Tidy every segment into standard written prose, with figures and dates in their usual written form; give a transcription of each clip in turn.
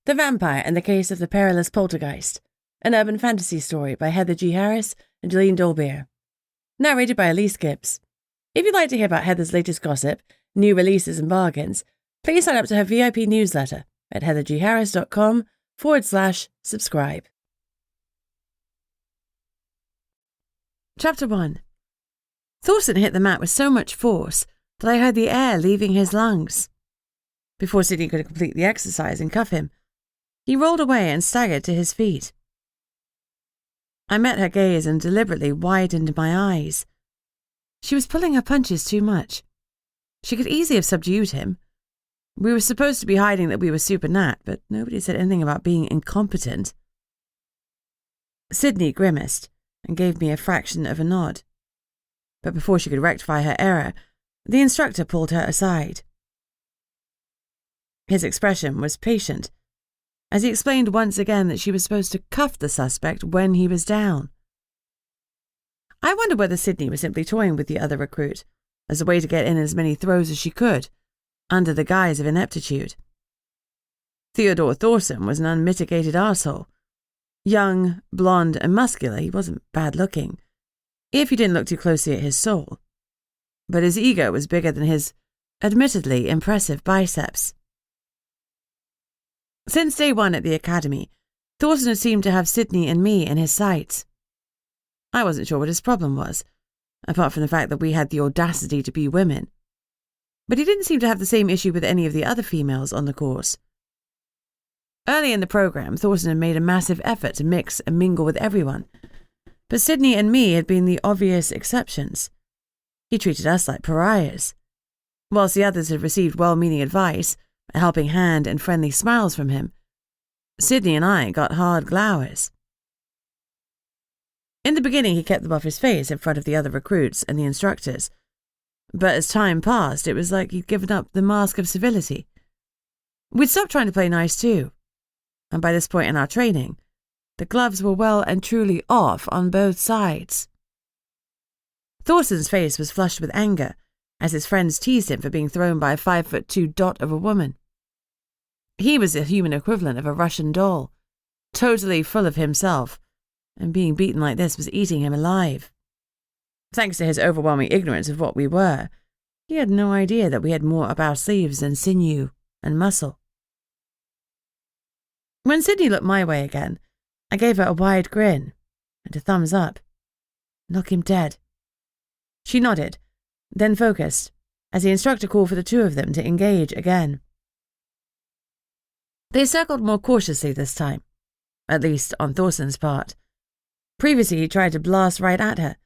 The Vampire and the Case of the Perilous Poltergeist, an urban fantasy story by Heather G. Harris and Jolene Dolbear. Narrated by Elise Gibbs. If you'd like to hear about Heather's latest gossip, new releases and bargains, please sign up to her VIP newsletter at heathergharris.com/subscribe. Chapter 1. Thorson hit the mat with so much force that I heard the air leaving his lungs. Before Sydney could complete the exercise and cuff him, he rolled away and staggered to his feet. I met her gaze and deliberately widened my eyes. She was pulling her punches too much. She could easily have subdued him. We were supposed to be hiding that we were super nat, but nobody said anything about being incompetent. Sydney grimaced and gave me a fraction of a nod. But before she could rectify her error, the instructor pulled her aside. His expression was patient, as he explained once again that she was supposed to cuff the suspect when he was down. I wondered whether Sydney was simply toying with the other recruit, as a way to get in as many throws as she could, under the guise of ineptitude. Theodore Thorson was an unmitigated arsehole. Young, blonde, and muscular, he wasn't bad-looking, if you didn't look too closely at his soul. But his ego was bigger than his, admittedly impressive biceps. Since day one at the academy, Thorson had seemed to have Sydney and me in his sights. I wasn't sure what his problem was, apart from the fact that we had the audacity to be women. But he didn't seem to have the same issue with any of the other females on the course. Early in the program, Thorson had made a massive effort to mix and mingle with everyone, but Sydney and me had been the obvious exceptions. He treated us like pariahs. Whilst the others had received well-meaning advice, a helping hand and friendly smiles from him, Sydney and I got hard glowers. In the beginning, he kept them off his face in front of the other recruits and the instructors, but as time passed, it was like he'd given up the mask of civility. We'd stopped trying to play nice too, and by this point in our training, the gloves were well and truly off on both sides. Thorson's face was flushed with anger, as his friends teased him for being thrown by a 5'2" dot of a woman. He was the human equivalent of a Russian doll, totally full of himself, and being beaten like this was eating him alive. Thanks to his overwhelming ignorance of what we were, he had no idea that we had more up our sleeves than sinew and muscle. When Sydney looked my way again, I gave her a wide grin and a thumbs up. Knock him dead. She nodded, then focused, as the instructor called for the two of them to engage again. They circled more cautiously this time, at least on Thorson's part. Previously he tried to blast right at her,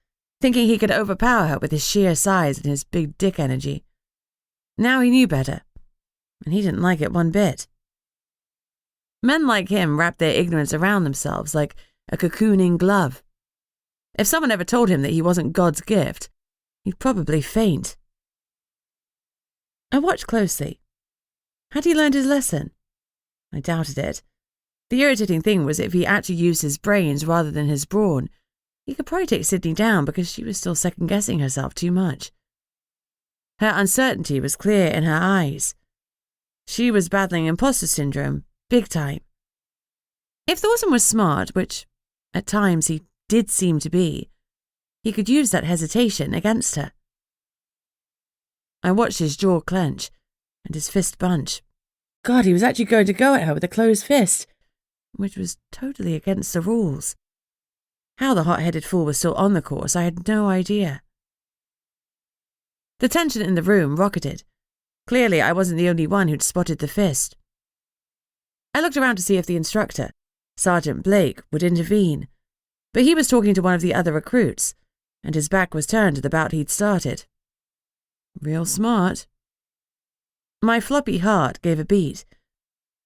thinking he could overpower her with his sheer size and his big dick energy. Now he knew better, and he didn't like it one bit. Men like him wrapped their ignorance around themselves like a cocooning glove. If someone ever told him that he wasn't God's gift, he'd probably faint. I watched closely. Had he learned his lesson? I doubted it. The irritating thing was if he actually used his brains rather than his brawn, he could probably take Sydney down because she was still second-guessing herself too much. Her uncertainty was clear in her eyes. She was battling imposter syndrome, big time. If Thorson was smart, which at times he did seem to be, he could use that hesitation against her. I watched his jaw clench and his fist bunch. God, he was actually going to go at her with a closed fist, which was totally against the rules. How the hot-headed fool was still on the course, I had no idea. The tension in the room rocketed. Clearly, I wasn't the only one who'd spotted the fist. I looked around to see if the instructor, Sergeant Blake, would intervene, but he was talking to one of the other recruits, and his back was turned to the bout he'd started. Real smart. My floppy heart gave a beat.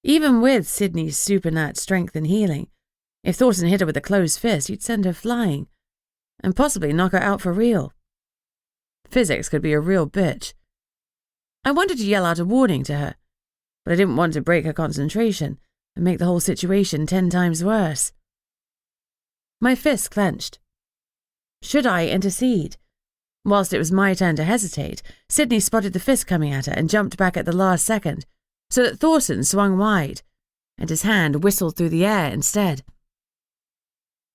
Even with Sydney's supernat strength and healing, if Thorson hit her with a closed fist, he'd send her flying, and possibly knock her out for real. Physics could be a real bitch. I wanted to yell out a warning to her, but I didn't want to break her concentration and make the whole situation 10 times worse. My fist clenched. Should I intercede? Whilst it was my turn to hesitate, Sydney spotted the fist coming at her and jumped back at the last second, so that Thorson swung wide, and his hand whistled through the air instead.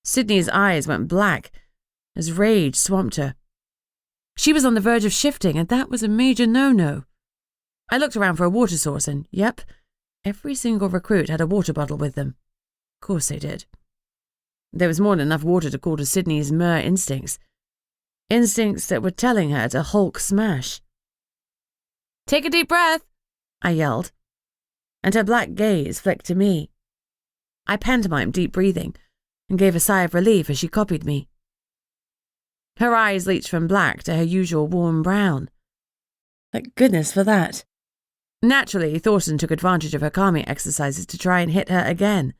Sydney's eyes went black as rage swamped her. She was on the verge of shifting, and that was a major no-no. I looked around for a water source, and yep, every single recruit had a water bottle with them. Of course they did. There was more than enough water to call to Sydney's mere instincts. Instincts that were telling her to Hulk smash. "Take a deep breath," I yelled, and her black gaze flicked to me. I pantomimed deep breathing and gave a sigh of relief as she copied me. Her eyes leached from black to her usual warm brown. Thank goodness for that. Naturally, Thorson took advantage of her calming exercises to try and hit her again.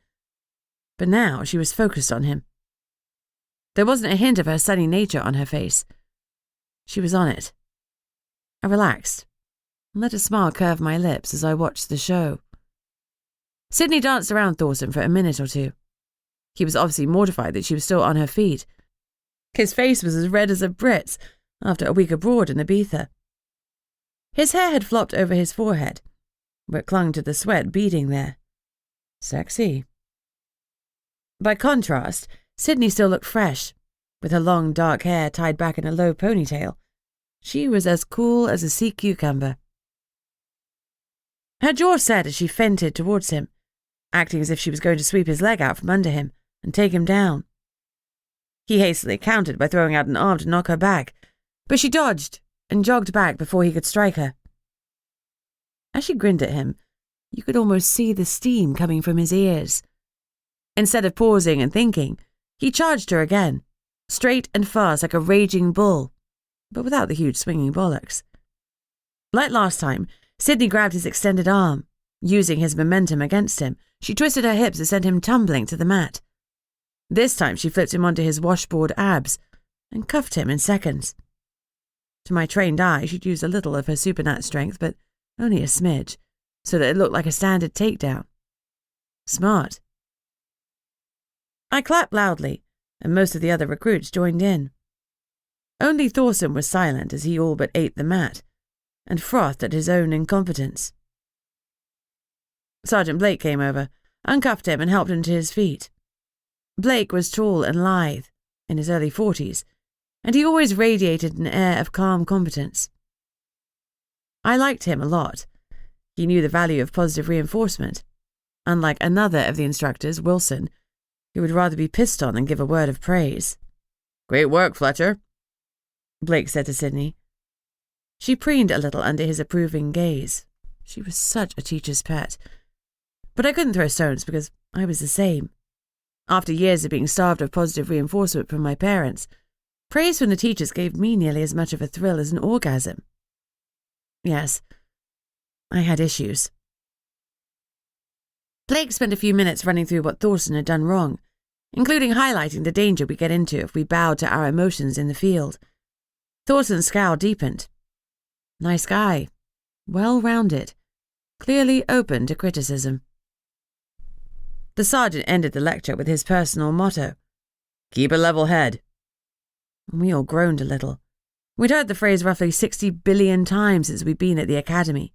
But now she was focused on him. There wasn't a hint of her sunny nature on her face. She was on it. I relaxed and let a smile curve my lips as I watched the show. Sydney danced around Thorson for a minute or two. He was obviously mortified that she was still on her feet. His face was as red as a Brit's after a week abroad in Ibiza. His hair had flopped over his forehead, but clung to the sweat beading there. Sexy. By contrast, Sydney still looked fresh, with her long dark hair tied back in a low ponytail. She was as cool as a sea cucumber. Her jaw set as she feinted towards him, acting as if she was going to sweep his leg out from under him and take him down. He hastily countered by throwing out an arm to knock her back, but she dodged and jogged back before he could strike her. As she grinned at him, you could almost see the steam coming from his ears. Instead of pausing and thinking, he charged her again, straight and fast like a raging bull, but without the huge swinging bollocks. Like last time, Sydney grabbed his extended arm. Using his momentum against him, she twisted her hips and sent him tumbling to the mat. This time she flipped him onto his washboard abs and cuffed him in seconds. To my trained eye, she'd used a little of her supernat strength, but only a smidge, so that it looked like a standard takedown. Smart. I clapped loudly, and most of the other recruits joined in. Only Thorson was silent as he all but ate the mat, and frothed at his own incompetence. Sergeant Blake came over, uncuffed him and helped him to his feet. Blake was tall and lithe, in his early 40s, and he always radiated an air of calm competence. I liked him a lot. He knew the value of positive reinforcement, unlike another of the instructors, Wilson, who would rather be pissed on than give a word of praise. "Great work, Fletcher," Blake said to Sydney. She preened a little under his approving gaze. She was such a teacher's pet. But I couldn't throw stones because I was the same. After years of being starved of positive reinforcement from my parents, praise from the teachers gave me nearly as much of a thrill as an orgasm. Yes, I had issues. Blake spent a few minutes running through what Thorson had done wrong, including highlighting the danger we get into if we bowed to our emotions in the field. Thorson's scowl deepened. Nice guy. Well-rounded. Clearly open to criticism. The sergeant ended the lecture with his personal motto, "Keep a level head." We all groaned a little. We'd heard the phrase roughly 60 billion times since we'd been at the academy.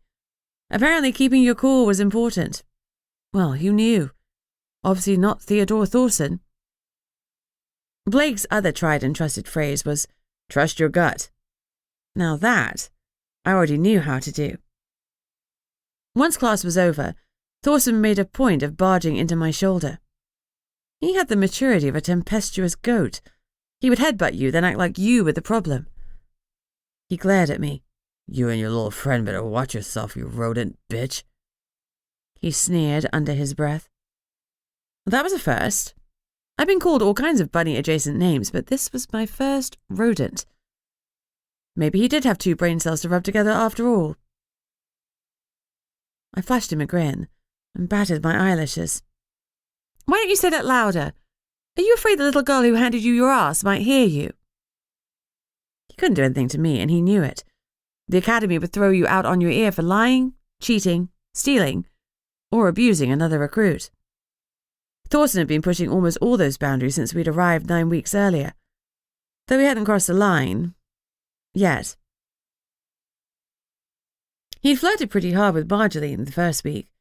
Apparently keeping your cool was important. Well, who knew? Obviously not Theodore Thorson. Blake's other tried and trusted phrase was, "Trust your gut." Now that, I already knew how to do. Once class was over, Thorson made a point of barging into my shoulder. He had the maturity of a tempestuous goat. He would headbutt you, then act like you were the problem. He glared at me. "You and your little friend better watch yourself, you rodent bitch," he sneered under his breath. That was a first. I've been called all kinds of bunny-adjacent names, but this was my first rodent. Maybe he did have 2 brain cells to rub together after all. I flashed him a grin and batted my eyelashes. "Why don't you say that louder? Are you afraid the little girl who handed you your ass might hear you?" He couldn't do anything to me, and he knew it. The academy would throw you out on your ear for lying, cheating, stealing, or abusing another recruit. Thorson had been pushing almost all those boundaries since we'd arrived 9 weeks earlier, though we hadn't crossed the line yet. He'd flirted pretty hard with Marjorie in the first week.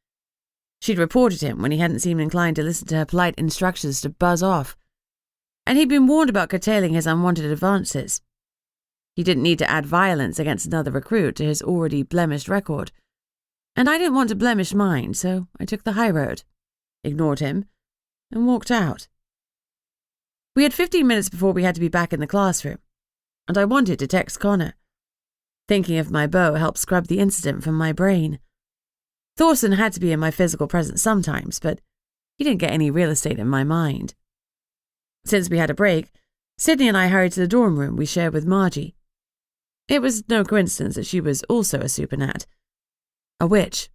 She'd reported him when he hadn't seemed inclined to listen to her polite instructions to buzz off, and he'd been warned about curtailing his unwanted advances. He didn't need to add violence against another recruit to his already blemished record, and I didn't want to blemish mine, so I took the high road, ignored him, and walked out. We had 15 minutes before we had to be back in the classroom, and I wanted to text Connor. Thinking of my bow helped scrub the incident from my brain. Thorson had to be in my physical presence sometimes, but he didn't get any real estate in my mind. Since we had a break, Sydney and I hurried to the dorm room we shared with Margie. It was no coincidence that she was also a supernat. A witch.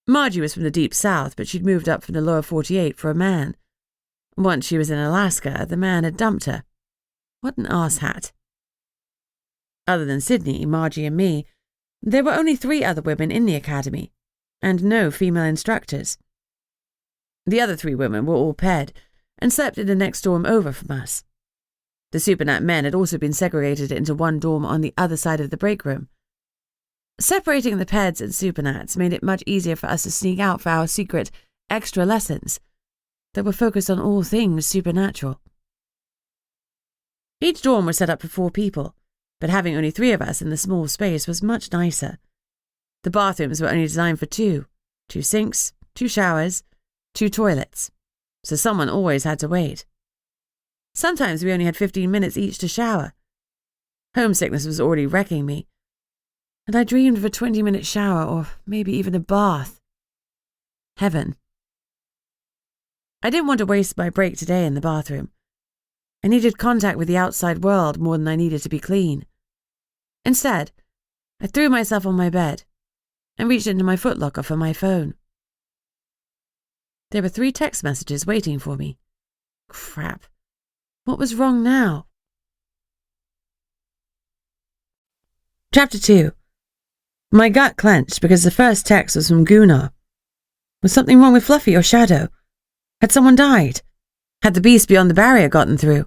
Margie was from the deep south, but she'd moved up from the lower 48 for a man. Once she was in Alaska, the man had dumped her. What an arsehat. Other than Sydney, Margie and me, there were only 3 other women in the academy, and no female instructors. The other 3 women were all paired, and slept in the next dorm over from us. The supernat men had also been segregated into one dorm on the other side of the break room. Separating the peds and supernats made it much easier for us to sneak out for our secret extra lessons that were focused on all things supernatural. Each dorm was set up for 4 people, but having only 3 of us in the small space was much nicer. The bathrooms were only designed for 2 sinks, 2 showers, 2 toilets, so someone always had to wait. Sometimes we only had 15 minutes each to shower. Homesickness was already wrecking me, and I dreamed of a 20-minute shower or maybe even a bath. Heaven. I didn't want to waste my break today in the bathroom. I needed contact with the outside world more than I needed to be clean. Instead, I threw myself on my bed and reached into my footlocker for my phone. There were 3 text messages waiting for me. Crap. What was wrong now? Chapter 2. My gut clenched because the first text was from Gunnar. Was something wrong with Fluffy or Shadow? Had someone died? Had the beast beyond the barrier gotten through?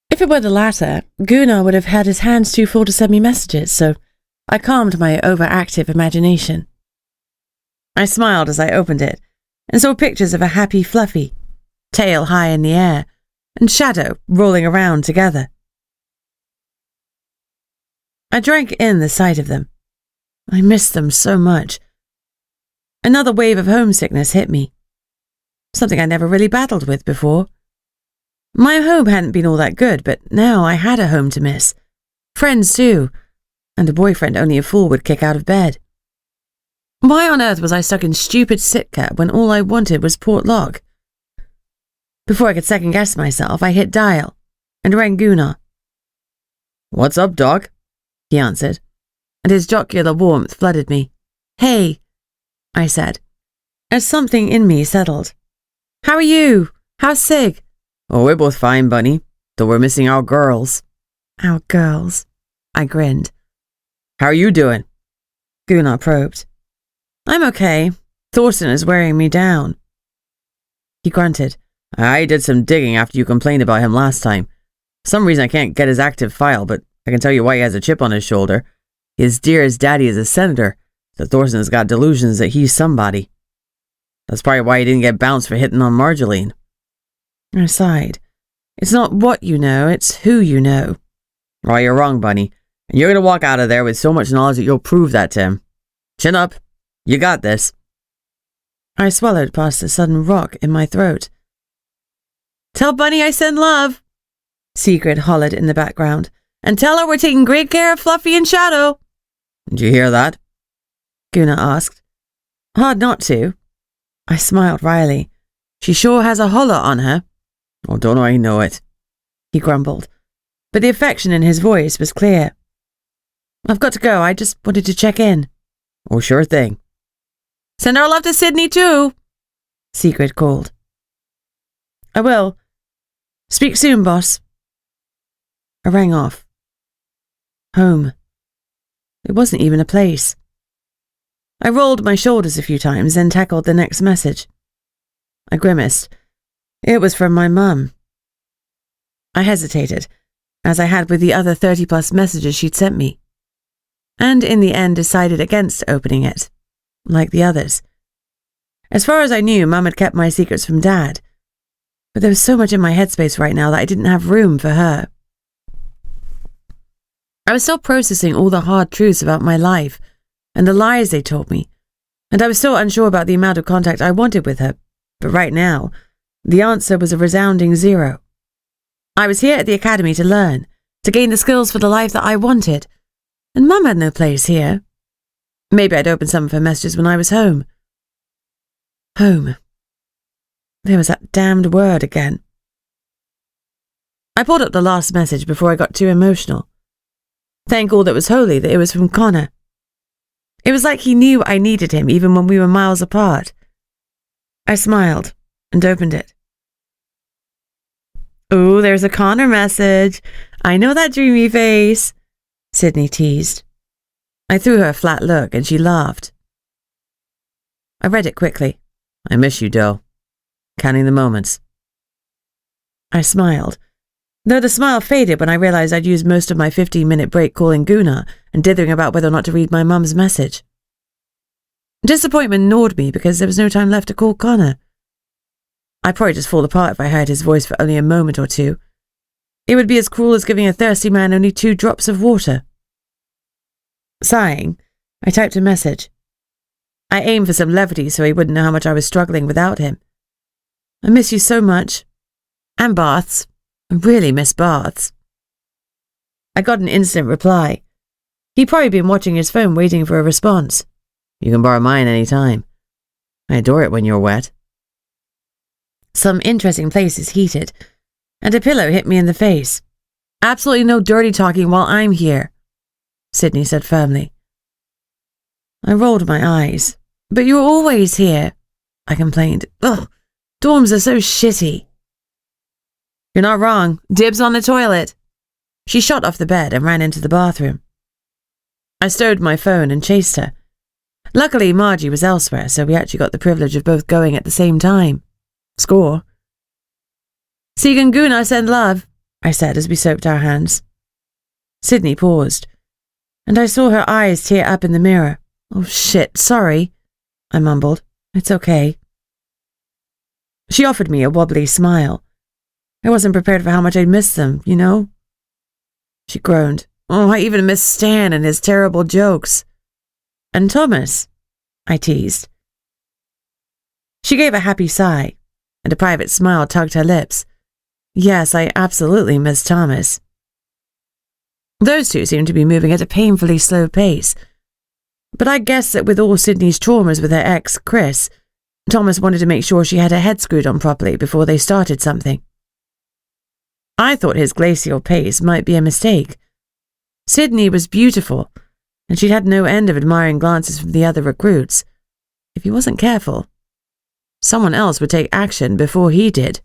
If it were the latter, Gunnar would have had his hands too full to send me messages, so I calmed my overactive imagination. I smiled as I opened it and saw pictures of a happy Fluffy, tail high in the air, and Shadow rolling around together. I drank in the sight of them. I missed them so much. Another wave of homesickness hit me. Something I never really battled with before. My home hadn't been all that good, but now I had a home to miss. Friends too, and a boyfriend only a fool would kick out of bed. Why on earth was I stuck in stupid Sitka when all I wanted was Port Log? Before I could second-guess myself, I hit dial and rang Gunnar. "What's up, Doc?" he answered, and his jocular warmth flooded me. "Hey," I said, as something in me settled. "How are you? How's Sig?" "Oh, we're both fine, Bunny, though we're missing our girls." "Our girls?" I grinned. "How are you doing?" Gunnar probed. "I'm okay. Thorson is wearing me down." He grunted. "I did some digging after you complained about him last time. For some reason I can't get his active file, but I can tell you why he has a chip on his shoulder. His dearest daddy is a senator, so Thorson has got delusions that he's somebody. That's probably why he didn't get bounced for hitting on Marjolaine." I sighed. "It's not what you know, it's who you know." "Oh, you're wrong, Bunny. And you're going to walk out of there with so much knowledge that you'll prove that to him. Chin up. You got this." I swallowed past a sudden rock in my throat. "Tell Bunny I send love," Sigrid hollered in the background. "And tell her we're taking great care of Fluffy and Shadow." "Did you hear that?" Gunnar asked. "Hard not to." I smiled wryly. "She sure has a holler on her." "Oh, don't I know it," he grumbled, but the affection in his voice was clear. "I've got to go. I just wanted to check in." "Oh, sure thing." "Send our love to Sydney, too," Sigrid called. "I will. Speak soon, boss." I rang off. Home. It wasn't even a place. I rolled my shoulders a few times, then tackled the next message. I grimaced. It was from my mum. I hesitated, as I had with the other 30-plus messages she'd sent me, and in the end decided against opening it, like the others. As far as I knew, Mum had kept my secrets from Dad. But there was so much in my headspace right now that I didn't have room for her. I was still processing all the hard truths about my life and the lies they told me, and I was still unsure about the amount of contact I wanted with her. But right now, the answer was a resounding 0. I was here at the academy to learn, to gain the skills for the life that I wanted, and Mum had no place here. Maybe I'd opened some of her messages when I was home. Home. There was that damned word again. I pulled up the last message before I got too emotional. Thank all that was holy that it was from Connor. It was like he knew I needed him even when we were miles apart. I smiled and opened it. "Oh, there's a Connor message. I know that dreamy face," Sydney teased. I threw her a flat look and she laughed. I read it quickly. "I miss you, Doe. Counting the moments." I smiled, though the smile faded when I realized I'd used most of my 15-minute break calling Gunnar and dithering about whether or not to read my mum's message. Disappointment gnawed me because there was no time left to call Connor. I'd probably just fall apart if I heard his voice for only a moment or two. It would be as cruel as giving a thirsty man only 2 drops of water. Sighing, I typed a message. I aimed for some levity so he wouldn't know how much I was struggling without him. "I miss you so much. And baths. I really miss baths." I got an instant reply. He'd probably been watching his phone waiting for a response. "You can borrow mine any time. I adore it when you're wet." Some interesting places heated, and a pillow hit me in the face. "Absolutely no dirty talking while I'm here," Sydney said firmly. I rolled my eyes. "But you're always here," I complained. "Ugh, dorms are so shitty." "You're not wrong. Dibs on the toilet." She shot off the bed and ran into the bathroom. I stowed my phone and chased her. Luckily, Margie was elsewhere, so we actually got the privilege of both going at the same time. Score. "Segan Gunnar send love," I said as we soaped our hands. Sydney paused, and I saw her eyes tear up in the mirror. "Oh shit, sorry," I mumbled. "It's okay." She offered me a wobbly smile. I wasn't prepared for how much I'd missed them, you know? She groaned. "Oh, I even miss Stan and his terrible jokes." "And Thomas," I teased. She gave a happy sigh, and a private smile tugged her lips. Yes, I absolutely miss Thomas. Those two seemed to be moving at a painfully slow pace, but I guessed that with all Sydney's traumas with her ex, Chris, Thomas wanted to make sure she had her head screwed on properly before they started something. I thought his glacial pace might be a mistake. Sydney was beautiful, and she'd had no end of admiring glances from the other recruits. If he wasn't careful, someone else would take action before he did.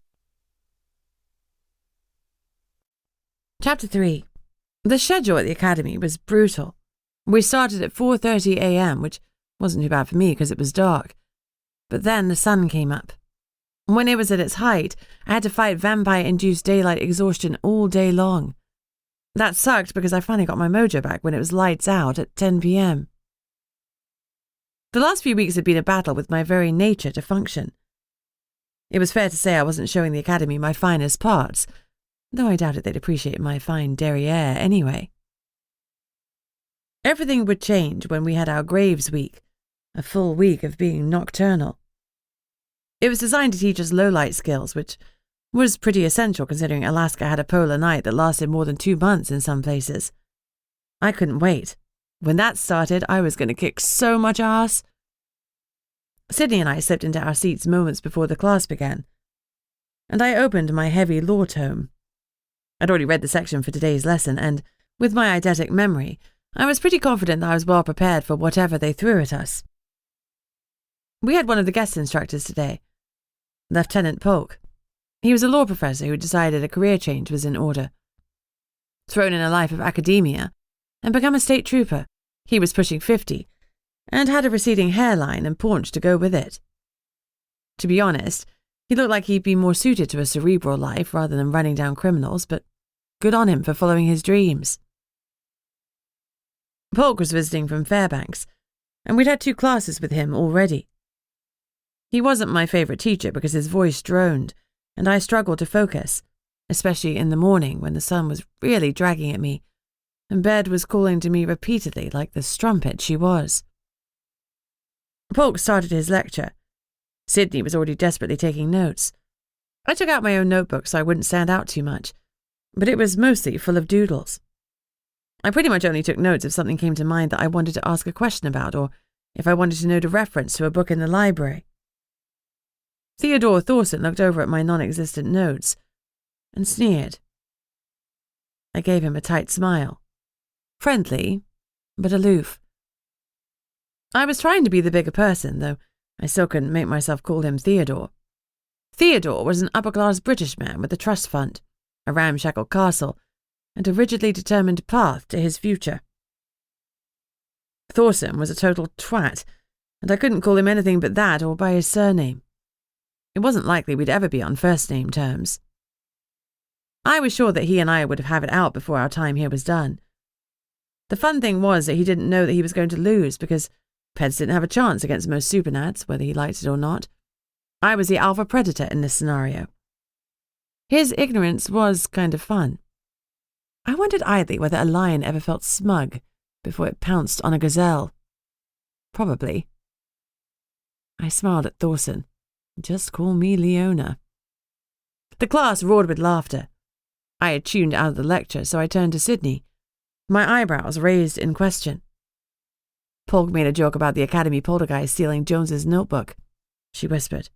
Chapter 3. The schedule at the academy was brutal. We started at 4:30 a.m., which wasn't too bad for me because it was dark. But then the sun came up. When it was at its height, I had to fight vampire-induced daylight exhaustion all day long. That sucked because I finally got my mojo back when it was lights out at 10 p.m. The last few weeks had been a battle with my very nature to function. It was fair to say I wasn't showing the academy my finest parts, though I doubted they'd appreciate my fine derriere anyway. Everything would change when we had our Graves week, a full week of being nocturnal. It was designed to teach us low-light skills, which was pretty essential considering Alaska had a polar night that lasted more than 2 months in some places. I couldn't wait. When that started, I was going to kick so much ass. Sydney and I slipped into our seats moments before the class began, and I opened my heavy law tome. I'd already read the section for today's lesson, and, with my eidetic memory, I was pretty confident that I was well prepared for whatever they threw at us. We had one of the guest instructors today, Lieutenant Polk. He was a law professor who decided a career change was in order. Thrown in a life of academia and become a state trooper, he was pushing 50 and had a receding hairline and paunch to go with it. To be honest, he looked like he'd be more suited to a cerebral life rather than running down criminals, but good on him for following his dreams. Polk was visiting from Fairbanks, and we'd had 2 classes with him already. He wasn't my favourite teacher because his voice droned, and I struggled to focus, especially in the morning when the sun was really dragging at me, and bed was calling to me repeatedly like the strumpet she was. Polk started his lecture. Sydney was already desperately taking notes. I took out my own notebook so I wouldn't stand out too much, but it was mostly full of doodles. I pretty much only took notes if something came to mind that I wanted to ask a question about, or if I wanted to note a reference to a book in the library. Theodore Thorson looked over at my non-existent notes and sneered. I gave him a tight smile. Friendly, but aloof. I was trying to be the bigger person, though I still couldn't make myself call him Theodore. Theodore was an upper-class British man with a trust fund, a ramshackle castle, and a rigidly determined path to his future. Thorson was a total twat, and I couldn't call him anything but that or by his surname. It wasn't likely we'd ever be on first-name terms. I was sure that he and I would have it out before our time here was done. The fun thing was that he didn't know that he was going to lose because Peds didn't have a chance against most supernats, whether he liked it or not. I was the alpha predator in this scenario. His ignorance was kind of fun. I wondered idly whether a lion ever felt smug before it pounced on a gazelle. Probably. I smiled at Thorson. Just call me Leona. The class roared with laughter. I had tuned out of the lecture, so I turned to Sydney, my eyebrows raised in question. Polk made a joke about the Academy Poltergeist stealing Jones's notebook, she whispered.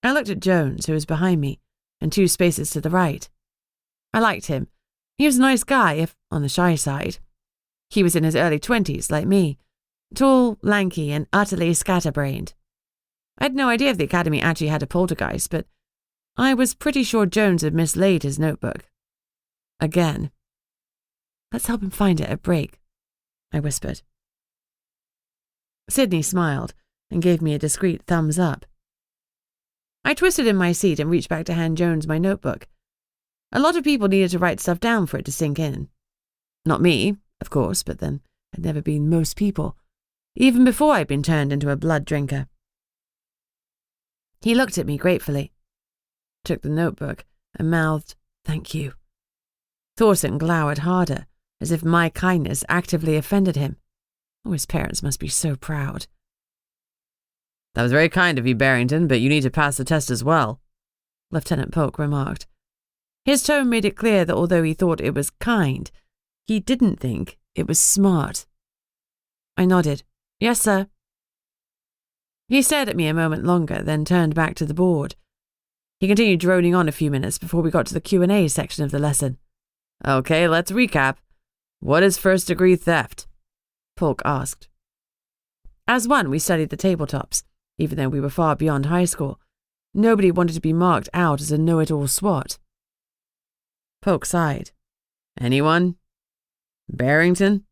I looked at Jones, who was behind me, and 2 spaces to the right. I liked him. He was a nice guy, if on the shy side. He was in his early 20s, like me, tall, lanky, and utterly scatterbrained. I had no idea if the Academy actually had a poltergeist, but I was pretty sure Jones had mislaid his notebook. Again. Let's help him find it at break, I whispered. Sydney smiled and gave me a discreet thumbs up. I twisted in my seat and reached back to hand Jones my notebook. A lot of people needed to write stuff down for it to sink in. Not me, of course, but then I'd never been most people, even before I'd been turned into a blood drinker. He looked at me gratefully, took the notebook, and mouthed, "Thank you." Thorson glowered harder, as if my kindness actively offended him. Oh, his parents must be so proud. "That was very kind of you, Barrington, but you need to pass the test as well," Lieutenant Polk remarked. His tone made it clear that although he thought it was kind, he didn't think it was smart. I nodded. "Yes, sir." He stared at me a moment longer, then turned back to the board. He continued droning on a few minutes before we got to the Q&A section of the lesson. "Okay, let's recap. What is first-degree theft?" Polk asked. As one, we studied the tabletops, even though we were far beyond high school. Nobody wanted to be marked out as a know-it-all swot. Polk sighed. "Anyone? Barrington?"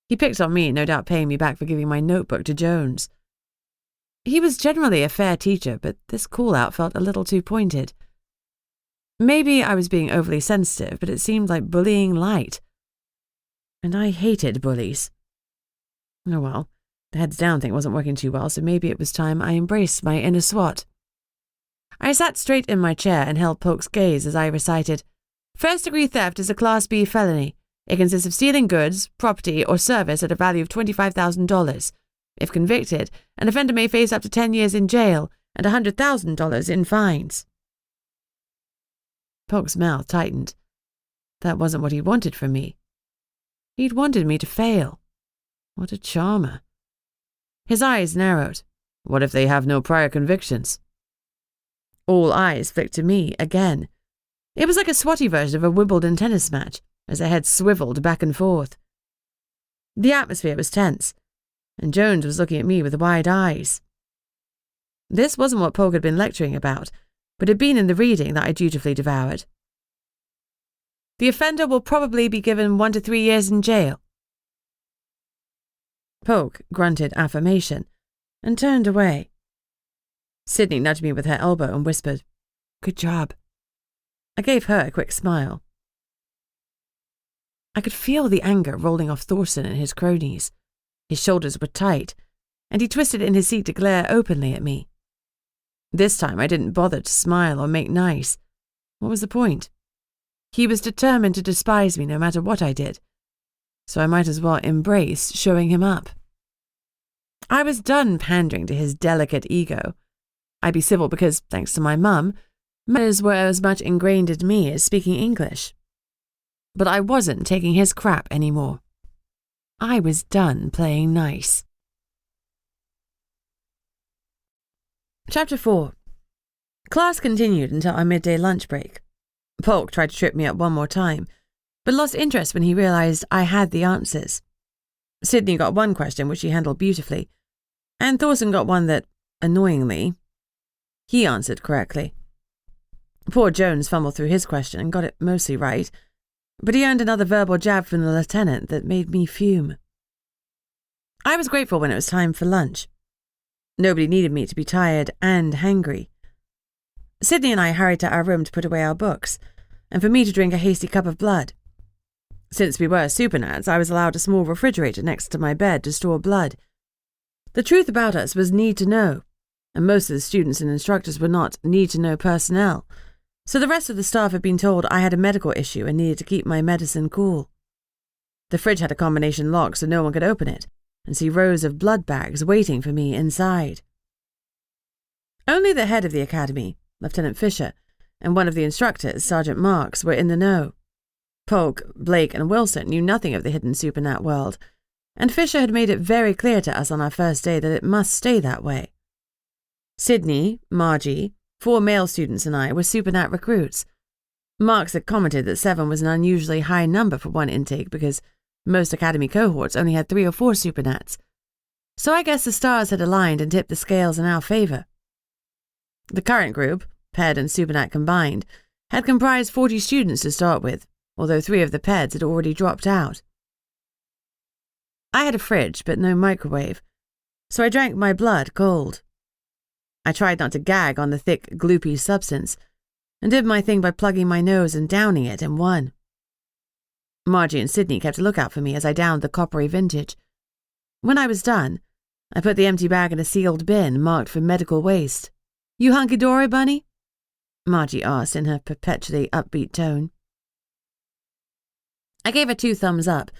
He picked on me, no doubt paying me back for giving my notebook to Jones. He was generally a fair teacher, but this call-out felt a little too pointed. Maybe I was being overly sensitive, but it seemed like bullying light. And I hated bullies. Oh well, the heads-down thing wasn't working too well, so maybe it was time I embraced my inner SWAT. I sat straight in my chair and held Polk's gaze as I recited, "First-degree theft is a Class B felony. It consists of stealing goods, property, or service at a value of $25,000. If convicted, an offender may face up to 10 years in jail and $100,000 in fines." Polk's mouth tightened. That wasn't what he wanted from me. He'd wanted me to fail. What a charmer. His eyes narrowed. "What if they have no prior convictions?" All eyes flicked to me again. It was like a swatty version of a Wimbledon tennis match, as their heads swiveled back and forth. The atmosphere was tense, and Jones was looking at me with wide eyes. This wasn't what Polk had been lecturing about, but had been in the reading that I dutifully devoured. "The offender will probably be given 1 to 3 years in jail." Polk grunted affirmation and turned away. Sydney nudged me with her elbow and whispered, "Good job." I gave her a quick smile. I could feel the anger rolling off Thorson and his cronies. His shoulders were tight, and he twisted in his seat to glare openly at me. This time I didn't bother to smile or make nice. What was the point? He was determined to despise me no matter what I did, so I might as well embrace showing him up. I was done pandering to his delicate ego. I'd be civil because, thanks to my mum, manners were as much ingrained in me as speaking English. But I wasn't taking his crap anymore. I was done playing nice. Chapter 4. Class continued until our midday lunch break. Polk tried to trip me up one more time, but lost interest when he realized I had the answers. Sydney got one question which she handled beautifully, and Thorson got one that, annoyingly, he answered correctly. Poor Jones fumbled through his question and got it mostly right, but he earned another verbal jab from the lieutenant that made me fume. I was grateful when it was time for lunch. Nobody needed me to be tired and hangry. Sydney and I hurried to our room to put away our books, and for me to drink a hasty cup of blood. Since we were supernads, I was allowed a small refrigerator next to my bed to store blood. The truth about us was need to know, and most of the students and instructors were not need to know personnel, so the rest of the staff had been told I had a medical issue and needed to keep my medicine cool. The fridge had a combination lock so no one could open it, and see rows of blood bags waiting for me inside. Only the head of the academy, Lieutenant Fisher, and one of the instructors, Sergeant Marks, were in the know. Polk, Blake, and Wilson knew nothing of the hidden supernat world, and Fisher had made it very clear to us on our first day that it must stay that way. Sydney, Margie, 4 male students, and I were supernat recruits. Marks had commented that 7 was an unusually high number for one intake because most academy cohorts only had 3 or 4 supernats, so I guess the stars had aligned and tipped the scales in our favor. The current group, PED and supernat combined, had comprised 40 students to start with, although 3 of the PEDs had already dropped out. I had a fridge, but no microwave, so I drank my blood cold. I tried not to gag on the thick, gloopy substance, and did my thing by plugging my nose and downing it in one. Margie and Sydney kept a lookout for me as I downed the coppery vintage. When I was done, I put the empty bag in a sealed bin marked for medical waste. "You hunky-dory, Bunny?" Margie asked in her perpetually upbeat tone. I gave her 2 thumbs up,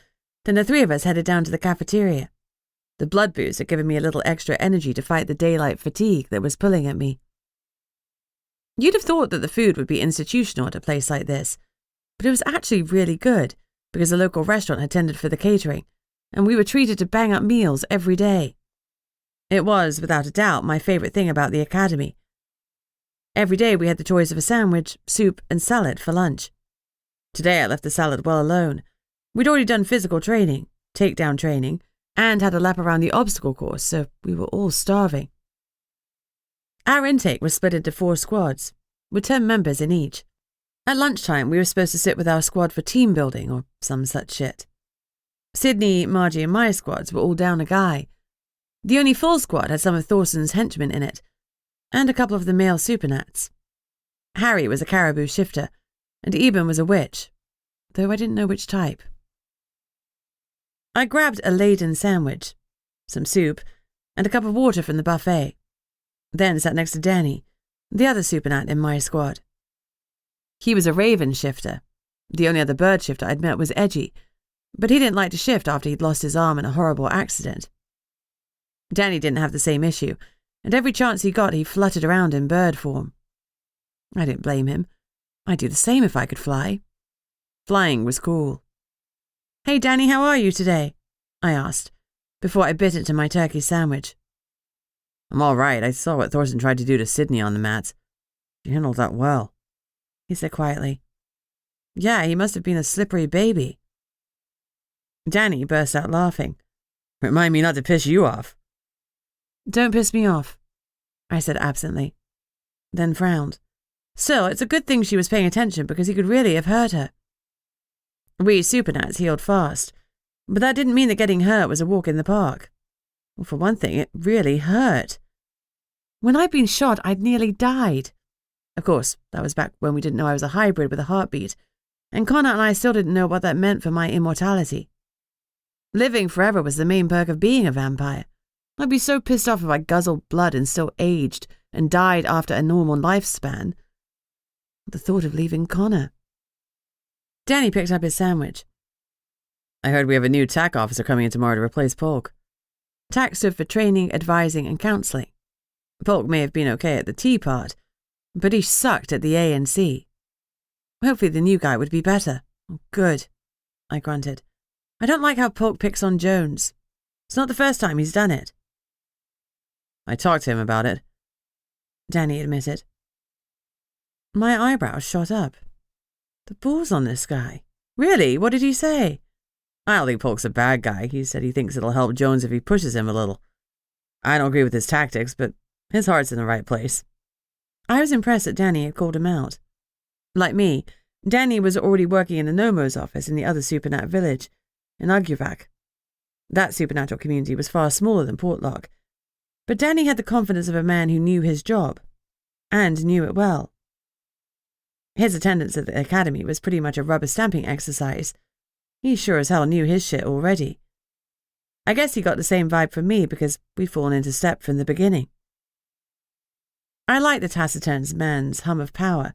then the 3 of us headed down to the cafeteria. The blood boost had given me a little extra energy to fight the daylight fatigue that was pulling at me. You'd have thought that the food would be institutional at a place like this, but it was actually really good because the local restaurant had tended for the catering, and we were treated to bang-up meals every day. It was, without a doubt, my favourite thing about the academy. Every day we had the choice of a sandwich, soup, and salad for lunch. Today I left the salad well alone. We'd already done physical training, takedown training, and had a lap around the obstacle course, so we were all starving. Our intake was split into 4 squads, with 10 members in each. At lunchtime, we were supposed to sit with our squad for team building or some such shit. Sydney, Margie, and my squads were all down a guy. The only full squad had some of Thorson's henchmen in it, and a couple of the male supernats. Harry was a caribou shifter, and Eben was a witch, though I didn't know which type. I grabbed a laden sandwich, some soup, and a cup of water from the buffet, then sat next to Danny, the other supernat in my squad. He was a raven shifter. The only other bird shifter I'd met was Edgy, but he didn't like to shift after he'd lost his arm in a horrible accident. Danny didn't have the same issue, and every chance he got he fluttered around in bird form. I didn't blame him. I'd do the same if I could fly. Flying was cool. "Hey Danny, how are you today?" I asked, before I bit into my turkey sandwich. "I'm all right. I saw what Thorson tried to do to Sydney on the mats. She handled that well," he said quietly. "Yeah, he must have been a slippery baby." Danny burst out laughing. "Remind me not to piss you off." "Don't piss me off," I said absently, then frowned. Still, it's a good thing she was paying attention because he could really have hurt her. We supernats healed fast, but that didn't mean that getting hurt was a walk in the park. Well, for one thing, it really hurt. When I'd been shot, I'd nearly died. Of course, that was back when we didn't know I was a hybrid with a heartbeat, and Connor and I still didn't know what that meant for my immortality. Living forever was the main perk of being a vampire, I'd be so pissed off if I guzzled blood and still aged and died after a normal lifespan. The thought of leaving Connor. Danny picked up his sandwich. I heard we have a new TAC officer coming in tomorrow to replace Polk. TAC stood for training, advising, and counselling. Polk may have been okay at the T part, but he sucked at the A and C. Hopefully the new guy would be better. Oh, good, I grunted. I don't like how Polk picks on Jones. It's not the first time he's done it. I talked to him about it, Danny admitted. My eyebrows shot up. The balls on this guy. Really? What did he say? I don't think Polk's a bad guy. He said he thinks it'll help Jones if he pushes him a little. I don't agree with his tactics, but his heart's in the right place. I was impressed that Danny had called him out. Like me, Danny was already working in the Nomo's office in the other Supernat village, in Audiobook. That supernatural community was far smaller than Portlock, but Danny had the confidence of a man who knew his job, and knew it well. His attendance at the academy was pretty much a rubber-stamping exercise. He sure as hell knew his shit already. I guess he got the same vibe from me because we'd fallen into step from the beginning. I liked the taciturn man's hum of power.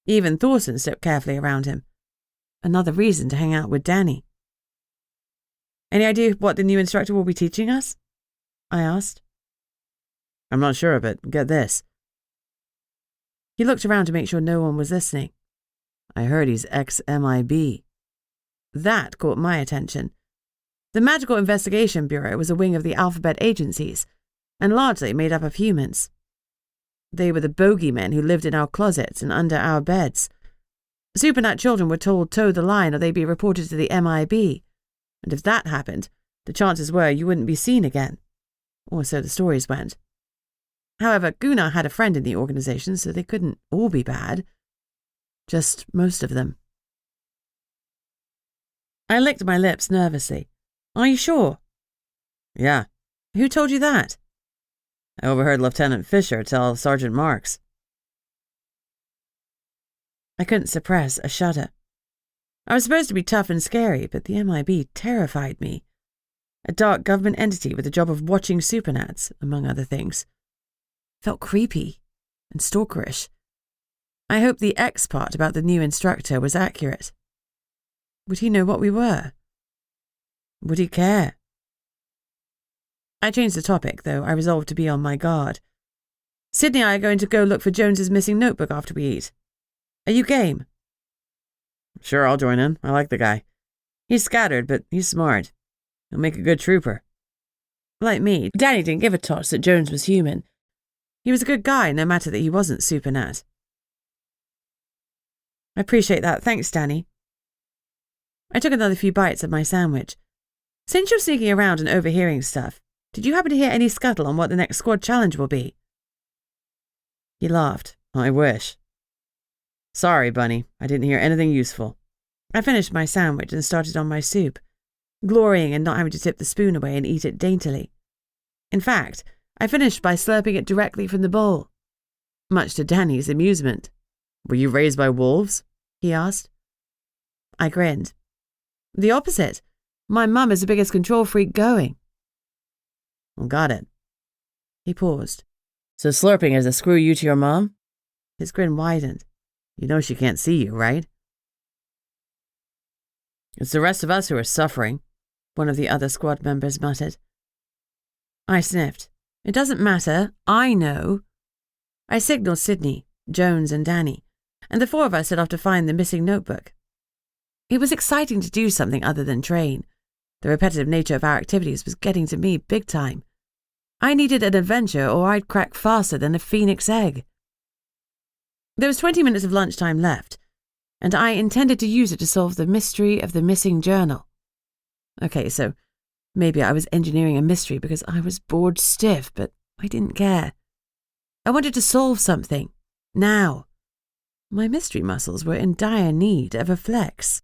Even Thorson stepped carefully around him. Another reason to hang out with Danny. Any idea what the new instructor will be teaching us? I asked. I'm not sure of it. Get this. He looked around to make sure no one was listening. I heard he's ex-MIB. That caught my attention. The Magical Investigation Bureau was a wing of the alphabet agencies, and largely made up of humans. They were the bogeymen who lived in our closets and under our beds. Supernat children were told toe the line or they'd be reported to the MIB, and if that happened, the chances were you wouldn't be seen again. Or so the stories went. However, Gunnar had a friend in the organization, so they couldn't all be bad. Just most of them. I licked my lips nervously. Are you sure? Yeah. Who told you that? I overheard Lieutenant Fisher tell Sergeant Marks. I couldn't suppress a shudder. I was supposed to be tough and scary, but the MIB terrified me. A dark government entity with the job of watching supernats, among other things. Felt creepy and stalkerish. I hoped the X part about the new instructor was accurate. Would he know what we were? Would he care? I changed the topic, though I resolved to be on my guard. Sydney and I are going to go look for Jones's missing notebook after we eat. Are you game? Sure, I'll join in. I like the guy. He's scattered, but he's smart. He'll make a good trooper. Like me, Danny didn't give a toss that Jones was human. He was a good guy, no matter that he wasn't supernat. I appreciate that. Thanks, Danny. I took another few bites of my sandwich. Since you're sneaking around and overhearing stuff, did you happen to hear any scuttle on what the next squad challenge will be? He laughed. I wish. Sorry, Bunny. I didn't hear anything useful. I finished my sandwich and started on my soup, glorying in not having to tip the spoon away and eat it daintily. In fact, I finished by slurping it directly from the bowl, much to Danny's amusement. Were you raised by wolves? He asked. I grinned. The opposite. My mum is the biggest control freak going. Well, got it. He paused. So slurping is a screw you to your mom? His grin widened. You know she can't see you, right? It's the rest of us who are suffering, one of the other squad members muttered. I sniffed. It doesn't matter. I know. I signaled Sydney, Jones and Danny, and the four of us set off to find the missing notebook. It was exciting to do something other than train. The repetitive nature of our activities was getting to me big time. I needed an adventure or I'd crack faster than a phoenix egg. There was 20 minutes of lunchtime left, and I intended to use it to solve the mystery of the missing journal. Okay, so maybe I was engineering a mystery because I was bored stiff, but I didn't care. I wanted to solve something. Now. My mystery muscles were in dire need of a flex.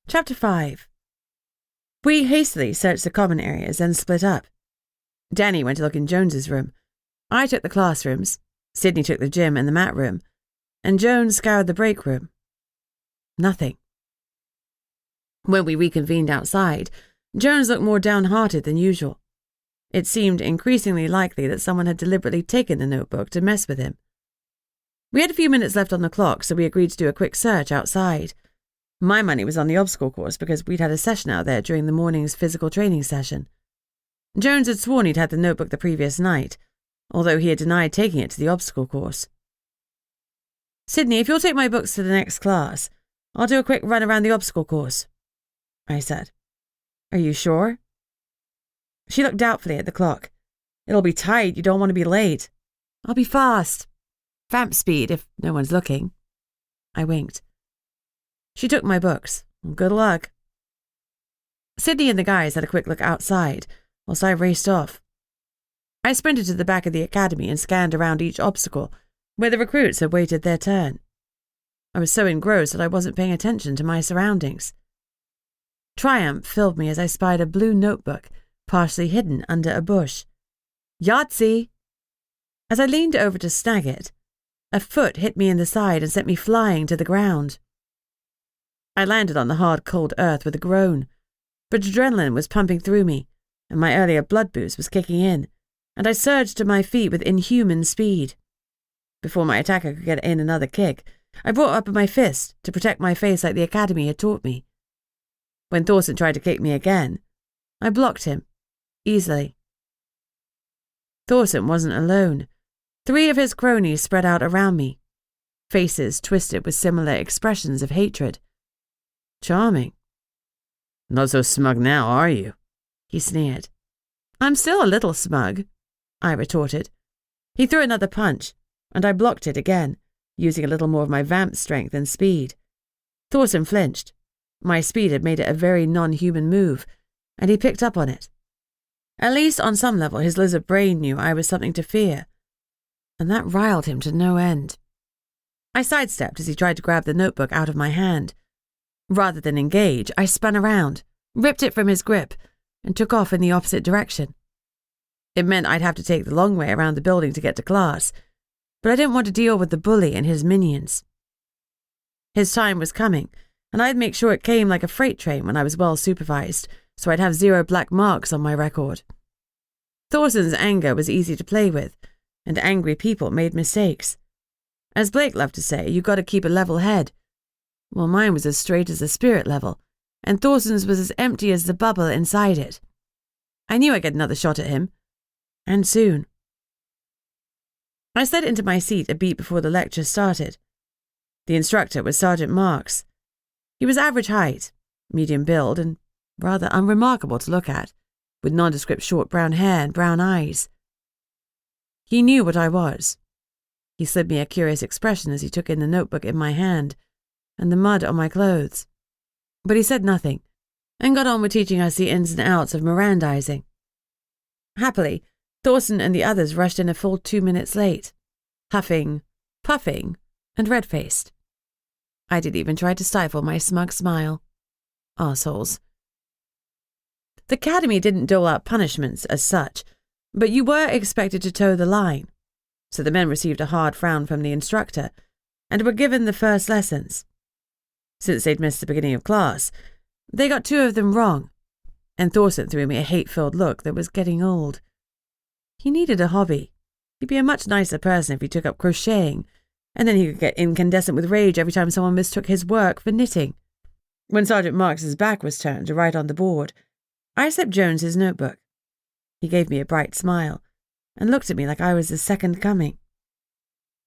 Chapter 5. We hastily searched the common areas and split up. Danny went to look in Jones's room. I took the classrooms, Sydney took the gym and the mat room, and Jones scoured the break room. Nothing. When we reconvened outside, Jones looked more downhearted than usual. It seemed increasingly likely that someone had deliberately taken the notebook to mess with him. We had a few minutes left on the clock, so we agreed to do a quick search outside. My money was on the obstacle course because we'd had a session out there during the morning's physical training session. Jones had sworn he'd had the notebook the previous night, although he had denied taking it to the obstacle course. "Sydney, if you'll take my books to the next class, I'll do a quick run around the obstacle course," I said. "Are you sure?" She looked doubtfully at the clock. "It'll be tight. You don't want to be late." "I'll be fast. Vamp speed, if no one's looking." I winked. She took my books. Good luck. Sydney and the guys had a quick look outside, whilst I raced off. I sprinted to the back of the academy and scanned around each obstacle, where the recruits had waited their turn. I was so engrossed that I wasn't paying attention to my surroundings. Triumph filled me as I spied a blue notebook, partially hidden under a bush. "Yahtzee!" As I leaned over to snag it, a foot hit me in the side and sent me flying to the ground. I landed on the hard, cold earth with a groan, but adrenaline was pumping through me, and my earlier blood boost was kicking in, and I surged to my feet with inhuman speed. Before my attacker could get in another kick, I brought up my fist to protect my face like the academy had taught me. When Thorson tried to kick me again, I blocked him, easily. Thorson wasn't alone. 3 of his cronies spread out around me, faces twisted with similar expressions of hatred. Charming. "Not so smug now, are you?" he sneered. "I'm still a little smug," I retorted. He threw another punch, and I blocked it again, using a little more of my vamp strength and speed. Thorson flinched. My speed had made it a very non-human move, and he picked up on it. At least on some level his lizard brain knew I was something to fear, and that riled him to no end. I sidestepped as he tried to grab the notebook out of my hand. Rather than engage, I spun around, ripped it from his grip, and took off in the opposite direction. It meant I'd have to take the long way around the building to get to class, but I didn't want to deal with the bully and his minions. His time was coming, and I'd make sure it came like a freight train when I was well supervised, so I'd have 0 black marks on my record. Thorson's anger was easy to play with, and angry people made mistakes. As Blake loved to say, you got to keep a level head. Well, mine was as straight as a spirit level, and Thorson's was as empty as the bubble inside it. I knew I'd get another shot at him, and soon. I slid into my seat a beat before the lecture started. The instructor was Sergeant Marks. He was average height, medium build, and rather unremarkable to look at, with nondescript short brown hair and brown eyes. He knew what I was. He slid me a curious expression as he took in the notebook in my hand and the mud on my clothes. But he said nothing, and got on with teaching us the ins and outs of Mirandizing. Happily, Thorson and the others rushed in a full 2 minutes late, huffing, puffing, and red-faced. I didn't even try to stifle my smug smile. Arseholes. The academy didn't dole out punishments as such, but you were expected to toe the line, so the men received a hard frown from the instructor and were given the first lessons. Since they'd missed the beginning of class, they got 2 of them wrong, and Thorson threw me a hate-filled look that was getting old. He needed a hobby. He'd be a much nicer person if he took up crocheting, and then he could get incandescent with rage every time someone mistook his work for knitting. When Sergeant Marks's back was turned to write on the board, I slipped Jones his notebook. He gave me a bright smile and looked at me like I was the second coming.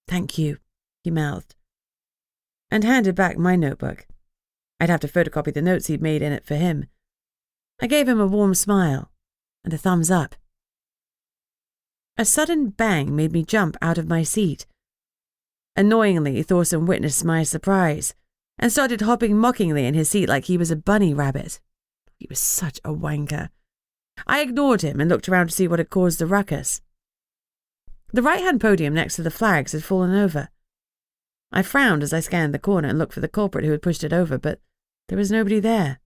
"Thank you," he mouthed, and handed back my notebook. I'd have to photocopy the notes he'd made in it for him. I gave him a warm smile and a thumbs up. A sudden bang made me jump out of my seat. Annoyingly, Thorson witnessed my surprise and started hopping mockingly in his seat like he was a bunny rabbit. He was such a wanker. I ignored him and looked around to see what had caused the ruckus. The right-hand podium next to the flags had fallen over. I frowned as I scanned the corner and looked for the culprit who had pushed it over, but there was nobody there.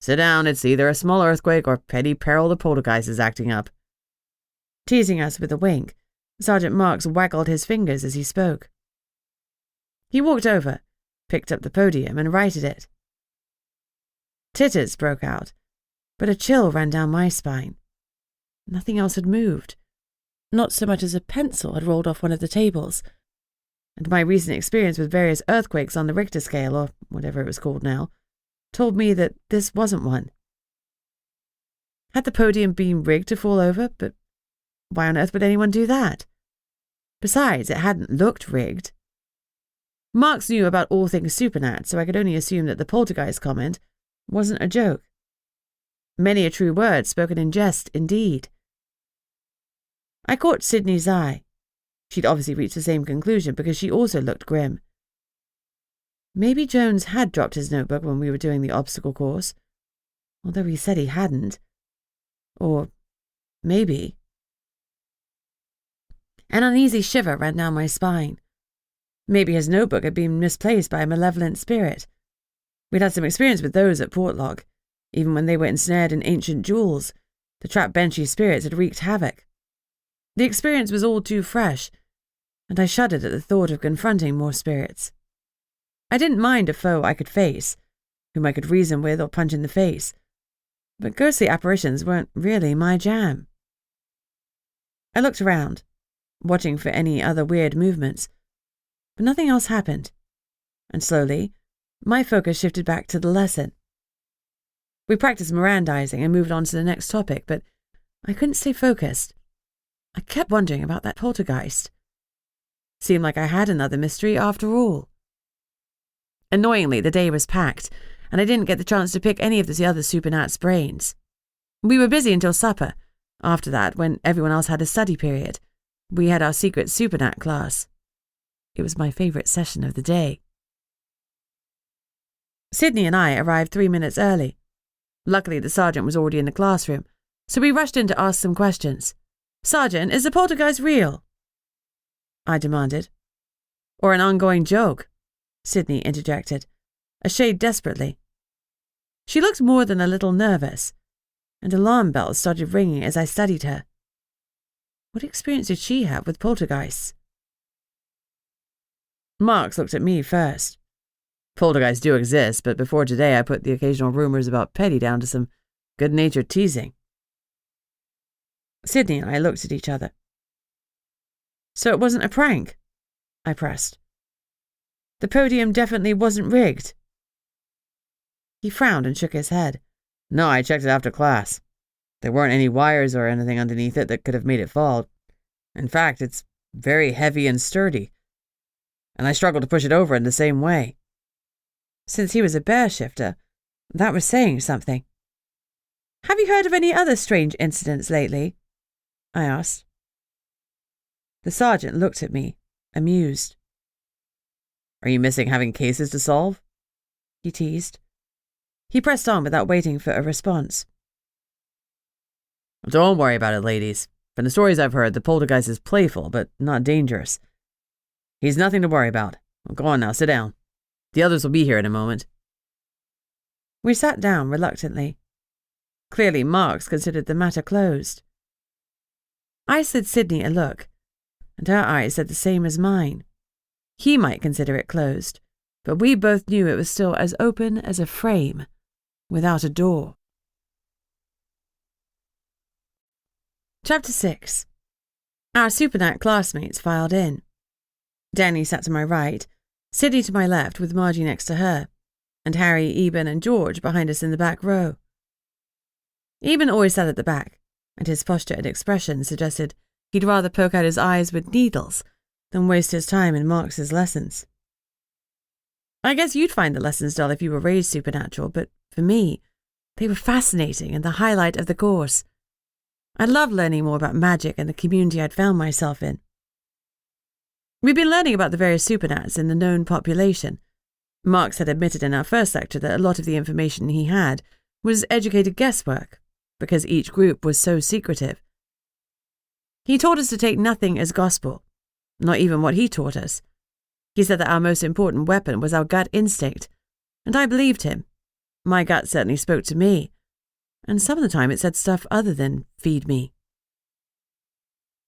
"Sit down, it's either a small earthquake or petty peril the Poltergeist is acting up." Teasing us with a wink, Sergeant Marks waggled his fingers as he spoke. He walked over, picked up the podium, and righted it. Titters broke out, but a chill ran down my spine. Nothing else had moved. Not so much as a pencil had rolled off one of the tables, and my recent experience with various earthquakes on the Richter scale, or whatever it was called now, told me that this wasn't one. Had the podium been rigged to fall over? But why on earth would anyone do that? Besides, it hadn't looked rigged. Marx knew about all things supernat, so I could only assume that the poltergeist comment wasn't a joke. Many a true word spoken in jest, indeed. I caught Sydney's eye. She'd obviously reached the same conclusion because she also looked grim. Maybe Jones had dropped his notebook when we were doing the obstacle course, although he said he hadn't. Or maybe. An uneasy shiver ran down my spine. Maybe his notebook had been misplaced by a malevolent spirit. We'd had some experience with those at Portlock. Even when they were ensnared in ancient jewels, the trap Benchy spirits had wreaked havoc. The experience was all too fresh, and I shuddered at the thought of confronting more spirits. I didn't mind a foe I could face, whom I could reason with or punch in the face, but ghostly apparitions weren't really my jam. I looked around, watching for any other weird movements, but nothing else happened, and slowly, my focus shifted back to the lesson. We practiced Mirandizing and moved on to the next topic, but I couldn't stay focused. I kept wondering about that poltergeist. Seemed like I had another mystery after all. Annoyingly, the day was packed, and I didn't get the chance to pick any of the other supernats' brains. We were busy until supper. After that, when everyone else had a study period, we had our secret supernat class. It was my favourite session of the day. Sydney and I arrived 3 minutes early. Luckily, the sergeant was already in the classroom, so we rushed in to ask some questions. "Sergeant, is the poltergeist real?" I demanded. "Or an ongoing joke?" Sydney interjected, a shade desperately. She looked more than a little nervous, and alarm bells started ringing as I studied her. What experience did she have with poltergeists? Marx looked at me first. "Poltergeists do exist, but before today I put the occasional rumors about Petty down to some good-natured teasing." Sydney and I looked at each other. "So it wasn't a prank?" I pressed. "The podium definitely wasn't rigged?" He frowned and shook his head. "No, I checked it after class. There weren't any wires or anything underneath it that could have made it fall. In fact, it's very heavy and sturdy, and I struggled to push it over in the same way." Since he was a bear shifter, that was saying something. "Have you heard of any other strange incidents lately?" I asked. The sergeant looked at me, amused. "Are you missing having cases to solve?" he teased. He pressed on without waiting for a response. "Don't worry about it, ladies. From the stories I've heard, the poltergeist is playful, but not dangerous. He's nothing to worry about. Go on now, sit down. The others will be here in a moment." We sat down reluctantly. Clearly, Marx considered the matter closed. I slid Sydney a look, and her eyes said the same as mine. He might consider it closed, but we both knew it was still as open as a frame, without a door. Chapter 6. Our supernat classmates filed in. Danny sat to my right, Sydney to my left with Margie next to her, and Harry, Eben and George behind us in the back row. Eben always sat at the back, and his posture and expression suggested he'd rather poke out his eyes with needles than waste his time in Marx's lessons. I guess you'd find the lessons dull if you were raised supernatural, but for me, they were fascinating and the highlight of the course. I loved learning more about magic and the community I'd found myself in. We'd been learning about the various supernats in the known population. Marx had admitted in our first lecture that a lot of the information he had was educated guesswork, because each group was so secretive. He taught us to take nothing as gospel, not even what he taught us. He said that our most important weapon was our gut instinct, and I believed him. My gut certainly spoke to me, and some of the time it said stuff other than feed me.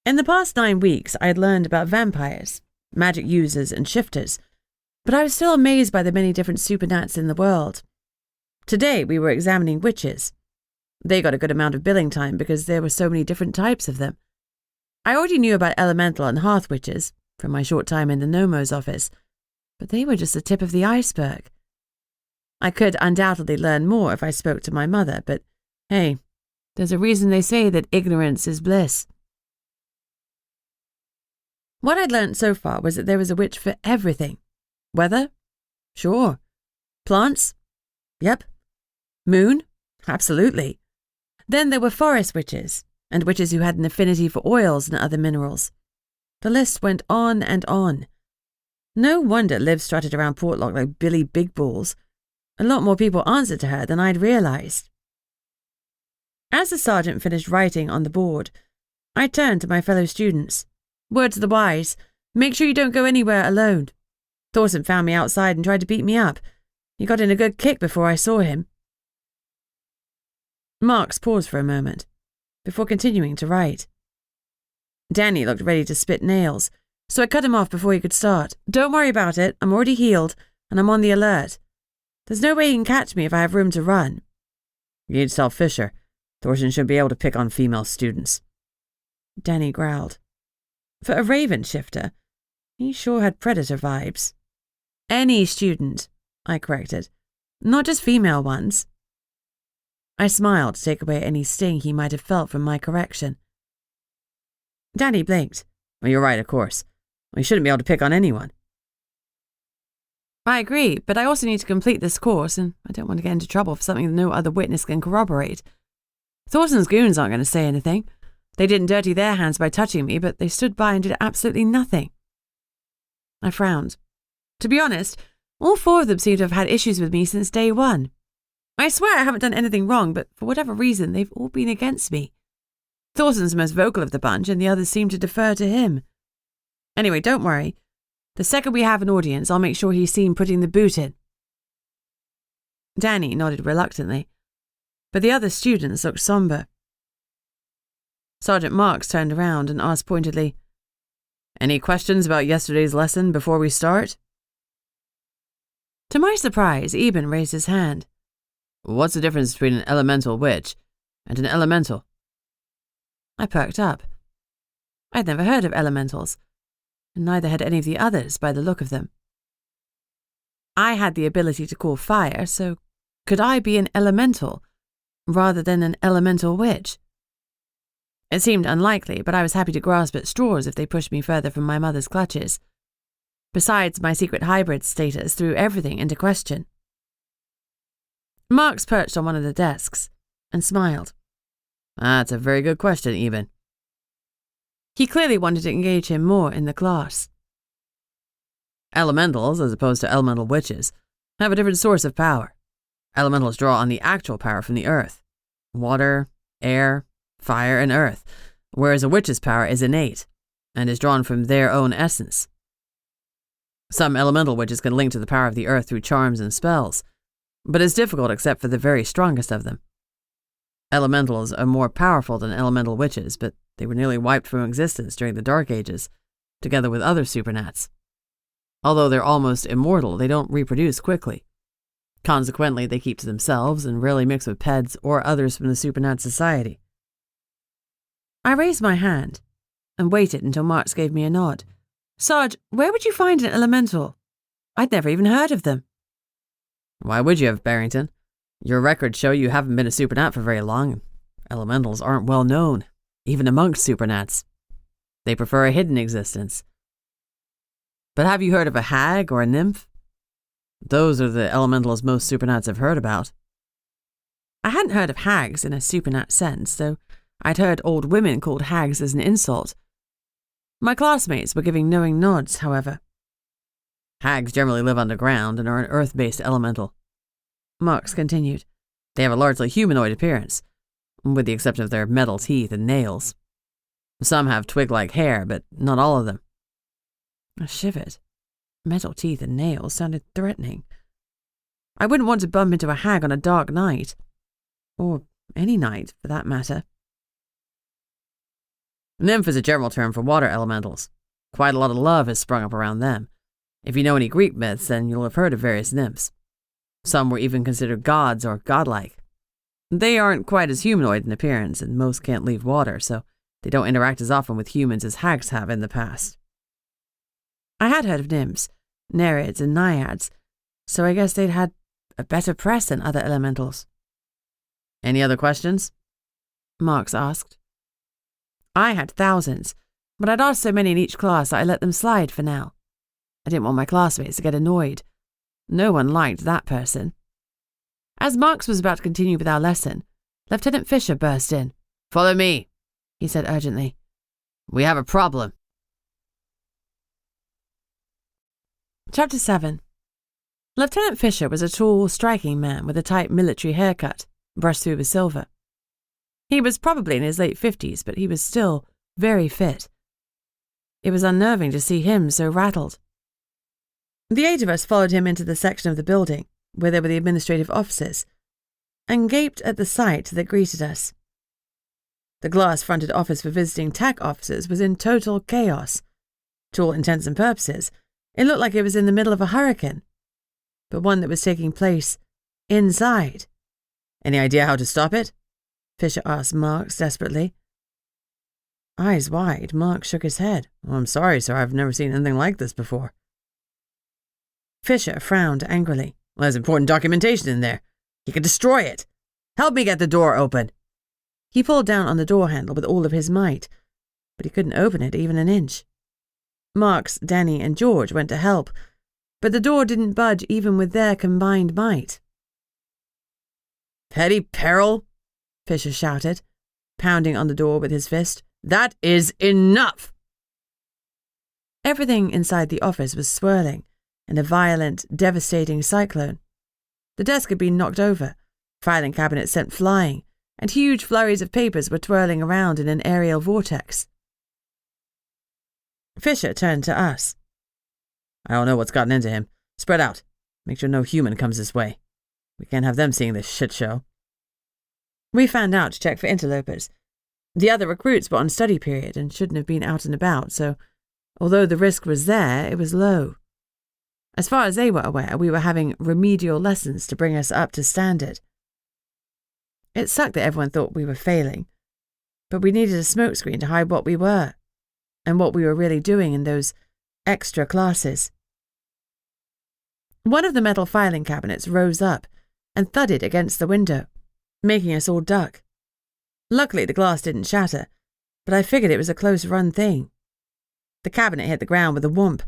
In the past 9 weeks, I had learned about vampires, magic users and shifters, but I was still amazed by the many different supernats in the world. Today we were examining witches. They got a good amount of billing time because there were so many different types of them. I already knew about elemental and hearth witches from my short time in the Nomo's office, but they were just the tip of the iceberg. I could undoubtedly learn more if I spoke to my mother, but hey, there's a reason they say that ignorance is bliss. What I'd learned so far was that there was a witch for everything. Weather? Sure. Plants? Yep. Moon? Absolutely. Then there were forest witches, and witches who had an affinity for oils and other minerals. The list went on and on. No wonder Liv strutted around Portlock like Billy Big Balls. A lot more people answered to her than I'd realized. As the sergeant finished writing on the board, I turned to my fellow students. Word to the wise, make sure you don't go anywhere alone. Thorson found me outside and tried to beat me up. He got in a good kick before I saw him. Marks paused for a moment, before continuing to write. Danny looked ready to spit nails, so I cut him off before he could start. Don't worry about it, I'm already healed, and I'm on the alert. There's no way he can catch me if I have room to run. You need to tell Fisher. Thorson should be able to pick on female students. Danny growled. For a raven shifter, he sure had predator vibes. Any student, I corrected, not just female ones. I smiled to take away any sting he might have felt from my correction. Danny blinked. Well, you're right, of course. We shouldn't be able to pick on anyone. I agree, but I also need to complete this course, and I don't want to get into trouble for something that no other witness can corroborate. Thorson's goons aren't going to say anything. They didn't dirty their hands by touching me, but they stood by and did absolutely nothing. I frowned. To be honest, all four of them seem to have had issues with me since day one. I swear I haven't done anything wrong, but for whatever reason, they've all been against me. Thorson's the most vocal of the bunch, and the others seem to defer to him. Anyway, don't worry. The second we have an audience, I'll make sure he's seen putting the boot in. Danny nodded reluctantly, but the other students looked somber. Sergeant Marks turned around and asked pointedly, Any questions about yesterday's lesson before we start? To my surprise, Eben raised his hand. What's the difference between an elemental witch and an elemental? I perked up. I'd never heard of elementals, and neither had any of the others by the look of them. I had the ability to call fire, so could I be an elemental rather than an elemental witch? It seemed unlikely, but I was happy to grasp at straws if they pushed me further from my mother's clutches. Besides, my secret hybrid status threw everything into question. Marks perched on one of the desks and smiled. That's a very good question, Eben. He clearly wanted to engage him more in the class. Elementals, as opposed to elemental witches, have a different source of power. Elementals draw on the actual power from the earth. Water, air, fire, and earth, whereas a witch's power is innate and is drawn from their own essence. Some elemental witches can link to the power of the earth through charms and spells, but it's difficult except for the very strongest of them. Elementals are more powerful than elemental witches, but they were nearly wiped from existence during the Dark Ages, together with other supernats. Although they're almost immortal, they don't reproduce quickly. Consequently, they keep to themselves and rarely mix with peds or others from the supernat society. I raised my hand and waited until Marks gave me a nod. Sarge, where would you find an elemental? I'd never even heard of them. Why would you have, Barrington? Your records show you haven't been a supernat for very long. Elementals aren't well known, even amongst supernats. They prefer a hidden existence. But have you heard of a hag or a nymph? Those are the elementals most supernats have heard about. I hadn't heard of hags in a supernat sense, though I'd heard old women called hags as an insult. My classmates were giving knowing nods, however. Hags generally live underground and are an earth-based elemental. Marks continued. They have a largely humanoid appearance, with the exception of their metal teeth and nails. Some have twig-like hair, but not all of them. I shivered. Metal teeth and nails sounded threatening. I wouldn't want to bump into a hag on a dark night. Or any night, for that matter. Nymph is a general term for water elementals. Quite a lot of love has sprung up around them. If you know any Greek myths, then you'll have heard of various nymphs. Some were even considered gods or godlike. They aren't quite as humanoid in appearance, and most can't leave water, so they don't interact as often with humans as hags have in the past. I had heard of nymphs, nereids, and naiads, so I guess they'd had a better press than other elementals. Any other questions? Marks asked. I had thousands, but I'd asked so many in each class that I let them slide for now. I didn't want my classmates to get annoyed. No one liked that person. As Marks was about to continue with our lesson, Lieutenant Fisher burst in. "Follow me," he said urgently. "We have a problem." Chapter 7. Lieutenant Fisher was a tall, striking man with a tight military haircut, brushed through with silver. He was probably in his late 50s, but he was still very fit. It was unnerving to see him so rattled. The 8 of us followed him into the section of the building where there were the administrative offices, and gaped at the sight that greeted us. The glass-fronted office for visiting TAC officers was in total chaos. To all intents and purposes, it looked like it was in the middle of a hurricane, but one that was taking place inside. "Any idea how to stop it?" Fisher asked Marks desperately. Eyes wide, Mark shook his head. "Oh, I'm sorry, sir. I've never seen anything like this before." Fisher frowned angrily. "Well, there's important documentation in there. He could destroy it. Help me get the door open." He pulled down on the door handle with all of his might, but he couldn't open it even an inch. Marks, Danny, and George went to help, but the door didn't budge even with their combined might. "Petty peril," Fisher shouted, pounding on the door with his fist. "That is enough!" Everything inside the office was swirling in a violent, devastating cyclone. The desk had been knocked over, filing cabinets sent flying, and huge flurries of papers were twirling around in an aerial vortex. Fisher turned to us. "I don't know what's gotten into him. Spread out. Make sure no human comes this way. We can't have them seeing this shit show." We fanned out to check for interlopers. The other recruits were on study period and shouldn't have been out and about, so although the risk was there, it was low. As far as they were aware, we were having remedial lessons to bring us up to standard. It sucked that everyone thought we were failing, but we needed a smokescreen to hide what we were, and what we were really doing in those extra classes. One of the metal filing cabinets rose up and thudded against the window, making us all duck. Luckily, the glass didn't shatter, but I figured it was a close-run thing. The cabinet hit the ground with a whomp,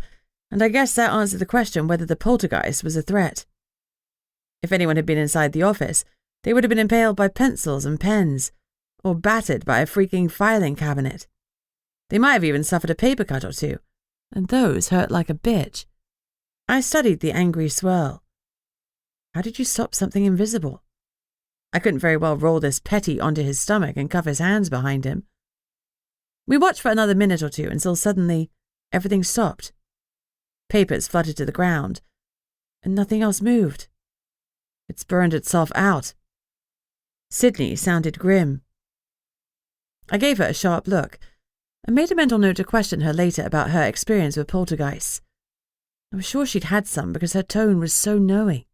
and I guess that answered the question whether the poltergeist was a threat. If anyone had been inside the office, they would have been impaled by pencils and pens, or battered by a freaking filing cabinet. They might have even suffered a paper cut or two, and those hurt like a bitch. I studied the angry swirl. How did you stop something invisible? I couldn't very well roll this petty onto his stomach and cuff his hands behind him. We watched for another minute or two until suddenly everything stopped. Papers fluttered to the ground, and nothing else moved. It's burned itself out. Sydney sounded grim. I gave her a sharp look, and made a mental note to question her later about her experience with poltergeists. I was sure she'd had some because her tone was so knowing.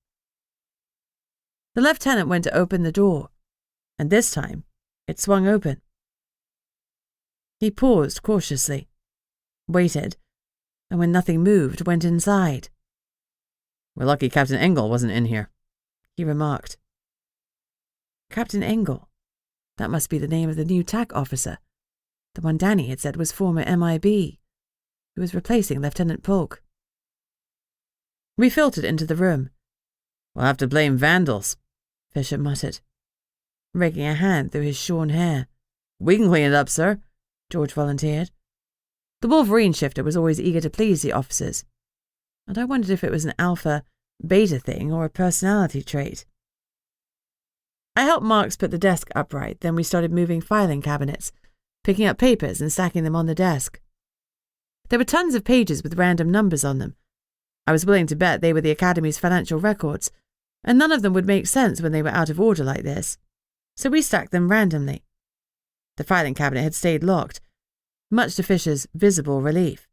The lieutenant went to open the door, and this time it swung open. He paused cautiously, waited, and when nothing moved, went inside. "We're lucky Captain Engel wasn't in here," he remarked. Captain Engel? That must be the name of the new TAC officer, the one Danny had said was former MIB, who was replacing Lieutenant Polk. We filtered into the room. "We'll have to blame vandals," Fisher muttered, raking a hand through his shorn hair. "We can clean it up, sir," George volunteered. The Wolverine shifter was always eager to please the officers, and I wondered if it was an alpha-beta thing or a personality trait. I helped Marks put the desk upright, then we started moving filing cabinets, picking up papers and stacking them on the desk. There were tons of pages with random numbers on them. I was willing to bet they were the Academy's financial records, and none of them would make sense when they were out of order like this, so we stacked them randomly. The filing cabinet had stayed locked, much to Fisher's visible relief,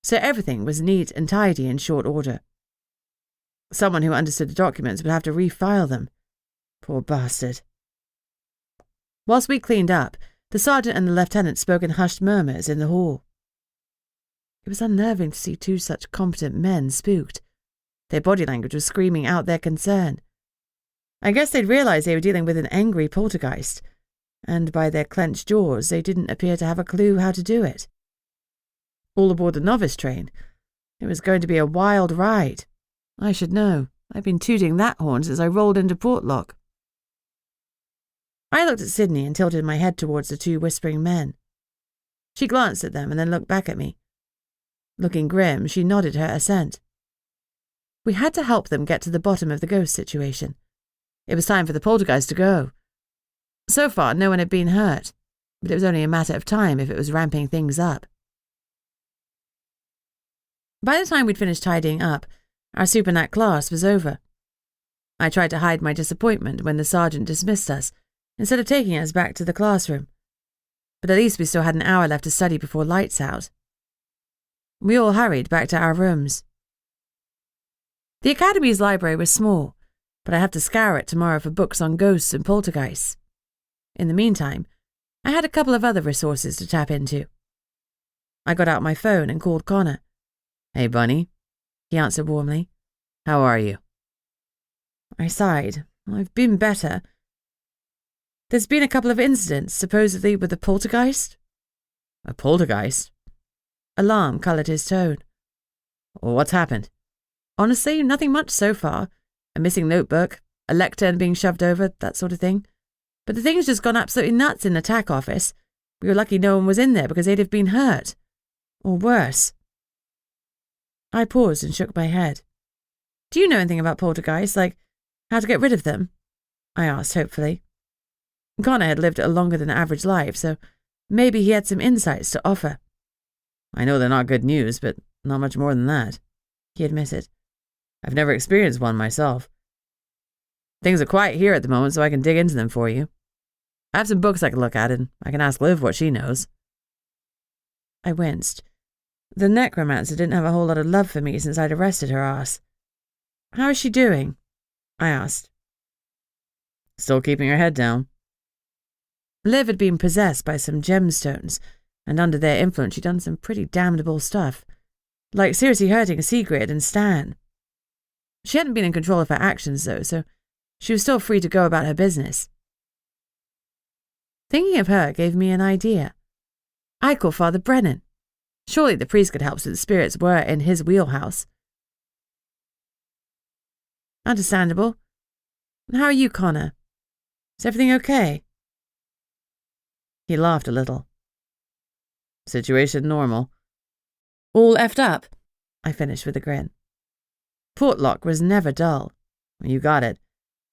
so everything was neat and tidy in short order. Someone who understood the documents would have to refile them. Poor bastard. Whilst we cleaned up, the sergeant and the lieutenant spoke in hushed murmurs in the hall. It was unnerving to see two such competent men spooked. Their body language was screaming out their concern. I guess they'd realised they were dealing with an angry poltergeist, and by their clenched jaws they didn't appear to have a clue how to do it. All aboard the novice train. It was going to be a wild ride. I should know. I've been tooting that horn since I rolled into Portlock. I looked at Sydney and tilted my head towards the two whispering men. She glanced at them and then looked back at me. Looking grim, she nodded her assent. We had to help them get to the bottom of the ghost situation. It was time for the poltergeist to go. So far, no one had been hurt, but it was only a matter of time if it was ramping things up. By the time we'd finished tidying up, our Supernat class was over. I tried to hide my disappointment when the sergeant dismissed us, instead of taking us back to the classroom. But at least we still had an hour left to study before lights out. We all hurried back to our rooms. The Academy's library was small, but I have to scour it tomorrow for books on ghosts and poltergeists. In the meantime, I had a couple of other resources to tap into. I got out my phone and called Connor. "Hey, Bunny," he answered warmly. "How are you?" I sighed. "I've been better. There's been a couple of incidents, supposedly with a poltergeist." "A poltergeist?" Alarm coloured his tone. "Well, what's happened?" "Honestly, nothing much so far. A missing notebook, a lectern being shoved over, that sort of thing. But the thing's just gone absolutely nuts in the TAC office. We were lucky no one was in there because they'd have been hurt. Or worse." I paused and shook my head. "Do you know anything about poltergeists, like how to get rid of them?" I asked hopefully. Connor had lived a longer than average life, so maybe he had some insights to offer. "I know they're not good news, but not much more than that," he admitted. "I've never experienced one myself. Things are quiet here at the moment, so I can dig into them for you. I have some books I can look at, and I can ask Liv what she knows." I winced. The necromancer didn't have a whole lot of love for me since I'd arrested her ass. "How is she doing?" I asked. "Still keeping her head down." Liv had been possessed by some gemstones, and under their influence she'd done some pretty damnable stuff, like seriously hurting Sigrid and Stan. She hadn't been in control of her actions, though, so she was still free to go about her business. Thinking of her gave me an idea. I'd call Father Brennan. Surely the priest could help since the spirits were in his wheelhouse. "Understandable. How are you, Connor? Is everything okay?" He laughed a little. "Situation normal." "All effed up?" I finished with a grin. Portlock was never dull. "You got it.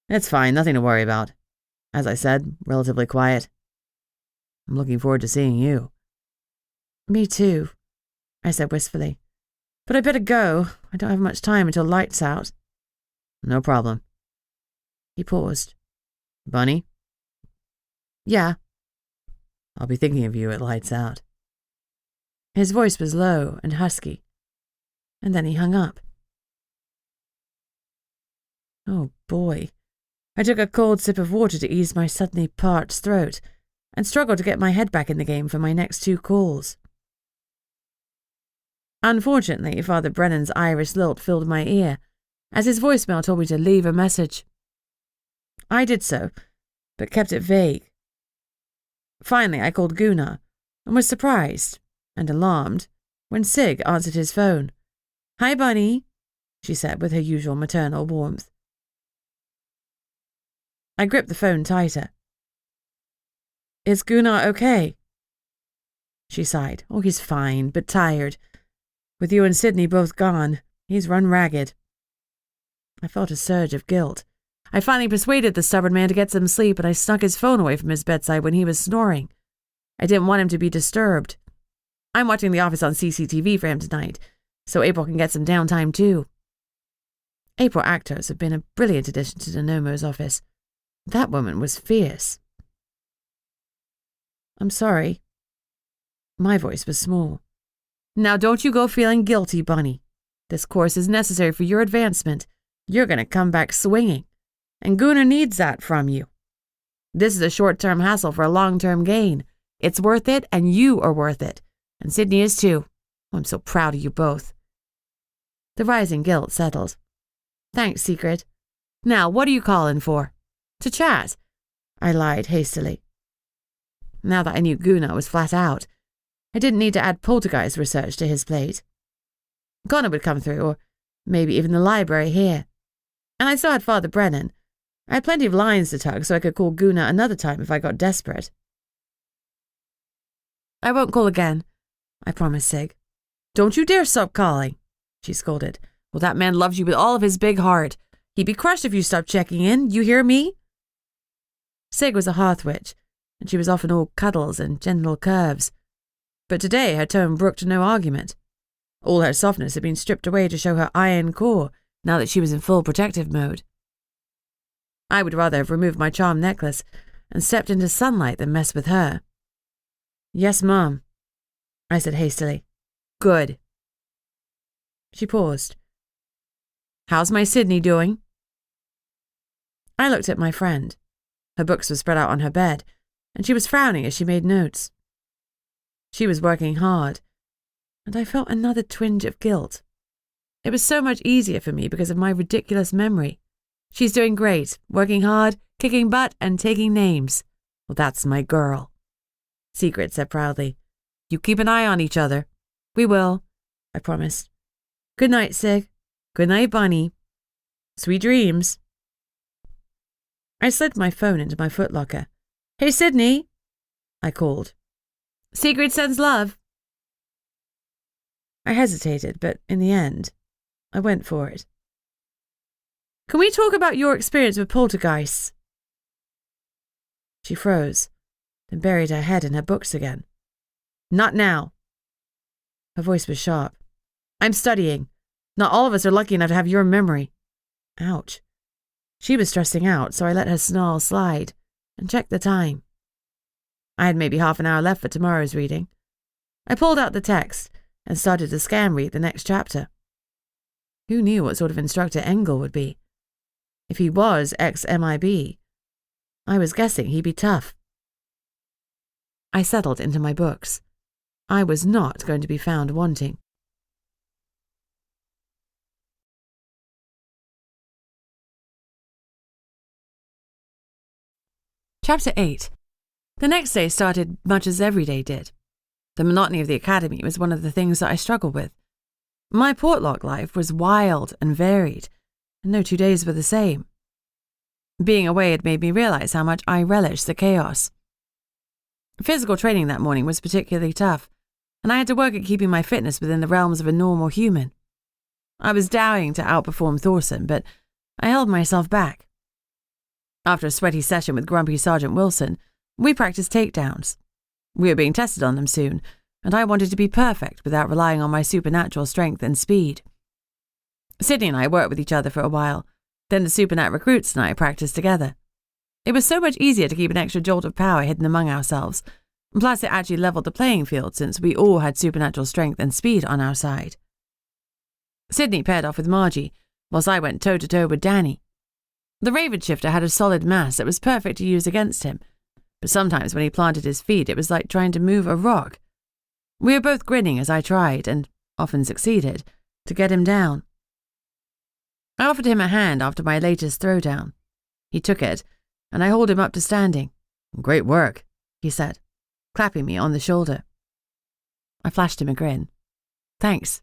It's fine, nothing to worry about. As I said, relatively quiet. I'm looking forward to seeing you." "Me too," I said wistfully. "But I better go. I don't have much time until lights out." "No problem." He paused. "Bunny?" "Yeah." "I'll be thinking of you at lights out." His voice was low and husky, and then he hung up. Oh boy. I took a cold sip of water to ease my suddenly parched throat, and struggled to get my head back in the game for my next two calls. Unfortunately, Father Brennan's Irish lilt filled my ear, as his voicemail told me to leave a message. I did so, but kept it vague. Finally, I called Gunnar, and was surprised and alarmed when Sig answered his phone. "Hi, Bunny," she said with her usual maternal warmth. I gripped the phone tighter. "Is Gunnar okay?" She sighed. "Oh, he's fine, but tired. With you and Sydney both gone, he's run ragged." I felt a surge of guilt. I finally persuaded the stubborn man to get some sleep, and I snuck his phone away from his bedside when he was snoring. I didn't want him to be disturbed. I'm watching The Office on CCTV for him tonight, so April can get some downtime too. April Actos have been a brilliant addition to the Nomo's office. That woman was fierce. "I'm sorry." My voice was small. "Now don't you go feeling guilty, Bunny. This course is necessary for your advancement. You're going to come back swinging, and Gunnar needs that from you. This is a short-term hassle for a long-term gain. It's worth it, and you are worth it. And Sydney is too. Oh, I'm so proud of you both. The rising guilt settled. Thanks, Secret. Now, what are you calling for? To chat, I lied hastily. Now that I knew Gunnar was flat out, I didn't need to add Poltergeist research to his plate. Connor would come through, or maybe even the library here. And I still had Father Brennan. I had plenty of lines to tug, so I could call Gunnar another time if I got desperate. I won't call again, I promised Sig. Don't you dare stop calling, she scolded. Well, that man loves you with all of his big heart. He'd be crushed if you stopped checking in. You hear me? Sig was a hearth witch, and she was often all cuddles and gentle curves. But today her tone brooked no argument. All her softness had been stripped away to show her iron core now that she was in full protective mode. I would rather have removed my charm necklace and stepped into sunlight than mess with her. Yes, Mom, I said hastily. Good. She paused. How's my Sydney doing? I looked at my friend. Her books were spread out on her bed, and she was frowning as she made notes. She was working hard, and I felt another twinge of guilt. It was so much easier for me because of my ridiculous memory. She's doing great, working hard, kicking butt, and taking names. Well, that's my girl. Secret said proudly. You keep an eye on each other. We will, I promised. Good night, Sig. Good night, Bunny. Sweet dreams. I slid my phone into my footlocker. Hey, Sydney, I called. Secret sends love. I hesitated, but in the end, I went for it. Can we talk about your experience with poltergeists? She froze, then buried her head in her books again. Not now. Her voice was sharp. I'm studying. Not all of us are lucky enough to have your memory. Ouch. She was stressing out, so I let her snarl slide and checked the time. I had maybe half an hour left for tomorrow's reading. I pulled out the text and started to scan read the next chapter. Who knew what sort of instructor Engel would be? If he was ex-MIB, I was guessing he'd be tough. I settled into my books. I was not going to be found wanting. Chapter 8. The next day started much as every day did. The monotony of the academy was one of the things that I struggled with. My Portlock life was wild and varied, and no 2 days were the same. Being away had made me realize how much I relished the chaos. Physical training that morning was particularly tough, and I had to work at keeping my fitness within the realms of a normal human. I was dying to outperform Thorson, but I held myself back. After a sweaty session with grumpy Sergeant Wilson, we practiced takedowns. We were being tested on them soon, and I wanted to be perfect without relying on my supernatural strength and speed. Sydney and I worked with each other for a while, then the Supernat recruits and I practiced together. It was so much easier to keep an extra jolt of power hidden among ourselves, plus it actually leveled the playing field since we all had supernatural strength and speed on our side. Sydney paired off with Margie, whilst I went toe-to-toe with Danny. The Raven Shifter had a solid mass that was perfect to use against him, but sometimes when he planted his feet it was like trying to move a rock. We were both grinning as I tried, and often succeeded, to get him down. I offered him a hand after my latest throwdown. He took it, and I hauled him up to standing. Great work, he said, clapping me on the shoulder. I flashed him a grin. Thanks.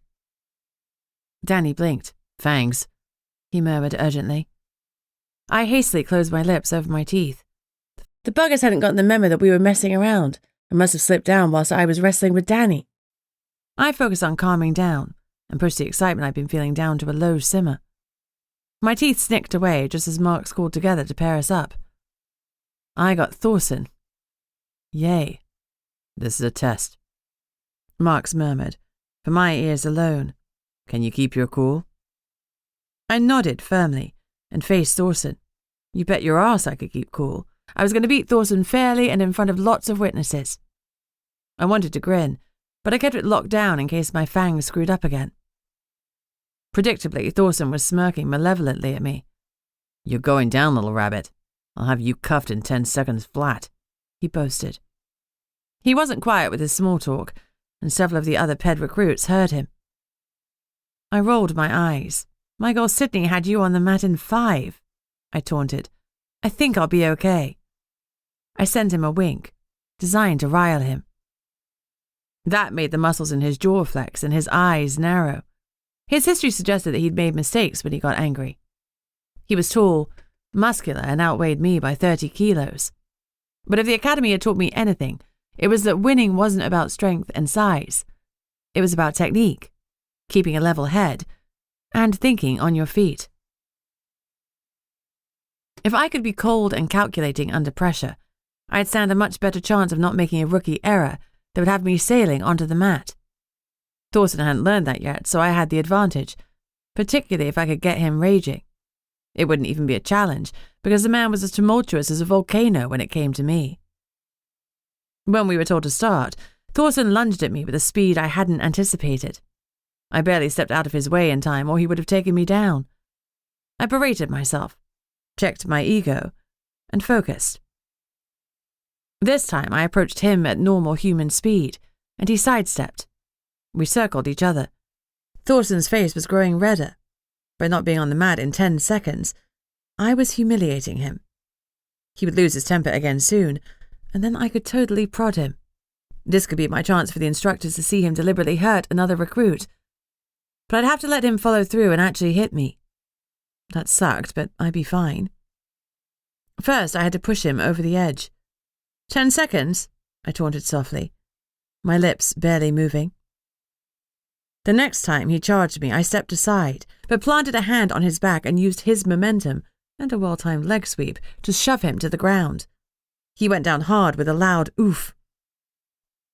Danny blinked. Fangs, he murmured urgently. I hastily closed my lips over my teeth. The buggers hadn't gotten the memo that we were messing around and must have slipped down whilst I was wrestling with Danny. I focused on calming down and pushed the excitement I'd been feeling down to a low simmer. My teeth snicked away just as Marks called together to pair us up. I got Thorson. Yay. This is a test. Marks murmured, for my ears alone. Can you keep your cool? I nodded firmly and faced Thorson. You bet your ass I could keep cool. I was going to beat Thorson fairly and in front of lots of witnesses. I wanted to grin, but I kept it locked down in case my fangs screwed up again. Predictably, Thorson was smirking malevolently at me. You're going down, little rabbit. I'll have you cuffed in 10 seconds flat, he boasted. He wasn't quiet with his small talk, and several of the other Ped recruits heard him. I rolled my eyes. My girl Sydney had you on the mat in 5, I taunted. I think I'll be okay. I sent him a wink, designed to rile him. That made the muscles in his jaw flex and his eyes narrow. His history suggested that he'd made mistakes when he got angry. He was tall, muscular, and outweighed me by 30 kilos. But if the academy had taught me anything, it was that winning wasn't about strength and size. It was about technique, keeping a level head, and thinking on your feet. If I could be cold and calculating under pressure, I'd stand a much better chance of not making a rookie error that would have me sailing onto the mat. Thorson hadn't learned that yet, so I had the advantage, particularly if I could get him raging. It wouldn't even be a challenge, because the man was as tumultuous as a volcano when it came to me. When we were told to start, Thorson lunged at me with a speed I hadn't anticipated. I barely stepped out of his way in time, or he would have taken me down. I berated myself, checked my ego, and focused. This time I approached him at normal human speed, and he sidestepped. We circled each other. Thorson's face was growing redder. By not being on the mat in 10 seconds, I was humiliating him. He would lose his temper again soon, and then I could totally prod him. This could be my chance for the instructors to see him deliberately hurt another recruit. But I'd have to let him follow through and actually hit me. That sucked, but I'd be fine. First, I had to push him over the edge. 10 seconds, I taunted softly, my lips barely moving. The next time he charged me, I stepped aside, but planted a hand on his back and used his momentum and a well-timed leg sweep to shove him to the ground. He went down hard with a loud oof.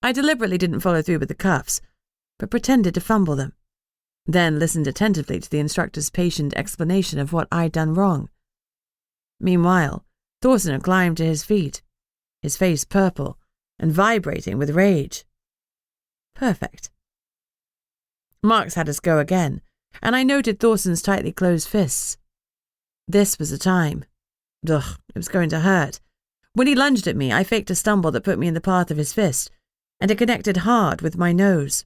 I deliberately didn't follow through with the cuffs, but pretended to fumble them, then listened attentively to the instructor's patient explanation of what I'd done wrong. Meanwhile, Thorson had climbed to his feet, his face purple and vibrating with rage. Perfect. Marks had us go again, and I noted Thorson's tightly closed fists. This was the time. Ugh, it was going to hurt. When he lunged at me, I faked a stumble that put me in the path of his fist, and it connected hard with my nose.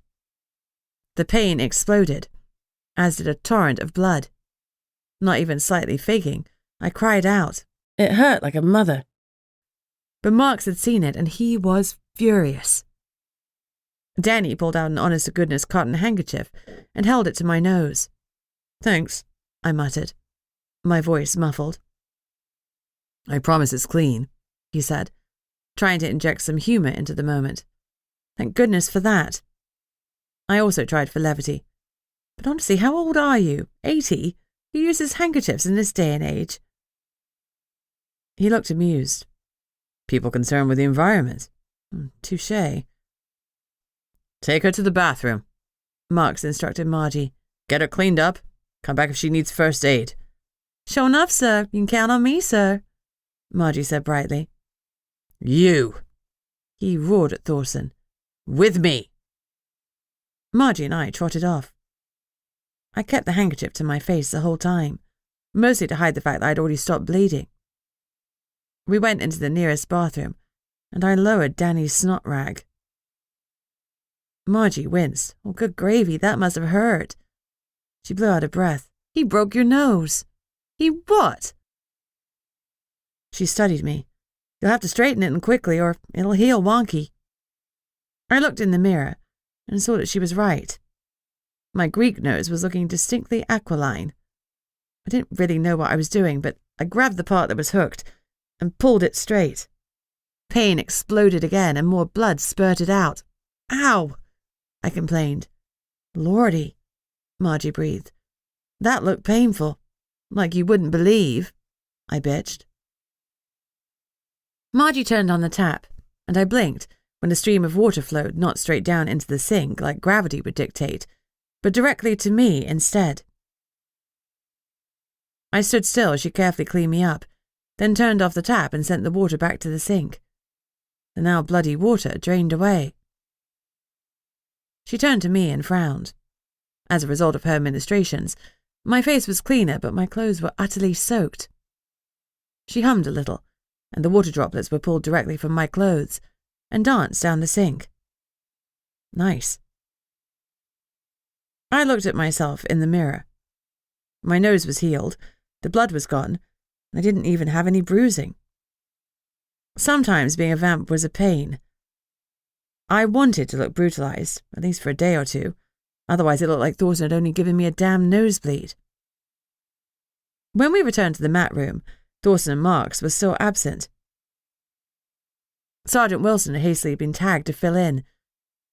The pain exploded, as did a torrent of blood. Not even slightly faking, I cried out. It hurt like a mother. But Marks had seen it, and he was furious. Danny pulled out an honest-to-goodness cotton handkerchief and held it to my nose. Thanks, I muttered, my voice muffled. I promise it's clean, he said, trying to inject some humour into the moment. Thank goodness for that. I also tried for levity. But honestly, how old are you? 80? Who uses handkerchiefs in this day and age? He looked amused. People concerned with the environment. Touché. Take her to the bathroom, Marks instructed Margie. Get her cleaned up. Come back if she needs first aid. Sure enough, sir. You can count on me, sir, Margie said brightly. You! He roared at Thorson. With me! Margie and I trotted off. I kept the handkerchief to my face the whole time, mostly to hide the fact that I'd already stopped bleeding. We went into the nearest bathroom, and I lowered Danny's snot rag. Margie winced. Oh, good gravy, that must have hurt. She blew out a breath. He broke your nose. He what? She studied me. You'll have to straighten it and quickly, or it'll heal wonky. I looked in the mirror and saw that she was right. My Greek nose was looking distinctly aquiline. I didn't really know what I was doing, but I grabbed the part that was hooked and pulled it straight. Pain exploded again and more blood spurted out. Ow! I complained. Lordy, Margie breathed. That looked painful. Like you wouldn't believe, I bitched. Margie turned on the tap, and I blinked when a stream of water flowed not straight down into the sink like gravity would dictate, but directly to me instead. I stood still as she carefully cleaned me up, then turned off the tap and sent the water back to the sink. The now bloody water drained away. She turned to me and frowned. As a result of her ministrations, my face was cleaner, but my clothes were utterly soaked. She hummed a little, and the water droplets were pulled directly from my clothes and danced down the sink. Nice. I looked at myself in the mirror. My nose was healed, the blood was gone, and I didn't even have any bruising. Sometimes being a vamp was a pain. I wanted to look brutalized, at least for a day or two. Otherwise it looked like Thorson had only given me a damn nosebleed. When we returned to the mat room, Thorson and Marks were still absent. Sergeant Wilson had hastily been tagged to fill in,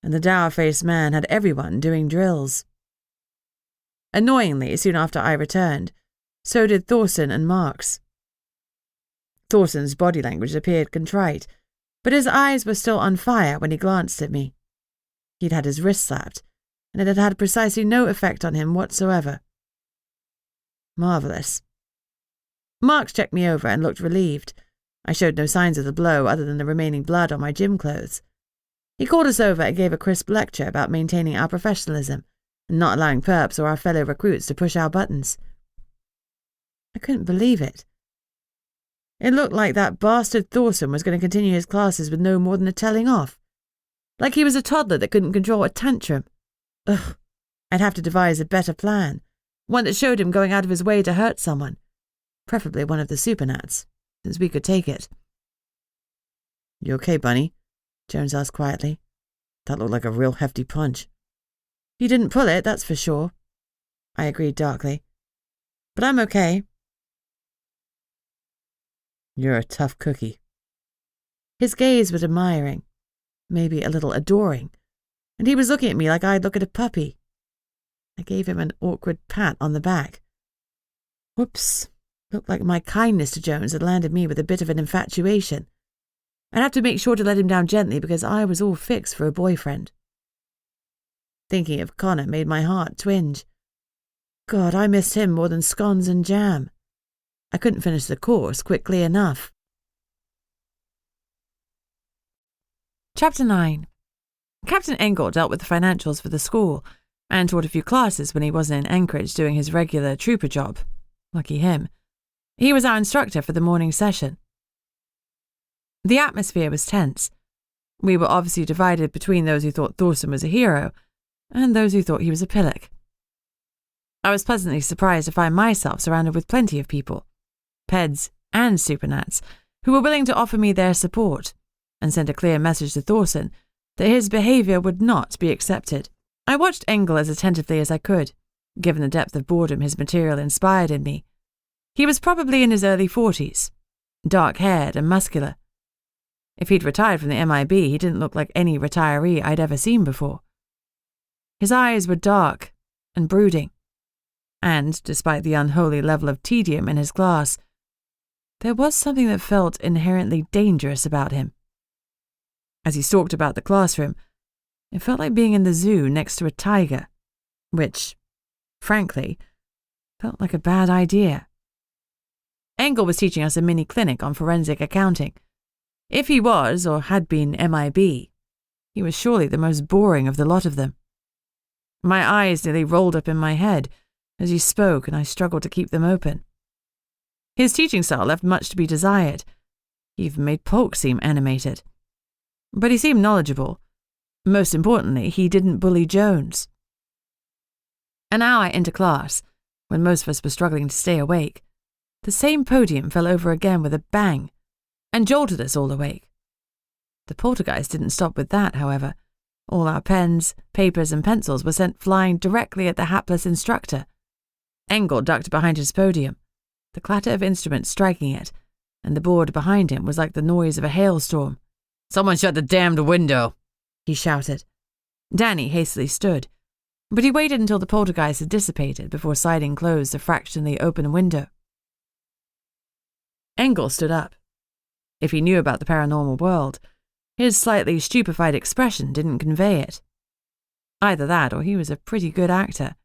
and the dour-faced man had everyone doing drills. Annoyingly, soon after I returned, so did Thorson and Marks. Thorson's body language appeared contrite, but his eyes were still on fire when he glanced at me. He'd had his wrist slapped, and it had had precisely no effect on him whatsoever. Marvellous. Marks checked me over and looked relieved. I showed no signs of the blow other than the remaining blood on my gym clothes. He called us over and gave a crisp lecture about maintaining our professionalism and not allowing perps or our fellow recruits to push our buttons. I couldn't believe it. It looked like that bastard Thorson was going to continue his classes with no more than a telling off. Like he was a toddler that couldn't control a tantrum. Ugh, I'd have to devise a better plan. One that showed him going out of his way to hurt someone. Preferably one of the supernats, since we could take it. "You okay, Bunny?" Jones asked quietly. "That looked like a real hefty punch." "You didn't pull it, that's for sure," I agreed darkly. "But I'm okay." "You're a tough cookie." His gaze was admiring, maybe a little adoring, and he was looking at me like I'd look at a puppy. I gave him an awkward pat on the back. Whoops. Looked like my kindness to Jones had landed me with a bit of an infatuation. I'd have to make sure to let him down gently because I was all fixed for a boyfriend. Thinking of Connor made my heart twinge. God, I missed him more than scones and jam. I couldn't finish the course quickly enough. Chapter 9. Captain Engel dealt with the financials for the school and taught a few classes when he wasn't in Anchorage doing his regular trooper job. Lucky him. He was our instructor for the morning session. The atmosphere was tense. We were obviously divided between those who thought Thorson was a hero and those who thought he was a pillock. I was pleasantly surprised to find myself surrounded with plenty of people, peds and supernats, who were willing to offer me their support and send a clear message to Thorson that his behaviour would not be accepted. I watched Engel as attentively as I could, given the depth of boredom his material inspired in me. He was probably in his early 40s, dark-haired and muscular. If he'd retired from the MIB, he didn't look like any retiree I'd ever seen before. His eyes were dark and brooding, and, despite the unholy level of tedium in his glass, there was something that felt inherently dangerous about him. As he stalked about the classroom, it felt like being in the zoo next to a tiger, which, frankly, felt like a bad idea. Engel was teaching us a mini clinic on forensic accounting. If he was, or had been, MIB, he was surely the most boring of the lot of them. My eyes nearly rolled up in my head as he spoke, and I struggled to keep them open. His teaching style left much to be desired. He even made Polk seem animated. But he seemed knowledgeable. Most importantly, he didn't bully Jones. An hour into class, when most of us were struggling to stay awake, the same podium fell over again with a bang and jolted us all awake. The Poltergeist didn't stop with that, however. All our pens, papers and pencils were sent flying directly at the hapless instructor. Engel ducked behind his podium, the clatter of instruments striking it, and the board behind him was like the noise of a hailstorm. "Someone shut the damned window," he shouted. Danny hastily stood, but he waited until the Poltergeist had dissipated before sliding closed the fractionally open window. Engel stood up. If he knew about the paranormal world, his slightly stupefied expression didn't convey it. Either that, or he was a pretty good actor.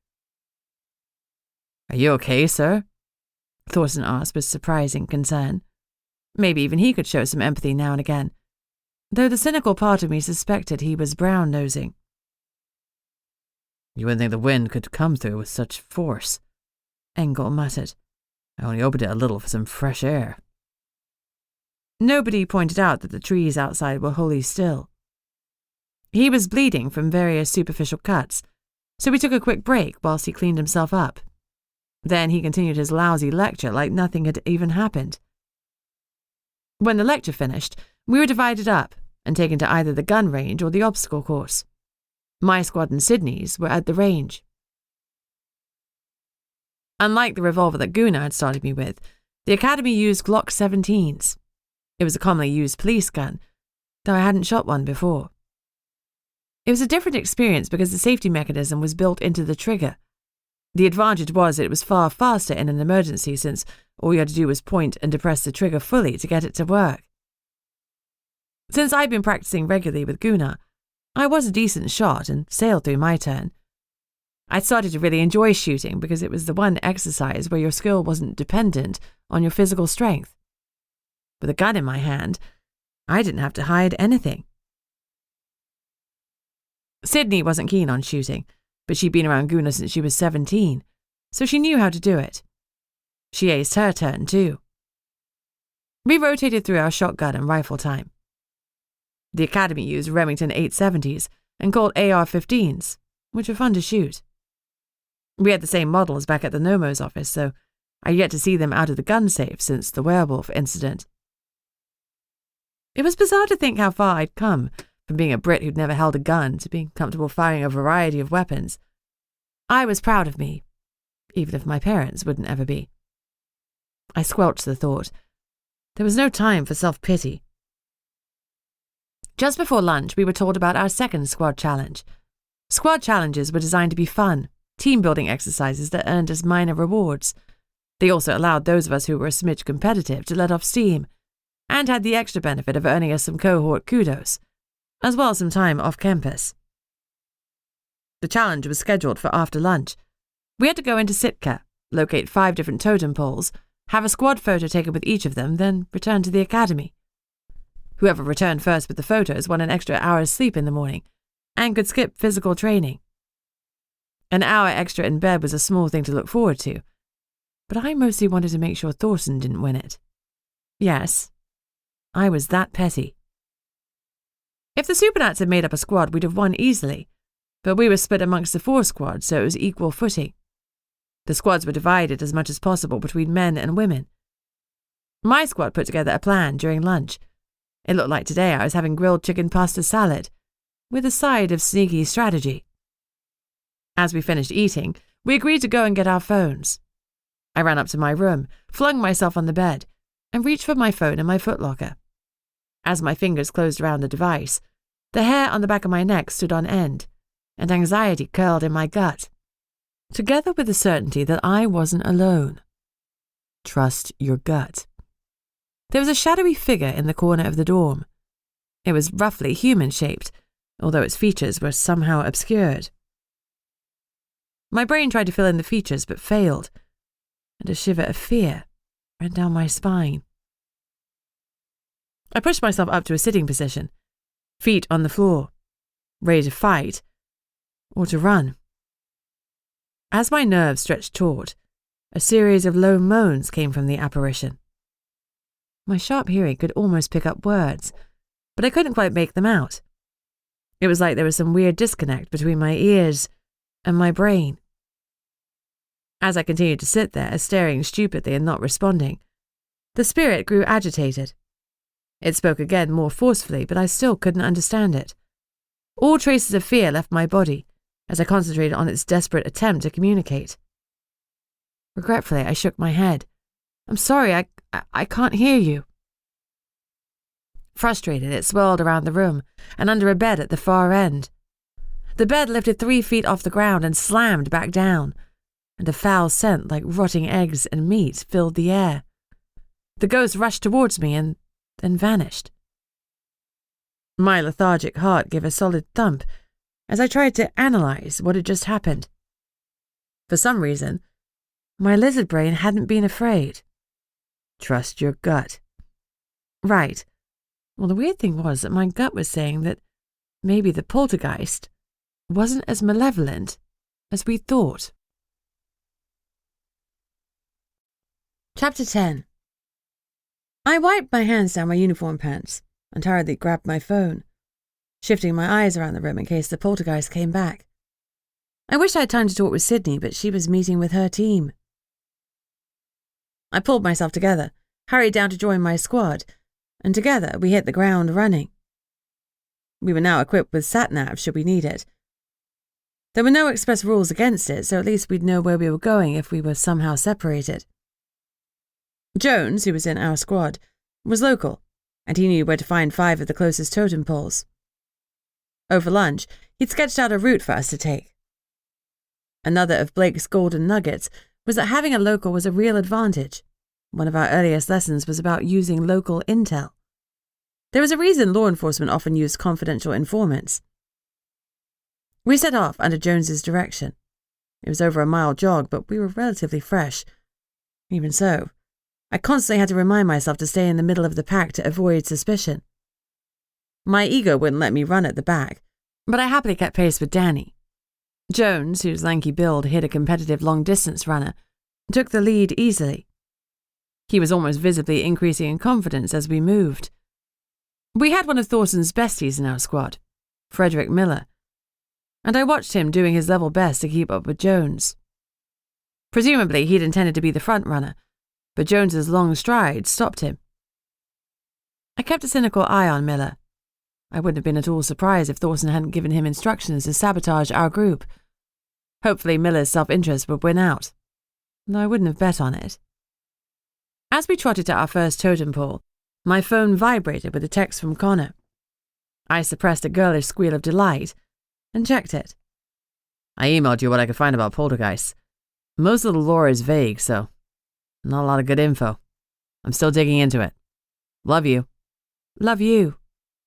"Are you okay, sir?" Thorson asked with surprising concern. Maybe even he could show some empathy now and again, though the cynical part of me suspected he was brown-nosing. "You wouldn't think the wind could come through with such force," Engel muttered. "I only opened it a little for some fresh air." Nobody pointed out that the trees outside were wholly still. He was bleeding from various superficial cuts, so we took a quick break whilst he cleaned himself up. Then he continued his lousy lecture like nothing had even happened. When the lecture finished, we were divided up and taken to either the gun range or the obstacle course. My squad and Sydney's were at the range. Unlike the revolver that Gunnar had started me with, the Academy used Glock 17s. It was a commonly used police gun, though I hadn't shot one before. It was a different experience because the safety mechanism was built into the trigger. The advantage was that it was far faster in an emergency since all you had to do was point and depress the trigger fully to get it to work. Since I'd been practicing regularly with Gunnar, I was a decent shot and sailed through my turn. I'd started to really enjoy shooting because it was the one exercise where your skill wasn't dependent on your physical strength. With a gun in my hand, I didn't have to hide anything. Sydney wasn't keen on shooting, but she'd been around Gunnar since she was 17, so she knew how to do it. She aced her turn too. We rotated through our shotgun and rifle time. The Academy used Remington 870s and Colt AR-15s, which were fun to shoot. We had the same models back at the Nomo's office, so I'd yet to see them out of the gun safe since the werewolf incident. It was bizarre to think how far I'd come, from being a Brit who'd never held a gun to being comfortable firing a variety of weapons. I was proud of me, even if my parents wouldn't ever be. I squelched the thought. There was no time for self-pity. Just before lunch, we were told about our second squad challenge. Squad challenges were designed to be fun, team-building exercises that earned us minor rewards. They also allowed those of us who were a smidge competitive to let off steam, and had the extra benefit of earning us some cohort kudos, as well as some time off campus. The challenge was scheduled for after lunch. We had to go into Sitka, locate 5 different totem poles, have a squad photo taken with each of them, then return to the Academy. Whoever returned first with the photos won an extra hour's sleep in the morning, and could skip physical training. An hour extra in bed was a small thing to look forward to, but I mostly wanted to make sure Thorson didn't win it. Yes, I was that petty. If the Supernats had made up a squad, we'd have won easily, but we were split amongst the 4 squads, so it was equal footing. The squads were divided as much as possible between men and women. My squad put together a plan during lunch. It looked like today I was having grilled chicken pasta salad, with a side of sneaky strategy. As we finished eating, we agreed to go and get our phones. I ran up to my room, flung myself on the bed, and reached for my phone in my footlocker. As my fingers closed around the device, the hair on the back of my neck stood on end, and anxiety curled in my gut, together with the certainty that I wasn't alone. Trust your gut. There was a shadowy figure in the corner of the dorm. It was roughly human-shaped, although its features were somehow obscured. My brain tried to fill in the features but failed, and a shiver of fear ran down my spine. I pushed myself up to a sitting position, feet on the floor, ready to fight or to run. As my nerves stretched taut, a series of low moans came from the apparition. My sharp hearing could almost pick up words, but I couldn't quite make them out. It was like there was some weird disconnect between my ears and my brain. As I continued to sit there, staring stupidly and not responding, the spirit grew agitated. It spoke again more forcefully, but I still couldn't understand it. All traces of fear left my body as I concentrated on its desperate attempt to communicate. Regretfully, I shook my head. "I'm sorry, I can't hear you." Frustrated, it swirled around the room and under a bed at the far end. The bed lifted 3 feet off the ground and slammed back down, and a foul scent like rotting eggs and meat filled the air. The ghost rushed towards me and then vanished. My lethargic heart gave a solid thump as I tried to analyze what had just happened. For some reason, my lizard brain hadn't been afraid. Trust your gut. Right. Well, the weird thing was that my gut was saying that maybe the poltergeist wasn't as malevolent as we thought. Chapter 10. I wiped my hands down my uniform pants and hurriedly grabbed my phone, shifting my eyes around the room in case the poltergeist came back. I wished I had time to talk with Sydney, but she was meeting with her team. I pulled myself together, hurried down to join my squad, and together we hit the ground running. We were now equipped with sat-nav should we need it. There were no express rules against it, so at least we'd know where we were going if we were somehow separated. Jones, who was in our squad, was local, and he knew where to find 5 of the closest totem poles. Over lunch, he'd sketched out a route for us to take. Another of Blake's golden nuggets was that having a local was a real advantage. One of our earliest lessons was about using local intel. There was a reason law enforcement often used confidential informants. We set off under Jones's direction. It was over a mile jog, but we were relatively fresh. Even so, I constantly had to remind myself to stay in the middle of the pack to avoid suspicion. My ego wouldn't let me run at the back, but I happily kept pace with Danny. Jones, whose lanky build hid a competitive long-distance runner, took the lead easily. He was almost visibly increasing in confidence as we moved. We had one of Thorsen's besties in our squad, Frederick Miller, and I watched him doing his level best to keep up with Jones. Presumably he'd intended to be the front runner, but Jones's long stride stopped him. I kept a cynical eye on Miller. I wouldn't have been at all surprised if Thorsen hadn't given him instructions to sabotage our group. Hopefully Miller's self-interest would win out, though I wouldn't have bet on it. As we trotted to our first totem pole, my phone vibrated with a text from Connor. I suppressed a girlish squeal of delight and checked it. I emailed you what I could find about Poltergeist. Most of the lore is vague, so not a lot of good info. I'm still digging into it. Love you. Love you,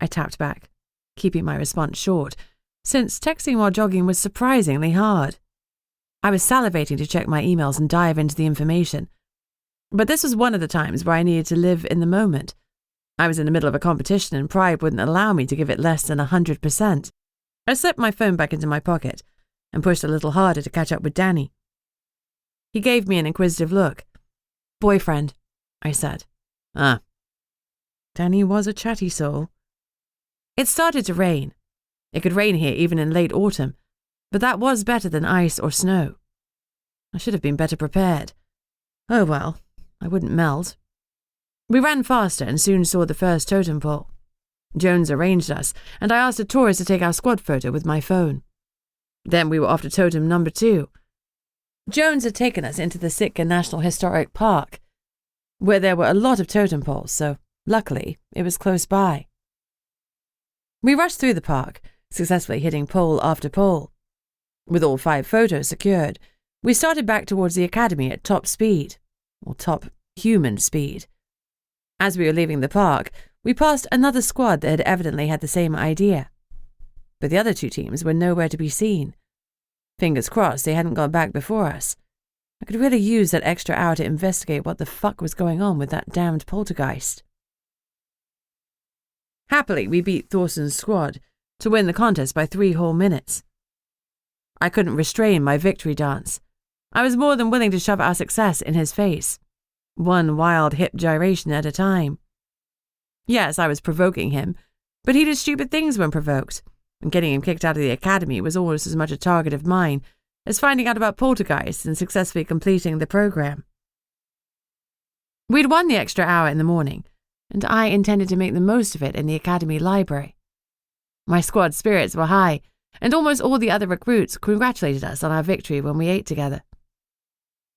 I tapped back, keeping my response short, since texting while jogging was surprisingly hard. I was salivating to check my emails and dive into the information. But this was one of the times where I needed to live in the moment. I was in the middle of a competition and pride wouldn't allow me to give it less than 100%. I slipped my phone back into my pocket and pushed a little harder to catch up with Danny. He gave me an inquisitive look. Boyfriend, I said. Ah. Danny was a chatty soul. It started to rain. It could rain here even in late autumn, but that was better than ice or snow. I should have been better prepared. Oh well, I wouldn't melt. We ran faster and soon saw the first totem pole. Jones arranged us, and I asked a tourist to take our squad photo with my phone. Then we were off to totem number 2. Jones had taken us into the Sitka National Historic Park, where there were a lot of totem poles, so luckily it was close by. We rushed through the park, successfully hitting pole after pole. With all 5 photos secured, we started back towards the academy at top speed, or top human speed. As we were leaving the park, we passed another squad that had evidently had the same idea. But the other 2 teams were nowhere to be seen. Fingers crossed they hadn't gone back before us. I could really use that extra hour to investigate what the fuck was going on with that damned poltergeist. Happily, we beat Thorsen's squad to win the contest by 3 whole minutes. I couldn't restrain my victory dance. I was more than willing to shove our success in his face, one wild hip gyration at a time. Yes, I was provoking him, but he did stupid things when provoked, and getting him kicked out of the academy was almost as much a target of mine as finding out about Poltergeist and successfully completing the program. We'd won the extra hour in the morning, and I intended to make the most of it in the academy library. My squad spirits were high, and almost all the other recruits congratulated us on our victory when we ate together.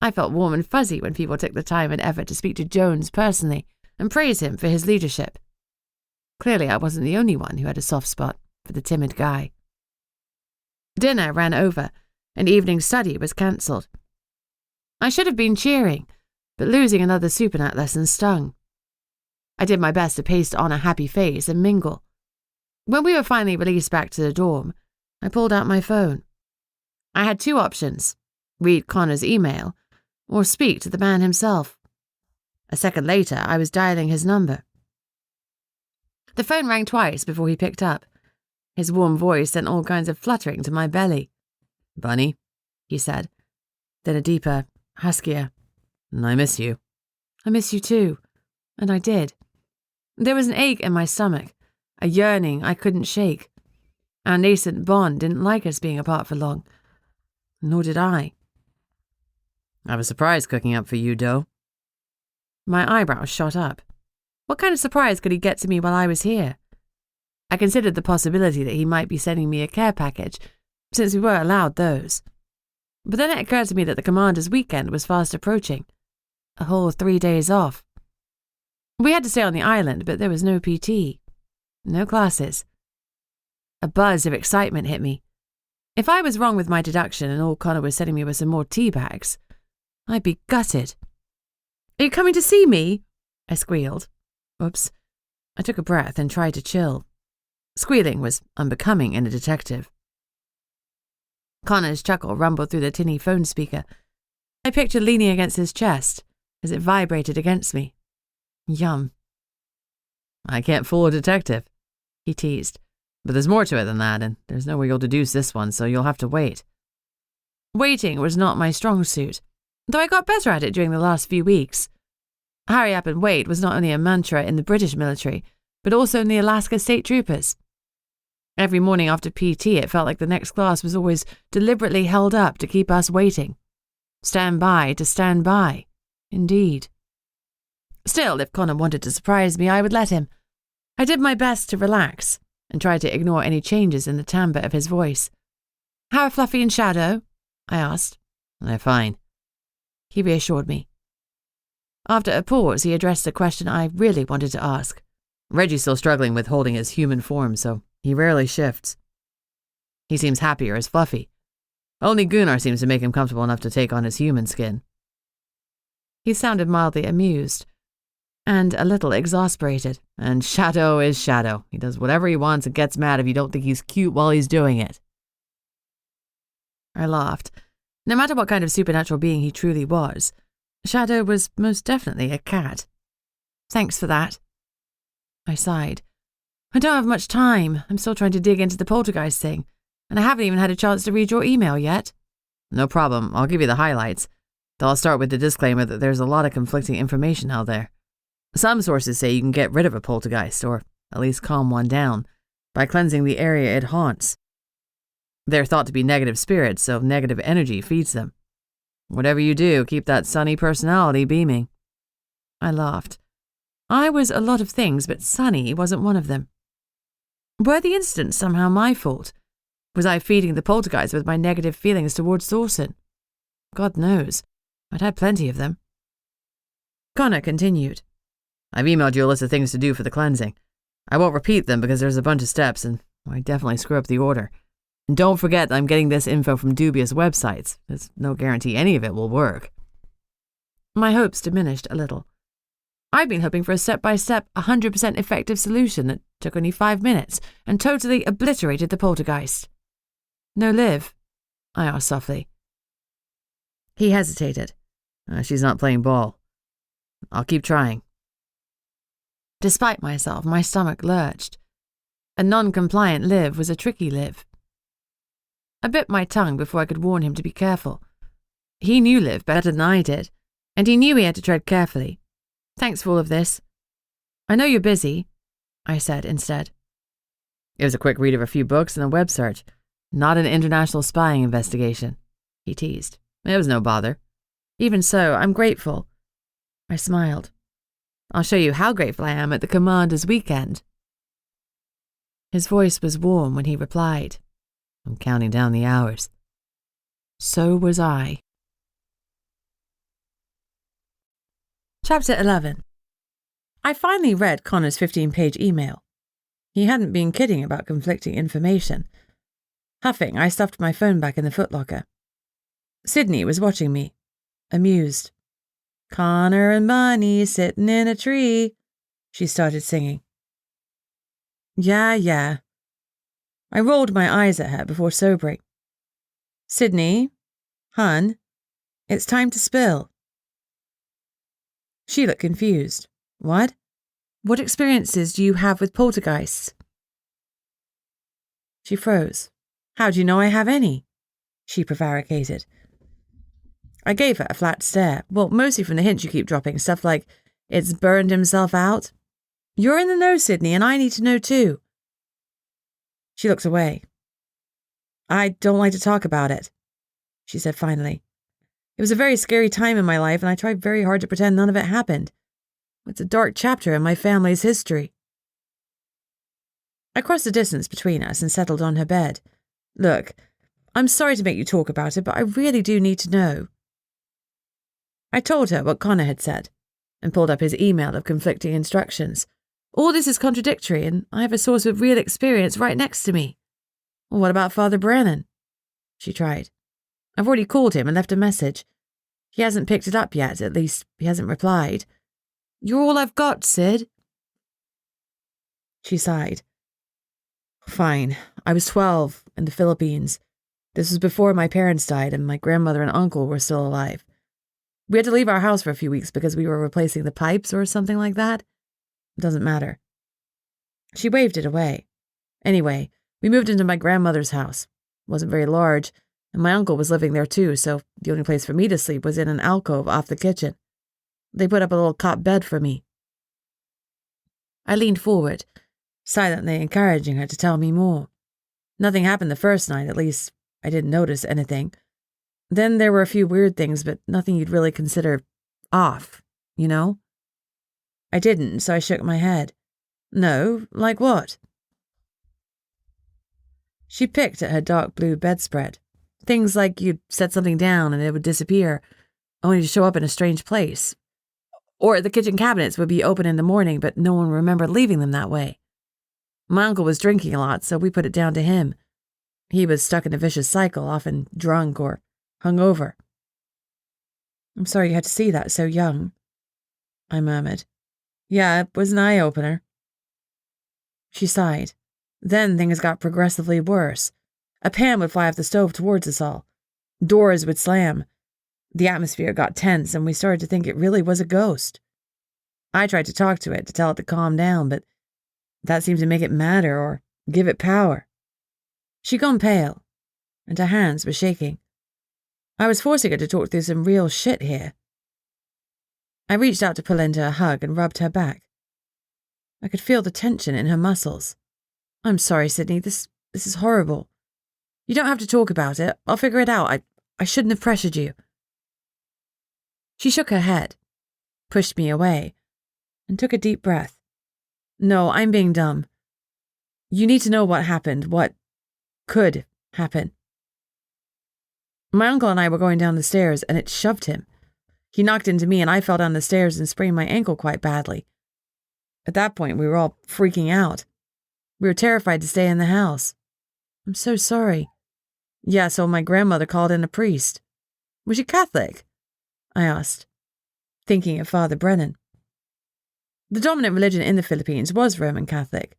I felt warm and fuzzy when people took the time and effort to speak to Jones personally and praise him for his leadership. Clearly, I wasn't the only one who had a soft spot for the timid guy. Dinner ran over, and evening study was cancelled. I should have been cheering, but losing another Supernat lesson stung. I did my best to paste on a happy face and mingle. When we were finally released back to the dorm, I pulled out my phone. I had 2 options: read Connor's email or speak to the man himself. A second later, I was dialing his number. The phone rang twice before he picked up. His warm voice sent all kinds of fluttering to my belly. "Bunny," he said. Then a deeper, huskier, "I miss you." "I miss you too." And I did. There was an ache in my stomach, a yearning I couldn't shake. Our nascent bond didn't like us being apart for long. Nor did I. I have a surprise cooking up for you, Doe. My eyebrows shot up. What kind of surprise could he get to me while I was here? I considered the possibility that he might be sending me a care package, since we were allowed those. But then it occurred to me that the commander's weekend was fast approaching. A whole 3 days off. We had to stay on the island, but there was no PT. No classes. A buzz of excitement hit me. If I was wrong with my deduction and all Connor was sending me was some more tea bags, I'd be gutted. "Are you coming to see me?" I squealed. Oops. I took a breath and tried to chill. Squealing was unbecoming in a detective. Connor's chuckle rumbled through the tinny phone speaker. I pictured leaning against his chest as it vibrated against me. Yum. "I can't fool a detective," he teased. "But there's more to it than that, and there's no way you'll deduce this one, so you'll have to wait." Waiting was not my strong suit, though I got better at it during the last few weeks. Hurry up and wait was not only a mantra in the British military, but also in the Alaska State Troopers. Every morning after PT, it felt like the next class was always deliberately held up to keep us waiting. Stand by to stand by. Indeed. Still, if Connor wanted to surprise me, I would let him. I did my best to relax and tried to ignore any changes in the timbre of his voice. "How are Fluffy and Shadow?" I asked. "They're fine." He reassured me. After a pause, he addressed the question I really wanted to ask. "Reggie's still struggling with holding his human form, so he rarely shifts. He seems happier as Fluffy. Only Gunnar seems to make him comfortable enough to take on his human skin." He sounded mildly amused and a little exasperated. "And Shadow is Shadow. He does whatever he wants and gets mad if you don't think he's cute while he's doing it." I laughed. No matter what kind of supernatural being he truly was, Shadow was most definitely a cat. "Thanks for that." I sighed. "I don't have much time. I'm still trying to dig into the Poltergeist thing, and I haven't even had a chance to read your email yet." "No problem. I'll give you the highlights. Though I'll start with the disclaimer that there's a lot of conflicting information out there. Some sources say you can get rid of a poltergeist, or at least calm one down, by cleansing the area it haunts. They're thought to be negative spirits, so negative energy feeds them. Whatever you do, keep that sunny personality beaming." I laughed. I was a lot of things, but sunny wasn't one of them. Were the incidents somehow my fault? Was I feeding the poltergeist with my negative feelings towards Thorson? God knows. I'd had plenty of them. Connor continued. "I've emailed you a list of things to do for the cleansing. I won't repeat them because there's a bunch of steps, and I definitely screw up the order. And don't forget that I'm getting this info from dubious websites. There's no guarantee any of it will work." My hopes diminished a little. I'd been hoping for a step-by-step, 100% effective solution that took only 5 minutes and totally obliterated the poltergeist. "No Liv?" I asked softly. He hesitated. "She's not playing ball. I'll keep trying." Despite myself, my stomach lurched. A non-compliant Liv was a tricky Liv. I bit my tongue before I could warn him to be careful. He knew Liv better than I did, and he knew he had to tread carefully. "Thanks for all of this. I know you're busy," I said instead. "It was a quick read of a few books and a web search. Not an international spying investigation," he teased. "It was no bother." "Even so, I'm grateful." I smiled. "I'll show you how grateful I am at the commander's weekend." His voice was warm when he replied. "I'm counting down the hours." So was I. Chapter 11. I finally read Connor's 15-page email. He hadn't been kidding about conflicting information. Huffing, I stuffed my phone back in the footlocker. Sydney was watching me, amused. "Connor and Bunny sitting in a tree," she started singing. Yeah. I rolled my eyes at her before sobering. "Sydney, hun, it's time to spill." She looked confused. "What? What experiences do you have with poltergeists?" She froze. "How do you know I have any?" she prevaricated. I gave her a flat stare. "Well, mostly from the hints you keep dropping, stuff like, It's burned himself out. You're in the know, Sydney, and I need to know too. She looked away. I don't like to talk about it, she said finally. It was a very scary time in my life, and I tried very hard to pretend none of it happened. It's a dark chapter in my family's history. I crossed the distance between us and settled on her bed. Look, I'm sorry to make you talk about it, but I really do need to know. I told her what Connor had said, and pulled up his email of conflicting instructions. All this is contradictory, and I have a source of real experience right next to me. Well, what about Father Brennan? She tried. I've already called him and left a message. He hasn't picked it up yet, at least he hasn't replied. You're all I've got, Sid. She sighed. Fine. I was 12 in the Philippines. This was before my parents died and my grandmother and uncle were still alive. We had to leave our house for a few weeks because we were replacing the pipes or something like that. It doesn't matter. She waved it away. Anyway, we moved into my grandmother's house. It wasn't very large, and my uncle was living there too, so the only place for me to sleep was in an alcove off the kitchen. They put up a little cot bed for me. I leaned forward, silently encouraging her to tell me more. Nothing happened the first night, at least I didn't notice anything. Then there were a few weird things, but nothing you'd really consider off, you know? I didn't, so I shook my head. No, like what? She picked at her dark blue bedspread. Things like you'd set something down and it would disappear, only to show up in a strange place. Or the kitchen cabinets would be open in the morning, but no one remembered leaving them that way. My uncle was drinking a lot, so we put it down to him. He was stuck in a vicious cycle, often drunk or hungover. I'm sorry you had to see that so young, I murmured. Yeah, it was an eye-opener. She sighed. Then things got progressively worse. A pan would fly off the stove towards us all. Doors would slam. The atmosphere got tense, and we started to think it really was a ghost. I tried to talk to it, to tell it to calm down, but that seemed to make it madder or give it power. She'd gone pale, and her hands were shaking. I was forcing her to talk through some real shit here. I reached out to pull into a hug and rubbed her back. I could feel the tension in her muscles. I'm sorry, Sydney, this is horrible. You don't have to talk about it. I'll figure it out. I shouldn't have pressured you. She shook her head, pushed me away, and took a deep breath. No, I'm being dumb. You need to know what happened, what could happen. My uncle and I were going down the stairs, and it shoved him. He knocked into me, and I fell down the stairs and sprained my ankle quite badly. At that point, we were all freaking out. We were terrified to stay in the house. I'm so sorry. Yeah, so my grandmother called in a priest. Was she Catholic? I asked, thinking of Father Brennan. The dominant religion in the Philippines was Roman Catholic.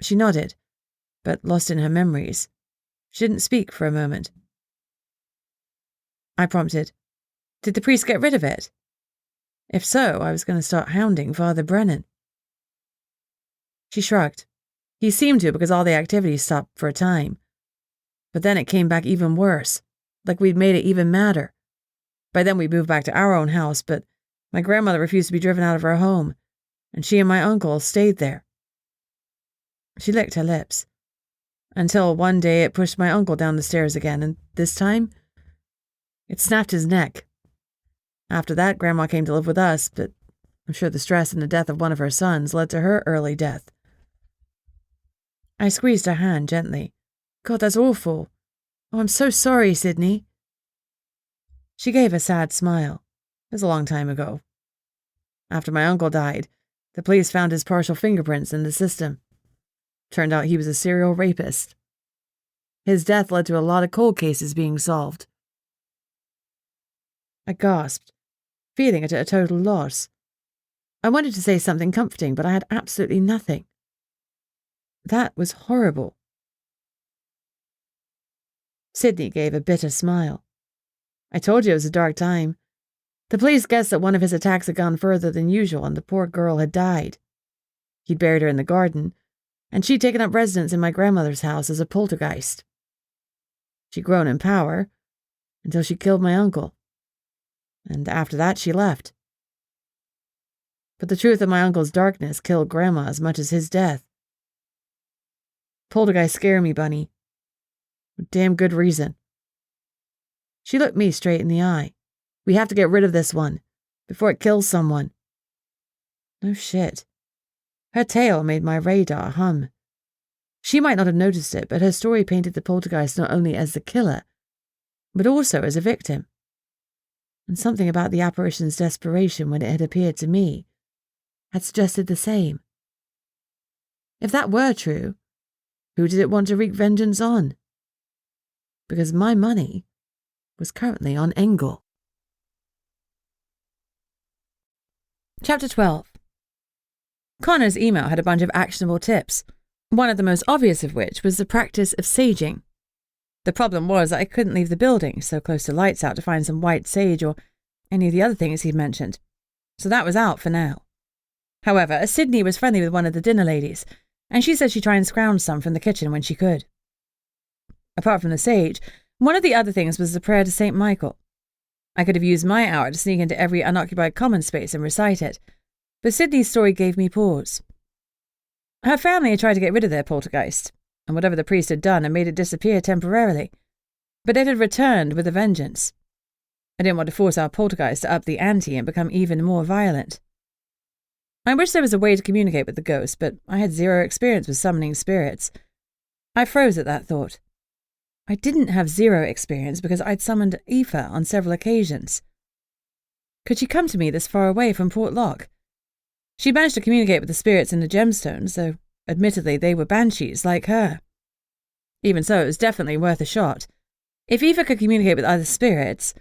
She nodded, but lost in her memories. She didn't speak for a moment. I prompted, Did the priest get rid of it? If so, I was going to start hounding Father Brennan. She shrugged. He seemed to because all the activity stopped for a time. But then it came back even worse, like we'd made it even madder. By then we moved back to our own house, but my grandmother refused to be driven out of her home, and she and my uncle stayed there. She licked her lips, until one day it pushed my uncle down the stairs again, and this time, it snapped his neck. After that, Grandma came to live with us, but I'm sure the stress and the death of one of her sons led to her early death. I squeezed her hand gently. God, that's awful. Oh, I'm so sorry, Sydney. She gave a sad smile. It was a long time ago. After my uncle died, the police found his partial fingerprints in the system. Turned out he was a serial rapist. His death led to a lot of cold cases being solved. I gasped, feeling at a total loss. I wanted to say something comforting, but I had absolutely nothing. That was horrible. Sydney gave a bitter smile. I told you it was a dark time. The police guessed that one of his attacks had gone further than usual and the poor girl had died. He'd buried her in the garden, and she'd taken up residence in my grandmother's house as a poltergeist. She'd grown in power until she killed my uncle. And after that, she left. but the truth of my uncle's darkness killed Grandma as much as his death. Poltergeist scare me, Bunny. With damn good reason. She looked me straight in the eye. We have to get rid of this one, before it kills someone. No shit. Her tale made my radar hum. She might not have noticed it, but her story painted the poltergeist not only as the killer, but also as a victim. And something about the apparition's desperation when it had appeared to me had suggested the same. If that were true, who did it want to wreak vengeance on? Because my money was currently on Engel. Chapter 12. Connor's email had a bunch of actionable tips, one of the most obvious of which was the practice of saging. The problem was that I couldn't leave the building so close to lights out to find some white sage or any of the other things he'd mentioned, so that was out for now. However, Sydney was friendly with one of the dinner ladies, and she said she'd try and scrounge some from the kitchen when she could. Apart from the sage, one of the other things was the prayer to St. Michael. I could have used my hour to sneak into every unoccupied common space and recite it, but Sydney's story gave me pause. Her family had tried to get rid of their poltergeist, and whatever the priest had done had made it disappear temporarily, but it had returned with a vengeance. I didn't want to force our poltergeist to up the ante and become even more violent. I wish there was a way to communicate with the ghost, but I had zero experience with summoning spirits. I froze at that thought. I didn't have zero experience because I'd summoned Aoife on several occasions. Could she come to me this far away from Port Lock? She managed to communicate with the spirits in the gemstones, though admittedly they were banshees like her. Even so, it was definitely worth a shot. If Aoife could communicate with other spirits,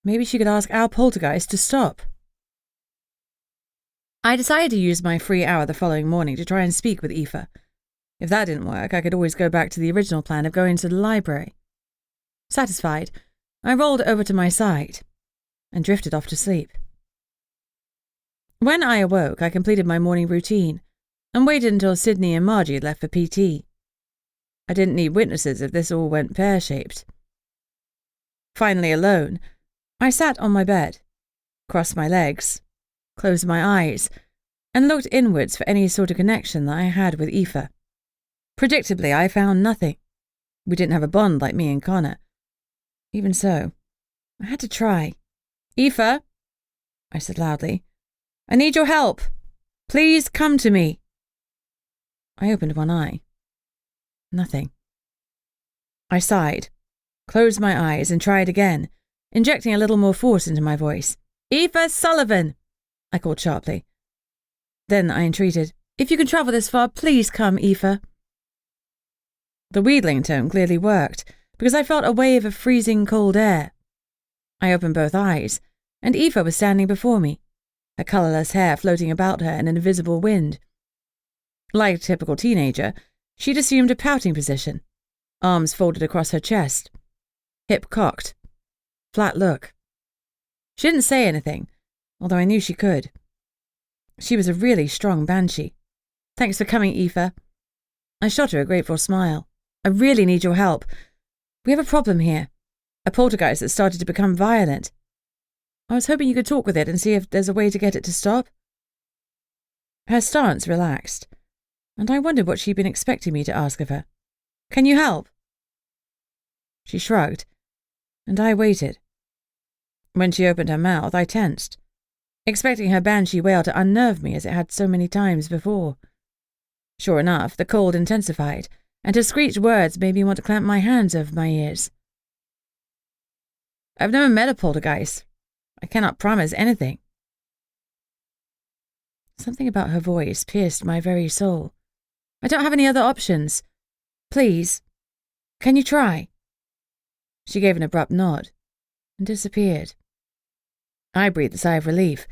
maybe she could ask our poltergeist to stop. I decided to use my free hour the following morning to try and speak with Aoife. If that didn't work, I could always go back to the original plan of going to the library. Satisfied, I rolled over to my side and drifted off to sleep. When I awoke, I completed my morning routine and waited until Sydney and Margie had left for PT. I didn't need witnesses if this all went pear-shaped. Finally alone, I sat on my bed, crossed my legs, closed my eyes, and looked inwards for any sort of connection that I had with Aoife. Predictably, I found nothing. We didn't have a bond like me and Connor. Even so, I had to try. "Aoife," I said loudly, "I need your help. Please come to me." I opened one eye. Nothing. I sighed, closed my eyes, and tried again, injecting a little more force into my voice. "Aoife Sullivan," I called sharply. Then I entreated, "If you can travel this far, please come, Aoife." The wheedling tone clearly worked, because I felt a wave of freezing cold air. I opened both eyes, and Aoife was standing before me, her colourless hair floating about her in an invisible wind. Like a typical teenager, she'd assumed a pouting position, arms folded across her chest, hip cocked, flat look. She didn't say anything, although I knew she could. She was a really strong banshee. "Thanks for coming, Aoife." I shot her a grateful smile. "I really need your help. We have a problem here. A poltergeist that started to become violent. I was hoping you could talk with it and see if there's a way to get it to stop." Her stance relaxed, and I wondered what she'd been expecting me to ask of her. "Can you help?" She shrugged, and I waited. When she opened her mouth, I tensed, expecting her banshee wail to unnerve me as it had so many times before. Sure enough, the cold intensified, and her screeched words made me want to clamp my hands over my ears. "I've never met a poltergeist. I cannot promise anything." Something about her voice pierced my very soul. "I don't have any other options. Please, can you try?" She gave an abrupt nod and disappeared. I breathed a sigh of relief.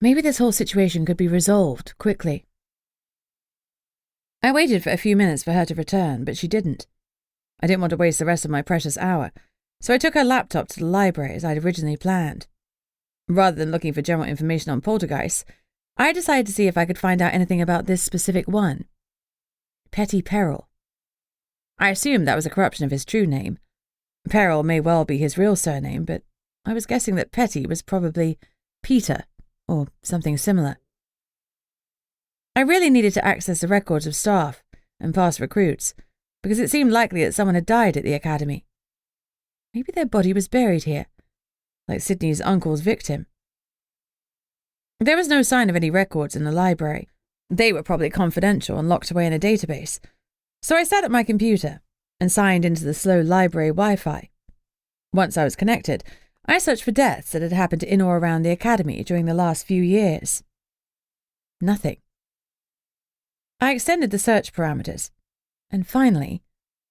Maybe this whole situation could be resolved quickly. I waited for a few minutes for her to return, but she didn't. I didn't want to waste the rest of my precious hour, so I took her laptop to the library as I'd originally planned. Rather than looking for general information on poltergeists, I decided to see if I could find out anything about this specific one. Petty Peril. I assumed that was a corruption of his true name. Peril may well be his real surname, but I was guessing that Petty was probably Peter, or something similar. I really needed to access the records of staff and past recruits, because it seemed likely that someone had died at the academy. Maybe their body was buried here, like Sydney's uncle's victim. There was no sign of any records in the library. They were probably confidential and locked away in a database. So I sat at my computer and signed into the slow library Wi-Fi. Once I was connected, I searched for deaths that had happened in or around the academy during the last few years. Nothing. I extended the search parameters, and finally,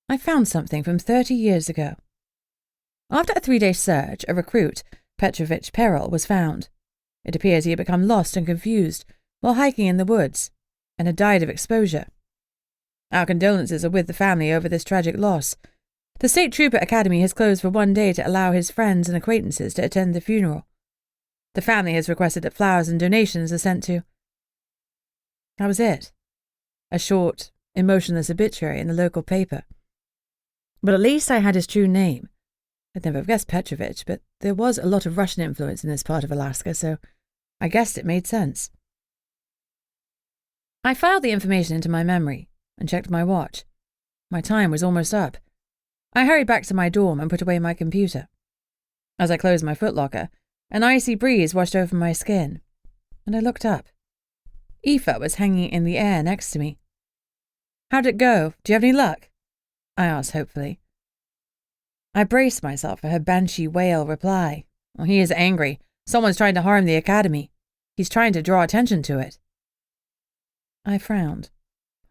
I found something from 30 years ago. After a 3-day search, a recruit, Petrovich Peril, was found. It appears he had become lost and confused while hiking in the woods, and had died of exposure. Our condolences are with the family over this tragic loss. The State Trooper Academy has closed for 1 day to allow his friends and acquaintances to attend the funeral. The family has requested that flowers and donations are sent to. That was it. A short, emotionless obituary in the local paper. But at least I had his true name. I'd never have guessed Petrovich, but there was a lot of Russian influence in this part of Alaska, so I guessed it made sense. I filed the information into my memory and checked my watch. My time was almost up. I hurried back to my dorm and put away my computer. As I closed my footlocker, an icy breeze washed over my skin, and I looked up. Aoife was hanging in the air next to me. "How'd it go? Do you have any luck?" I asked hopefully. I braced myself for her banshee wail reply. "Oh, he is angry. Someone's trying to harm the academy. He's trying to draw attention to it." I frowned.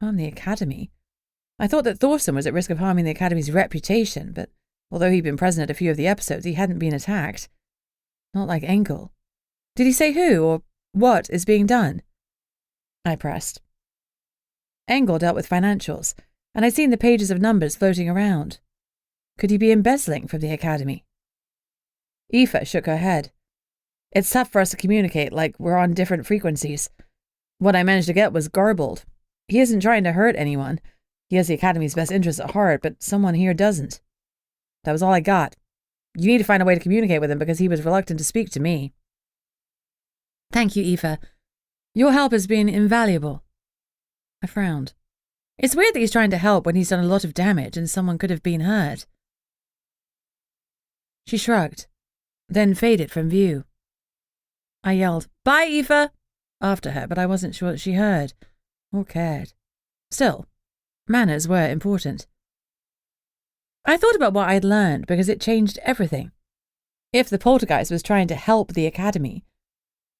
Harm the academy? I thought that Thorson was at risk of harming the academy's reputation, but although he'd been present at a few of the episodes, he hadn't been attacked. Not like Engel. Did he say who or what is being done? I pressed. Engel dealt with financials, and I'd seen the pages of numbers floating around. Could he be embezzling from the academy? Aoife shook her head. "It's tough for us to communicate, like we're on different frequencies. What I managed to get was garbled. He isn't trying to hurt anyone. He has the academy's best interests at heart, but someone here doesn't. That was all I got. You need to find a way to communicate with him because he was reluctant to speak to me." "Thank you, Aoife. Your help has been invaluable." I frowned. It's weird that he's trying to help when he's done a lot of damage and someone could have been hurt. She shrugged, then faded from view. I yelled, "Bye, Aoife!" after her, but I wasn't sure that she heard or cared. Still, manners were important. I thought about what I'd learned because it changed everything. If the poltergeist was trying to help the academy,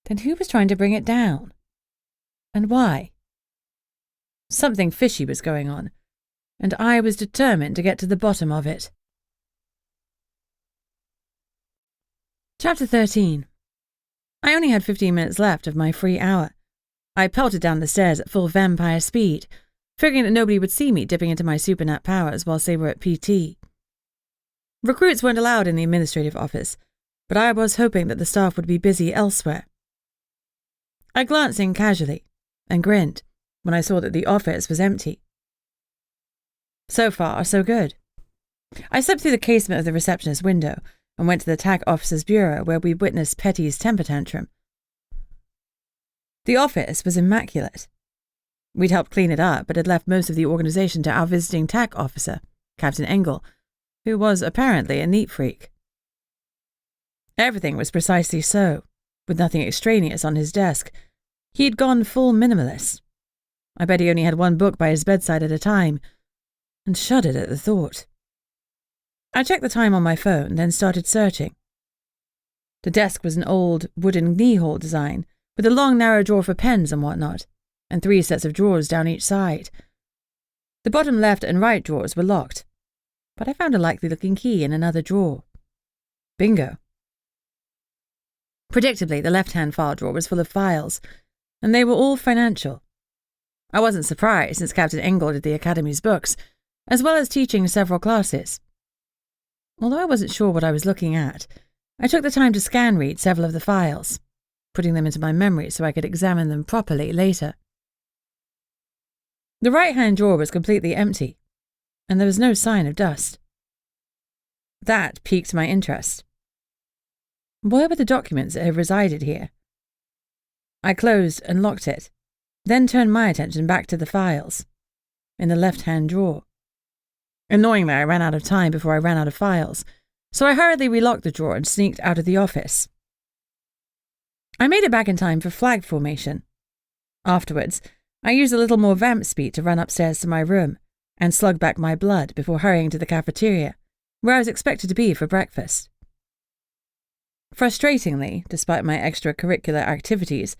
then who was trying to bring it down? And why? Something fishy was going on, and I was determined to get to the bottom of it. Chapter 13. I only had 15 minutes left of my free hour. I pelted down the stairs at full vampire speed, figuring that nobody would see me dipping into my supernat powers whilst they were at PT. Recruits weren't allowed in the administrative office, but I was hoping that the staff would be busy elsewhere. I glanced in casually and grinned when I saw that the office was empty. So far, so good. I slipped through the casement of the receptionist's window and went to the TAC officer's bureau where we'd witnessed Petty's temper tantrum. The office was immaculate. We'd helped clean it up, but had left most of the organization to our visiting TAC officer, Captain Engel, who was apparently a neat freak. Everything was precisely so, with nothing extraneous on his desk. He'd gone full minimalist. I bet he only had one book by his bedside at a time, and shuddered at the thought. I checked the time on my phone, then started searching. The desk was an old wooden knee-hole design, with a long narrow drawer for pens and whatnot, and 3 sets of drawers down each side. The bottom left and right drawers were locked, but I found a likely-looking key in another drawer. Bingo. Predictably, the left-hand file drawer was full of files, and they were all financial. I wasn't surprised, since Captain Engel did the Academy's books, as well as teaching several classes. Although I wasn't sure what I was looking at, I took the time to scan-read several of the files, putting them into my memory so I could examine them properly later. The right-hand drawer was completely empty, and there was no sign of dust. That piqued my interest. Where were the documents that had resided here? I closed and locked it, then turned my attention back to the files in the left-hand drawer. Annoyingly, I ran out of time before I ran out of files, so I hurriedly relocked the drawer and sneaked out of the office. I made it back in time for flag formation. Afterwards, I used a little more vamp speed to run upstairs to my room and slug back my blood before hurrying to the cafeteria, where I was expected to be for breakfast. Frustratingly, despite my extracurricular activities,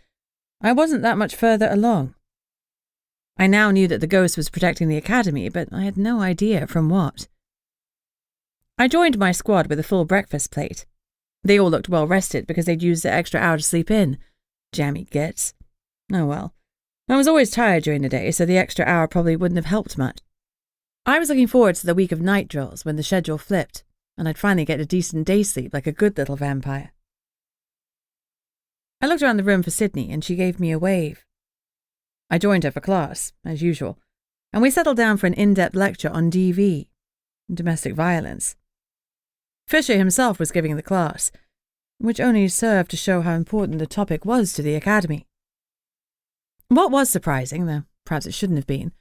I wasn't that much further along. I now knew that the ghost was protecting the academy, but I had no idea from what. I joined my squad with a full breakfast plate. They all looked well rested because they'd used the extra hour to sleep in. Jammy gits. Oh well. I was always tired during the day, so the extra hour probably wouldn't have helped much. I was looking forward to the week of night drills when the schedule flipped, and I'd finally get a decent day's sleep like a good little vampire. I looked around the room for Sydney, and she gave me a wave. I joined her for class, as usual, and we settled down for an in-depth lecture on DV, domestic violence. Fisher himself was giving the class, which only served to show how important the topic was to the academy. What was surprising, though perhaps it shouldn't have been,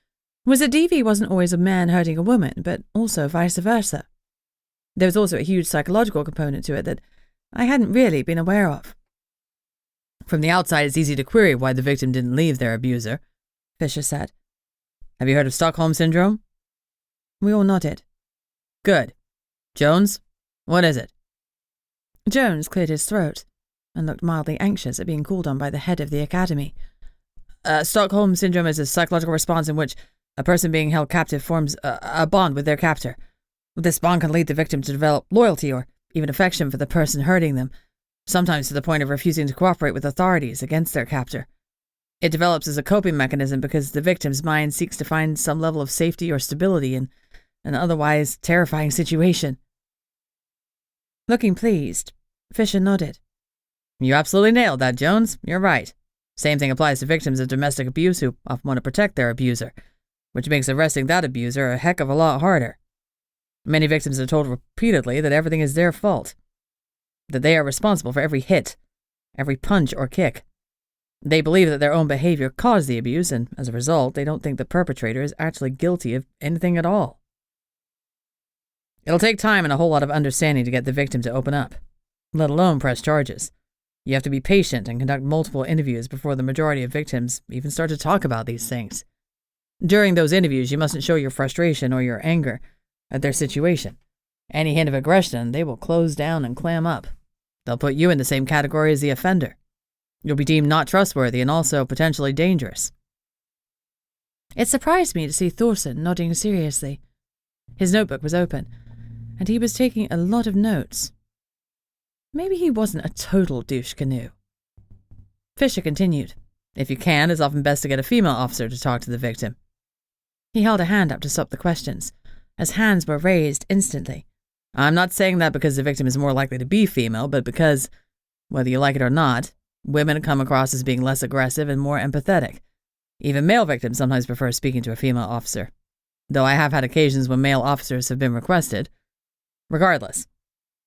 was that DV wasn't always a man hurting a woman, but also vice versa. There was also a huge psychological component to it that I hadn't really been aware of. From the outside, it's easy to query why the victim didn't leave their abuser, Fisher said. Have you heard of Stockholm Syndrome? We all nodded. Good. Jones, what is it? Jones cleared his throat and looked mildly anxious at being called on by the head of the academy. Stockholm Syndrome is a psychological response in which a person being held captive forms a bond with their captor. This bond can lead the victim to develop loyalty or even affection for the person hurting them, sometimes to the point of refusing to cooperate with authorities against their captor. It develops as a coping mechanism because the victim's mind seeks to find some level of safety or stability in an otherwise terrifying situation. Looking pleased, Fisher nodded. You absolutely nailed that, Jones. You're right. Same thing applies to victims of domestic abuse who often want to protect their abuser, which makes arresting that abuser a heck of a lot harder. Many victims are told repeatedly that everything is their fault, that they are responsible for every hit, every punch or kick. They believe that their own behavior caused the abuse, and as a result, they don't think the perpetrator is actually guilty of anything at all. It'll take time and a whole lot of understanding to get the victim to open up, let alone press charges. You have to be patient and conduct multiple interviews before the majority of victims even start to talk about these things. During those interviews, you mustn't show your frustration or your anger at their situation. Any hint of aggression, they will close down and clam up. They'll put you in the same category as the offender. You'll be deemed not trustworthy and also potentially dangerous. It surprised me to see Thorson nodding seriously. His notebook was open, and he was taking a lot of notes. Maybe he wasn't a total douche canoe. Fisher continued. If you can, it's often best to get a female officer to talk to the victim. He held a hand up to stop the questions, as hands were raised instantly. I'm not saying that because the victim is more likely to be female, but because, whether you like it or not, women come across as being less aggressive and more empathetic. Even male victims sometimes prefer speaking to a female officer, though I have had occasions when male officers have been requested. Regardless,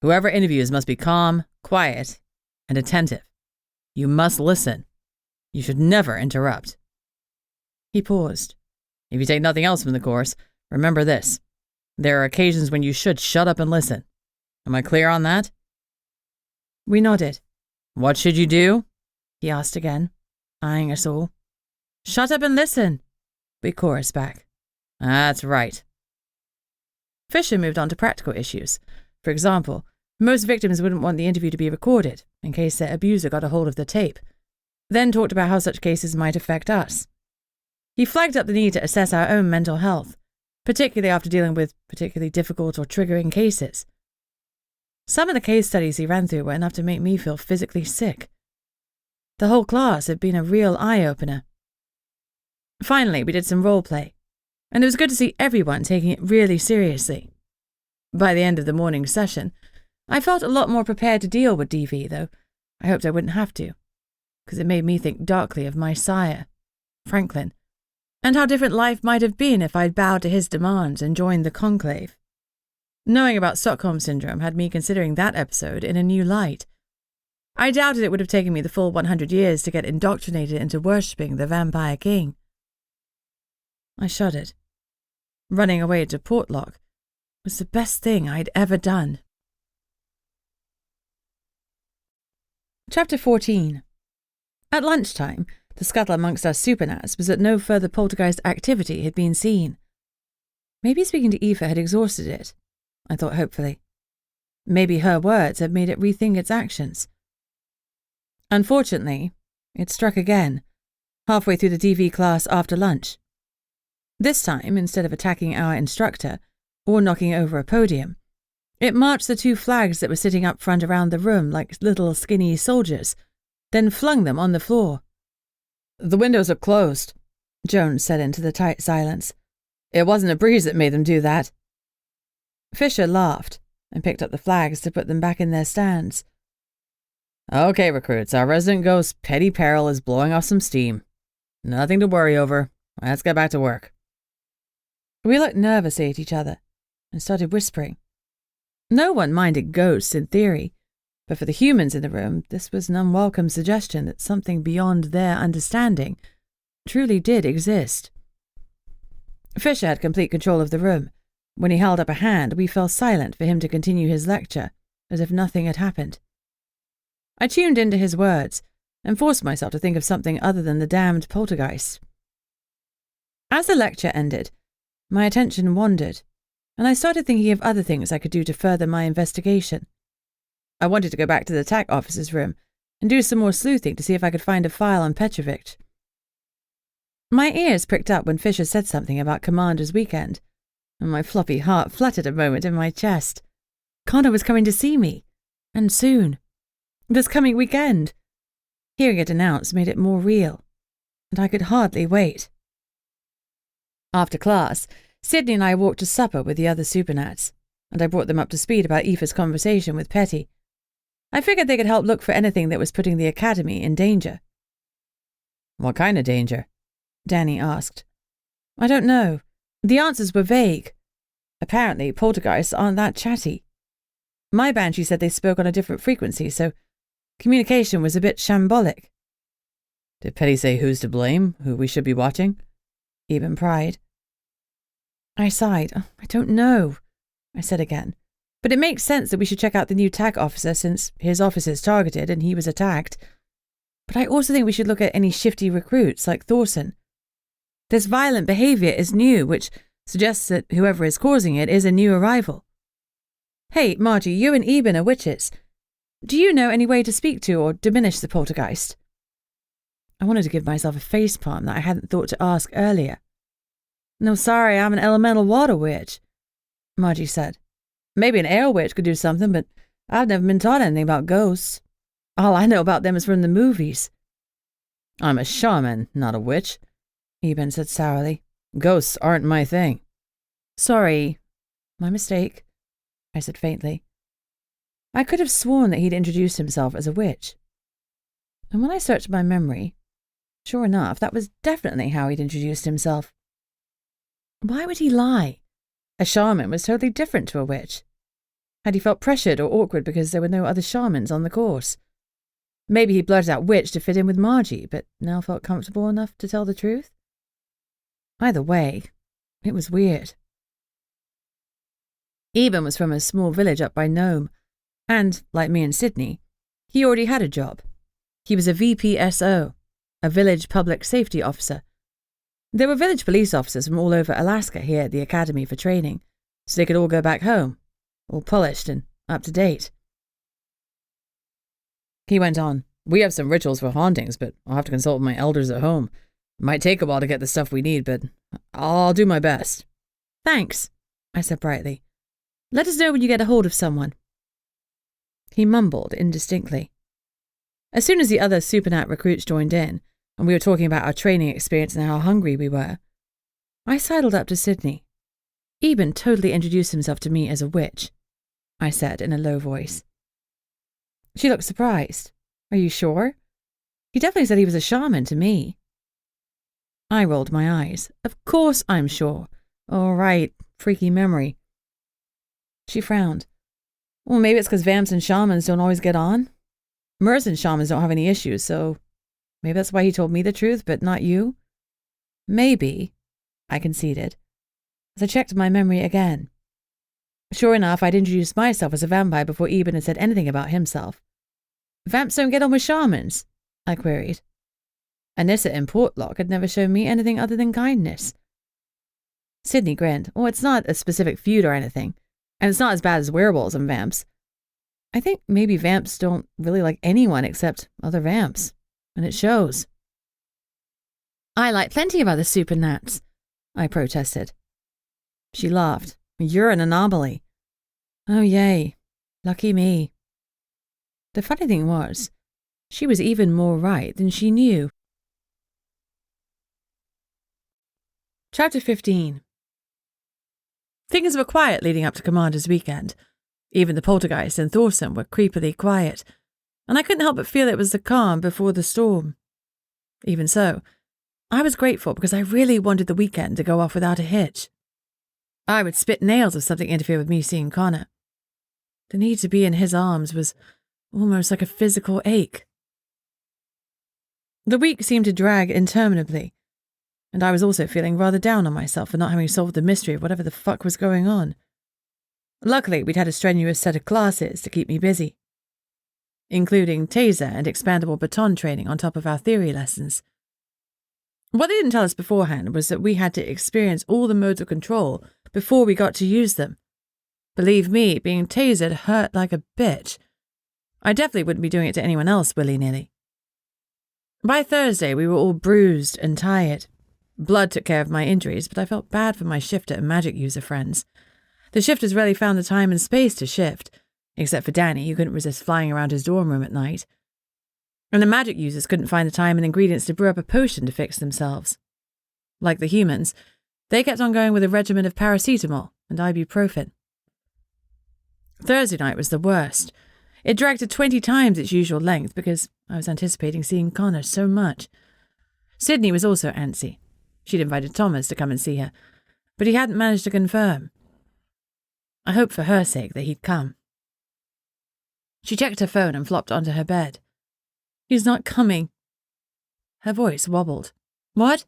whoever interviews must be calm, quiet, and attentive. You must listen. You should never interrupt. He paused. If you take nothing else from the course, remember this. There are occasions when you should shut up and listen. Am I clear on that? We nodded. What should you do? He asked again, eyeing us all. Shut up and listen, we chorused back. That's right. Fisher moved on to practical issues. For example, most victims wouldn't want the interview to be recorded in case their abuser got a hold of the tape, then talked about how such cases might affect us. He flagged up the need to assess our own mental health, particularly after dealing with particularly difficult or triggering cases. Some of the case studies he ran through were enough to make me feel physically sick. The whole class had been a real eye-opener. Finally, we did some role play, and it was good to see everyone taking it really seriously. By the end of the morning session, I felt a lot more prepared to deal with DV, though I hoped I wouldn't have to, because it made me think darkly of my sire, Franklin, and how different life might have been if I'd bowed to his demands and joined the conclave. Knowing about Stockholm Syndrome had me considering that episode in a new light. I doubted it would have taken me the full 100 years to get indoctrinated into worshipping the vampire king. I shuddered. Running away to Portlock was the best thing I'd ever done. Chapter 14. At lunchtime, the scuttle amongst us supernats was that no further poltergeist activity had been seen. Maybe speaking to Aoife had exhausted it, I thought hopefully. Maybe her words had made it rethink its actions. Unfortunately, it struck again, halfway through the DV class after lunch. This time, instead of attacking our instructor or knocking over a podium, it marched the 2 flags that were sitting up front around the room like little skinny soldiers, then flung them on the floor. "The windows are closed," Jones said into the tight silence. "It wasn't a breeze that made them do that." Fisher laughed and picked up the flags to put them back in their stands. "Okay, recruits, our resident ghost, Petty Peril, is blowing off some steam. Nothing to worry over. Let's get back to work." We looked nervously at each other and started whispering. No one minded ghosts in theory, but for the humans in the room, this was an unwelcome suggestion that something beyond their understanding truly did exist. Fisher had complete control of the room. When he held up a hand, we fell silent for him to continue his lecture, as if nothing had happened. I tuned into his words and forced myself to think of something other than the damned poltergeist. As the lecture ended, my attention wandered, and I started thinking of other things I could do to further my investigation. I wanted to go back to the TAC officer's room and do some more sleuthing to see if I could find a file on Petrovic. My ears pricked up when Fisher said something about Commander's weekend, and my floppy heart fluttered a moment in my chest. Connor was coming to see me, and soon. This coming weekend. Hearing it announced made it more real, and I could hardly wait. After class, Sydney and I walked to supper with the other supernats, and I brought them up to speed about Aoife's conversation with Petty. I figured they could help look for anything that was putting the academy in danger. "What kind of danger?" Danny asked. "I don't know. The answers were vague. Apparently, poltergeists aren't that chatty. My banshee said they spoke on a different frequency, so communication was a bit shambolic." "Did Petty say who's to blame, who we should be watching?" Eben pried. I sighed. "I don't know," I said again. "But it makes sense that we should check out the new TAC officer since his office is targeted and he was attacked. But I also think we should look at any shifty recruits like Thorson. This violent behavior is new, which suggests that whoever is causing it is a new arrival. Hey, Margie, you and Eben are witches. Do you know any way to speak to or diminish the poltergeist?" I wanted to give myself a facepalm that I hadn't thought to ask earlier. "No, sorry, I'm an elemental water witch," Margie said. "Maybe an air witch could do something, but I've never been taught anything about ghosts. All I know about them is from the movies." "I'm a shaman, not a witch," Eben said sourly. "Ghosts aren't my thing." "Sorry, my mistake," I said faintly. I could have sworn that he'd introduced himself as a witch. And when I searched my memory, sure enough, that was definitely how he'd introduced himself. Why would he lie? A shaman was totally different to a witch. Had he felt pressured or awkward because there were no other shamans on the course? Maybe he blurted out witch to fit in with Margie, but now felt comfortable enough to tell the truth? Either way, it was weird. Eben was from a small village up by Nome, and, like me and Sydney, he already had a job. He was a VPSO, a village public safety officer. There were village police officers from all over Alaska here at the academy for training, so they could all go back home, all polished and up to date. He went on, "We have some rituals for hauntings, but I'll have to consult with my elders at home. It might take a while to get the stuff we need, but I'll do my best." "Thanks," I said brightly. "Let us know when you get a hold of someone." He mumbled indistinctly. As soon as the other supernat recruits joined in, and we were talking about our training experience and how hungry we were, I sidled up to Sydney. "Eben totally introduced himself to me as a witch," I said in a low voice. She looked surprised. "Are you sure? He definitely said he was a shaman to me." I rolled my eyes. "Of course I'm sure. All right, freaky memory." She frowned. "Well, maybe it's because vamps and shamans don't always get on." Merson shamans don't have any issues, so maybe that's why he told me the truth, but not you? Maybe, I conceded, as I checked my memory again. Sure enough, I'd introduced myself as a vampire before Eben had said anything about himself. Vamps don't get on with shamans? I queried. Anissa in Portlock had never shown me anything other than kindness. Sydney grinned. Oh, it's not a specific feud or anything, and it's not as bad as werewolves and vamps. I think maybe vamps don't really like anyone except other vamps, and it shows. I like plenty of other supernats, I protested. She laughed. You're an anomaly. Oh, yay. Lucky me. The funny thing was, she was even more right than she knew. Chapter 15. Things were quiet leading up to Commander's weekend. Even the Poltergeist and Thorson were creepily quiet, and I couldn't help but feel it was the calm before the storm. Even so, I was grateful because I really wanted the weekend to go off without a hitch. I would spit nails if something interfered with me seeing Connor. The need to be in his arms was almost like a physical ache. The week seemed to drag interminably, and I was also feeling rather down on myself for not having solved the mystery of whatever the fuck was going on. Luckily, we'd had a strenuous set of classes to keep me busy, including taser and expandable baton training on top of our theory lessons. What they didn't tell us beforehand was that we had to experience all the modes of control before we got to use them. Believe me, being tasered hurt like a bitch. I definitely wouldn't be doing it to anyone else willy-nilly. By Thursday, we were all bruised and tired. Blood took care of my injuries, but I felt bad for my shifter and magic user friends. The shifters rarely found the time and space to shift, except for Danny, who couldn't resist flying around his dorm room at night. And the magic users couldn't find the time and ingredients to brew up a potion to fix themselves. Like the humans, they kept on going with a regimen of paracetamol and ibuprofen. Thursday night was the worst. It dragged to 20 times its usual length because I was anticipating seeing Connor so much. Sydney was also antsy. She'd invited Thomas to come and see her, but he hadn't managed to confirm. I hoped for her sake that he'd come. She checked her phone and flopped onto her bed. He's not coming. Her voice wobbled. What?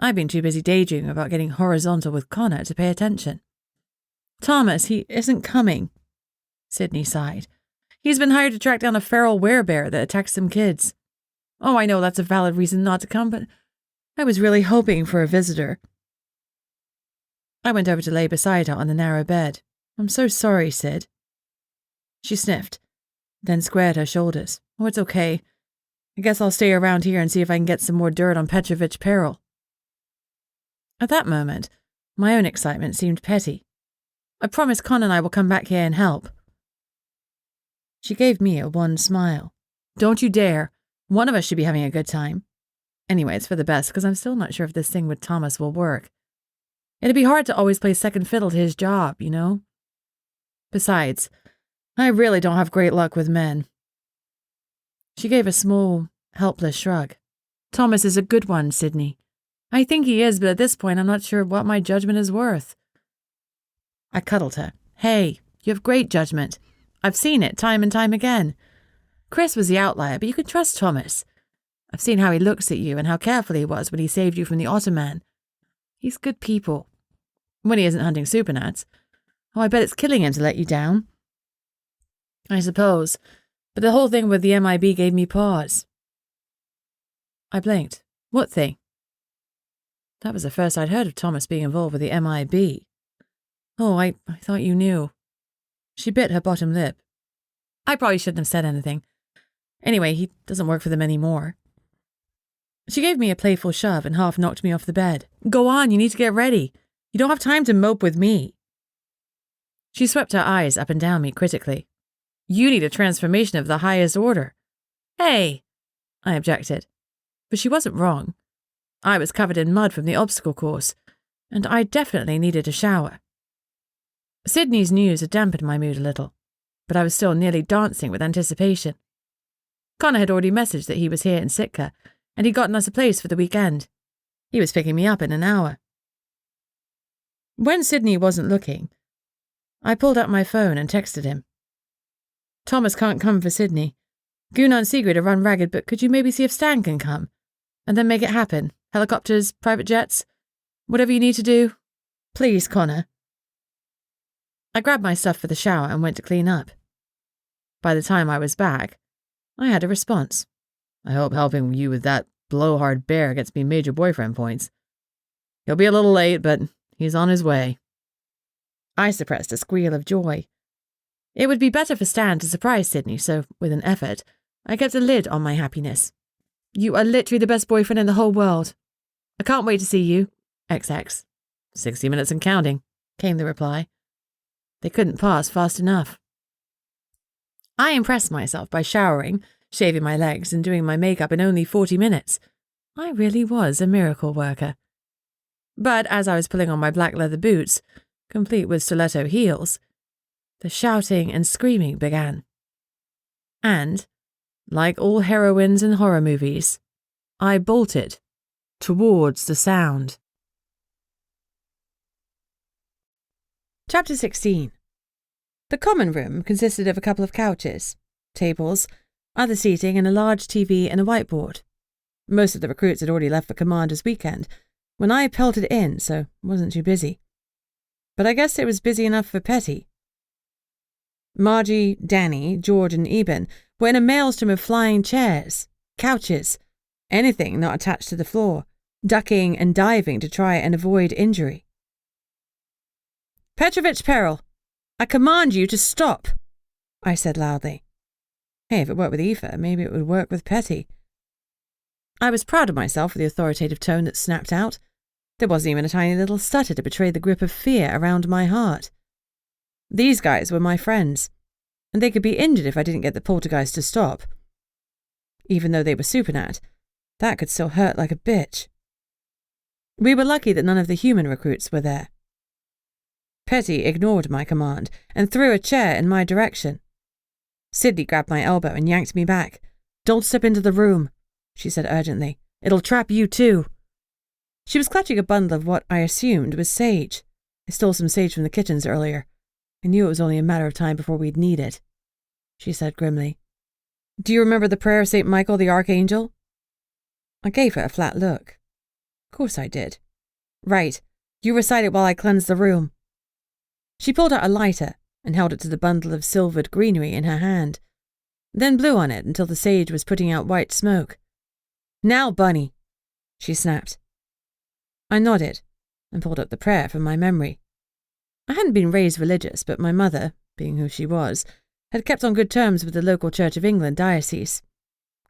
I'd been too busy daydreaming about getting horizontal with Connor to pay attention. Thomas, he isn't coming. Sydney sighed. He's been hired to track down a feral werebear that attacked some kids. Oh, I know that's a valid reason not to come, but I was really hoping for a visitor. I went over to lay beside her on the narrow bed. I'm so sorry, Sid. She sniffed, then squared her shoulders. Oh, it's okay. I guess I'll stay around here and see if I can get some more dirt on Petrovich Peril. At that moment, my own excitement seemed petty. I promise Con and I will come back here and help. She gave me a wan smile. Don't you dare. One of us should be having a good time. Anyway, it's for the best, because I'm still not sure if this thing with Thomas will work. It'd be hard to always play second fiddle to his job, you know? Besides, I really don't have great luck with men. She gave a small, helpless shrug. Thomas is a good one, Sydney. I think he is, but at this point I'm not sure what my judgment is worth. I cuddled her. Hey, you have great judgment. I've seen it time and time again. Chris was the outlier, but you can trust Thomas. I've seen how he looks at you and how careful he was when he saved you from the Ottoman. He's good people. When he isn't hunting supernats. Oh, I bet it's killing him to let you down. I suppose, but the whole thing with the MIB gave me pause. I blinked. What thing? That was the first I'd heard of Thomas being involved with the MIB. Oh, I thought you knew. She bit her bottom lip. I probably shouldn't have said anything. Anyway, he doesn't work for them anymore. She gave me a playful shove and half knocked me off the bed. Go on, you need to get ready. You don't have time to mope with me. She swept her eyes up and down me critically. You need a transformation of the highest order. Hey, I objected. But she wasn't wrong. I was covered in mud from the obstacle course, and I definitely needed a shower. Sydney's news had dampened my mood a little, but I was still nearly dancing with anticipation. Connor had already messaged that he was here in Sitka, and he'd gotten us a place for the weekend. He was picking me up in an hour. When Sydney wasn't looking, I pulled out my phone and texted him. Thomas can't come for Sydney. Gunnar and Sigrid are run ragged, but could you maybe see if Stan can come? And then make it happen. Helicopters, private jets, whatever you need to do. Please, Connor. I grabbed my stuff for the shower and went to clean up. By the time I was back, I had a response. I hope helping you with that blowhard bear gets me major boyfriend points. He'll be a little late, but he's on his way. I suppressed a squeal of joy. It would be better for Stan to surprise Sydney, so, with an effort, I kept a lid on my happiness. You are literally the best boyfriend in the whole world. I can't wait to see you. XX. 60 minutes and counting, came the reply. They couldn't pass fast enough. I impressed myself by showering, shaving my legs, and doing my makeup in only 40 minutes. I really was a miracle worker. But as I was pulling on my black leather boots, complete with stiletto heels, the shouting and screaming began. And, like all heroines in horror movies, I bolted towards the sound. Chapter 16. The common room consisted of a couple of couches, tables, other seating, and a large TV and a whiteboard. Most of the recruits had already left for Commander's weekend when I pelted in, so wasn't too busy. But I guess it was busy enough for Petty. Margie, Danny, George, and Eben were in a maelstrom of flying chairs, couches, anything not attached to the floor, ducking and diving to try and avoid injury. Petrovich Peril, I command you to stop, I said loudly. Hey, if it worked with Aoife, maybe it would work with Petty. I was proud of myself for the authoritative tone that snapped out. There wasn't even a tiny little stutter to betray the grip of fear around my heart. These guys were my friends, and they could be injured if I didn't get the poltergeist to stop. Even though they were supernat, that could still hurt like a bitch. We were lucky that none of the human recruits were there. Petty ignored my command and threw a chair in my direction. Sydney grabbed my elbow and yanked me back. Don't step into the room, she said urgently. It'll trap you too. She was clutching a bundle of what I assumed was sage. I stole some sage from the kitchens earlier. I knew it was only a matter of time before we'd need it, she said grimly. Do you remember the prayer of St. Michael the Archangel? I gave her a flat look. Of course I did. Right, you recite it while I cleanse the room. She pulled out a lighter and held it to the bundle of silvered greenery in her hand, then blew on it until the sage was putting out white smoke. Now, Bunny, she snapped. I nodded and pulled up the prayer from my memory. I hadn't been raised religious, but my mother, being who she was, had kept on good terms with the local Church of England diocese.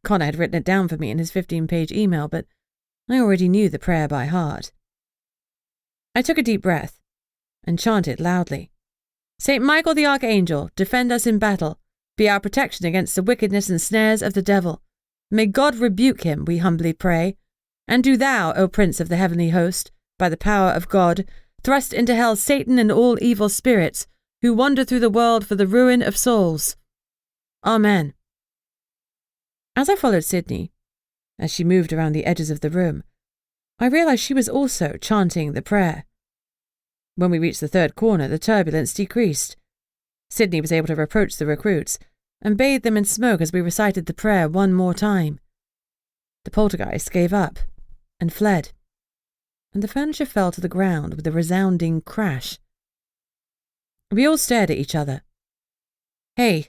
Connor had written it down for me in his 15-page email, but I already knew the prayer by heart. I took a deep breath and chanted loudly. St. Michael the Archangel, defend us in battle. Be our protection against the wickedness and snares of the devil. May God rebuke him, we humbly pray. And do thou, O Prince of the heavenly host, by the power of God, thrust into hell Satan and all evil spirits, who wander through the world for the ruin of souls. Amen. As I followed Sydney, as she moved around the edges of the room, I realized she was also chanting the prayer. When we reached the third corner, the turbulence decreased. Sydney was able to approach the recruits and bathe them in smoke as we recited the prayer one more time. The poltergeist gave up and fled, and the furniture fell to the ground with a resounding crash. We all stared at each other. Hey,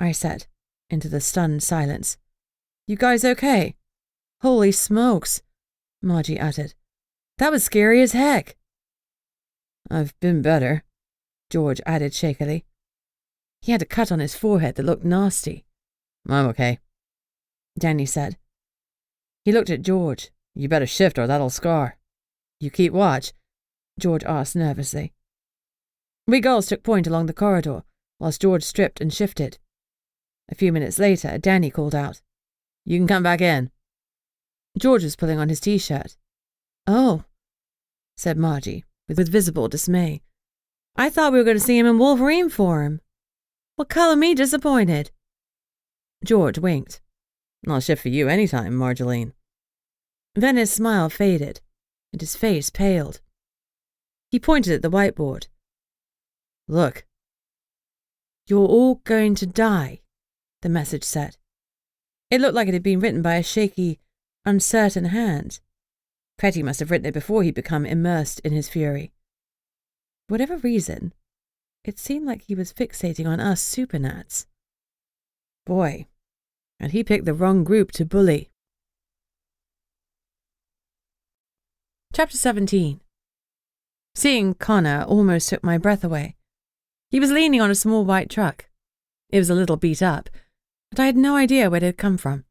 I said, into the stunned silence. You guys okay? Holy smokes, Margie uttered. That was scary as heck. I've been better, George added shakily. He had a cut on his forehead that looked nasty. I'm okay, Danny said. He looked at George. You better shift or that'll scar. You keep watch? George asked nervously. We girls took point along the corridor, whilst George stripped and shifted. A few minutes later, Danny called out, You can come back in. George was pulling on his t-shirt. Oh, said Margie, with visible dismay. I thought we were going to see him in Wolverine form. Well, color me disappointed. George winked. I'll shift for you anytime, Marjolaine. Then his smile faded, and his face paled. He pointed at the whiteboard. Look. You're all going to die, the message said. It looked like it had been written by a shaky, uncertain hand. Petty must have written it before he'd become immersed in his fury. For whatever reason, it seemed like he was fixating on us supernats. Boy, had he picked the wrong group to bully. Chapter 17. Seeing Connor almost took my breath away. He was leaning on a small white truck. It was a little beat up, but I had no idea where it had come from.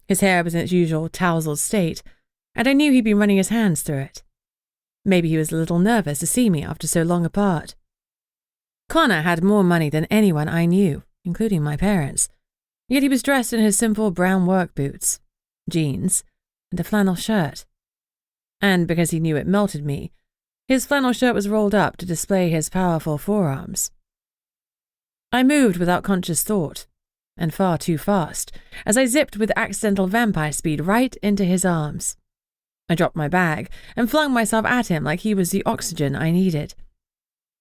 His hair was in its usual tousled state, and I knew he'd been running his hands through it. Maybe he was a little nervous to see me after so long apart. Connor had more money than anyone I knew, including my parents, yet he was dressed in his simple brown work boots, jeans, and a flannel shirt. And because he knew it melted me, his flannel shirt was rolled up to display his powerful forearms. I moved without conscious thought, and far too fast, as I zipped with accidental vampire speed right into his arms. I dropped my bag and flung myself at him like he was the oxygen I needed.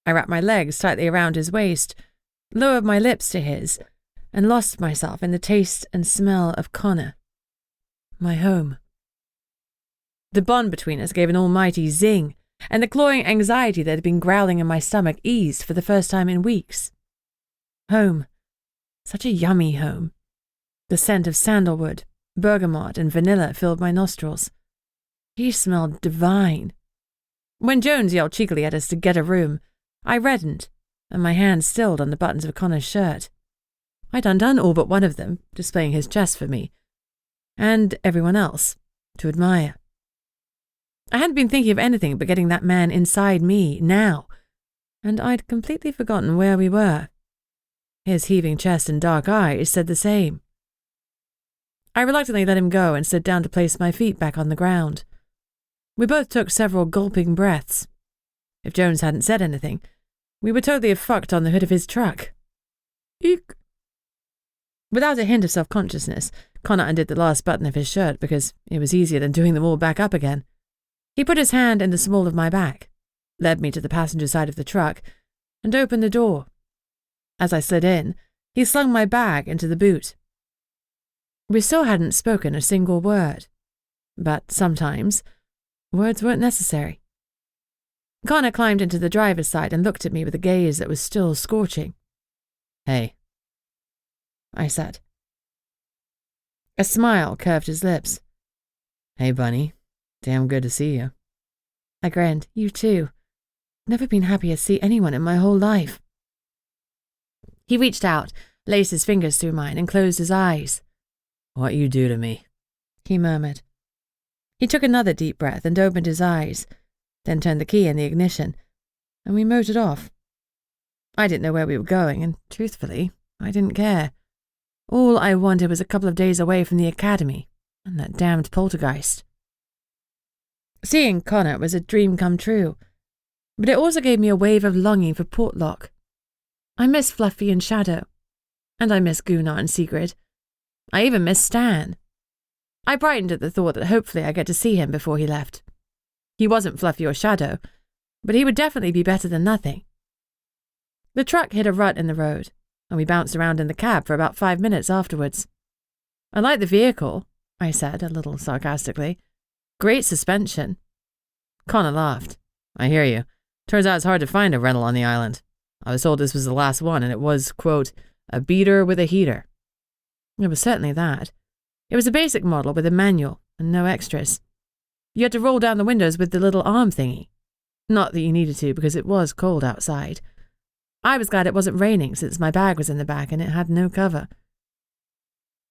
I wrapped my legs tightly around his waist, lowered my lips to his, and lost myself in the taste and smell of Connor. My home. The bond between us gave an almighty zing, and the clawing anxiety that had been growling in my stomach eased for the first time in weeks. Home. Such a yummy home. The scent of sandalwood, bergamot, and vanilla filled my nostrils. He smelled divine. When Jones yelled cheekily at us to get a room, I reddened, and my hand stilled on the buttons of Connor's shirt. I'd undone all but one of them, displaying his chest for me, and everyone else, to admire. I hadn't been thinking of anything but getting that man inside me now, and I'd completely forgotten where we were. His heaving chest and dark eyes said the same. I reluctantly let him go and slid down to place my feet back on the ground. We both took several gulping breaths. If Jones hadn't said anything, we would totally have fucked on the hood of his truck. Eek. Without a hint of self-consciousness, Connor undid the last button of his shirt because it was easier than doing them all back up again. He put his hand in the small of my back, led me to the passenger side of the truck, and opened the door. As I slid in, he slung my bag into the boot. We still hadn't spoken a single word, but sometimes words weren't necessary. Connor climbed into the driver's side and looked at me with a gaze that was still scorching. "Hey," I said. A smile curved his lips. "Hey, Bunny. Damn good to see you." I grinned. "You too. Never been happier to see anyone in my whole life." He reached out, laced his fingers through mine, and closed his eyes. "What you do to me," he murmured. He took another deep breath and opened his eyes, then turned the key in the ignition, and we motored off. I didn't know where we were going, and truthfully, I didn't care. All I wanted was a couple of days away from the academy and that damned Poltergeist. Seeing Connor was a dream come true, but it also gave me a wave of longing for Portlock. I miss Fluffy and Shadow, and I miss Gunnar and Sigrid. I even miss Stan. I brightened at the thought that hopefully I'd get to see him before he left. He wasn't Fluffy or Shadow, but he would definitely be better than nothing. The truck hit a rut in the road, and we bounced around in the cab for about 5 minutes afterwards. "I like the vehicle," I said, a little sarcastically. "Great suspension." Connor laughed. "I hear you. Turns out it's hard to find a rental on the island. I was told this was the last one, and it was, quote, a beater with a heater." It was certainly that. It was a basic model with a manual and no extras. You had to roll down the windows with the little arm thingy. Not that you needed to, because it was cold outside. I was glad it wasn't raining, since my bag was in the back and it had no cover.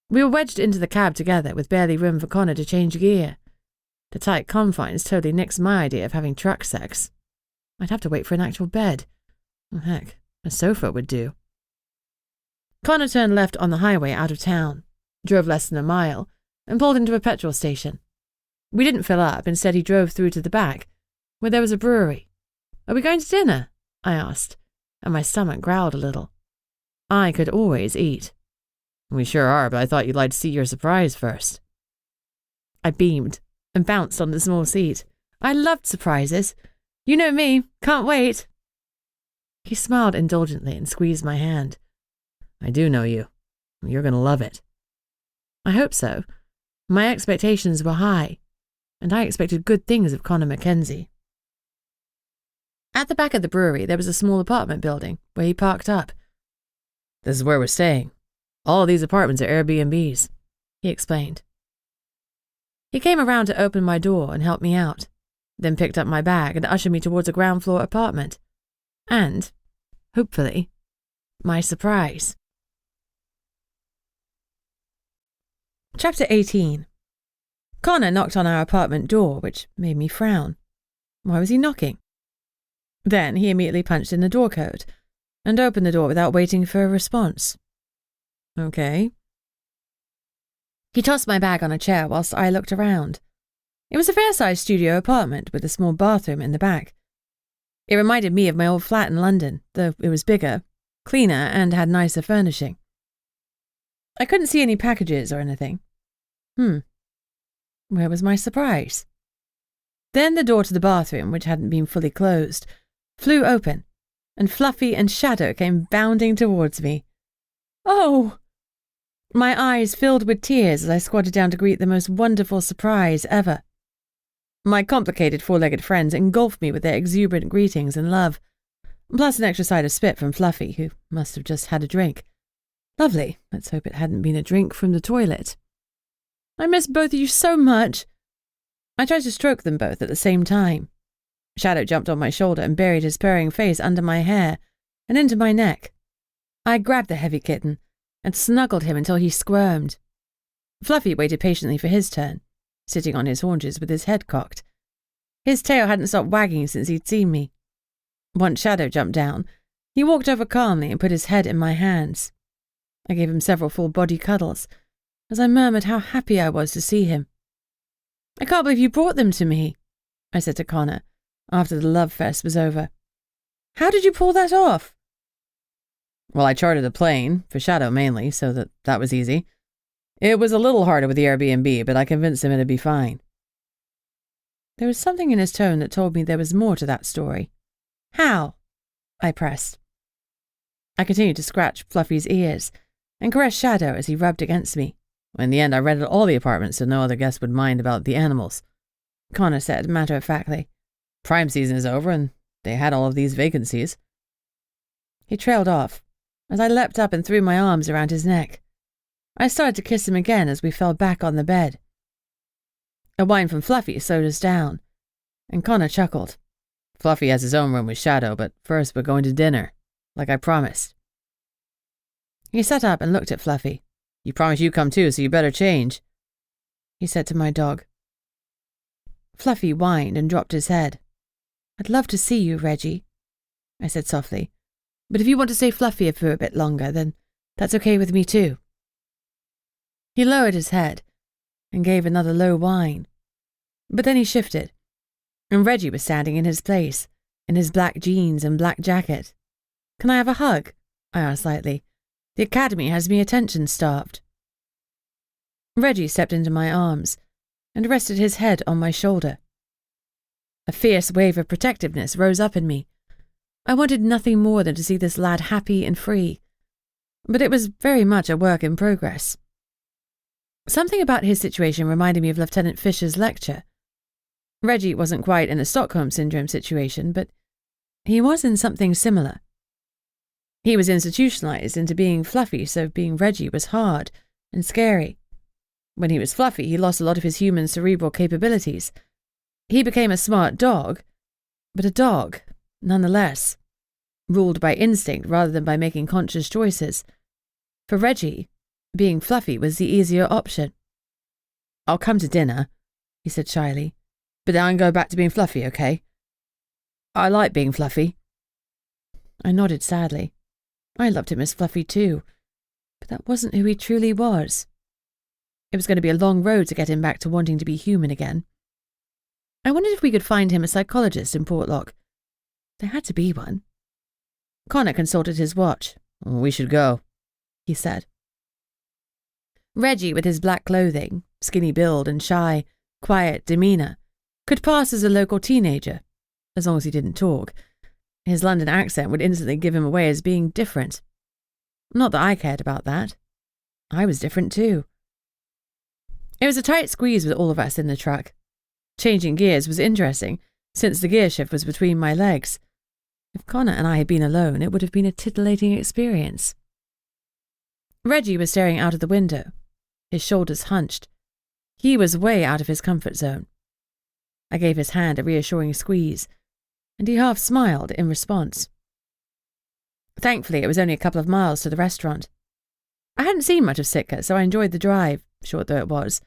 We were wedged into the cab together, with barely room for Connor to change gear. The tight confines totally nixed my idea of having truck sex. I'd have to wait for an actual bed. Oh, heck, a sofa would do. Connor turned left on the highway out of town, drove less than a mile, and pulled into a petrol station. We didn't fill up. Instead, he drove through to the back, where there was a brewery. "Are we going to dinner?" I asked, and my stomach growled a little. I could always eat. "We sure are, but I thought you'd like to see your surprise first." I beamed and bounced on the small seat. I loved surprises. You know me, can't wait. He smiled indulgently and squeezed my hand. "I do know you. You're going to love it." I hope so. My expectations were high, and I expected good things of Connor Mackenzie. At the back of the brewery, there was a small apartment building where he parked up. "This is where we're staying. All of these apartments are Airbnbs," he explained. He came around to open my door and help me out, then picked up my bag and ushered me towards a ground floor apartment. And, hopefully, my surprise. Chapter 18. Connor knocked on our apartment door, which made me frown. Why was he knocking? Then he immediately punched in the door code and opened the door without waiting for a response. Okay. He tossed my bag on a chair whilst I looked around. It was a fair-sized studio apartment with a small bathroom in the back. It reminded me of my old flat in London, though it was bigger, cleaner, and had nicer furnishing. I couldn't see any packages or anything. Where was my surprise? Then the door to the bathroom, which hadn't been fully closed, flew open, and Fluffy and Shadow came bounding towards me. Oh! My eyes filled with tears as I squatted down to greet the most wonderful surprise ever. My complicated four-legged friends engulfed me with their exuberant greetings and love, plus an extra side of spit from Fluffy, who must have just had a drink. Lovely. Let's hope it hadn't been a drink from the toilet. I miss both of you so much. I tried to stroke them both at the same time. Shadow jumped on my shoulder and buried his purring face under my hair and into my neck. I grabbed the heavy kitten and snuggled him until he squirmed. Fluffy waited patiently for his turn, sitting on his haunches with his head cocked. His tail hadn't stopped wagging since he'd seen me. Once Shadow jumped down, he walked over calmly and put his head in my hands. I gave him several full body cuddles, as I murmured how happy I was to see him. I can't believe you brought them to me, I said to Connor, after the love fest was over. How did you pull that off? Well, I chartered a plane, for Shadow mainly, so that was easy. It was a little harder with the Airbnb, but I convinced him it'd be fine. There was something in his tone that told me there was more to that story. How? I pressed. I continued to scratch Fluffy's ears and caress Shadow as he rubbed against me. In the end, I rented all the apartments so no other guests would mind about the animals, Connor said matter-of-factly. Prime season is over and they had all of these vacancies. He trailed off as I leapt up and threw my arms around his neck. I started to kiss him again as we fell back on the bed. A whine from Fluffy slowed us down, and Connor chuckled. Fluffy has his own room with Shadow, but first we're going to dinner, like I promised. He sat up and looked at Fluffy. You promised you'd come too, so you better change, he said to my dog. Fluffy whined and dropped his head. I'd love to see you, Reggie, I said softly. But if you want to stay fluffier for a bit longer, then that's okay with me too. He lowered his head and gave another low whine. But then he shifted, and Reggie was standing in his place, in his black jeans and black jacket. Can I have a hug? I asked lightly. The academy has me attention-starved. Reggie stepped into my arms and rested his head on my shoulder. A fierce wave of protectiveness rose up in me. I wanted nothing more than to see this lad happy and free, but it was very much a work in progress. Something about his situation reminded me of Lieutenant Fisher's lecture. Reggie wasn't quite in a Stockholm Syndrome situation, but he was in something similar. He was institutionalized into being fluffy, so being Reggie was hard and scary. When he was fluffy, he lost a lot of his human cerebral capabilities. He became a smart dog, but a dog, nonetheless, ruled by instinct rather than by making conscious choices. For Reggie, being fluffy was the easier option. I'll come to dinner, he said shyly, but then I'll go back to being fluffy, okay? I like being fluffy. I nodded sadly. I loved him as Fluffy too, but that wasn't who he truly was. It was going to be a long road to get him back to wanting to be human again. I wondered if we could find him a psychologist in Portlock. There had to be one. Connor consulted his watch. We should go, he said. Reggie, with his black clothing, skinny build and shy, quiet demeanour, could pass as a local teenager, as long as he didn't talk. His London accent would instantly give him away as being different. Not that I cared about that. I was different too. It was a tight squeeze with all of us in the truck. Changing gears was interesting, since the gear shift was between my legs. If Connor and I had been alone, it would have been a titillating experience. Reggie was staring out of the window, his shoulders hunched. He was way out of his comfort zone. I gave his hand a reassuring squeeze, and he half smiled in response. Thankfully, it was only a couple of miles to the restaurant. I hadn't seen much of Sitka, so I enjoyed the drive, short though it was.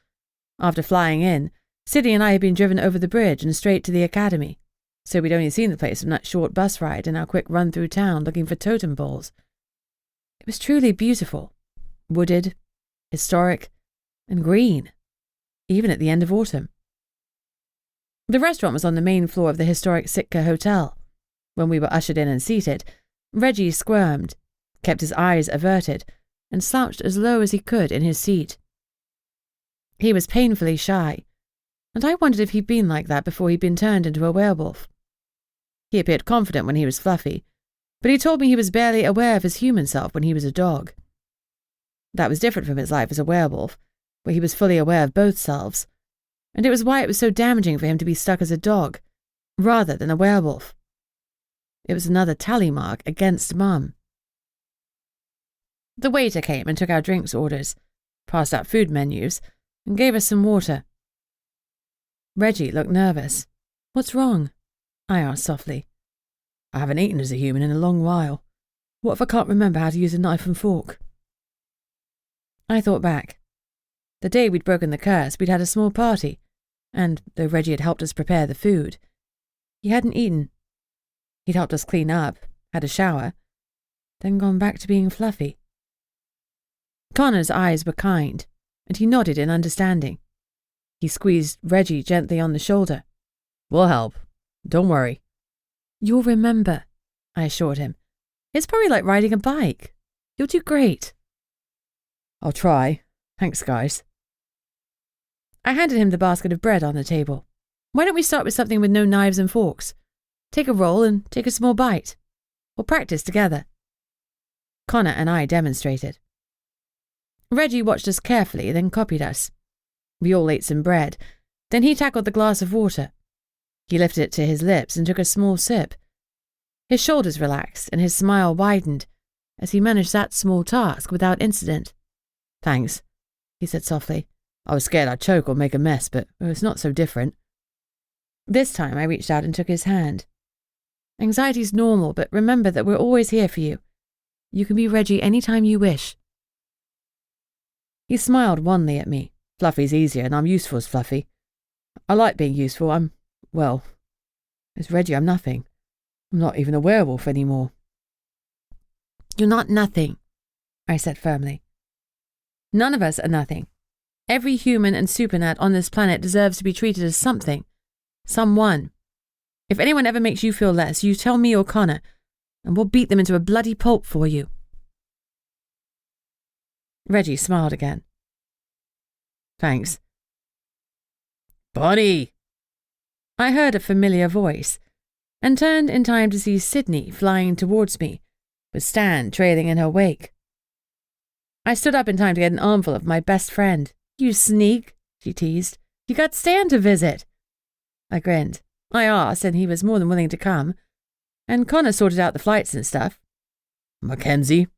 After flying in, Sidney and I had been driven over the bridge and straight to the academy, so we'd only seen the place from that short bus ride and our quick run through town looking for totem poles. It was truly beautiful, wooded, historic, and green, even at the end of autumn. The restaurant was on the main floor of the historic Sitka Hotel. When we were ushered in and seated, Reggie squirmed, kept his eyes averted, and slouched as low as he could in his seat. He was painfully shy, and I wondered if he'd been like that before he'd been turned into a werewolf. He appeared confident when he was fluffy, but he told me he was barely aware of his human self when he was a dog. That was different from his life as a werewolf, where he was fully aware of both selves, and it was why it was so damaging for him to be stuck as a dog, rather than a werewolf. It was another tally mark against Mum. The waiter came and took our drinks orders, passed out food menus, and gave us some water. Reggie looked nervous. "What's wrong?" I asked softly. "I haven't eaten as a human in a long while. What if I can't remember how to use a knife and fork?" I thought back. The day we'd broken the curse, we'd had a small party, and though Reggie had helped us prepare the food, he hadn't eaten. He'd helped us clean up, had a shower, then gone back to being fluffy. Connor's eyes were kind, and he nodded in understanding. He squeezed Reggie gently on the shoulder. "We'll help. Don't worry." "You'll remember," I assured him. "It's probably like riding a bike. You'll do great." "I'll try. Thanks, guys." I handed him the basket of bread on the table. "Why don't we start with something with no knives and forks? Take a roll and take a small bite. We'll practice together." Connor and I demonstrated. Reggie watched us carefully, then copied us. We all ate some bread. Then he tackled the glass of water. He lifted it to his lips and took a small sip. His shoulders relaxed and his smile widened as he managed that small task without incident. "Thanks," he said softly. "I was scared I'd choke or make a mess, but it's not so different." This time I reached out and took his hand. "Anxiety's normal, but remember that we're always here for you. You can be Reggie any time you wish." He smiled wanly at me. "Fluffy's easier, and I'm useful as Fluffy. I like being useful. As Reggie, I'm nothing. I'm not even a werewolf anymore." "You're not nothing," I said firmly. None of us are nothing. Every human and supernat on this planet deserves to be treated as something. Someone. If anyone ever makes you feel less, you tell me or Connor, and we'll beat them into a bloody pulp for you. Reggie smiled again. "Thanks." "Bunny!" I heard a familiar voice, and turned in time to see Sydney flying towards me, with Stan trailing in her wake. I stood up in time to get an armful of my best friend. "You sneak," she teased. "You got Stan to visit." I grinned. I asked, and he was more than willing to come, and Connor sorted out the flights and stuff. "Mackenzie?"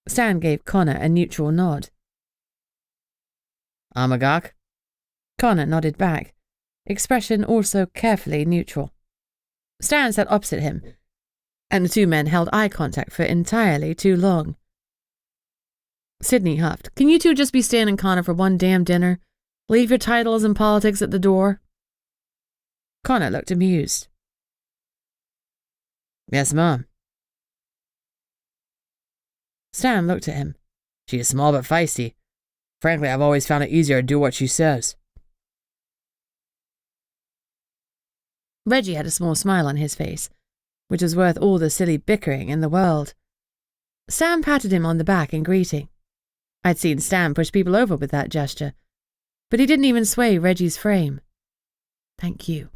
Stan gave Connor a neutral nod. "Amagak?" Connor nodded back, expression also carefully neutral. Stan sat opposite him, and the two men held eye contact for entirely too long. Sydney huffed. "Can you two just be Stan and Connor for one damn dinner? Leave your titles and politics at the door?" Connor looked amused. "Yes, Mom." Stan looked at him. "She is small but feisty. Frankly, I've always found it easier to do what she says." Reggie had a small smile on his face, which was worth all the silly bickering in the world. Stan patted him on the back in greeting. I'd seen Stan push people over with that gesture, but he didn't even sway Reggie's frame. "Thank you,"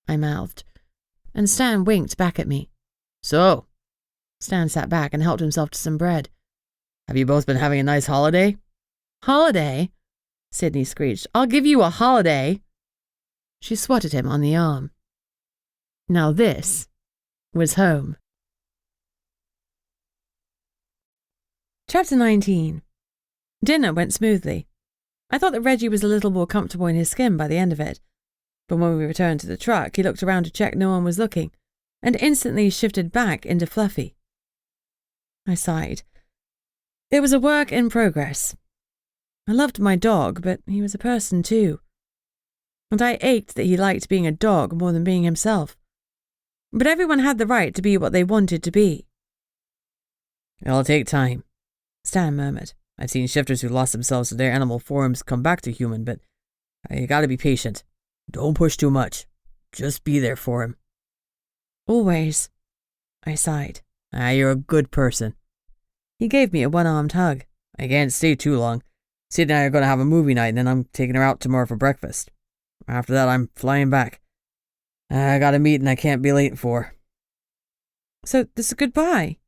I mouthed, and Stan winked back at me. "So?" Stan sat back and helped himself to some bread. "Have you both been having a nice holiday?" "Holiday?" Sydney screeched. "I'll give you a holiday." She swatted him on the arm. Now this was home. Chapter 19. Dinner went smoothly. I thought that Reggie was a little more comfortable in his skin by the end of it, but when we returned to the truck, he looked around to check no one was looking, and instantly shifted back into Fluffy. I sighed. It was a work in progress. I loved my dog, but he was a person too. And I ached that he liked being a dog more than being himself. But everyone had the right to be what they wanted to be. "It'll take time," Stan murmured. "I've seen shifters who lost themselves to their animal forms come back to human, but you gotta be patient. Don't push too much. Just be there for him." "Always," I sighed. You're a good person." He gave me a one-armed hug. "I can't stay too long. Sid and I are going to have a movie night, and then I'm taking her out tomorrow for breakfast. After that, I'm flying back. I got a meeting I can't be late for." "So this is goodbye?"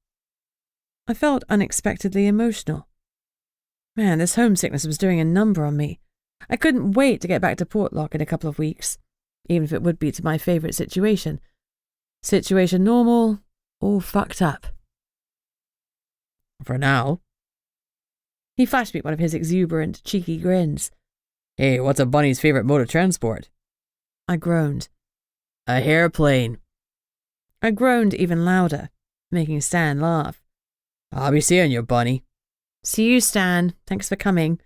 I felt unexpectedly emotional. Man, this homesickness was doing a number on me. I couldn't wait to get back to Portlock in a couple of weeks, even if it would be to my favourite situation. Situation normal, all fucked up. "For now." He flashed me one of his exuberant, cheeky grins. "Hey, what's a bunny's favourite mode of transport?" I groaned. "A airplane." I groaned even louder, making Stan laugh. "I'll be seeing you, Bunny." "See you, Stan. Thanks for coming.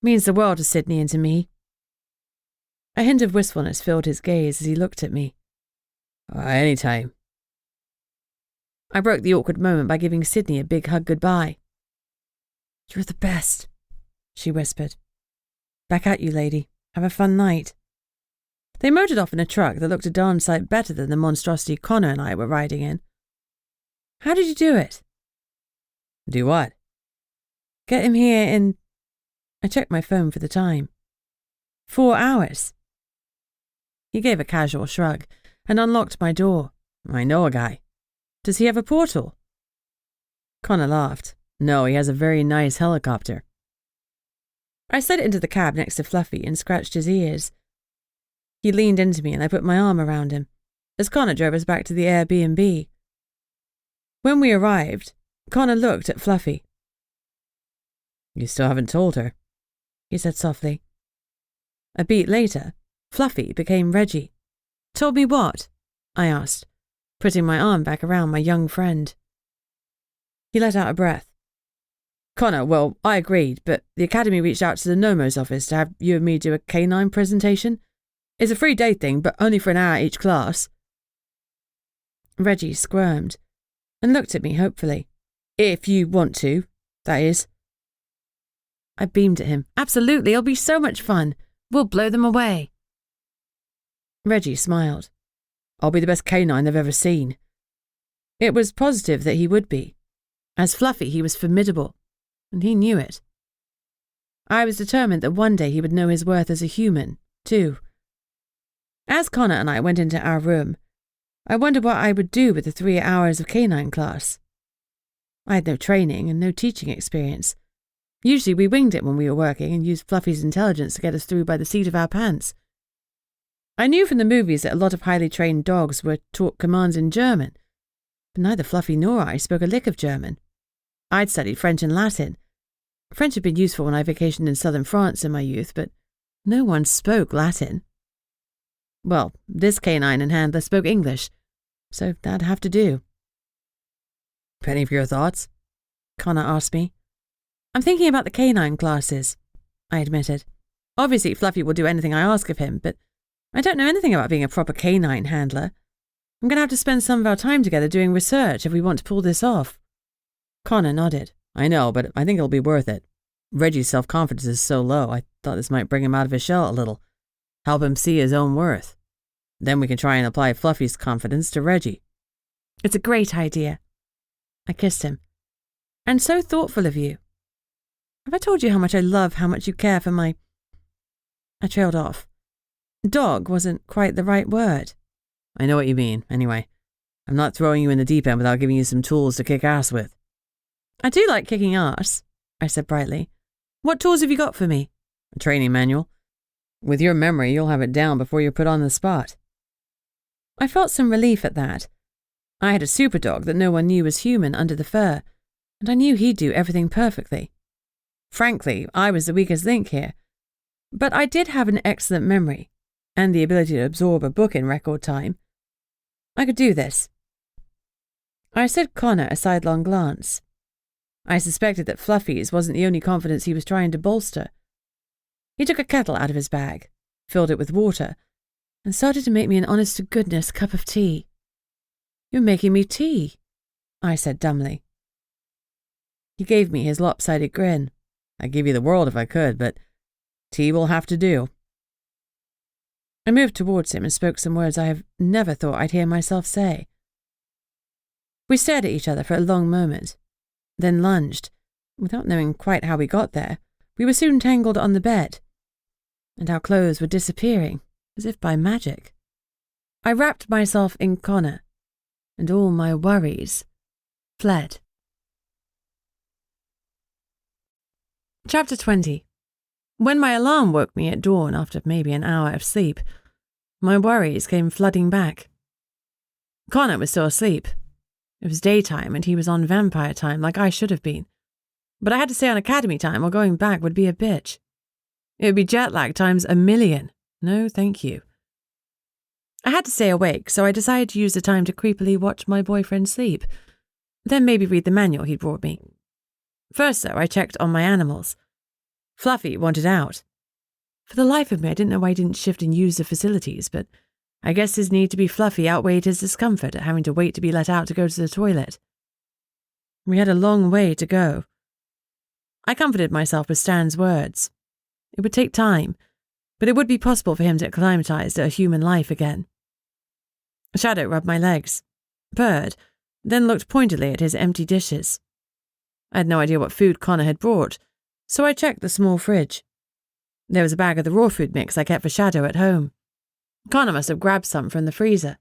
Means the world to Sydney and to me." A hint of wistfulness filled his gaze as he looked at me. Anytime." I broke the awkward moment by giving Sydney a big hug goodbye. "You're the best," she whispered. "Back at you, lady. Have a fun night." They motored off in a truck that looked a darn sight better than the monstrosity Connor and I were riding in. "How did you do it?" "Do what?" "Get him here in..." I checked my phone for the time. 4 hours. He gave a casual shrug and unlocked my door. "I know a guy." "Does he have a portal?" Connor laughed. "No, he has a very nice helicopter." I slid into the cab next to Fluffy and scratched his ears. He leaned into me and I put my arm around him, as Connor drove us back to the Airbnb. When we arrived, Connor looked at Fluffy. "You still haven't told her," he said softly. A beat later, Fluffy became Reggie. "Told me what?" I asked, putting my arm back around my young friend. He let out a breath. "Connor, well, I agreed, but the Academy reached out to the Nomo's office to have you and me do a canine presentation. It's a 3-day thing, but only for an hour each class." Reggie squirmed and looked at me hopefully. "If you want to, that is." I beamed at him. "Absolutely, it'll be so much fun. We'll blow them away." Reggie smiled. "I'll be the best canine they've ever seen." It was positive that he would be. As Fluffy, he was formidable, and he knew it. I was determined that one day he would know his worth as a human, too. As Connor and I went into our room, I wondered what I would do with the 3 hours of canine class. I had no training and no teaching experience. Usually we winged it when we were working and used Fluffy's intelligence to get us through by the seat of our pants. I knew from the movies that a lot of highly trained dogs were taught commands in German, but neither Fluffy nor I spoke a lick of German. I'd studied French and Latin. French had been useful when I vacationed in southern France in my youth, but no one spoke Latin. Well, this canine and handler spoke English, so that'd have to do. "Penny for your thoughts?" Connor asked me. "I'm thinking about the canine classes," I admitted. "Obviously, Fluffy will do anything I ask of him, but I don't know anything about being a proper canine handler. I'm going to have to spend some of our time together doing research if we want to pull this off." Connor nodded. "I know, but I think it'll be worth it. Reggie's self-confidence is so low, I thought this might bring him out of his shell a little. Help him see his own worth. Then we can try and apply Fluffy's confidence to Reggie." "It's a great idea." I kissed him. "And so thoughtful of you. Have I told you how much I love how much you care for my..." I trailed off. Dog wasn't quite the right word. "I know what you mean. Anyway, I'm not throwing you in the deep end without giving you some tools to kick ass with." "I do like kicking ass," I said brightly. "What tools have you got for me?" A training manual. With your memory, you'll have it down before you're put on the spot. I felt some relief at that. I had a super dog that no one knew was human under the fur, and I knew he'd do everything perfectly. Frankly, I was the weakest link here. But I did have an excellent memory, and the ability to absorb a book in record time. I could do this. I said Connor a sidelong glance. I suspected that Fluffy's wasn't the only confidence he was trying to bolster. He took a kettle out of his bag, filled it with water, and started to make me an honest-to-goodness cup of tea. "You're making me tea," I said dumbly. He gave me his lopsided grin. "I'd give you the world if I could, but tea will have to do." I moved towards him and spoke some words I have never thought I'd hear myself say. We stared at each other for a long moment, then lunged. Without knowing quite how we got there, we were soon tangled on the bed, and our clothes were disappearing, as if by magic. I wrapped myself in Connor, and all my worries fled. Chapter 20. When my alarm woke me at dawn after maybe an hour of sleep, my worries came flooding back. Connor was still asleep. It was daytime and he was on vampire time like I should have been. But I had to stay on academy time or going back would be a bitch. It would be jet lag times 1,000,000. No, thank you. I had to stay awake, so I decided to use the time to creepily watch my boyfriend sleep, then maybe read the manual he'd brought me. First, though, I checked on my animals. Fluffy wanted out. For the life of me, I didn't know why he didn't shift and use the facilities, but I guess his need to be fluffy outweighed his discomfort at having to wait to be let out to go to the toilet. We had a long way to go. I comforted myself with Stan's words. It would take time, but it would be possible for him to acclimatize to a human life again. Shadow rubbed my legs, purred, then looked pointedly at his empty dishes. I had no idea what food Connor had brought, so I checked the small fridge. There was a bag of the raw food mix I kept for Shadow at home. Connor must have grabbed some from the freezer.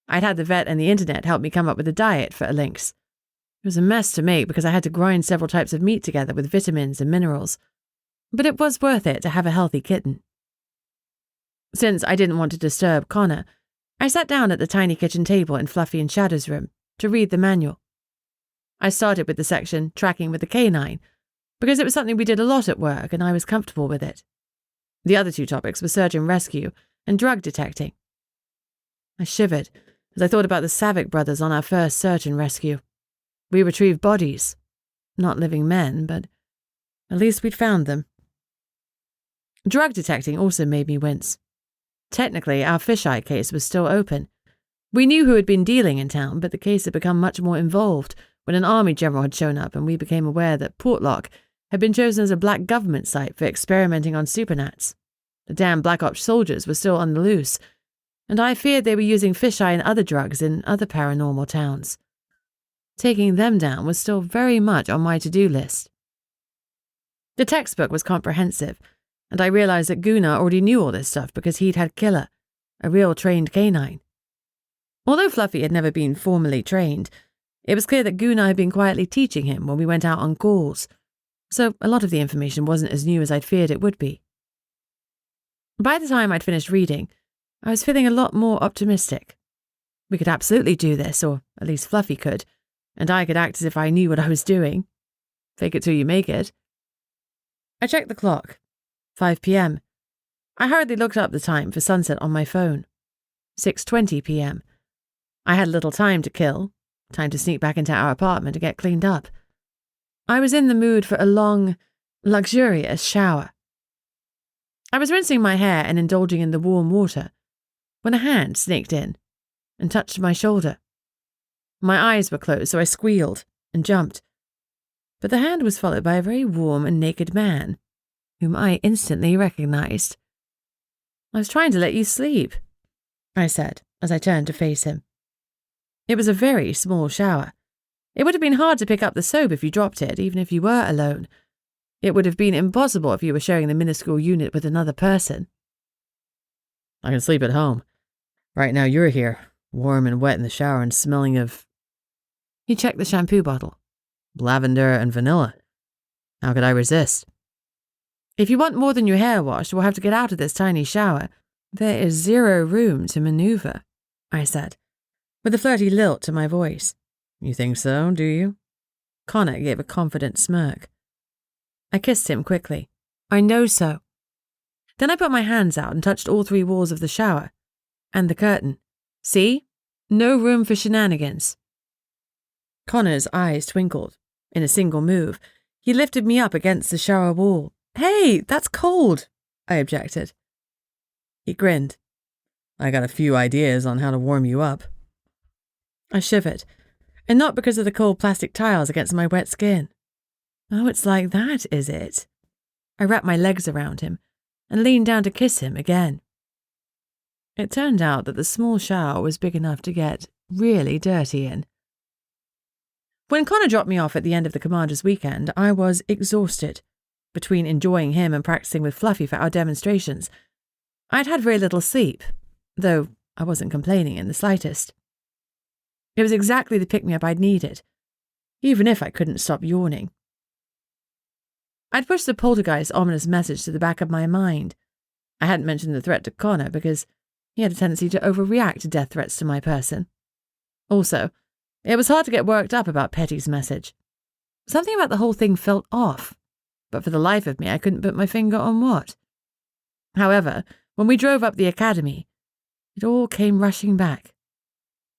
I'd had the vet and the internet help me come up with a diet for a lynx. It was a mess to make because I had to grind several types of meat together with vitamins and minerals, but it was worth it to have a healthy kitten. Since I didn't want to disturb Connor, I sat down at the tiny kitchen table in Fluffy and Shadow's room to read the manual. I started with the section Tracking with the Canine, because it was something we did a lot at work and I was comfortable with it. The other two topics were search and rescue and drug detecting. I shivered as I thought about the Savick brothers on our first search and rescue. We retrieved bodies. Not living men, but at least we'd found them. Drug detecting also made me wince. Technically, our fisheye case was still open. We knew who had been dealing in town, but the case had become much more involved when an army general had shown up and we became aware that Portlock had been chosen as a black government site for experimenting on supernats. The damn Black Ops soldiers were still on the loose, and I feared they were using fisheye and other drugs in other paranormal towns. Taking them down was still very much on my to-do list. The textbook was comprehensive, and I realized that Gunnar already knew all this stuff because he'd had Killer, a real trained canine. Although Fluffy had never been formally trained, it was clear that Gunnar had been quietly teaching him when we went out on calls, so a lot of the information wasn't as new as I'd feared it would be. By the time I'd finished reading, I was feeling a lot more optimistic. We could absolutely do this, or at least Fluffy could, and I could act as if I knew what I was doing. Fake it till you make it. I checked the clock. 5 p.m. I hurriedly looked up the time for sunset on my phone. 6:20 p.m. I had little time to kill, time to sneak back into our apartment to get cleaned up. I was in the mood for a long, luxurious shower. I was rinsing my hair and indulging in the warm water when a hand snaked in and touched my shoulder. My eyes were closed, so I squealed and jumped. But the hand was followed by a very warm and naked man, whom I instantly recognized. "I was trying to let you sleep," I said as I turned to face him. It was a very small shower. It would have been hard to pick up the soap if you dropped it, even if you were alone. It would have been impossible if you were sharing the minuscule unit with another person. "I can sleep at home. Right now you're here, warm and wet in the shower and smelling of..." He checked the shampoo bottle. "Lavender and vanilla. How could I resist?" If you want more than your hair washed, we'll have to get out of this tiny shower. There is zero room to maneuver, I said, with a flirty lilt to my voice. You think so, do you? Connor gave a confident smirk. I kissed him quickly. I know so. Then I put my hands out and touched all 3 walls of the shower. And the curtain. See? No room for shenanigans. Connor's eyes twinkled. In a single move, he lifted me up against the shower wall. Hey, that's cold, I objected. He grinned. I got a few ideas on how to warm you up. I shivered, and not because of the cold plastic tiles against my wet skin. Oh, it's like that, is it? I wrapped my legs around him and leaned down to kiss him again. It turned out that the small shower was big enough to get really dirty in. When Connor dropped me off at the end of the commander's weekend, I was exhausted. Between enjoying him and practicing with Fluffy for our demonstrations, I'd had very little sleep, though I wasn't complaining in the slightest. It was exactly the pick-me-up I'd needed, even if I couldn't stop yawning. I'd pushed the Poltergeist ominous message to the back of my mind. I hadn't mentioned the threat to Connor because he had a tendency to overreact to death threats to my person. Also, it was hard to get worked up about Petty's message. Something about the whole thing felt off, but for the life of me I couldn't put my finger on what. However, when we drove up the academy, it all came rushing back.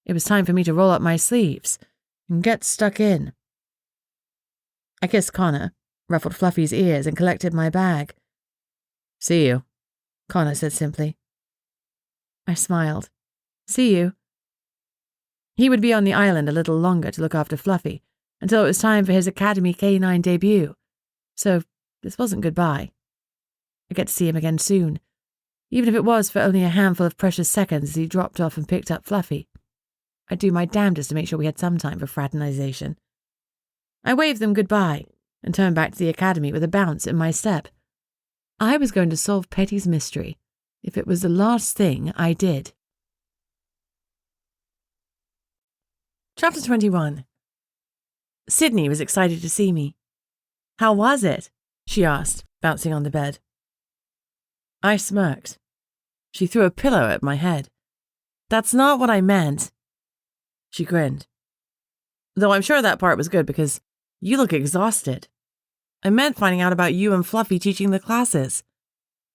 It was time for me to roll up my sleeves and get stuck in. I kissed Connor, ruffled Fluffy's ears, and collected my bag. See you, Connor said simply. I smiled. See you. He would be on the island a little longer to look after Fluffy until it was time for his Academy K9 debut, so this wasn't goodbye. I'd get to see him again soon, even if it was for only a handful of precious seconds as he dropped off and picked up Fluffy. I'd do my damnedest to make sure we had some time for fraternization. I waved them goodbye and turned back to the academy with a bounce in my step. I was going to solve Petty's mystery, if it was the last thing I did. Chapter 21. Sydney was excited to see me. How was it? She asked, bouncing on the bed. I smirked. She threw a pillow at my head. That's not what I meant. She grinned. Though I'm sure that part was good because you look exhausted. I meant finding out about you and Fluffy teaching the classes.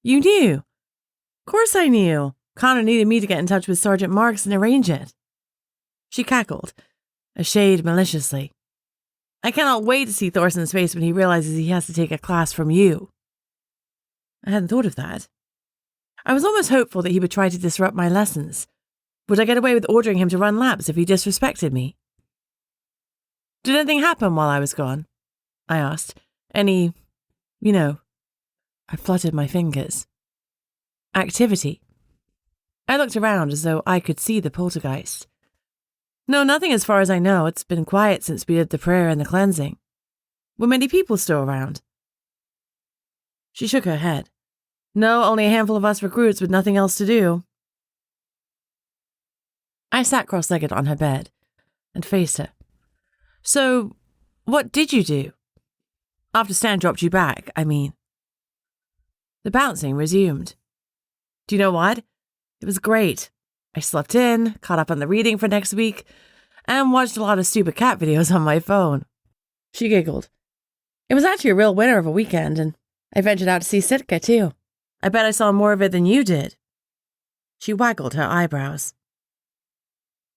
You knew. Of course I knew. Connor needed me to get in touch with Sergeant Marks and arrange it. She cackled, a shade maliciously. I cannot wait to see Thorson's face when he realizes he has to take a class from you. I hadn't thought of that. I was almost hopeful that he would try to disrupt my lessons. Would I get away with ordering him to run laps if he disrespected me? Did anything happen while I was gone? I asked. Any, I fluttered my fingers. Activity. I looked around as though I could see the poltergeist. No, nothing as far as I know. It's been quiet since we did the prayer and the cleansing. Were many people still around? She shook her head. No, only a handful of us recruits with nothing else to do. I sat cross-legged on her bed and faced her. So, what did you do? After Stan dropped you back, I mean. The bouncing resumed. Do you know what? It was great. I slept in, caught up on the reading for next week, and watched a lot of stupid cat videos on my phone. She giggled. It was actually a real winner of a weekend, and I ventured out to see Sitka, too. I bet I saw more of it than you did. She waggled her eyebrows.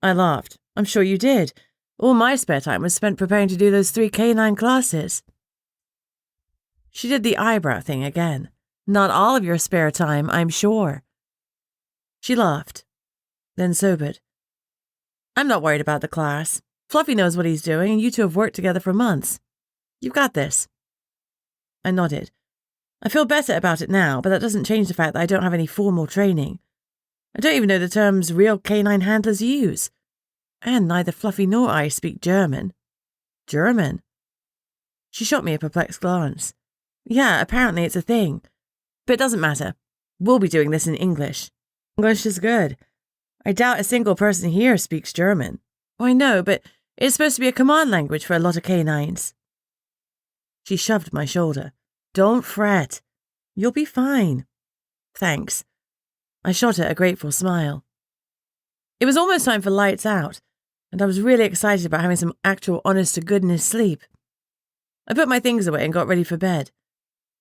I laughed. I'm sure you did. All my spare time was spent preparing to do those 3 K9 classes. She did the eyebrow thing again. Not all of your spare time, I'm sure. She laughed, then sobered. I'm not worried about the class. Fluffy knows what he's doing, and you two have worked together for months. You've got this. I nodded. I feel better about it now, but that doesn't change the fact that I don't have any formal training. I don't even know the terms real K9 handlers use. And neither Fluffy nor I speak German. German? She shot me a perplexed glance. Yeah, apparently it's a thing. But it doesn't matter. We'll be doing this in English. English is good. I doubt a single person here speaks German. I know, but it's supposed to be a command language for a lot of K9s. She shoved my shoulder. Don't fret. You'll be fine. Thanks. I shot her a grateful smile. It was almost time for lights out, and I was really excited about having some actual honest-to-goodness sleep. I put my things away and got ready for bed.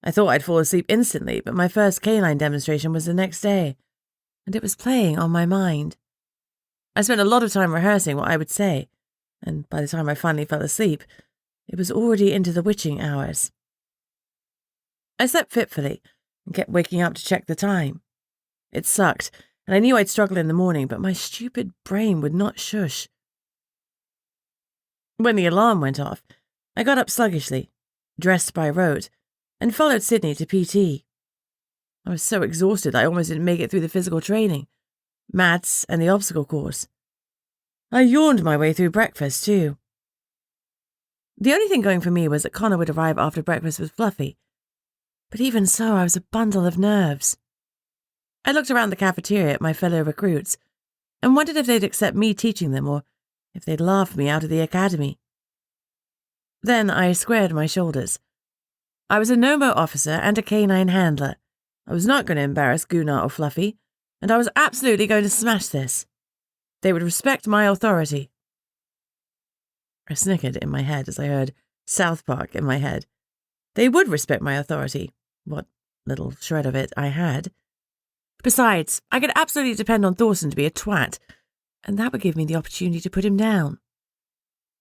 I thought I'd fall asleep instantly, but my first canine demonstration was the next day, and it was playing on my mind. I spent a lot of time rehearsing what I would say, and by the time I finally fell asleep, it was already into the witching hours. I slept fitfully and kept waking up to check the time. It sucked, and I knew I'd struggle in the morning, but my stupid brain would not shush. When the alarm went off, I got up sluggishly, dressed by rote, and followed Sydney to PT. I was so exhausted I almost didn't make it through the physical training, maths, and the obstacle course. I yawned my way through breakfast, too. The only thing going for me was that Connor would arrive after breakfast with Fluffy. But even so, I was a bundle of nerves. I looked around the cafeteria at my fellow recruits and wondered if they'd accept me teaching them or if they'd laugh me out of the academy. Then I squared my shoulders. I was a Nomo officer and a canine handler. I was not going to embarrass Gunnar or Fluffy, and I was absolutely going to smash this. They would respect my authority. I snickered in my head as I heard South Park in my head. They would respect my authority, what little shred of it I had. Besides, I could absolutely depend on Thorson to be a twat, and that would give me the opportunity to put him down.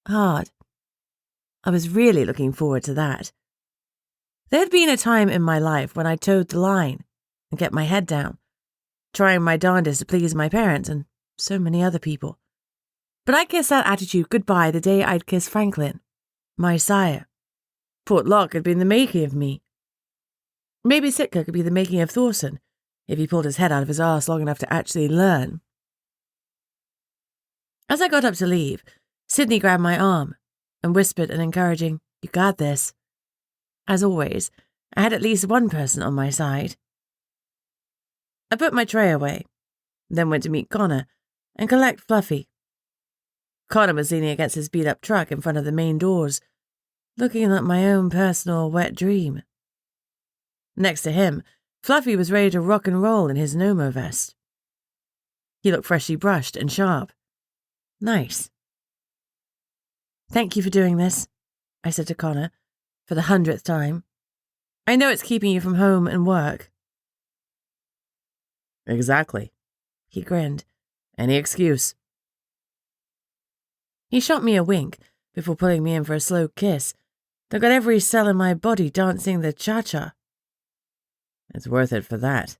Hard. I was really looking forward to that. There had been a time in my life when I towed the line and kept my head down, trying my darndest to please my parents and so many other people. But I kissed that attitude goodbye the day I'd kissed Franklin, my sire. Port Locke had been the making of me. Maybe Sitka could be the making of Thorson, if he pulled his head out of his arse long enough to actually learn. As I got up to leave, Sydney grabbed my arm and whispered an encouraging, "You got this." As always, I had at least one person on my side. I put my tray away, then went to meet Connor and collect Fluffy. Connor was leaning against his beat-up truck in front of the main doors, looking like my own personal wet dream. Next to him, Fluffy was ready to rock and roll in his Nomo vest. He looked freshly brushed and sharp. Nice. "Thank you for doing this," I said to Connor, for the 100th time. "I know it's keeping you from home and work." Exactly. He grinned. Any excuse. He shot me a wink before pulling me in for a slow kiss that got every cell in my body dancing the cha-cha. It's worth it for that,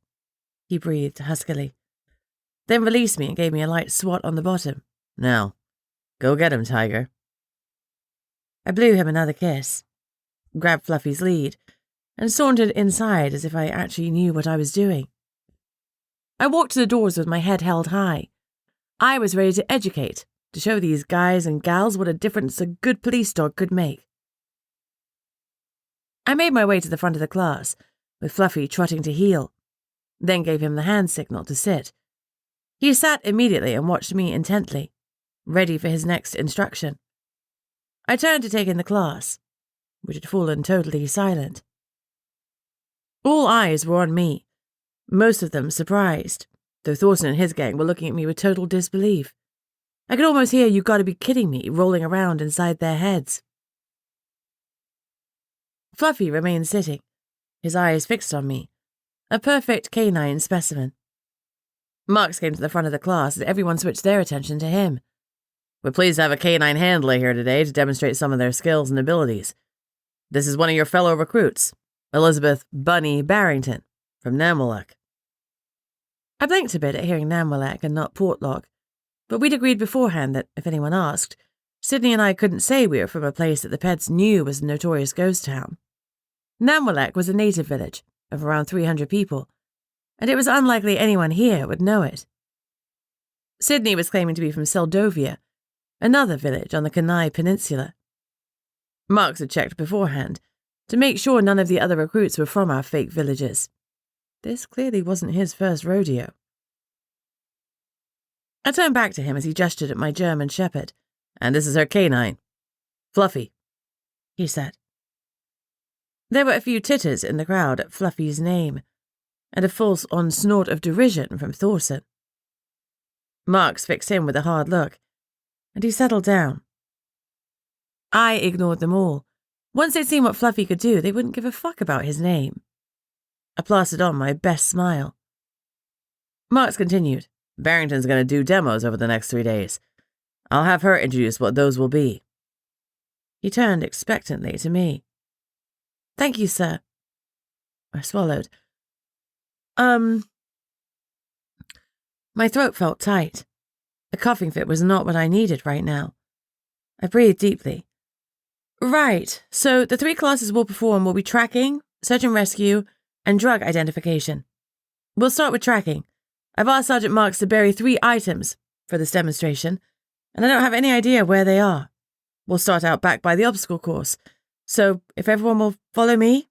he breathed huskily, then released me and gave me a light swat on the bottom. Now, go get him, Tiger. I blew him another kiss, grabbed Fluffy's lead, and sauntered inside as if I actually knew what I was doing. I walked to the doors with my head held high. I was ready to educate, to show these guys and gals what a difference a good police dog could make. I made my way to the front of the class, with Fluffy trotting to heel, then gave him the hand signal to sit. He sat immediately and watched me intently, ready for his next instruction. I turned to take in the class, which had fallen totally silent. All eyes were on me, most of them surprised, though Thorson and his gang were looking at me with total disbelief. I could almost hear "You gotta be kidding me" rolling around inside their heads. Fluffy remained sitting, his eyes fixed on me, a perfect canine specimen. Marks came to the front of the class and everyone switched their attention to him. We're pleased to have a canine handler here today to demonstrate some of their skills and abilities. This is one of your fellow recruits, Elizabeth Bunny Barrington, from Namwalek. I blinked a bit at hearing Namwalek and not Portlock, but we'd agreed beforehand that, if anyone asked, Sydney and I couldn't say we were from a place that the Pets knew was a notorious ghost town. Namwalek was a native village of around 300 people, and it was unlikely anyone here would know it. Sydney was claiming to be from Seldovia, another village on the Kenai Peninsula. Marks had checked beforehand to make sure none of the other recruits were from our fake villages. This clearly wasn't his first rodeo. I turned back to him as he gestured at my German shepherd. And this is her canine, Fluffy, he said. There were a few titters in the crowd at Fluffy's name, and a full-on snort of derision from Thorson. Marks fixed him with a hard look, and he settled down. I ignored them all. Once they'd seen what Fluffy could do, they wouldn't give a fuck about his name. I plastered on my best smile. Marks continued. Barrington's going to do demos over the next 3 days. I'll have her introduce what those will be. He turned expectantly to me. Thank you, sir. I swallowed. My throat felt tight. A coughing fit was not what I needed right now. I breathed deeply. Right, so the 3 classes we'll perform will be tracking, search and rescue, and drug identification. We'll start with tracking. I've asked Sergeant Marks to bury 3 items for this demonstration, and I don't have any idea where they are. We'll start out back by the obstacle course, so if everyone will follow me.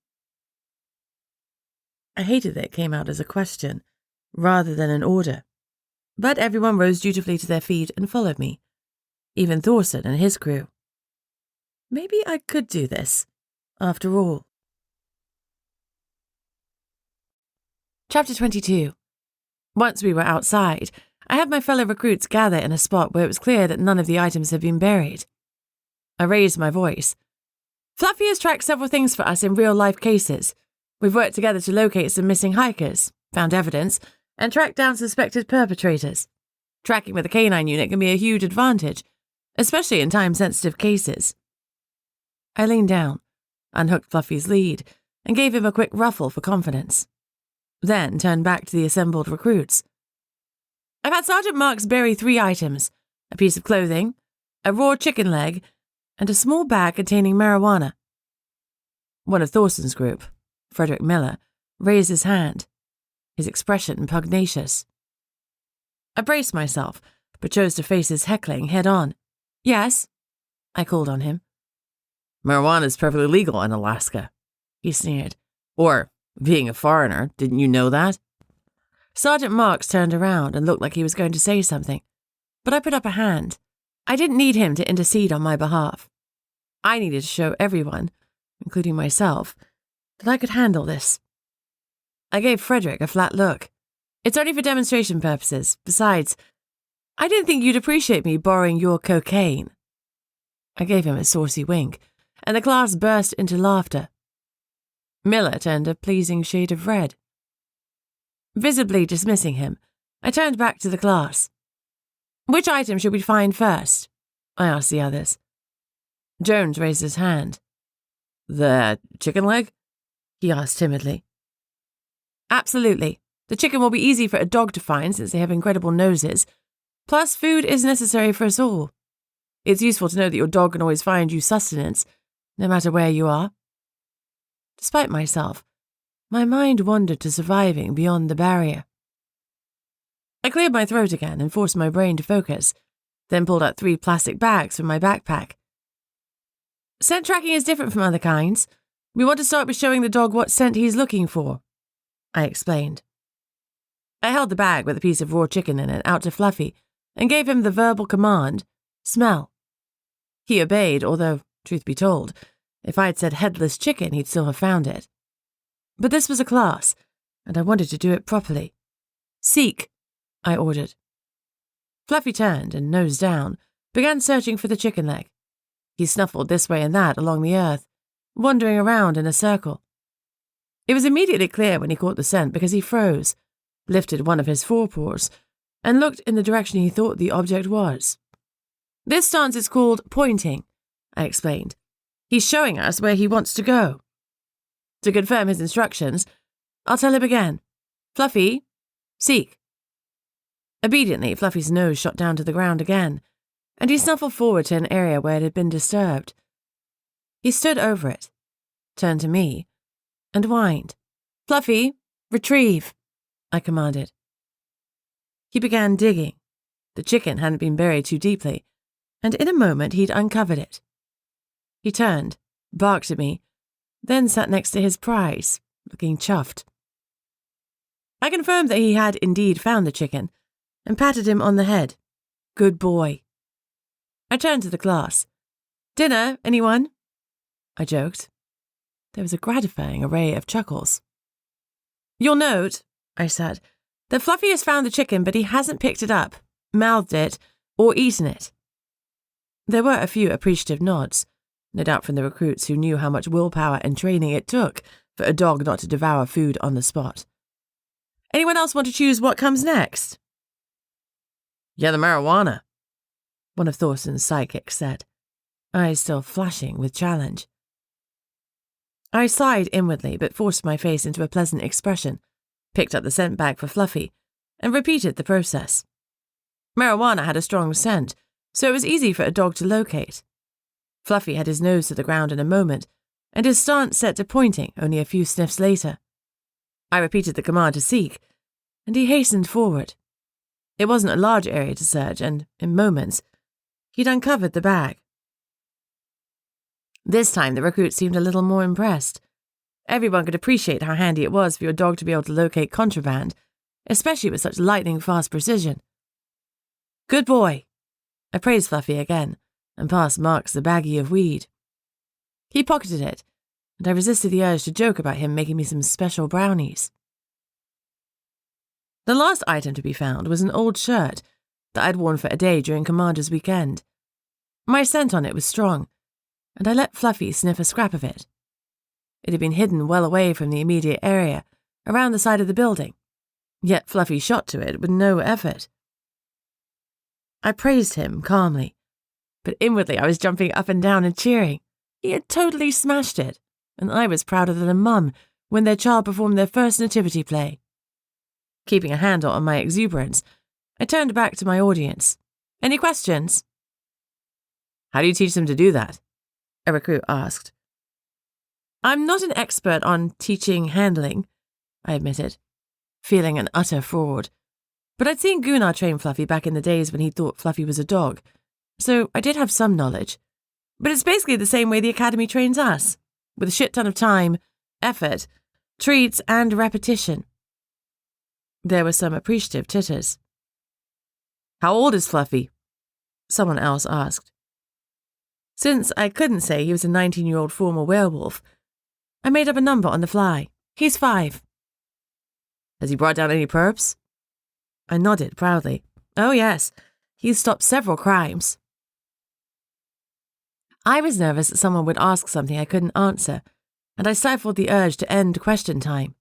I hated that it came out as a question, rather than an order. But everyone rose dutifully to their feet and followed me, even Thorson and his crew. Maybe I could do this, after all. Chapter 22. Once we were outside, I had my fellow recruits gather in a spot where it was clear that none of the items had been buried. I raised my voice. Fluffy has tracked several things for us in real-life cases. We've worked together to locate some missing hikers, found evidence, and tracked down suspected perpetrators. Tracking with a canine unit can be a huge advantage, especially in time-sensitive cases. I leaned down, unhooked Fluffy's lead, and gave him a quick ruffle for confidence. Then turned back to the assembled recruits. I've had Sergeant Marks bury 3 items, a piece of clothing, a raw chicken leg, and a small bag containing marijuana. One of Thorson's group, Frederick Miller, raised his hand, his expression pugnacious. I braced myself, but chose to face his heckling head-on. Yes, I called on him. Marijuana's perfectly legal in Alaska, he sneered. Or, being a foreigner, didn't you know that? Sergeant Marks turned around and looked like he was going to say something, but I put up a hand. I didn't need him to intercede on my behalf. I needed to show everyone, including myself, that I could handle this. I gave Frederick a flat look. It's only for demonstration purposes. Besides, I didn't think you'd appreciate me borrowing your cocaine. I gave him a saucy wink, and the class burst into laughter. Miller turned a pleasing shade of red. Visibly dismissing him, I turned back to the class. Which item should we find first? I asked the others. Jones raised his hand. The chicken leg? He asked timidly. Absolutely. The chicken will be easy for a dog to find since they have incredible noses. Plus, food is necessary for us all. It's useful to know that your dog can always find you sustenance, no matter where you are. Despite myself, my mind wandered to surviving beyond the barrier. I cleared my throat again and forced my brain to focus, then pulled out 3 plastic bags from my backpack. Scent tracking is different from other kinds. We want to start with showing the dog what scent he's looking for, I explained. I held the bag with a piece of raw chicken in it out to Fluffy and gave him the verbal command, smell. He obeyed, although, truth be told, if I had said headless chicken, he'd still have found it. But this was a class, and I wanted to do it properly. Seek, I ordered. Fluffy turned and, nose down, began searching for the chicken leg. He snuffled this way and that along the earth, wandering around in a circle. It was immediately clear when he caught the scent because he froze, lifted one of his forepaws, and looked in the direction he thought the object was. This stance is called pointing, I explained. He's showing us where he wants to go. To confirm his instructions, I'll tell him again. Fluffy, seek. Obediently, Fluffy's nose shot down to the ground again, and he snuffled forward to an area where it had been disturbed. He stood over it, turned to me, and whined. Fluffy, retrieve, I commanded. He began digging. The chicken hadn't been buried too deeply, and in a moment he'd uncovered it. He turned, barked at me, then sat next to his prize, looking chuffed. I confirmed that he had indeed found the chicken, and patted him on the head. Good boy. I turned to the class. Dinner, anyone? I joked. there was a gratifying array of chuckles. "You'll note," I said, "that Fluffy has found the chicken, but he hasn't picked it up, mouthed it, or eaten it." There were a few appreciative nods, no doubt from the recruits who knew how much willpower and training it took for a dog not to devour food on the spot. "Anyone else want to choose what comes next?" "Yeah, the marijuana," one of Thorsten's sidekicks said, eyes still flashing with challenge. I sighed inwardly, but forced my face into a pleasant expression, picked up the scent bag for Fluffy, and repeated the process. Marijuana had a strong scent, so it was easy for a dog to locate. Fluffy had his nose to the ground in a moment, and his stance set to pointing only a few sniffs later. I repeated the command to seek, and he hastened forward. It wasn't a large area to search, and, in moments, he'd uncovered the bag. This time the recruit seemed a little more impressed. Everyone could appreciate how handy it was for your dog to be able to locate contraband, especially with such lightning-fast precision. "Good boy." I praised Fluffy again, and passed Marks the baggie of weed. He pocketed it, and I resisted the urge to joke about him making me some special brownies. The last item to be found was an old shirt that I'd worn for a day during Commander's weekend. My scent on it was strong, and I let Fluffy sniff a scrap of it. It had been hidden well away from the immediate area, around the side of the building, yet Fluffy shot to it with no effort. I praised him calmly, but inwardly I was jumping up and down and cheering. He had totally smashed it, and I was prouder than a mum when their child performed their first nativity play. Keeping a handle on my exuberance, I turned back to my audience. "Any questions?" "How do you teach them to do that?" a recruit asked. "I'm not an expert on teaching handling," I admitted, feeling an utter fraud. But I'd seen Gunnar train Fluffy back in the days when he thought Fluffy was a dog, so I did have some knowledge. But it's basically the same way the academy trains us, with a shit ton of time, effort, treats, and repetition. There were some appreciative titters. "How old is Fluffy?" someone else asked. Since I couldn't say he was a 19-year-old former werewolf, I made up a number on the fly. "He's 5. "Has he brought down any perps?" I nodded proudly. "Oh yes, he's stopped several crimes." I was nervous that someone would ask something I couldn't answer, and I stifled the urge to end question time.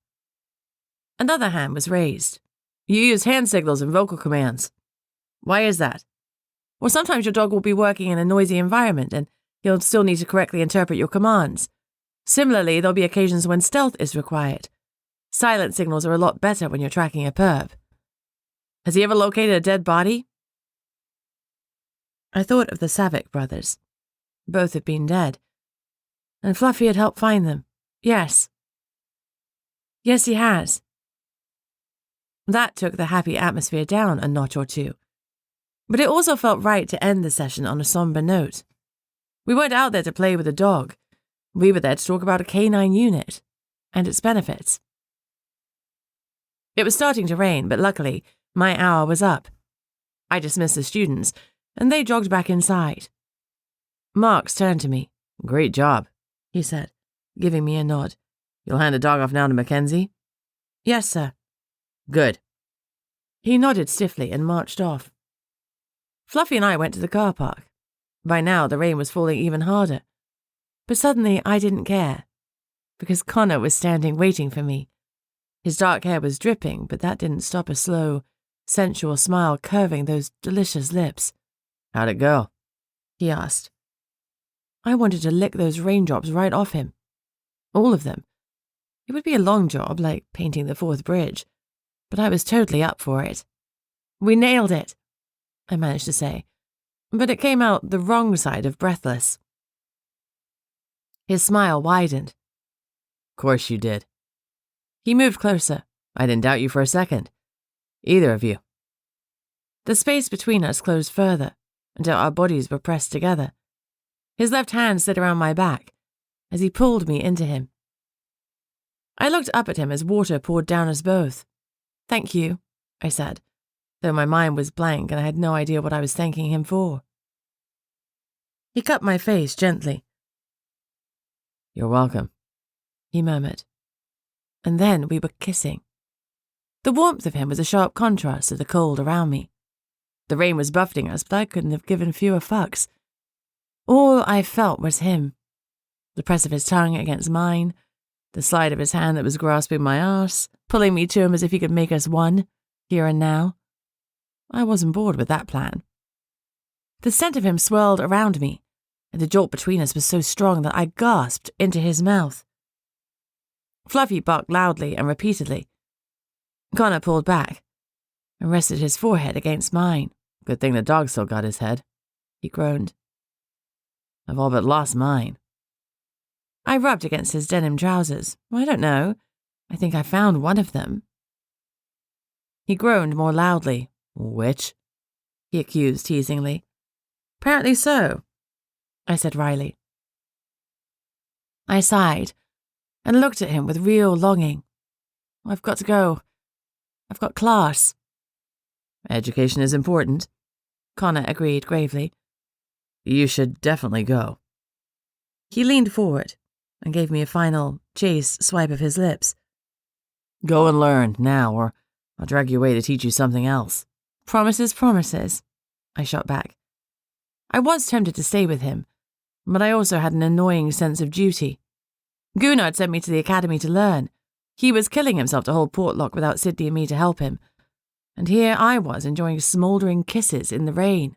Another hand was raised. "You use hand signals and vocal commands. Why is that?" "Well, sometimes your dog will be working in a noisy environment, and he'll still need to correctly interpret your commands. Similarly, there'll be occasions when stealth is required. Silent signals are a lot better when you're tracking a perp." "Has he ever located a dead body?" I thought of the Savick brothers. Both had been dead, and Fluffy had helped find them. Yes. Yes, he has. That took the happy atmosphere down a notch or two. But it also felt right to end the session on a somber note. We weren't out there to play with a dog. We were there to talk about a canine unit and its benefits. It was starting to rain, but luckily, my hour was up. I dismissed the students, and they jogged back inside. Marks turned to me. "Great job," he said, giving me a nod. "You'll hand the dog off now to Mackenzie?" "Yes, sir." "Good." He nodded stiffly and marched off. Fluffy and I went to the car park. By now, the rain was falling even harder. But suddenly, I didn't care, because Connor was standing waiting for me. His dark hair was dripping, but that didn't stop a slow, sensual smile curving those delicious lips. "How'd it go?" he asked. I wanted to lick those raindrops right off him. All of them. It would be a long job, like painting the 4th bridge, but I was totally up for it. "We nailed it," I managed to say, but it came out the wrong side of breathless. His smile widened. "Of course you did." He moved closer. "I didn't doubt you for a second. Either of you." The space between us closed further, until our bodies were pressed together. His left hand slid around my back, as he pulled me into him. I looked up at him as water poured down us both. "Thank you," I said, though my mind was blank and I had no idea what I was thanking him for. He cupped my face gently. "You're welcome." he murmured. And then we were kissing. The warmth of him was a sharp contrast to the cold around me. The rain was buffeting us, but I couldn't have given fewer fucks. All I felt was him. The press of his tongue against mine, the slide of his hand that was grasping my arse, pulling me to him as if he could make us one, here and now. I wasn't bored with that plan. The scent of him swirled around me, and the jolt between us was so strong that I gasped into his mouth. Fluffy barked loudly and repeatedly. Connor pulled back and rested his forehead against mine. Good thing the dog still got his head, he groaned. I've all but lost mine. I rubbed against his denim trousers. I don't know. I think I found one of them. He groaned more loudly. Which? He accused teasingly. Apparently so, I said wryly. I sighed and looked at him with real longing. I've got to go. I've got class. Education is important, Connor agreed gravely. You should definitely go. He leaned forward and gave me a final, chaste swipe of his lips. Go and learn, now, or I'll drag you away to teach you something else. Promises, promises, I shot back. I was tempted to stay with him, but I also had an annoying sense of duty. Gunnar had sent me to the academy to learn. He was killing himself to hold Portlock without Sydney and me to help him. And here I was enjoying smouldering kisses in the rain.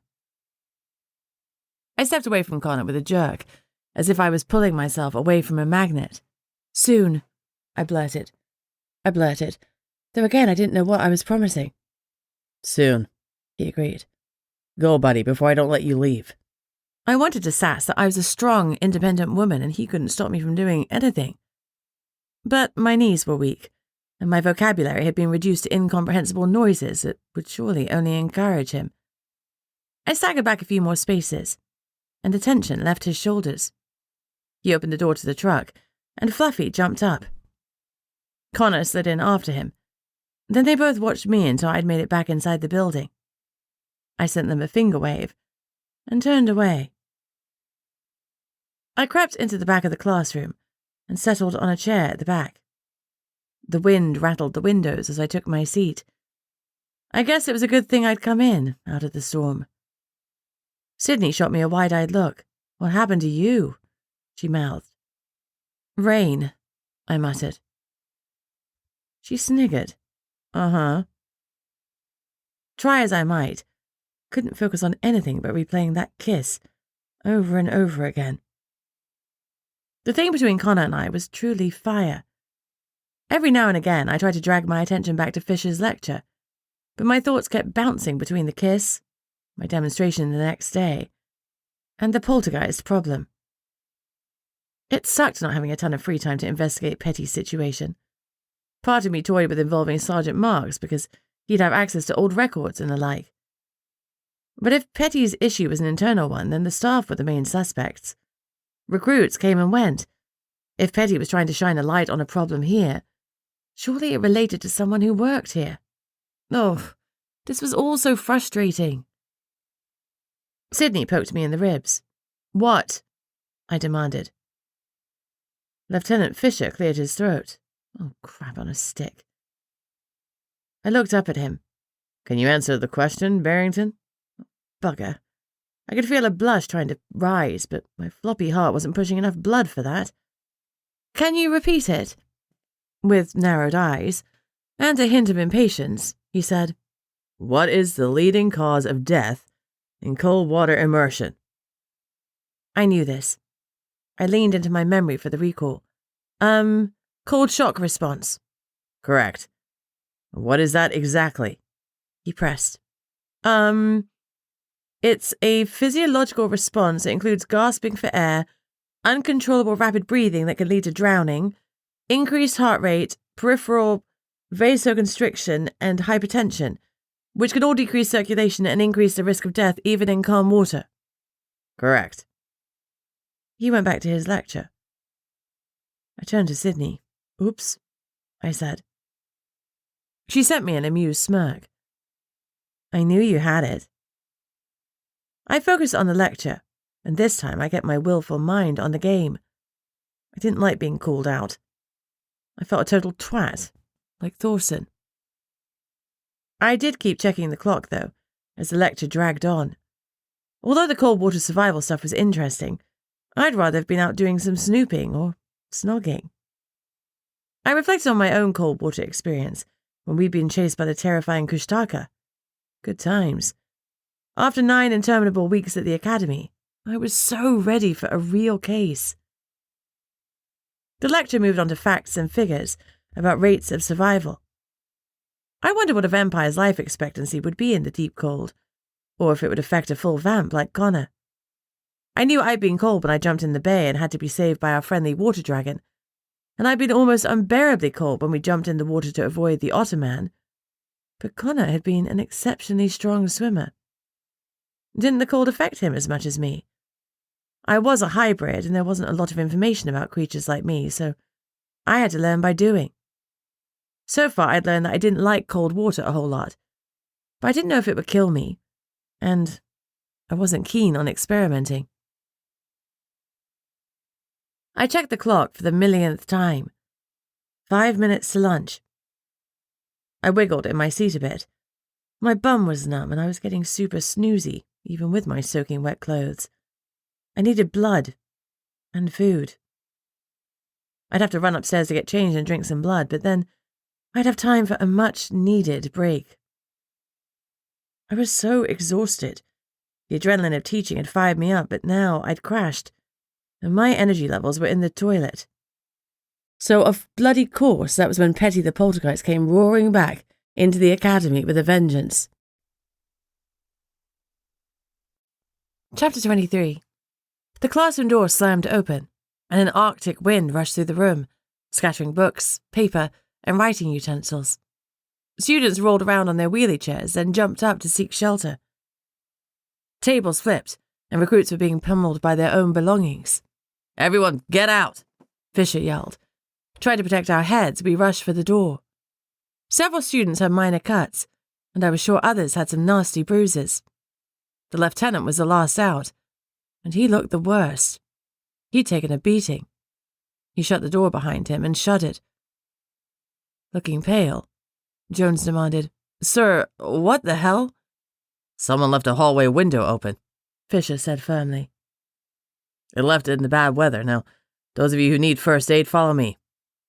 I stepped away from Connor with a jerk, as if I was pulling myself away from a magnet. Soon, I blurted. Though again I didn't know what I was promising. Soon, he agreed. Go, buddy, before I don't let you leave. I wanted to sass that I was a strong, independent woman and he couldn't stop me from doing anything. But my knees were weak, and my vocabulary had been reduced to incomprehensible noises that would surely only encourage him. I staggered back a few more spaces, and the tension left his shoulders. He opened the door to the truck, and Fluffy jumped up. Connor slid in after him. Then they both watched me until I'd made it back inside the building. I sent them a finger wave, and turned away. I crept into the back of the classroom and settled on a chair at the back. The wind rattled the windows as I took my seat. I guess it was a good thing I'd come in out of the storm. Sydney shot me a wide-eyed look. What happened to you? She mouthed. Rain, I muttered. She sniggered. Uh-huh. Try as I might, couldn't focus on anything but replaying that kiss over and over again. The thing between Connor and I was truly fire. Every now and again I tried to drag my attention back to Fisher's lecture, but my thoughts kept bouncing between the kiss, my demonstration the next day, and the Poltergeist problem. It sucked not having a ton of free time to investigate Petty's situation. Part of me toyed with involving Sergeant Marks because he'd have access to old records and the like. But if Petty's issue was an internal one, then the staff were the main suspects. Recruits came and went. If Petty was trying to shine a light on a problem here, surely it related to someone who worked here. Oh, this was all so frustrating. Sydney poked me in the ribs. What? I demanded. Lieutenant Fisher cleared his throat. Oh, crap on a stick. I looked up at him. Can you answer the question, Barrington? Bugger. I could feel a blush trying to rise, but my floppy heart wasn't pushing enough blood for that. Can you repeat it? With narrowed eyes, and a hint of impatience, he said, What is the leading cause of death in cold water immersion? I knew this. I leaned into my memory for the recall. Cold shock response. Correct. What is that exactly? He pressed. It's a physiological response that includes gasping for air, uncontrollable rapid breathing that can lead to drowning, increased heart rate, peripheral vasoconstriction, and hypertension, which can all decrease circulation and increase the risk of death even in calm water. Correct. He went back to his lecture. I turned to Sydney. Oops, I said. She sent me an amused smirk. I knew you had it. I focused on the lecture, and this time I kept my willful mind on the game. I didn't like being called out. I felt a total twat, like Thorson. I did keep checking the clock, though, as the lecture dragged on. Although the cold water survival stuff was interesting, I'd rather have been out doing some snooping or snogging. I reflected on my own cold water experience when we'd been chased by the terrifying Kushtaka. Good times. After 9 interminable weeks at the academy, I was so ready for a real case. The lecture moved on to facts and figures about rates of survival. I wondered what a vampire's life expectancy would be in the deep cold, or if it would affect a full vamp like Connor. I knew I'd been cold when I jumped in the bay and had to be saved by our friendly water dragon, and I'd been almost unbearably cold when we jumped in the water to avoid the Ottoman. But Connor had been an exceptionally strong swimmer. Didn't the cold affect him as much as me? I was a hybrid, and there wasn't a lot of information about creatures like me, so I had to learn by doing. So far, I'd learned that I didn't like cold water a whole lot, but I didn't know if it would kill me, and I wasn't keen on experimenting. I checked the clock for the millionth time. 5 minutes to lunch. I wiggled in my seat a bit. My bum was numb, and I was getting super snoozy, even with my soaking wet clothes. I needed blood and food. I'd have to run upstairs to get changed and drink some blood, but then I'd have time for a much-needed break. I was so exhausted. The adrenaline of teaching had fired me up, but now I'd crashed, and my energy levels were in the toilet. So of bloody course, that was when Petty the Poltergeist came roaring back into the academy with a vengeance. Chapter 23. The classroom door slammed open, and an arctic wind rushed through the room, scattering books, paper, and writing utensils. Students rolled around on their wheelie chairs, then jumped up to seek shelter. Tables flipped, and recruits were being pummeled by their own belongings. "Everyone, get out!" Fisher yelled. Trying to protect our heads, we rushed for the door. Several students had minor cuts, and I was sure others had some nasty bruises. The lieutenant was the last out, and he looked the worst. He'd taken a beating. He shut the door behind him and shuddered. Looking pale, Jones demanded, "Sir, what the hell?" "Someone left a hallway window open," Fisher said firmly. "It left it in the bad weather. Now, those of you who need first aid, follow me.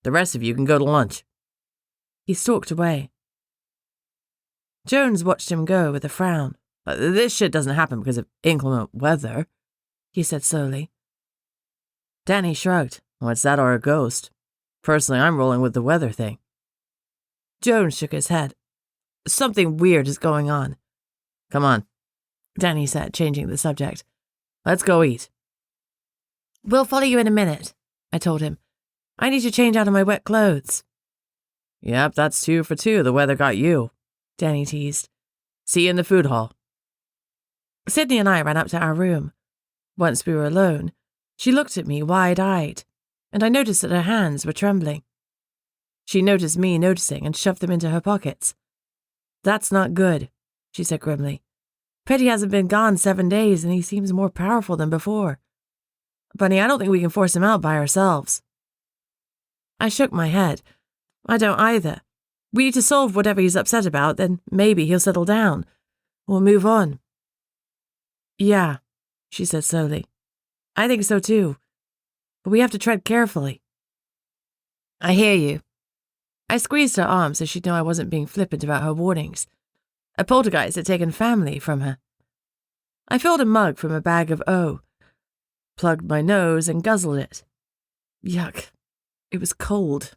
The rest of you can go to lunch." He stalked away. Jones watched him go with a frown. "This shit doesn't happen because of inclement weather," he said slowly. Danny shrugged. "Well, it's that or a ghost. Personally, I'm rolling with the weather thing." Jones shook his head. "Something weird is going on." "Come on," Danny said, changing the subject. "Let's go eat." "We'll follow you in a minute," I told him. "I need to change out of my wet clothes." "Yep, that's 2 for 2. The weather got you," Danny teased. "See you in the food hall." Sydney and I ran up to our room. Once we were alone, she looked at me wide-eyed, and I noticed that her hands were trembling. She noticed me noticing and shoved them into her pockets. "That's not good," she said grimly. "Petty hasn't been gone 7 days, and he seems more powerful than before. Bunny, I don't think we can force him out by ourselves." I shook my head. "I don't either. We need to solve whatever he's upset about, then maybe he'll settle down. Or move on." "Yeah," she said slowly. "I think so too. But we have to tread carefully." "I hear you." I squeezed her arm so she'd know I wasn't being flippant about her warnings. A poltergeist had taken family from her. I filled a mug from a bag of O, plugged my nose and guzzled it. Yuck. It was cold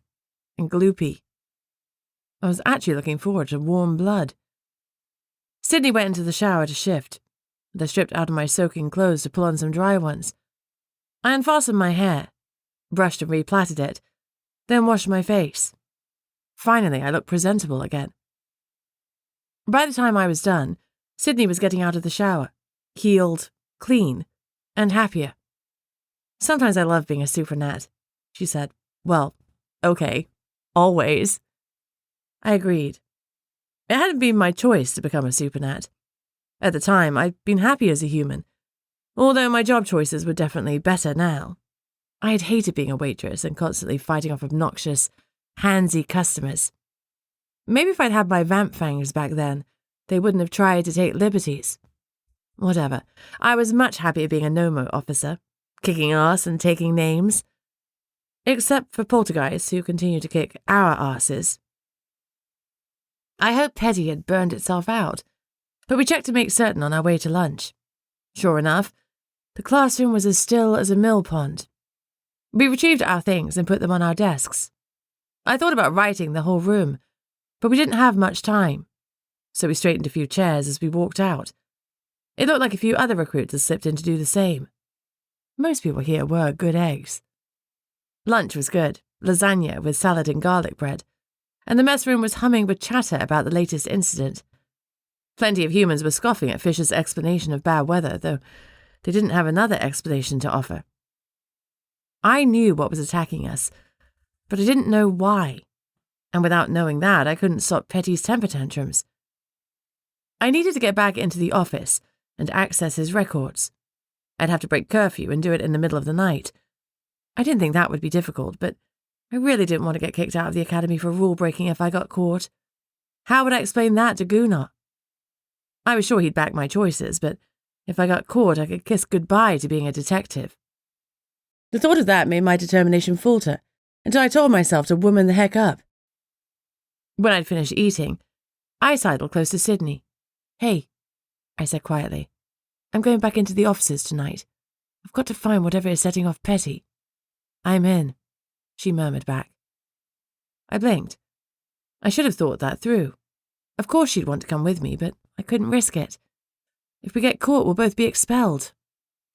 and gloopy. I was actually looking forward to warm blood. Sydney went into the shower to shift, and I stripped out of my soaking clothes to pull on some dry ones. I unfastened my hair, brushed and replaited it, then washed my face. Finally, I looked presentable again. By the time I was done, Sydney was getting out of the shower, healed, clean, and happier. "Sometimes I love being a supernat," she said. "Well, okay, always." I agreed. It hadn't been my choice to become a supernat. At the time, I'd been happy as a human, although my job choices were definitely better now. I had hated being a waitress and constantly fighting off obnoxious, handsy customers. Maybe if I'd had my vamp fangs back then, they wouldn't have tried to take liberties. Whatever. I was much happier being a Nomo officer, kicking ass and taking names. Except for Poltergeist, who continued to kick our asses. I hoped Petty had burned itself out, but we checked to make certain on our way to lunch. Sure enough, the classroom was as still as a mill pond. We retrieved our things and put them on our desks. I thought about writing the whole room, but we didn't have much time, so we straightened a few chairs as we walked out. It looked like a few other recruits had slipped in to do the same. Most people here were good eggs. Lunch was good, lasagna with salad and garlic bread, and the mess room was humming with chatter about the latest incident. Plenty of humans were scoffing at Fisher's explanation of bad weather, though they didn't have another explanation to offer. I knew what was attacking us, but I didn't know why, and without knowing that, I couldn't stop Petty's temper tantrums. I needed to get back into the office and access his records. I'd have to break curfew and do it in the middle of the night. I didn't think that would be difficult, but I really didn't want to get kicked out of the academy for rule-breaking if I got caught. How would I explain that to Gunnar? I was sure he'd back my choices, but if I got caught, I could kiss goodbye to being a detective. The thought of that made my determination falter, until I told myself to woman the heck up. When I'd finished eating, I sidled close to Sydney. "Hey," I said quietly, "I'm going back into the offices tonight. I've got to find whatever is setting off Petty." "I'm in," she murmured back. I blinked. I should have thought that through. Of course she'd want to come with me, but I couldn't risk it. If we get caught, we'll both be expelled.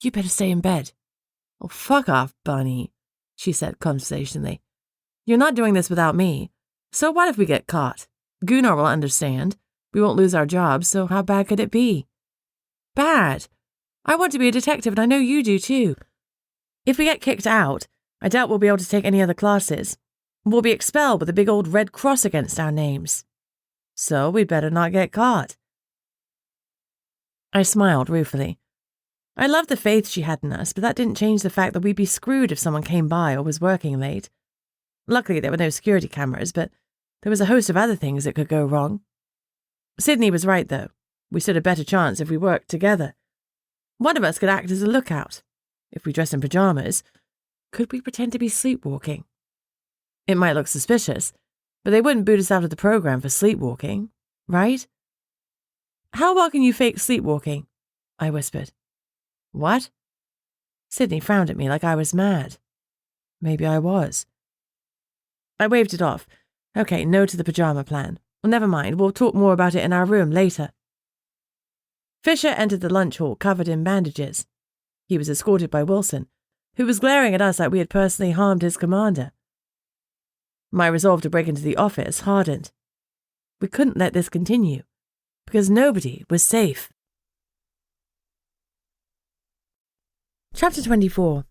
"You better stay in bed." "Oh, fuck off, Bunny," she said conversationally. "You're not doing this without me. So what if we get caught? Gunnar will understand. We won't lose our jobs, so how bad could it be?" "Bad? I want to be a detective, and I know you do too. If we get kicked out, I doubt we'll be able to take any other classes. We'll be expelled with a big old red cross against our names. So we'd better not get caught." I smiled ruefully. I loved the faith she had in us, but that didn't change the fact that we'd be screwed if someone came by or was working late. Luckily, there were no security cameras, but there was a host of other things that could go wrong. Sydney was right, though. We stood a better chance if we worked together. One of us could act as a lookout. If we dressed in pajamas, could we pretend to be sleepwalking? It might look suspicious, but they wouldn't boot us out of the program for sleepwalking, right? "How well can you fake sleepwalking?" I whispered. "What?" Sydney frowned at me like I was mad. Maybe I was. I waved it off. Okay, no to the pajama plan. Well, never mind, we'll talk more about it in our room later. Fisher entered the lunch hall covered in bandages. He was escorted by Wilson, who was glaring at us like we had personally harmed his commander. My resolve to break into the office hardened. We couldn't let this continue, because nobody was safe. Chapter 24.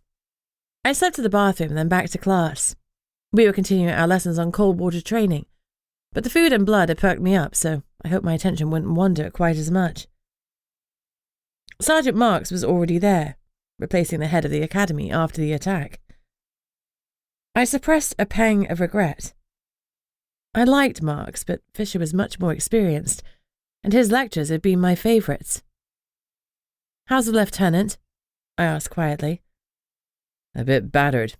I slept to the bathroom and then back to class. We were continuing our lessons on cold water training, but the food and blood had perked me up, so I hoped my attention wouldn't wander quite as much. Sergeant Marks was already there, replacing the head of the academy after the attack. I suppressed a pang of regret. I liked Marks, but Fisher was much more experienced, and his lectures had been my favourites. "How's the lieutenant?" I asked quietly. "A bit battered,"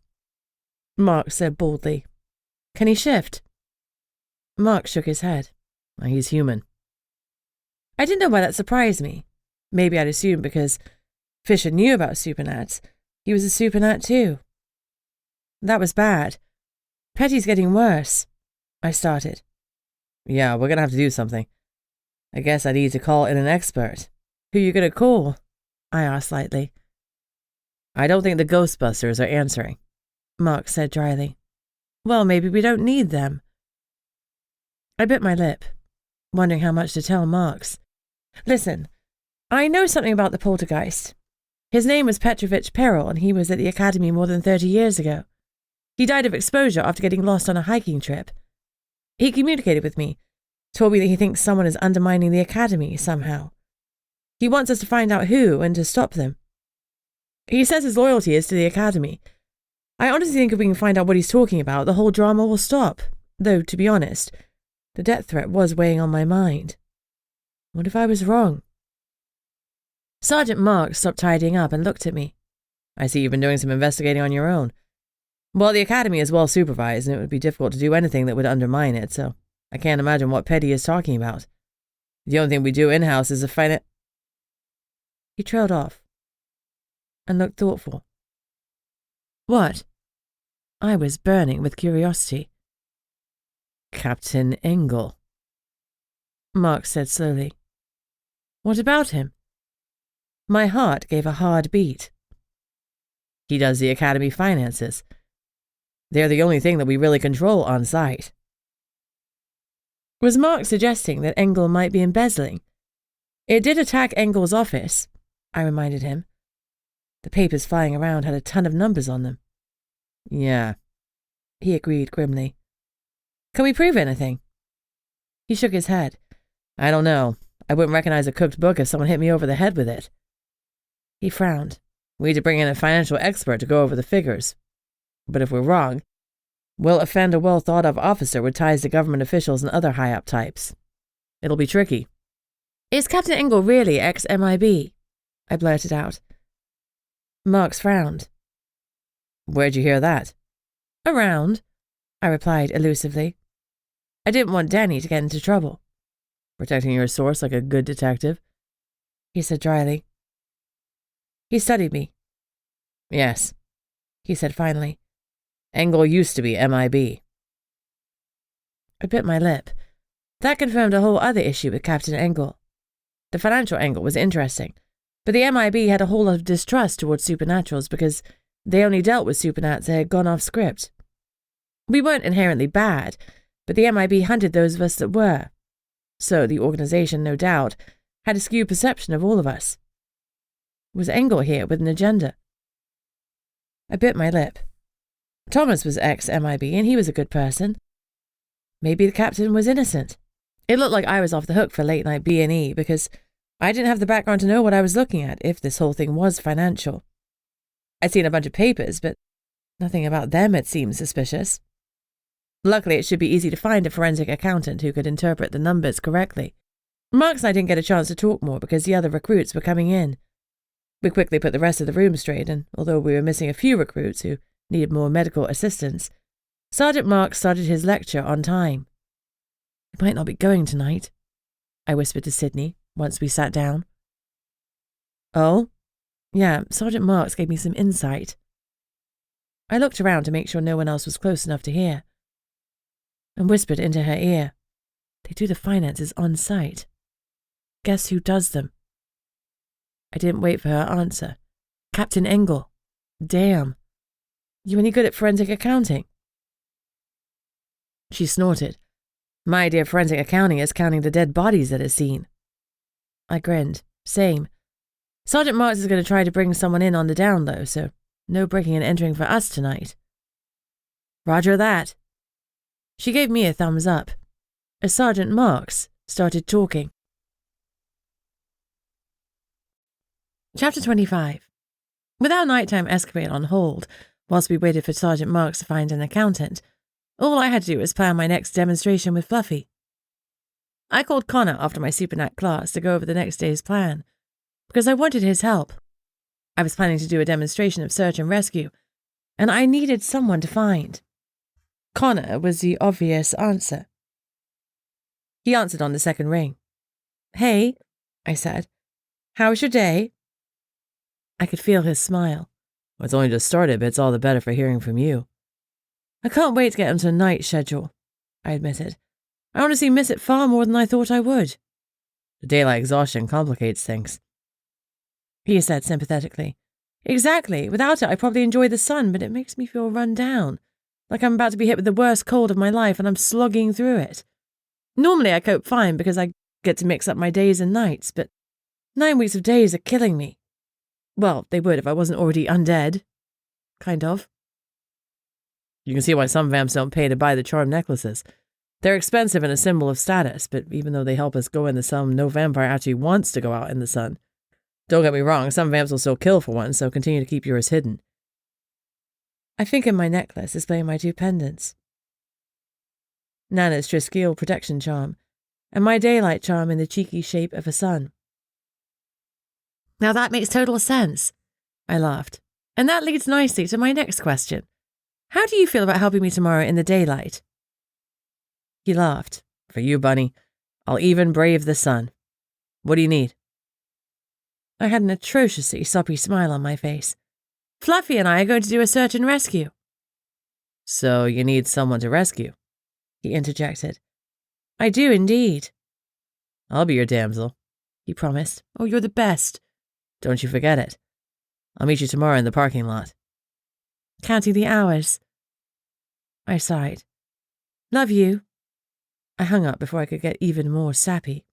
Marks said baldly. "Can he shift?" Marks shook his head. "He's human." I didn't know why that surprised me. Maybe I'd assumed because Fisher knew about supernats, he was a supernat too. That was bad. Petty's getting worse, I started. "Yeah, we're gonna have to do something. I guess I need to call in an expert." "Who you gonna call?" I asked lightly. "I don't think the Ghostbusters are answering," Mark said dryly. "Well, maybe we don't need them." I bit my lip, wondering how much to tell Marks. "Listen, I know something about the Poltergeist. His name was Petrovich Peril, and he was at the academy more than 30 years ago. He died of exposure after getting lost on a hiking trip. He communicated with me, told me that he thinks someone is undermining the academy somehow. He wants us to find out who and to stop them. He says his loyalty is to the academy. I honestly think if we can find out what he's talking about, the whole drama will stop. Though, to be honest, the death threat was weighing on my mind. What if I was wrong? Sergeant Marks stopped tidying up and looked at me. I see you've been doing some investigating on your own. Well, the academy is well supervised, and it would be difficult to do anything that would undermine it, so I can't imagine what Petty is talking about. The only thing we do in-house is a He trailed off and looked thoughtful. What? I was burning with curiosity. Captain Engel, Mark said slowly. What about him? My heart gave a hard beat. He does the academy finances. They're the only thing that we really control on site. Was Mark suggesting that Engel might be embezzling? It did attack Engel's office, I reminded him. The papers flying around had a ton of numbers on them. Yeah, he agreed grimly. Can we prove anything? He shook his head. I don't know. I wouldn't recognize a cooked book if someone hit me over the head with it. He frowned. We need to bring in a financial expert to go over the figures. But if we're wrong, we'll offend a well-thought-of officer with ties to government officials and other high-up types. It'll be tricky. Is Captain Engel really ex-MIB? I blurted out. Marks frowned. Where'd you hear that? Around, I replied elusively. I didn't want Danny to get into trouble. Protecting your source like a good detective? He said dryly. He studied me. Yes, he said finally. Engel used to be MIB. I bit my lip. That confirmed a whole other issue with Captain Engel. The financial angle was interesting, but the MIB had a whole lot of distrust towards supernaturals because they only dealt with supernats that had gone off script. We weren't inherently bad, but the MIB hunted those of us that were. So the organization, no doubt, had a skewed perception of all of us. Was Engel here with an agenda? I bit my lip. Thomas was ex-MIB, and he was a good person. Maybe the captain was innocent. It looked like I was off the hook for late-night B&E because I didn't have the background to know what I was looking at if this whole thing was financial. I'd seen a bunch of papers, but nothing about them had seemed suspicious. Luckily, it should be easy to find a forensic accountant who could interpret the numbers correctly. Marks and I didn't get a chance to talk more because the other recruits were coming in. We quickly put the rest of the room straight, and although we were missing a few recruits who needed more medical assistance, Sergeant Marks started his lecture on time. "I might not be going tonight," I whispered to Sydney once we sat down. "Oh? Yeah, Sergeant Marks gave me some insight." I looked around to make sure no one else was close enough to hear, and whispered into her ear, "They do the finances on site. Guess who does them?" I didn't wait for her answer. "Captain Engel. Damn. You any good at forensic accounting?" She snorted. "My idea of forensic accounting is counting the dead bodies at a scene." I grinned. "Same. Sergeant Marks is going to try to bring someone in on the down low, so no breaking and entering for us tonight." "Roger that." She gave me a thumbs up, as Sergeant Marks started talking. Chapter 25. With our nighttime escapade on hold, whilst we waited for Sergeant Marks to find an accountant, all I had to do was plan my next demonstration with Fluffy. I called Connor after my Supernat class to go over the next day's plan, because I wanted his help. I was planning to do a demonstration of search and rescue, and I needed someone to find. Connor was the obvious answer. He answered on the second ring. "Hey," I said. "How was your day?" I could feel his smile. "It's only just started, but it's all the better for hearing from you." "I can't wait to get onto a night schedule," I admitted. "I honestly miss it far more than I thought I would." "The daylight exhaustion complicates things," he said sympathetically. "Exactly. Without it, I probably enjoy the sun, but it makes me feel run down, like I'm about to be hit with the worst cold of my life and I'm slogging through it. Normally I cope fine because I get to mix up my days and nights, but 9 weeks of days are killing me. Well, they would if I wasn't already undead. Kind of." "You can see why some vamps don't pay to buy the charm necklaces. They're expensive and a symbol of status, but even though they help us go in the sun, no vampire actually wants to go out in the sun. Don't get me wrong, some vamps will still kill for one, so continue to keep yours hidden." I fingered my necklace, displaying my 2 pendants. Nana's Triskill protection charm, and my daylight charm in the cheeky shape of a sun. Now that makes total sense, I laughed. And that leads nicely to my next question. How do you feel about helping me tomorrow in the daylight? He laughed. For you, Bunny, I'll even brave the sun. What do you need? I had an atrociously soppy smile on my face. Fluffy and I are going to do a search and rescue. So you need someone to rescue? He interjected. I do indeed. I'll be your damsel, he promised. Oh, you're the best. Don't you forget it. I'll meet you tomorrow in the parking lot. Counting the hours. I sighed. Love you. I hung up before I could get even more sappy.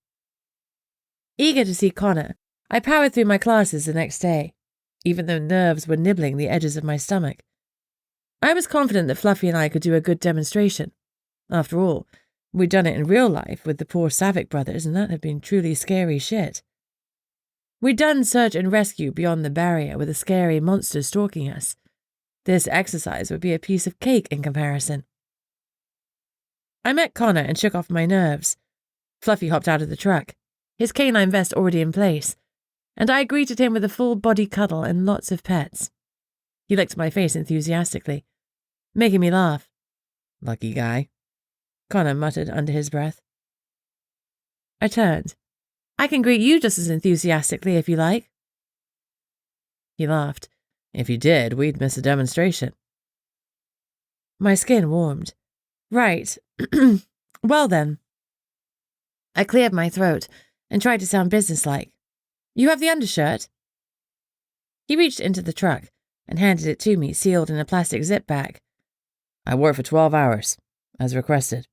Eager to see Connor, I powered through my classes the next day, even though nerves were nibbling the edges of my stomach. I was confident that Fluffy and I could do a good demonstration. After all, we'd done it in real life with the poor Savick brothers, and that had been truly scary shit. We'd done search and rescue beyond the barrier with a scary monster stalking us. This exercise would be a piece of cake in comparison. I met Connor and shook off my nerves. Fluffy hopped out of the truck, his canine vest already in place, and I greeted him with a full-body cuddle and lots of pets. He licked my face enthusiastically, making me laugh. Lucky guy, Connor muttered under his breath. I turned. I can greet you just as enthusiastically if you like. He laughed. If you did, we'd miss a demonstration. My skin warmed. Right. Well then. I cleared my throat and tried to sound businesslike. You have the undershirt? He reached into the truck and handed it to me, sealed in a plastic zip bag. I wore it for 12 hours, as requested.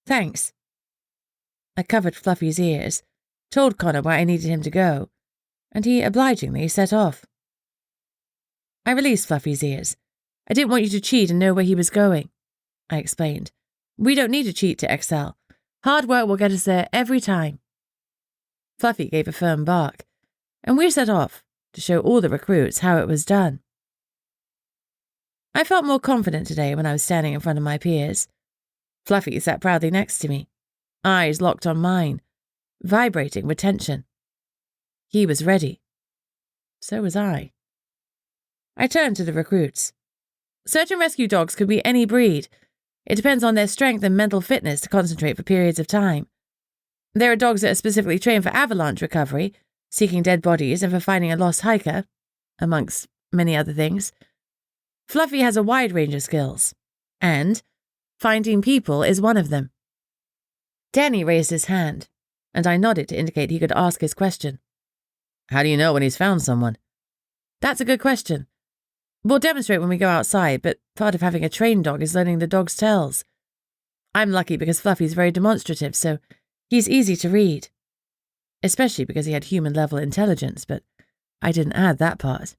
Thanks. I covered Fluffy's ears, told Connor where I needed him to go, and he obligingly set off. I released Fluffy's ears. I didn't want you to cheat and know where he was going, I explained. We don't need to cheat to excel. Hard work will get us there every time. Fluffy gave a firm bark, and we set off to show all the recruits how it was done. I felt more confident today when I was standing in front of my peers. Fluffy sat proudly next to me, eyes locked on mine, vibrating with tension. He was ready. So was I. I turned to the recruits. Search and rescue dogs could be any breed. It depends on their strength and mental fitness to concentrate for periods of time. There are dogs that are specifically trained for avalanche recovery, seeking dead bodies and for finding a lost hiker, amongst many other things. Fluffy has a wide range of skills, and finding people is one of them. Danny raised his hand, and I nodded to indicate he could ask his question. How do you know when he's found someone? That's a good question. We'll demonstrate when we go outside, but part of having a trained dog is learning the dog's tells. I'm lucky because Fluffy's very demonstrative, so he's easy to read. Especially because he had human-level intelligence, but I didn't add that part.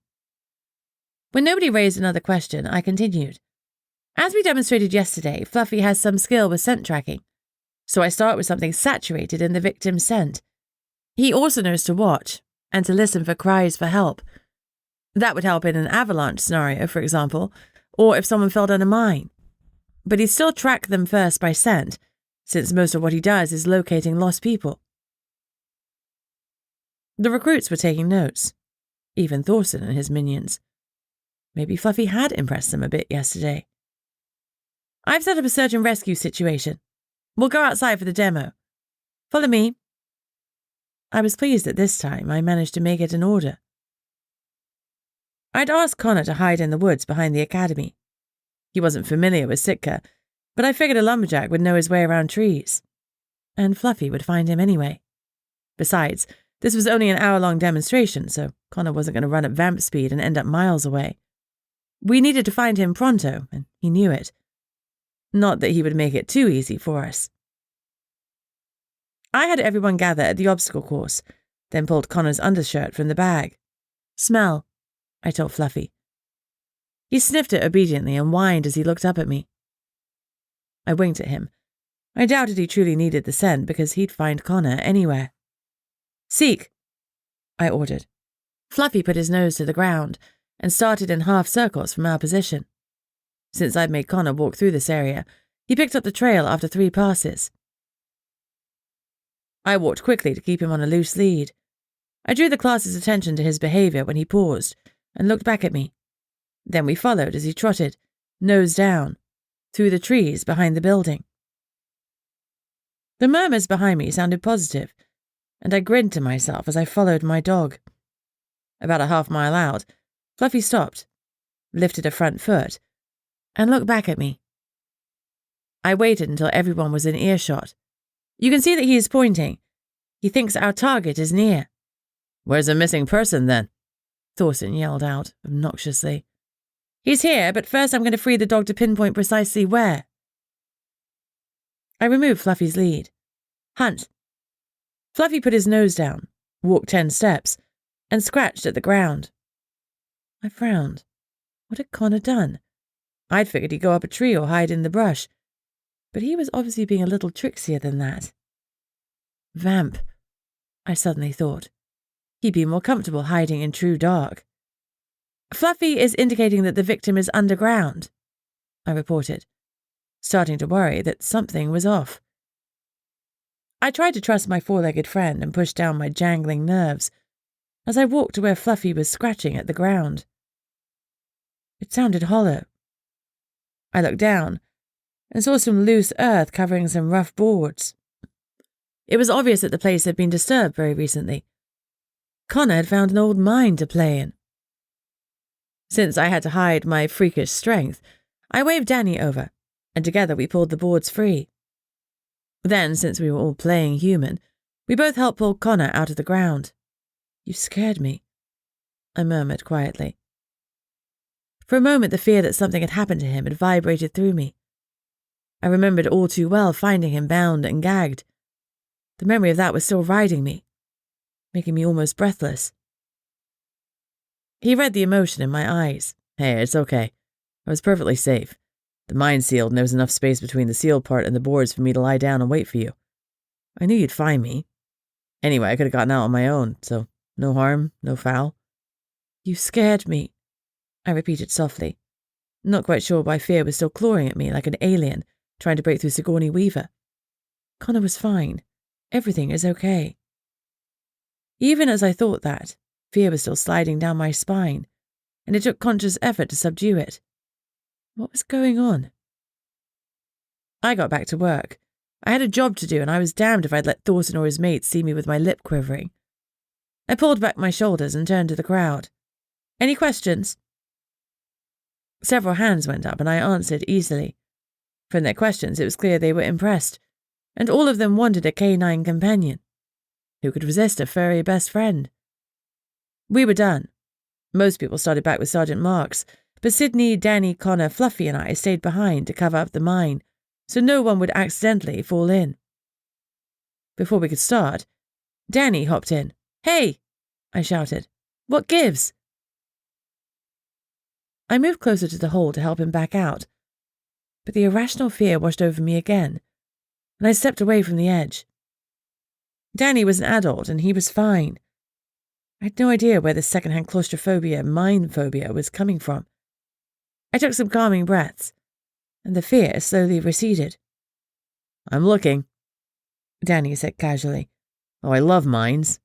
When nobody raised another question, I continued. As we demonstrated yesterday, Fluffy has some skill with scent tracking, so I start with something saturated in the victim's scent. He also knows to watch and to listen for cries for help. That would help in an avalanche scenario, for example, or if someone fell down a mine. But he'd still track them first by scent, since most of what he does is locating lost people. The recruits were taking notes, even Thorson and his minions. Maybe Fluffy had impressed them a bit yesterday. I've set up a search and rescue situation. We'll go outside for the demo. Follow me. I was pleased that this time I managed to make it an order. I'd asked Connor to hide in the woods behind the academy. He wasn't familiar with Sitka, but I figured a lumberjack would know his way around trees. And Fluffy would find him anyway. Besides, this was only an hour-long demonstration, so Connor wasn't going to run at vamp speed and end up miles away. We needed to find him pronto, and he knew it. Not that he would make it too easy for us. I had everyone gather at the obstacle course, then pulled Connor's undershirt from the bag. Smell, I told Fluffy. He sniffed it obediently and whined as he looked up at me. I winked at him. I doubted he truly needed the scent because he'd find Connor anywhere. Seek, I ordered. Fluffy put his nose to the ground and started in half circles from our position. Since I'd made Connor walk through this area, He picked up the trail after 3 passes. I walked quickly to keep him on a loose lead. I drew the class's attention to his behaviour when he paused and looked back at me. Then we followed as he trotted, nose down, through the trees behind the building. The murmurs behind me sounded positive, and I grinned to myself as I followed my dog. About a half-mile out, Fluffy stopped, lifted a front foot, and looked back at me. I waited until everyone was in earshot. You can see that he is pointing. He thinks our target is near. "Where's a missing person, then?" Thorson yelled out, obnoxiously. "He's here, but first I'm going to free the dog to pinpoint precisely where." I removed Fluffy's lead. "Hunt." Fluffy put his nose down, walked 10 steps, and scratched at the ground. I frowned. What had Connor done? I'd figured he'd go up a tree or hide in the brush, but he was obviously being a little trixier than that. Vamp, I suddenly thought. He'd be more comfortable hiding in true dark. "Fluffy is indicating that the victim is underground," I reported, starting to worry that something was off. I tried to trust my 4-legged friend and push down my jangling nerves as I walked to where Fluffy was scratching at the ground. It sounded hollow. I looked down and saw some loose earth covering some rough boards. It was obvious that the place had been disturbed very recently. Connor had found an old mine to play in. Since I had to hide my freakish strength, I waved Danny over, and together we pulled the boards free. Then, since we were all playing human, we both helped pull Connor out of the ground. "You scared me," I murmured quietly. For a moment, the fear that something had happened to him had vibrated through me. I remembered all too well finding him bound and gagged. The memory of that was still riding me, making me almost breathless. He read the emotion in my eyes. "Hey, it's okay. I was perfectly safe. The mine's sealed and there was enough space between the sealed part and the boards for me to lie down and wait for you. I knew you'd find me. Anyway, I could have gotten out on my own, so no harm, no foul." "You scared me," I repeated softly, not quite sure why fear was still clawing at me like an alien trying to break through Sigourney Weaver. Connor was fine. Everything is okay. Even as I thought that, fear was still sliding down my spine, and it took conscious effort to subdue it. What was going on? I got back to work. I had a job to do, and I was damned if I'd let Thorson or his mates see me with my lip quivering. I pulled back my shoulders and turned to the crowd. "Any questions?" Several hands went up, and I answered easily. From their questions, it was clear they were impressed, and all of them wanted a canine companion. Who could resist a furry best friend? We were done. Most people started back with Sergeant Marks, but Sydney, Danny, Connor, Fluffy and I stayed behind to cover up the mine, so no one would accidentally fall in. Before we could start, Danny hopped in. "Hey!" I shouted. "What gives?" I moved closer to the hole to help him back out, but the irrational fear washed over me again, and I stepped away from the edge. Danny was an adult, and he was fine. I had no idea where this secondhand claustrophobia, mine phobia, was coming from. I took some calming breaths, and the fear slowly receded. "I'm looking," Danny said casually. "Oh, I love mines."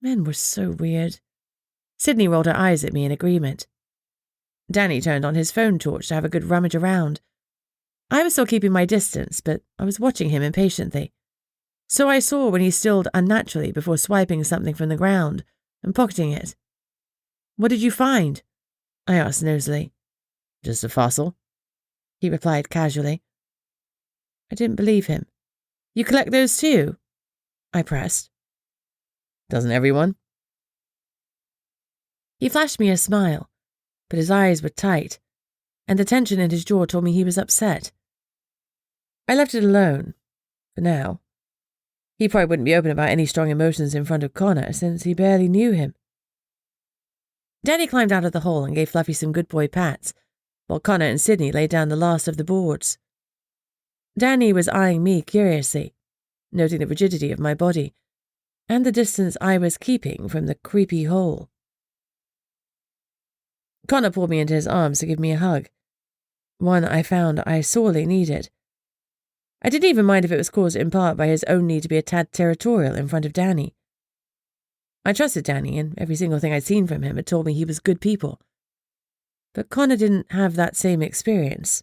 Men were so weird. Sydney rolled her eyes at me in agreement. Danny turned on his phone torch to have a good rummage around. I was still keeping my distance, but I was watching him impatiently. So I saw when he stilled unnaturally before swiping something from the ground and pocketing it. "What did you find?" I asked nosily. "Just a fossil," he replied casually. I didn't believe him. "You collect those too?" I pressed. "Doesn't everyone?" He flashed me a smile, but his eyes were tight, and the tension in his jaw told me he was upset. I left it alone, for now. He probably wouldn't be open about any strong emotions in front of Connor, since he barely knew him. Danny climbed out of the hole and gave Fluffy some good boy pats, while Connor and Sydney laid down the last of the boards. Danny was eyeing me curiously, noting the rigidity of my body, and the distance I was keeping from the creepy hole. Connor pulled me into his arms to give me a hug, one I found I sorely needed, I didn't even mind if it was caused in part by his own need to be a tad territorial in front of Danny. I trusted Danny, and every single thing I'd seen from him had told me he was good people. But Connor didn't have that same experience.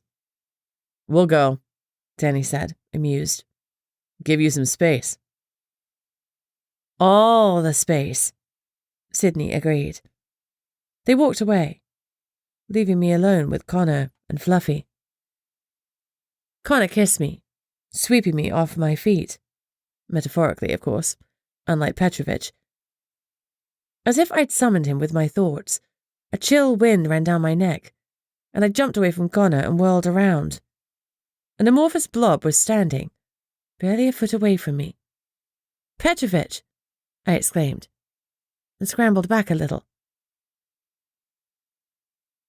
"We'll go," Danny said, amused. "Give you some space." "All the space," Sydney agreed. They walked away, leaving me alone with Connor and Fluffy. Connor kissed me, sweeping me off my feet. Metaphorically, of course, unlike Petrovich. As if I'd summoned him with my thoughts, a chill wind ran down my neck, and I jumped away from Connor and whirled around. An amorphous blob was standing, barely a foot away from me. "Petrovich!" I exclaimed, and scrambled back a little.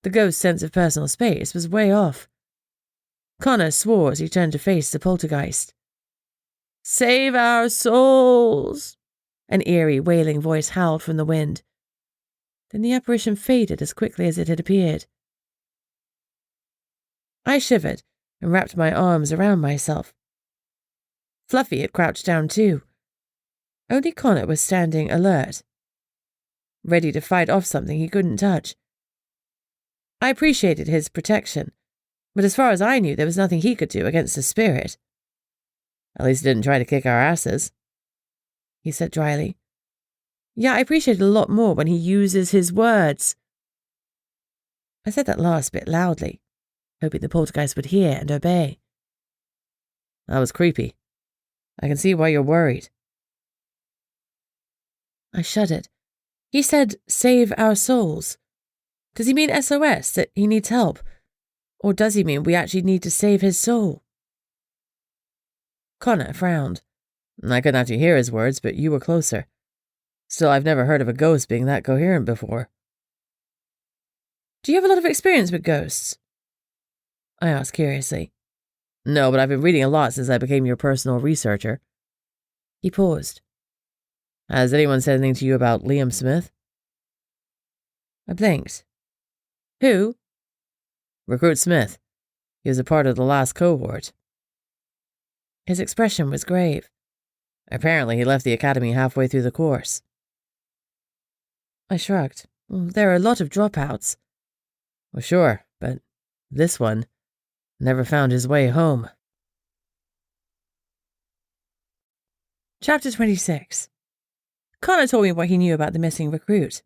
The ghost's sense of personal space was way off. Connor swore as he turned to face the poltergeist. "Save our souls!" An eerie, wailing voice howled from the wind. Then the apparition faded as quickly as it had appeared. I shivered and wrapped my arms around myself. Fluffy had crouched down too. Only Connor was standing alert, ready to fight off something he couldn't touch. I appreciated his protection, but as far as I knew, there was nothing he could do against the spirit. "At least he didn't try to kick our asses," he said dryly. "Yeah, I appreciate it a lot more when he uses his words." I said that last bit loudly, hoping the poltergeist would hear and obey. "That was creepy. I can see why you're worried." I shuddered. He said, "Save our souls." Does he mean SOS, that he needs help? Or does he mean we actually need to save his soul? Connor frowned. "I couldn't actually hear his words, but you were closer. Still, I've never heard of a ghost being that coherent before." "Do you have a lot of experience with ghosts?" I asked curiously. "No, but I've been reading a lot since I became your personal researcher." He paused. "Has anyone said anything to you about Liam Smith?" I blinked. "Who?" "Recruit Smith. He was a part of the last cohort." His expression was grave. "Apparently, he left the academy halfway through the course." I shrugged. There are a lot of dropouts. "Well, sure, but this one never found his way home." Chapter 26. Connor told me what he knew about the missing recruit.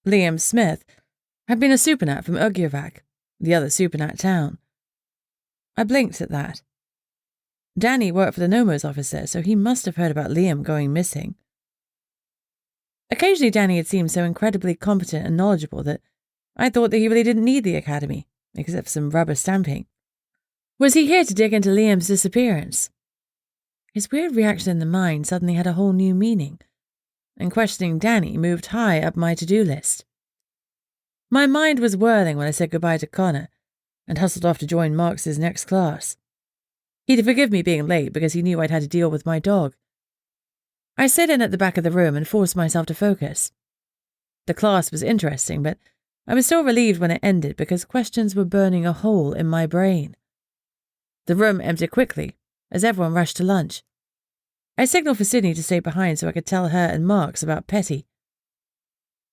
Liam Smith had been a supernat from Ugyavac, the other supernat town. I blinked at that. Danny worked for the Nomos office there, so he must have heard about Liam going missing. Occasionally Danny had seemed so incredibly competent and knowledgeable that I thought that he really didn't need the academy, except for some rubber stamping. Was he here to dig into Liam's disappearance? His weird reaction in the mind suddenly had a whole new meaning, and questioning Danny moved high up my to-do list. My mind was whirling when I said goodbye to Connor and hustled off to join Marx's next class. He'd forgive me being late because he knew I'd had to deal with my dog. I sat in at the back of the room and forced myself to focus. The class was interesting, but I was still relieved when it ended because questions were burning a hole in my brain. The room emptied quickly as everyone rushed to lunch. I signaled for Sydney to stay behind so I could tell her and Marx about Petty.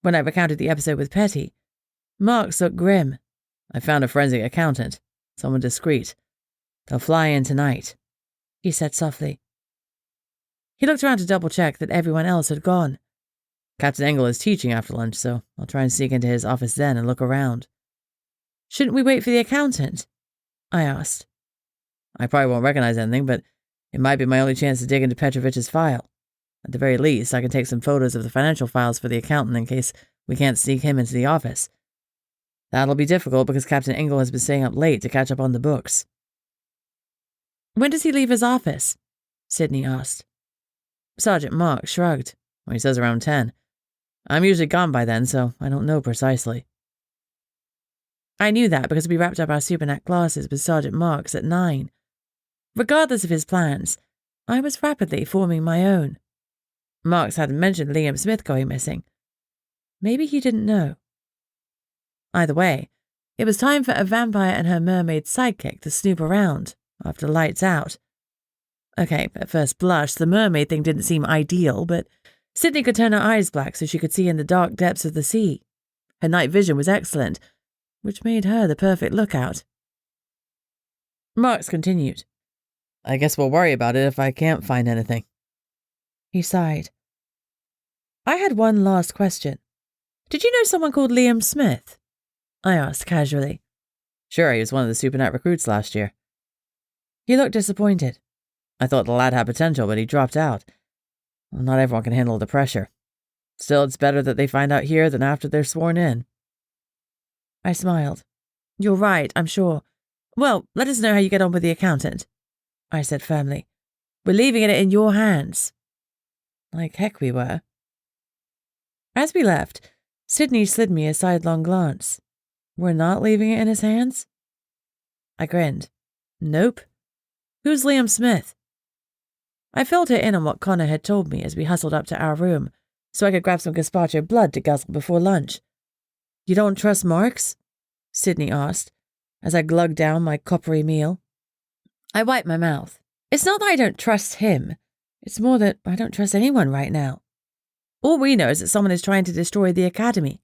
When I recounted the episode with Petty, Marx looked grim. "I found a forensic accountant, someone discreet. They'll fly in tonight," he said softly. He looked around to double-check that everyone else had gone. "Captain Engel is teaching after lunch, so I'll try and sneak into his office then and look around." "Shouldn't we wait for the accountant?" I asked. "I probably won't recognize anything, but it might be my only chance to dig into Petrovich's file. At the very least, I can take some photos of the financial files for the accountant in case we can't sneak him into the office. That'll be difficult because Captain Engel has been staying up late to catch up on the books." "When does he leave his office?" Sydney asked. Sergeant Mark shrugged. "Well, he says around 10. I'm usually gone by then, so I don't know precisely." I knew that because we wrapped up our supernat classes with Sergeant Marks at 9. Regardless of his plans, I was rapidly forming my own. Marks hadn't mentioned Liam Smith going missing. Maybe he didn't know. Either way, it was time for a vampire and her mermaid sidekick to snoop around after lights out. Okay, at first blush, the mermaid thing didn't seem ideal, but Sydney could turn her eyes black so she could see in the dark depths of the sea. Her night vision was excellent, which made her the perfect lookout. Marks continued. I guess we'll worry about it if I can't find anything. He sighed. I had one last question. Did you know someone called Liam Smith? I asked casually. Sure, he was one of the SuperNet recruits last year. He looked disappointed. I thought the lad had potential, but he dropped out. Well, not everyone can handle the pressure. Still, it's better that they find out here than after they're sworn in. I smiled. You're right, I'm sure. Well, let us know how you get on with the accountant, I said firmly. We're leaving it in your hands. Like heck we were. As we left, Sydney slid me a sidelong glance. We're not leaving it in his hands? I grinned. Nope. Who's Liam Smith? I filled her in on what Connor had told me as we hustled up to our room, so I could grab some gazpacho blood to guzzle before lunch. You don't trust Marks? Sydney asked, as I glugged down my coppery meal. I wiped my mouth. It's not that I don't trust him. It's more that I don't trust anyone right now. All we know is that someone is trying to destroy the academy.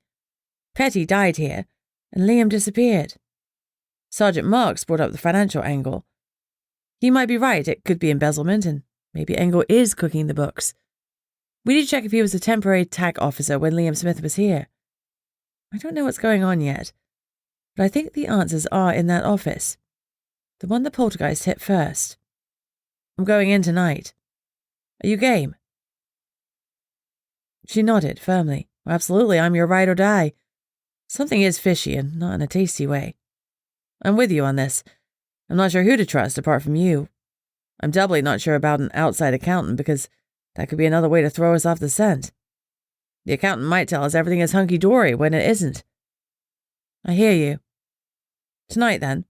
Petty died here, and Liam disappeared. Sergeant Marks brought up the financial angle. He might be right, it could be embezzlement, and maybe Engel is cooking the books. We need to check if he was a temporary TAC officer when Liam Smith was here. I don't know what's going on yet, but I think the answers are in that office. The one the Poltergeist hit first. I'm going in tonight. Are you game? She nodded firmly. Absolutely, I'm your ride or die. Something is fishy, and not in a tasty way. I'm with you on this. I'm not sure who to trust apart from you. I'm doubly not sure about an outside accountant because that could be another way to throw us off the scent. The accountant might tell us everything is hunky-dory when it isn't. I hear you. Tonight, then.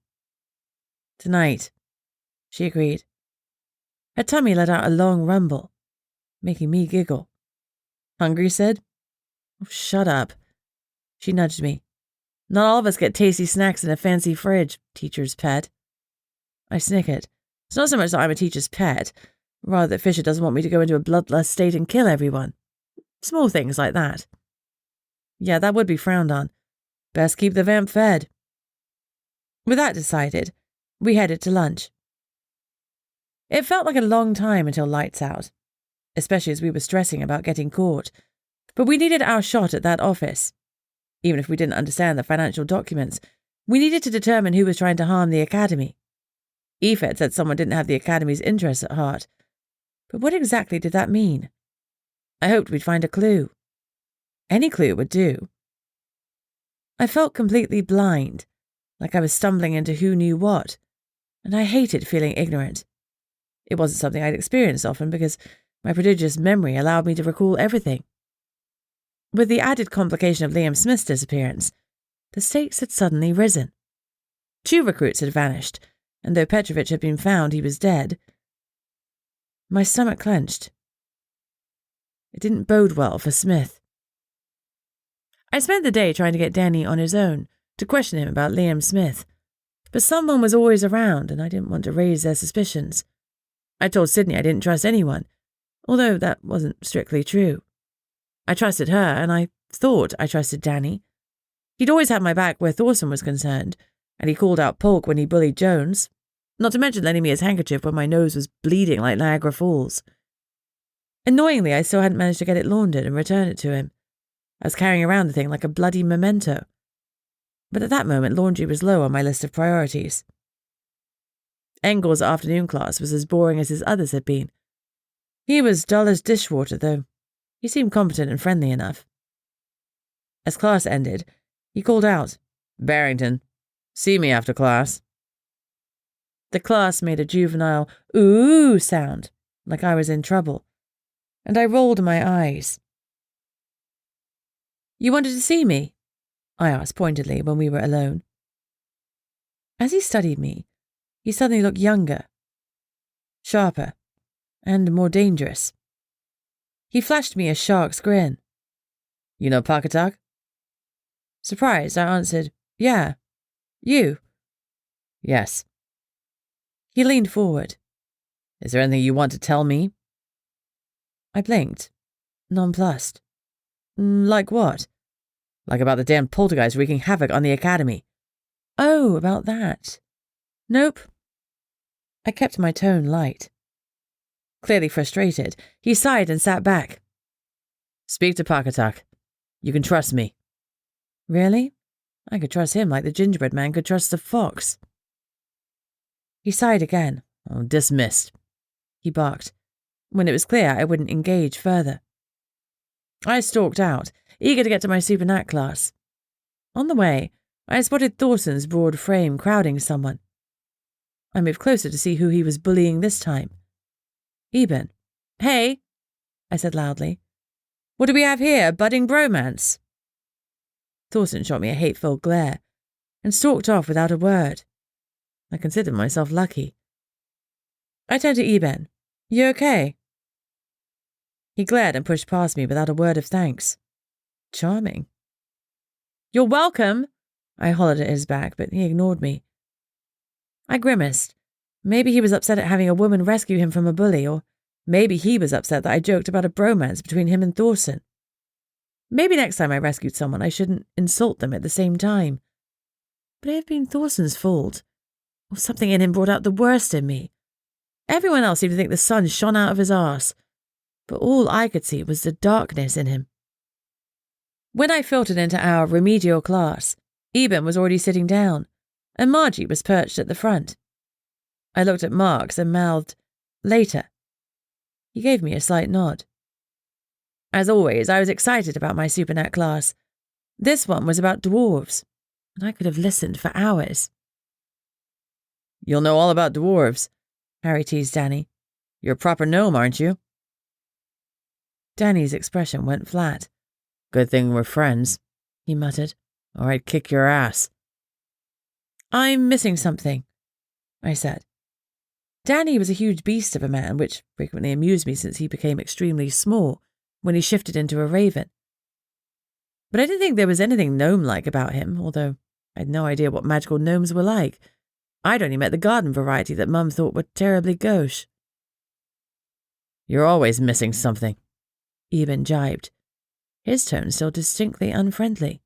Tonight, she agreed. Her tummy let out a long rumble, making me giggle. Hungry, Sid? Oh, shut up. She nudged me. Not all of us get tasty snacks in a fancy fridge, teacher's pet. I snickered. It's not so much that I'm a teacher's pet, rather that Fisher doesn't want me to go into a bloodlust state and kill everyone. Small things like that. Yeah, that would be frowned on. Best keep the vamp fed. With that decided, we headed to lunch. It felt like a long time until lights out, especially as we were stressing about getting caught, but we needed our shot at that office. Even if we didn't understand the financial documents, we needed to determine who was trying to harm the academy. Efed said someone didn't have the academy's interests at heart, but what exactly did that mean? I hoped we'd find a clue. Any clue would do. I felt completely blind, like I was stumbling into who knew what, and I hated feeling ignorant. It wasn't something I'd experienced often because my prodigious memory allowed me to recall everything. With the added complication of Liam Smith's disappearance, the stakes had suddenly risen. 2 recruits had vanished, and though Petrovich had been found, he was dead. My stomach clenched. It didn't bode well for Smith. I spent the day trying to get Danny on his own, to question him about Liam Smith, but someone was always around, and I didn't want to raise their suspicions. I told Sydney I didn't trust anyone, although that wasn't strictly true. I trusted her, and I thought I trusted Danny. He'd always had my back where Thorson was concerned, and he called out Polk when he bullied Jones, not to mention lending me his handkerchief when my nose was bleeding like Niagara Falls. Annoyingly, I still hadn't managed to get it laundered and return it to him. I was carrying around the thing like a bloody memento. But at that moment, laundry was low on my list of priorities. Engel's afternoon class was as boring as his others had been. He was dull as dishwater, though. He seemed competent and friendly enough. As class ended, he called out, "Barrington, see me after class." The class made a juvenile "ooh" sound, like I was in trouble, and I rolled my eyes. "You wanted to see me?" I asked pointedly when we were alone. As he studied me, he suddenly looked younger, sharper, and more dangerous. He flashed me a shark's grin. "You know Pakatak?" Surprised, I answered, "Yeah. You?" "Yes." He leaned forward. Is there anything you want to tell me? I blinked, nonplussed. Like what? Like about the damn poltergeist wreaking havoc on the academy. Oh, about that. Nope. I kept my tone light. Clearly frustrated, he sighed and sat back. Speak to Pakatak. You can trust me. Really? I could trust him like the gingerbread man could trust the fox. He sighed again. Oh, dismissed. He barked, when it was clear I wouldn't engage further. I stalked out, eager to get to my supernat class. On the way, I spotted Thorsen's broad frame crowding someone. I moved closer to see who he was bullying this time. Eben. Hey, I said loudly. What do we have here, budding bromance? Thorsen shot me a hateful glare and stalked off without a word. I considered myself lucky. I turned to Eben. You okay? He glared and pushed past me without a word of thanks. Charming. You're welcome, I hollered at his back, but he ignored me. I grimaced. Maybe he was upset at having a woman rescue him from a bully, or maybe he was upset that I joked about a bromance between him and Thorsen. Maybe next time I rescued someone, I shouldn't insult them at the same time. But it had been Thorsen's fault, or something in him brought out the worst in me. Everyone else seemed to think the sun shone out of his arse, but all I could see was the darkness in him. When I filtered into our remedial class, Eben was already sitting down, and Margie was perched at the front. I looked at Marks and mouthed, "Later." He gave me a slight nod. As always, I was excited about my supernat class. This one was about dwarves, and I could have listened for hours. You'll know all about dwarves, Harry teased Danny. You're a proper gnome, aren't you? Danny's expression went flat. Good thing we're friends, he muttered, or I'd kick your ass. I'm missing something, I said. Danny was a huge beast of a man, which frequently amused me since he became extremely small when he shifted into a raven. But I didn't think there was anything gnome-like about him, although I had no idea what magical gnomes were like. I'd only met the garden variety that Mum thought were terribly gauche. You're always missing something, Eben jibed, his tone still distinctly unfriendly.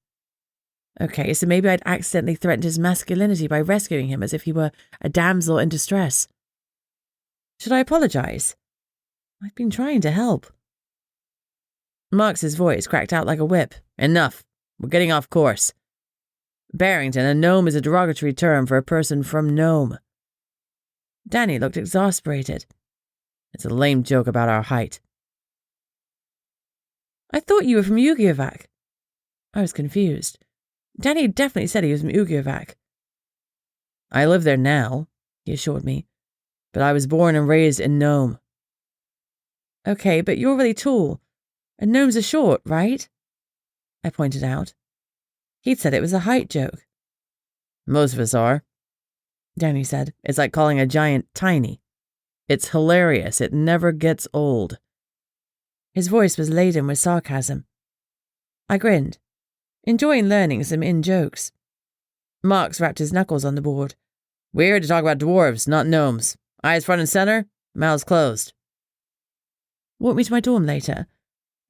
Okay, so maybe I'd accidentally threatened his masculinity by rescuing him as if he were a damsel in distress. Should I apologize? I've been trying to help. Marks's voice cracked out like a whip. Enough. We're getting off course. Barrington, a gnome is a derogatory term for a person from Nome. Danny looked exasperated. It's a lame joke about our height. I thought you were from Yugiovac. I was confused. Danny definitely said he was from Yugiovac. I live there now, he assured me, but I was born and raised in Nome. Okay, but you're really tall, and gnomes are short, right? I pointed out. He'd said it was a height joke. Most of us are, Danny said. It's like calling a giant tiny. It's hilarious. It never gets old. His voice was laden with sarcasm. I grinned, enjoying learning some in-jokes. Marks rapped his knuckles on the board. We're here to talk about dwarves, not gnomes. Eyes front and center, mouths closed. Walk me to my dorm later,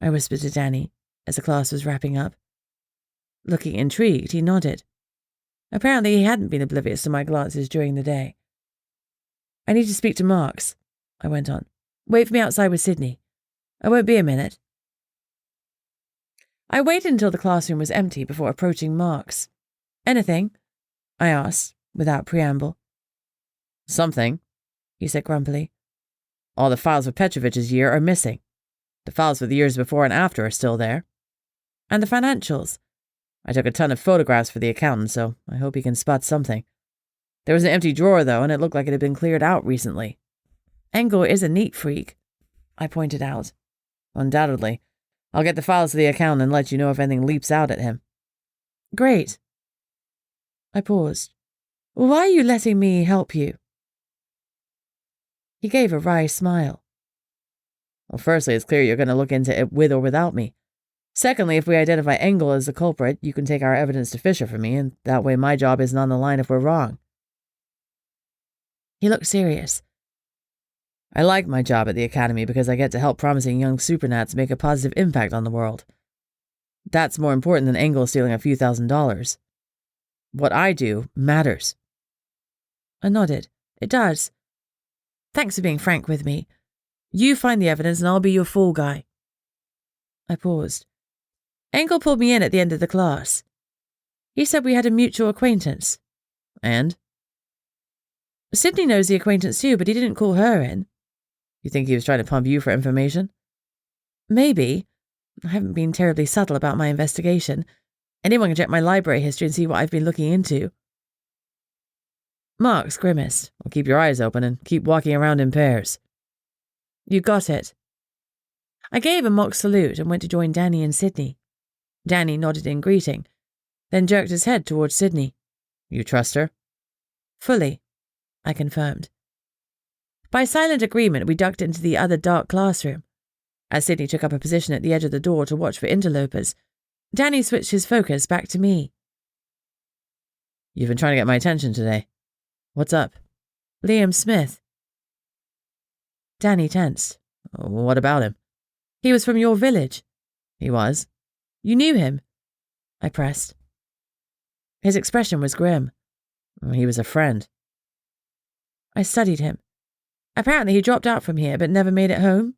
I whispered to Danny as the class was wrapping up. Looking intrigued, he nodded. Apparently he hadn't been oblivious to my glances during the day. I need to speak to Marks, I went on. Wait for me outside with Sydney. I won't be a minute. I waited until the classroom was empty before approaching Marks. Anything? I asked, without preamble. Something, he said grumpily. All the files for Petrovich's year are missing. The files for the years before and after are still there. And the financials. I took a ton of photographs for the accountant, so I hope he can spot something. There was an empty drawer, though, and it looked like it had been cleared out recently. Engel is a neat freak, I pointed out. Undoubtedly. I'll get the files to the accountant and let you know if anything leaps out at him. Great. I paused. Why are you letting me help you? He gave a wry smile. Well, firstly, it's clear you're going to look into it with or without me. Secondly, if we identify Engel as the culprit, you can take our evidence to Fisher for me, and that way my job isn't on the line if we're wrong. He looked serious. I like my job at the academy because I get to help promising young supernats make a positive impact on the world. That's more important than Engel stealing a few $1,000s. What I do matters. I nodded. It does. Thanks for being frank with me. You find the evidence and I'll be your fall guy. I paused. Engel pulled me in at the end of the class. He said we had a mutual acquaintance. And? Sydney knows the acquaintance too, but he didn't call her in. You think he was trying to pump you for information? Maybe. I haven't been terribly subtle about my investigation. Anyone can check my library history and see what I've been looking into. Marks grimaced. Well, keep your eyes open and keep walking around in pairs. You got it. I gave a mock salute and went to join Danny and Sydney. Danny nodded in greeting, then jerked his head towards Sydney. You trust her? Fully, I confirmed. By silent agreement, we ducked into the other dark classroom. As Sydney took up a position at the edge of the door to watch for interlopers, Danny switched his focus back to me. You've been trying to get my attention today. What's up? Liam Smith. Danny tensed. What about him? He was from your village. He was? You knew him? I pressed. His expression was grim. He was a friend. I studied him. Apparently he dropped out from here but never made it home.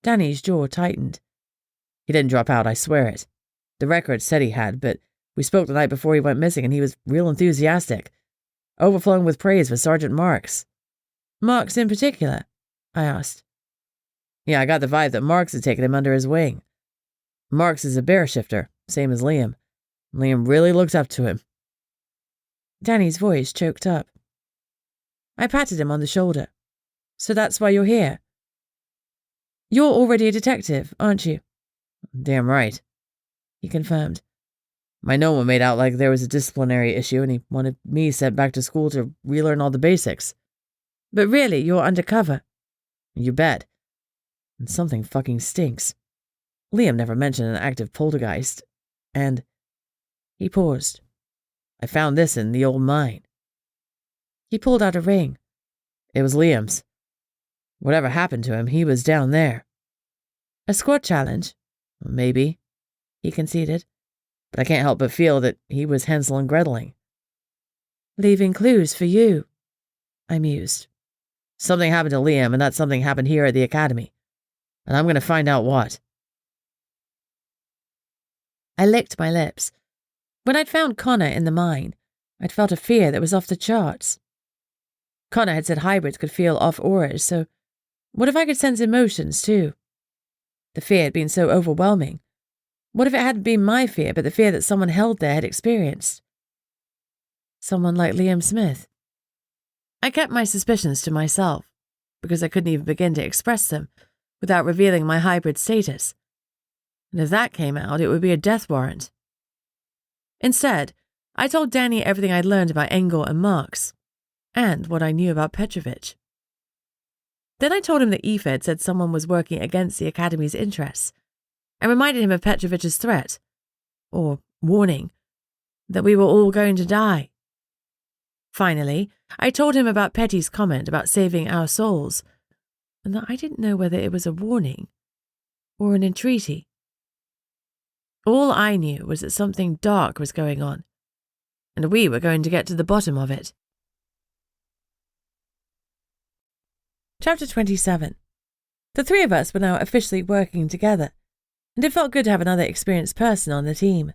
Danny's jaw tightened. He didn't drop out, I swear it. The record said he had, but we spoke the night before he went missing and he was real enthusiastic. Overflowing with praise for Sergeant Marks. Marks in particular? I asked. Yeah, I got the vibe that Marks had taken him under his wing. Marks is a bear shifter, same as Liam. Liam really looked up to him. Danny's voice choked up. I patted him on the shoulder. So that's why you're here? You're already a detective, aren't you? Damn right, he confirmed. My Noma made out like there was a disciplinary issue and he wanted me sent back to school to relearn all the basics. But really, you're undercover. You bet. And something fucking stinks. Liam never mentioned an active poltergeist. And he paused. I found this in the old mine. He pulled out a ring. It was Liam's. Whatever happened to him, he was down there. A squad challenge? Maybe, he conceded. But I can't help but feel that he was Hansel and Greteling. Leaving clues for you, I mused. Something happened to Liam, and that something happened here at the academy. And I'm going to find out what. I licked my lips. When I'd found Connor in the mine, I'd felt a fear that was off the charts. Connor had said hybrids could feel off auras, so what if I could sense emotions too? The fear had been so overwhelming. What if it hadn't been my fear, but the fear that someone held there had experienced? Someone like Liam Smith. I kept my suspicions to myself, because I couldn't even begin to express them without revealing my hybrid status. And if that came out, it would be a death warrant. Instead, I told Danny everything I'd learned about Engel and Marks, and what I knew about Petrovich. Then I told him that Aoife had said someone was working against the Academy's interests, and reminded him of Petrovich's threat, or warning, that we were all going to die. Finally, I told him about Petty's comment about saving our souls, and that I didn't know whether it was a warning or an entreaty. All I knew was that something dark was going on, and we were going to get to the bottom of it. Chapter 27. The three of us were now officially working together, and it felt good to have another experienced person on the team.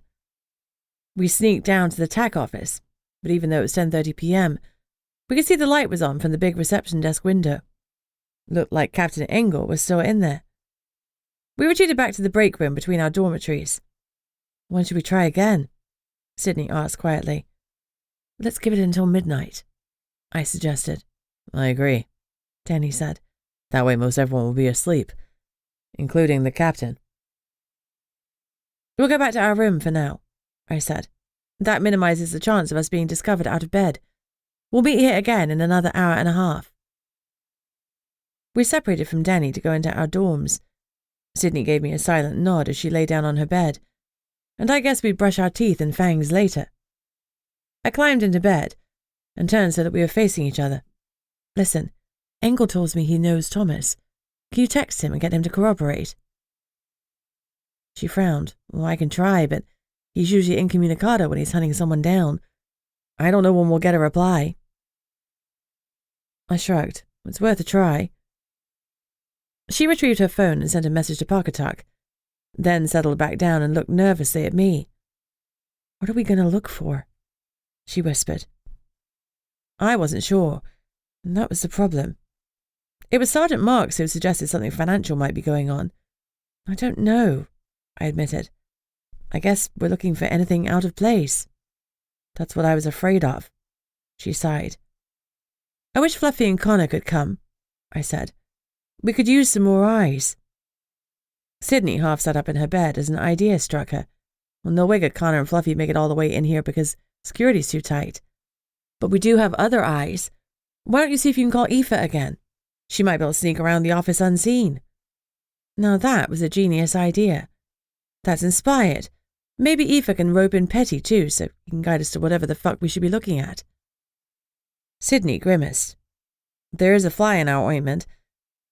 We sneaked down to the TAC office, but even though it was 10:30 p.m., we could see the light was on from the big reception desk window. Looked like Captain Engel was still in there. We retreated back to the break room between our dormitories. When should we try again? Sydney asked quietly. Let's give it until midnight, I suggested. I agree, Danny said. That way most everyone will be asleep, including the captain. We'll go back to our room for now, I said. That minimizes the chance of us being discovered out of bed. We'll meet here again in another hour and a half. We separated from Danny to go into our dorms. Sydney gave me a silent nod as she lay down on her bed, and I guess we'd brush our teeth and fangs later. I climbed into bed and turned so that we were facing each other. Listen, Engel tells me he knows Thomas. Can you text him and get him to corroborate? She frowned. Well, I can try, but he's usually incommunicado when he's hunting someone down. I don't know when we'll get a reply. I shrugged. It's worth a try. She retrieved her phone and sent a message to Parkatuck, then settled back down and looked nervously at me. What are we going to look for? She whispered. I wasn't sure, and that was the problem. It was Sergeant Marks who suggested something financial might be going on. I don't know, I admitted. I guess we're looking for anything out of place. That's what I was afraid of. She sighed. I wish Fluffy and Connor could come, I said. We could use some more eyes. Sydney half sat up in her bed as an idea struck her. Well, no way could Connor and Fluffy make it all the way in here because security's too tight. But we do have other eyes. Why don't you see if you can call Aoife again? She might be able to sneak around the office unseen. Now that was a genius idea. That's inspired. Maybe Aoife can rope in Petty too, so he can guide us to whatever the fuck we should be looking at. Sydney grimaced. There is a fly in our ointment.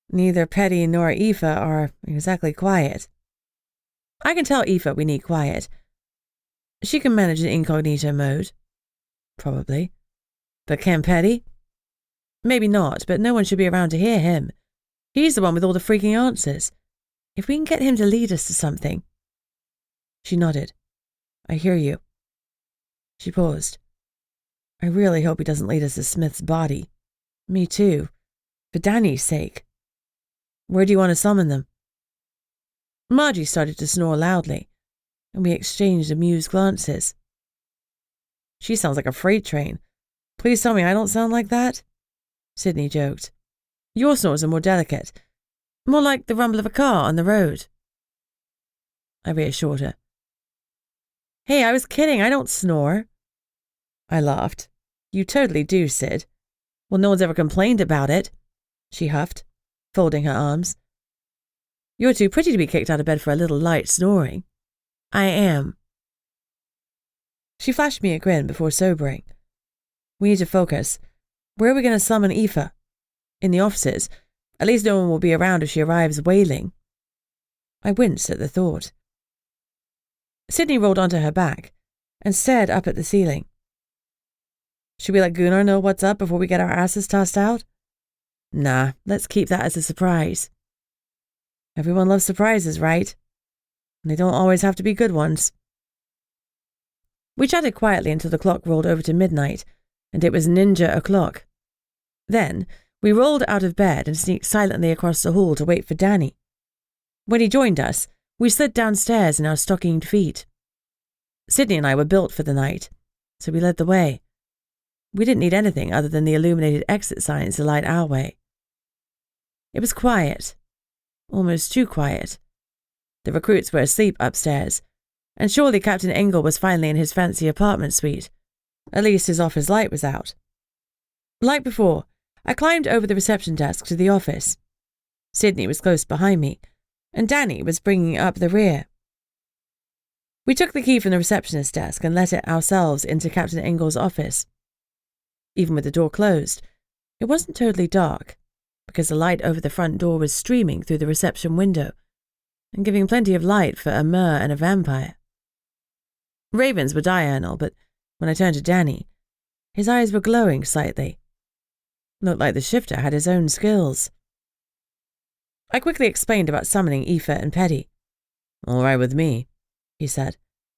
Neither Petty nor Aoife are exactly quiet. I can tell Aoife we need quiet. She can manage an incognito mode. Probably. But can Petty? Maybe not, but no one should be around to hear him. He's the one with all the freaking answers. If we can get him to lead us to something. She nodded. I hear you. She paused. I really hope he doesn't lead us to Smith's body. Me too. For Danny's sake. Where do you want to summon them? Margie started to snore loudly, and we exchanged amused glances. She sounds like a freight train. Please tell me I don't sound like that? Sydney joked. Your snores are more delicate. More like the rumble of a car on the road. I reassured her. Hey, I was kidding. I don't snore. I laughed. You totally do, Sid. Well, no one's ever complained about it. She huffed, folding her arms. You're too pretty to be kicked out of bed for a little light snoring. I am. She flashed me a grin before sobering. We need to focus. Where are we going to summon Aoife? In the offices. At least no one will be around if she arrives wailing. I winced at the thought. Sydney rolled onto her back and stared up at the ceiling. Should we let Gunnar know what's up before we get our asses tossed out? Nah, let's keep that as a surprise. Everyone loves surprises, right? And they don't always have to be good ones. We chatted quietly until the clock rolled over to midnight, and it was ninja o'clock. Then we rolled out of bed and sneaked silently across the hall to wait for Danny. When he joined us, we slid downstairs in our stockinged feet. Sydney and I were built for the night, so we led the way. We didn't need anything other than the illuminated exit signs to light our way. It was quiet, almost too quiet. The recruits were asleep upstairs, and surely Captain Engel was finally in his fancy apartment suite. At least his office light was out. Like before, I climbed over the reception desk to the office. Sydney was close behind me, and Danny was bringing up the rear. We took the key from the receptionist's desk and let it ourselves into Captain Engel's office. Even with the door closed, it wasn't totally dark, because the light over the front door was streaming through the reception window and giving plenty of light for a mer and a vampire. Ravens were diurnal, but when I turned to Danny, his eyes were glowing slightly. Looked like the shifter had his own skills. I quickly explained about summoning Aoife and Petty. All right with me, he said,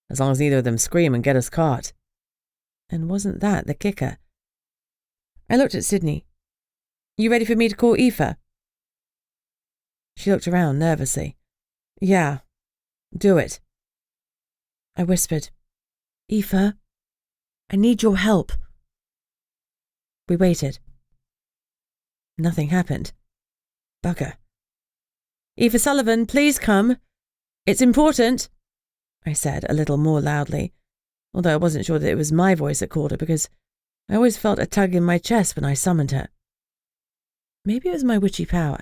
as long as neither of them scream and get us caught. And wasn't that the kicker? I looked at Sydney. You ready for me to call Aoife? She looked around nervously. Yeah, do it. I whispered, Aoife, I need your help. We waited. Nothing happened. Bugger. Aoife Sullivan, please come. It's important, I said a little more loudly, although I wasn't sure that it was my voice that called her because I always felt a tug in my chest when I summoned her. Maybe it was my witchy power.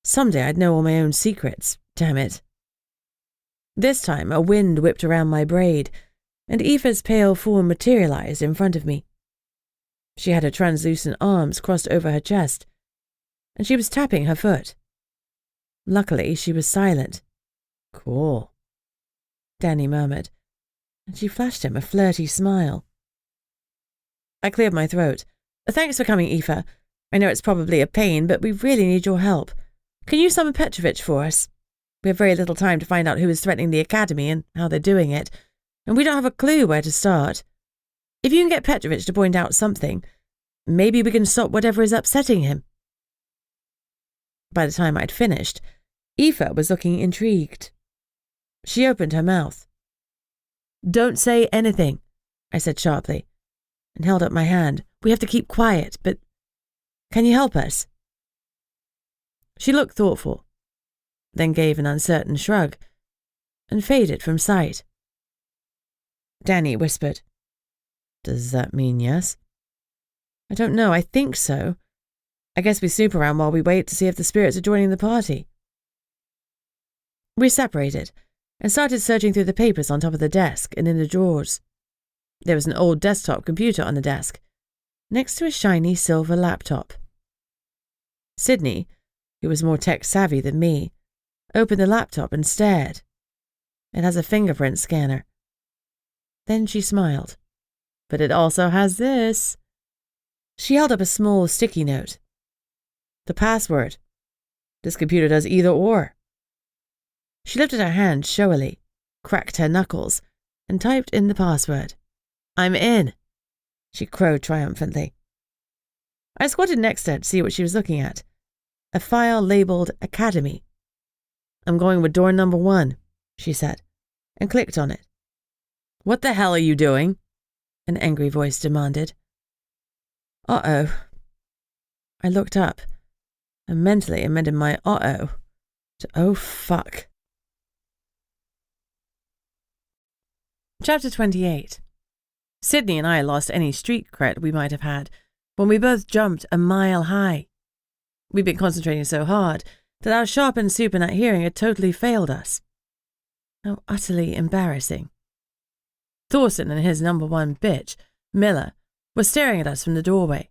Someday I'd know all my own secrets, damn it. This time a wind whipped around my braid, and Aoife's pale form materialized in front of me. She had her translucent arms crossed over her chest and she was tapping her foot. Luckily, she was silent. Cool, Danny murmured, and she flashed him a flirty smile. I cleared my throat. Thanks for coming, Aoife. I know it's probably a pain, but we really need your help. Can you summon Petrovich for us? We have very little time to find out who is threatening the academy and how they're doing it, and we don't have a clue where to start. If you can get Petrovich to point out something, maybe we can stop whatever is upsetting him. By the time I'd finished, Aoife was looking intrigued. She opened her mouth. Don't say anything, I said sharply, and held up my hand. We have to keep quiet, but can you help us? She looked thoughtful, then gave an uncertain shrug, and faded from sight. Danny whispered, Does that mean yes? I don't know, I think so. I guess we snoop around while we wait to see if the spirits are joining the party. We separated and started searching through the papers on top of the desk and in the drawers. There was an old desktop computer on the desk, next to a shiny silver laptop. Sydney, who was more tech-savvy than me, opened the laptop and stared. It has a fingerprint scanner. Then she smiled. But it also has this. She held up a small sticky note. The password. This computer does either or. She lifted her hand showily, cracked her knuckles, and typed in the password. I'm in, she crowed triumphantly. I squatted next to her to see what she was looking at. A file labelled Academy. I'm going with door number 1, she said, and clicked on it. What the hell are you doing? An angry voice demanded. Uh-oh. I looked up, and mentally amended my uh-oh to oh fuck. Chapter 28. Sydney and I lost any street cred we might have had when we both jumped a mile high. We'd been concentrating so hard that our sharpened supernet hearing had totally failed us. How utterly embarrassing. Thorson and his number 1 bitch, Miller, were staring at us from the doorway,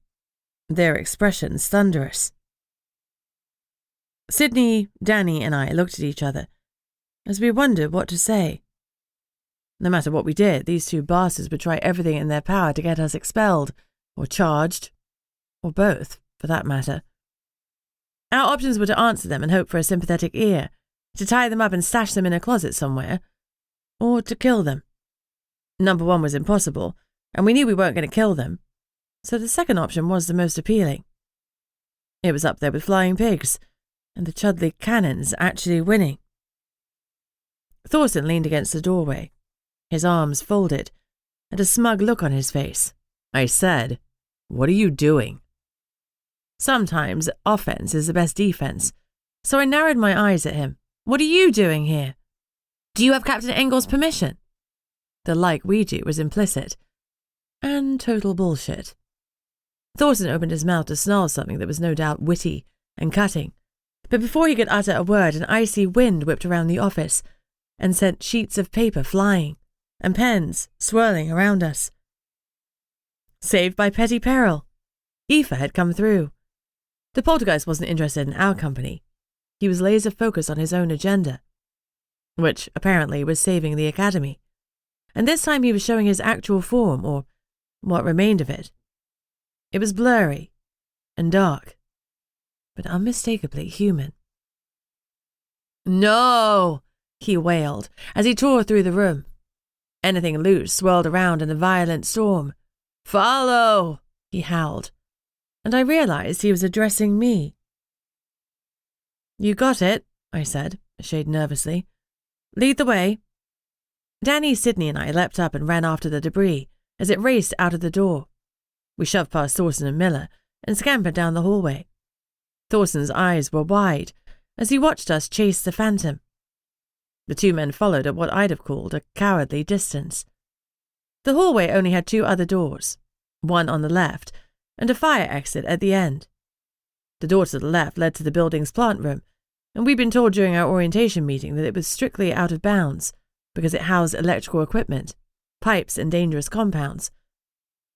their expressions thunderous. Sydney, Danny, and I looked at each other as we wondered what to say. No matter what we did, these 2 bastards would try everything in their power to get us expelled, or charged, or both, for that matter. Our options were to answer them and hope for a sympathetic ear, to tie them up and stash them in a closet somewhere, or to kill them. Number 1 was impossible, and we knew we weren't going to kill them, so the second option was the most appealing. It was up there with flying pigs, and the Chudley cannons actually winning. Thorson leaned against the doorway, his arms folded, and a smug look on his face. I said, What are you doing? Sometimes offense is the best defense, so I narrowed my eyes at him. What are you doing here? Do you have Captain Engel's permission? The like we do was implicit, and total bullshit. Thorson opened his mouth to snarl something that was no doubt witty and cutting, but before he could utter a word, an icy wind whipped around the office and sent sheets of paper flying and pens swirling around us. Saved by petty peril. Aoife had come through. The Poltergeist wasn't interested in our company. He was laser-focused on his own agenda, which apparently was saving the academy. And this time he was showing his actual form, or what remained of it. It was blurry and dark, but unmistakably human. No! He wailed as he tore through the room. Anything loose swirled around in a violent storm. Follow! He howled, and I realized he was addressing me. You got it, I said, a shade nervously. Lead the way. Danny, Sydney, and I leapt up and ran after the debris as it raced out of the door. We shoved past Thorson and Miller and scampered down the hallway. Thorson's eyes were wide as he watched us chase the phantom. The 2 men followed at what I'd have called a cowardly distance. The hallway only had 2 other doors, one on the left and a fire exit at the end. The door to the left led to the building's plant room, and we'd been told during our orientation meeting that it was strictly out of bounds because it housed electrical equipment, pipes, and dangerous compounds.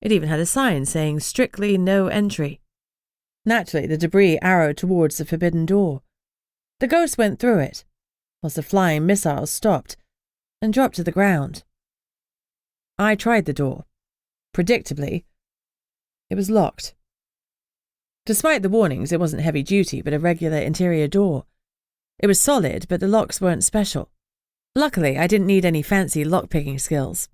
It even had a sign saying strictly no entry. Naturally, the debris arrowed towards the forbidden door. The ghost went through it, whilst the flying missiles stopped and dropped to the ground. I tried the door. Predictably, it was locked. Despite the warnings, it wasn't heavy duty, but a regular interior door. It was solid, but the locks weren't special. Luckily, I didn't need any fancy lockpicking skills.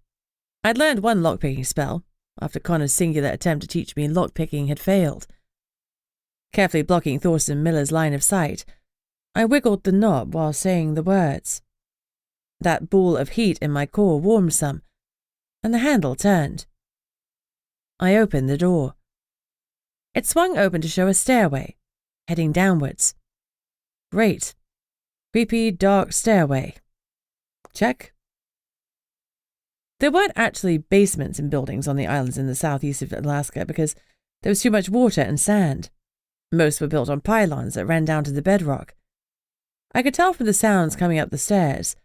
I'd learned one lockpicking spell, after Connor's singular attempt to teach me lockpicking had failed. Carefully blocking Thorsten Miller's line of sight, I wiggled the knob while saying the words. That ball of heat in my core warmed some, and the handle turned. I opened the door. It swung open to show a stairway, heading downwards. Great. Creepy, dark stairway. Check. There weren't actually basements in buildings on the islands in the southeast of Alaska because there was too much water and sand. Most were built on pylons that ran down to the bedrock. I could tell from the sounds coming up the stairs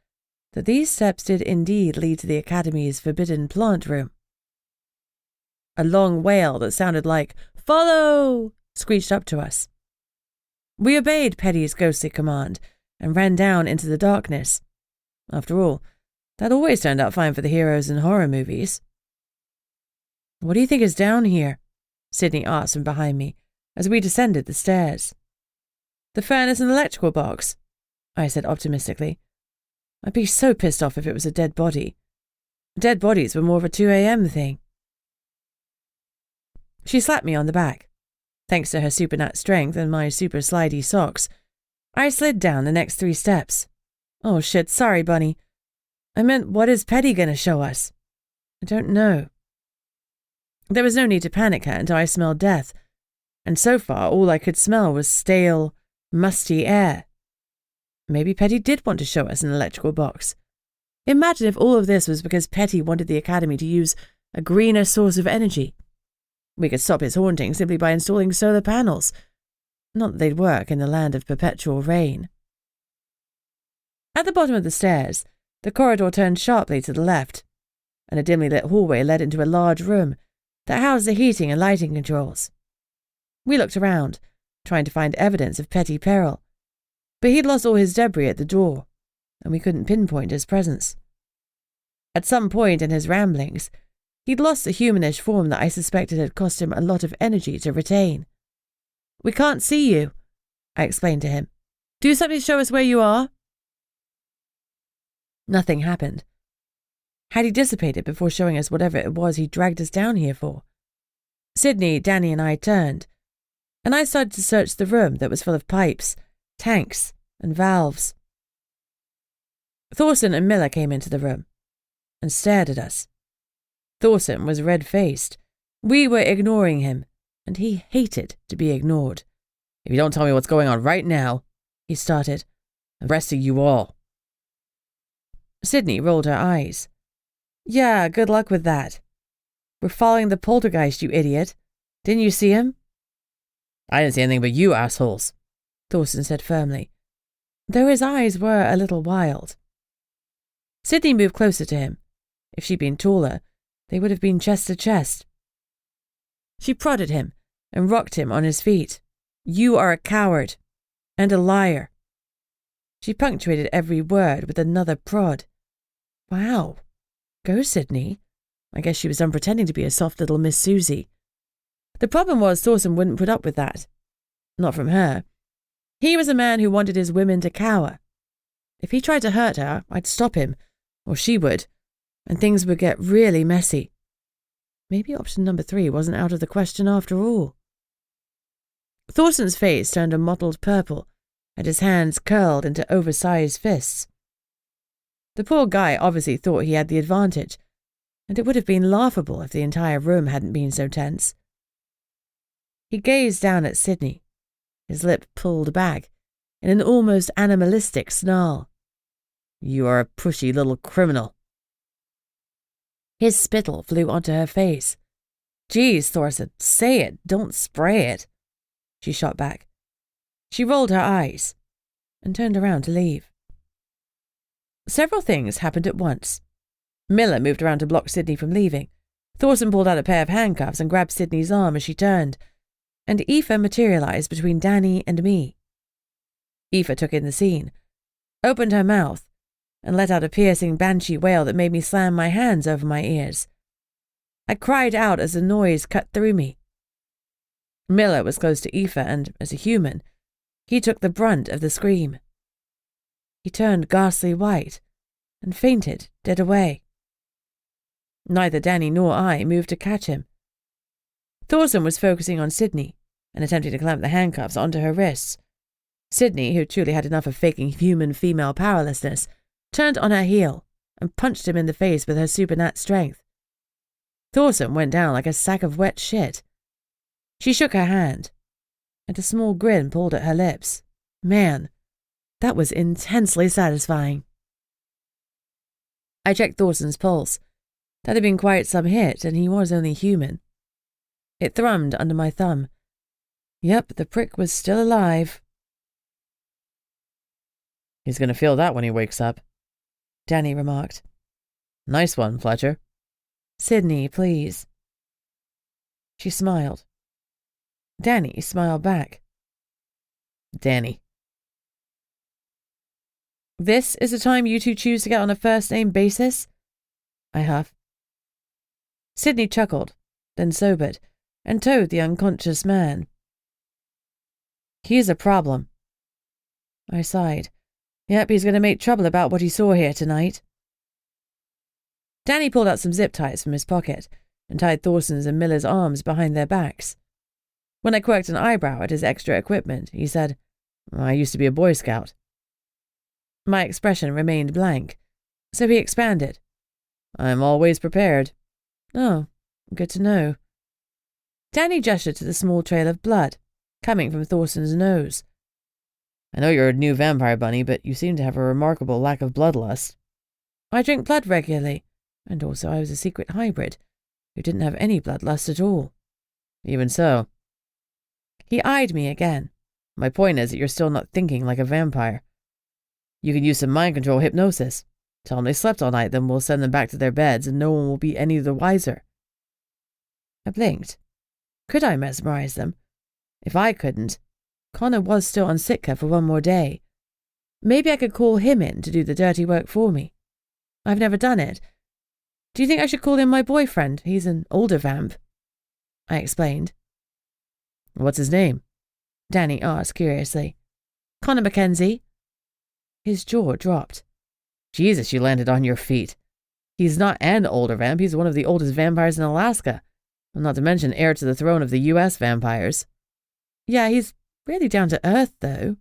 that these steps did indeed lead to the Academy's forbidden plant room. A long wail that sounded like, "Follow!" screeched up to us. We obeyed Petty's ghostly command and ran down into the darkness. After all, that always turned out fine for the heroes in horror movies. "What do you think is down here?" Sydney asked from behind me as we descended the stairs. "The furnace and electrical box," I said optimistically. "I'd be so pissed off if it was a dead body. Dead bodies were more of a 2 a.m. thing." She slapped me on the back. Thanks to her supernat strength and my super slidey socks, I slid down the next 3 steps. "Oh shit, sorry, Bunny. I meant, what is Petty gonna show us?" "I don't know." There was no need to panic her until I smelled death, and so far all I could smell was stale, musty air. Maybe Petty did want to show us an electrical box. Imagine if all of this was because Petty wanted the Academy to use a greener source of energy. We could stop his haunting simply by installing solar panels. Not that they'd work in the land of perpetual rain. At the bottom of the stairs, the corridor turned sharply to the left, and a dimly lit hallway led into a large room that housed the heating and lighting controls. We looked around, trying to find evidence of petty peril, but he'd lost all his debris at the door, and we couldn't pinpoint his presence. At some point in his ramblings, he'd lost the humanish form that I suspected had cost him a lot of energy to retain. "We can't see you," I explained to him. "Do something to show us where you are." Nothing happened. Had he dissipated before showing us whatever it was he dragged us down here for? Sydney, Danny, and I turned, and I started to search the room that was full of pipes, tanks, and valves. Thorsten and Miller came into the room and stared at us. Thorsten was red-faced. We were ignoring him, and he hated to be ignored. "If you don't tell me what's going on right now," he started, "I'm arresting you all." Sydney rolled her eyes. "Yeah, good luck with that. We're following the Poltergeist, you idiot. Didn't you see him?" "I didn't see anything but you assholes," Thorsten said firmly, though his eyes were a little wild. Sydney moved closer to him. If she'd been taller, they would have been chest to chest. She prodded him and rocked him on his feet. "You are a coward and a liar." She punctuated every word with another prod. Wow. Go, Sydney. I guess she was done pretending to be a soft little Miss Susie. The problem was Thorsten wouldn't put up with that. Not from her. He was a man who wanted his women to cower. If he tried to hurt her, I'd stop him, or she would, and things would get really messy. Maybe option number 3 wasn't out of the question after all. Thorsten's face turned a mottled purple, and his hands curled into oversized fists. The poor guy obviously thought he had the advantage, and it would have been laughable if the entire room hadn't been so tense. He gazed down at Sydney, his lip pulled back in an almost animalistic snarl. "You are a pushy little criminal." His spittle flew onto her face. "Geez, Thorsten, say it, don't spray it," she shot back. She rolled her eyes and turned around to leave. Several things happened at once. Miller moved around to block Sydney from leaving. Thorsten pulled out a pair of handcuffs and grabbed Sydney's arm as she turned. and Aoife materialized between Danny and me. Aoife took in the scene, opened her mouth, and let out a piercing banshee wail that made me slam my hands over my ears. I cried out as the noise cut through me. Miller was close to Aoife, and, as a human, he took the brunt of the scream. He turned ghastly white and fainted dead away. Neither Danny nor I moved to catch him. Thorson was focusing on Sydney and attempting to clamp the handcuffs onto her wrists. Sydney, who truly had enough of faking human female powerlessness, turned on her heel and punched him in the face with her supernat strength. Thorson went down like a sack of wet shit. She shook her hand, and a small grin pulled at her lips. Man, that was intensely satisfying. I checked Thorson's pulse. That had been quite some hit, and he was only human. It thrummed under my thumb. Yep, the prick was still alive. He's going to feel that when he wakes up, Danny remarked. Nice one, Fletcher. Sydney, please. She smiled. Danny smiled back. Danny. This is the time you two choose to get on a first-name basis? I huffed. Sydney chuckled, then sobered, and towed the unconscious man. He's a problem. I sighed. Yep, he's going to make trouble about what he saw here tonight. Danny pulled out some zip ties from his pocket and tied Thorson's and Miller's arms behind their backs. When I quirked an eyebrow at his extra equipment, he said, I used to be a Boy Scout. My expression remained blank, so he expanded. I'm always prepared. Oh, good to know. Danny gestured to the small trail of blood coming from Thorson's nose. I know you're a new vampire bunny, but you seem to have a remarkable lack of bloodlust. I drink blood regularly, and also I was a secret hybrid who didn't have any bloodlust at all. Even so. He eyed me again. My point is that you're still not thinking like a vampire. You can use some mind control hypnosis. Tell them they slept all night, then we'll send them back to their beds and no one will be any the wiser. I blinked. Could I mesmerize them? If I couldn't, Connor was still on Sitka for one more day. Maybe I could call him in to do the dirty work for me. I've never done it. Do you think I should call him my boyfriend? He's an older vamp. I explained. What's his name? Danny asked curiously. Connor Mackenzie. His jaw dropped. Jesus, you landed on your feet. He's not an older vamp, he's one of the oldest vampires in Alaska. Not to mention heir to the throne of the U.S. vampires. Yeah, he's really down to earth, though,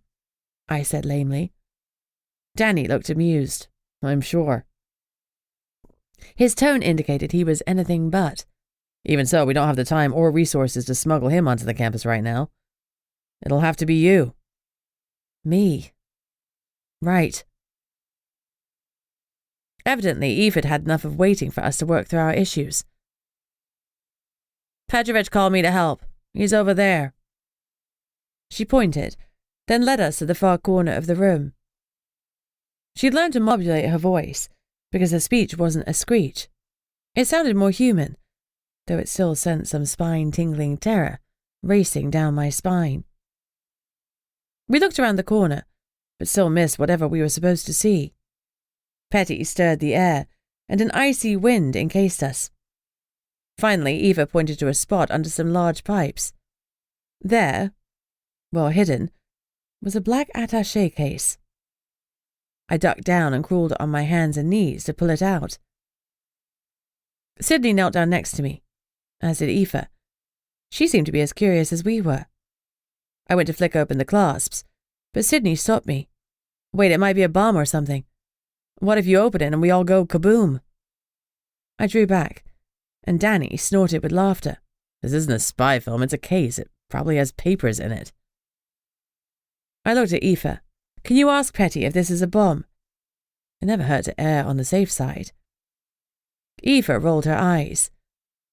I said lamely. Danny looked amused. I'm sure. His tone indicated he was anything but. Even so, we don't have the time or resources to smuggle him onto the campus right now. It'll have to be you. Me. Right. Evidently, Eve had enough of waiting for us to work through our issues. Petrovich called me to help. He's over there. She pointed, then led us to the far corner of the room. She'd learned to modulate her voice, because her speech wasn't a screech. It sounded more human, though it still sent some spine-tingling terror racing down my spine. We looked around the corner, but still missed whatever we were supposed to see. Petty stirred the air, and an icy wind encased us. Finally, Eva pointed to a spot under some large pipes. There, well hidden, was a black attaché case. I ducked down and crawled on my hands and knees to pull it out. Sydney knelt down next to me, as did Aoife. She seemed to be as curious as we were. I went to flick open the clasps, but Sydney stopped me. Wait, it might be a bomb or something. What if you open it and we all go kaboom? I drew back, and Danny snorted with laughter. This isn't a spy film, it's a case. It probably has papers in it. I looked at Aoife. Can you ask Petty if this is a bomb? It never hurt to err on the safe side. Aoife rolled her eyes.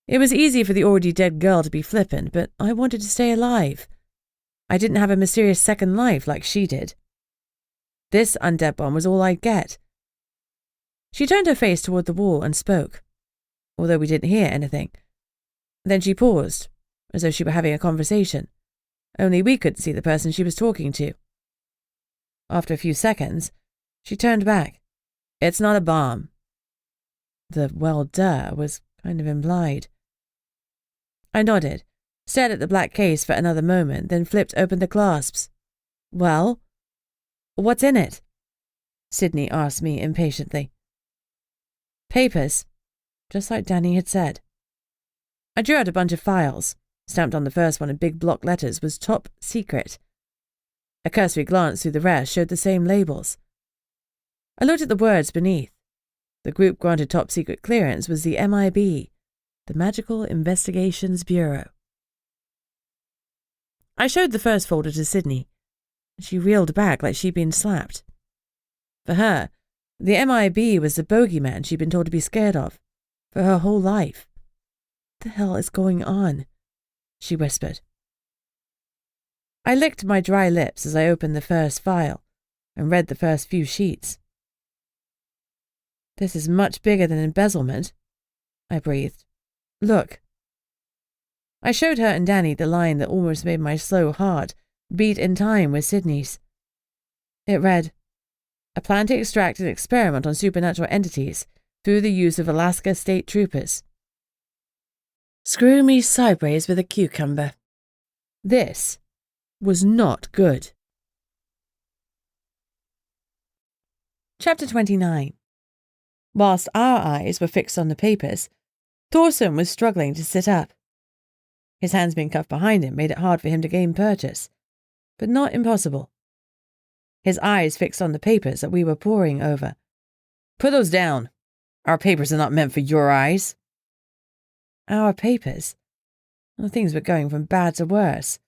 It was easy for the already dead girl to be flippant, but I wanted to stay alive. I didn't have a mysterious second life like she did. This undead bomb was all I'd get. She turned her face toward the wall and spoke, although we didn't hear anything. Then she paused, as though she were having a conversation, Only we couldn't see the person she was talking to. After a few seconds, she turned back. "It's not a bomb." The "well, duh" was kind of implied. I nodded, stared at the black case for another moment, then flipped open the clasps. "Well, what's in it?" Sydney asked me impatiently. "Papers," just like Danny had said. I drew out a bunch of files. Stamped on the first one in big block letters was "Top Secret." A cursory glance through the rest showed the same labels. I looked at the words beneath. The group granted top secret clearance was the MIB, the Magical Investigations Bureau. I showed the first folder to Sydney, and she reeled back like she'd been slapped. For her, the MIB was the bogeyman she'd been told to be scared of for her whole life. "What the hell is going on?" she whispered. I licked my dry lips as I opened the first file and read the first few sheets. "This is much bigger than embezzlement," I breathed. "Look." I showed her and Danny the line that almost made my slow heart beat in time with Sydney's. It read, "A plan to extract and experiment on supernatural entities through the use of Alaska State Troopers." Screw me sideways with a cucumber. This was not good. Chapter 29. Whilst our eyes were fixed on the papers, Thorson was struggling to sit up. His hands being cuffed behind him made it hard for him to gain purchase, but not impossible. His eyes fixed on the papers that we were poring over. "Put those down. Our papers are not meant for your eyes." Our papers? Well, things were going from bad to worse.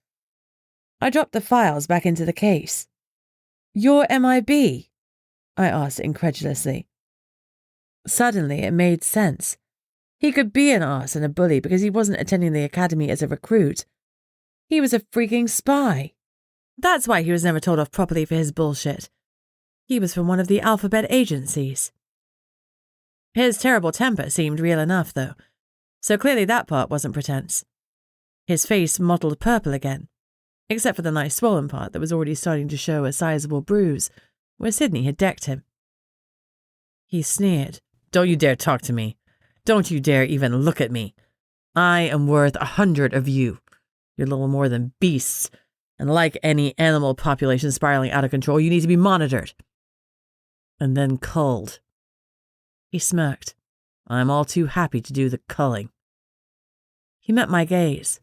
I dropped the files back into the case. "Your MIB?" I asked incredulously. Suddenly it made sense. He could be an arse and a bully because he wasn't attending the academy as a recruit. He was a freaking spy. That's why he was never told off properly for his bullshit. He was from one of the alphabet agencies. His terrible temper seemed real enough, though, so clearly that part wasn't pretense. His face mottled purple again, except for the nice swollen part that was already starting to show a sizable bruise where Sydney had decked him. He sneered. "Don't you dare talk to me. Don't you dare even look at me. I am worth 100 of you. You're little more than beasts, and like any animal population spiraling out of control, you need to be monitored." And then culled. He smirked. "I'm all too happy to do the culling." He met my gaze,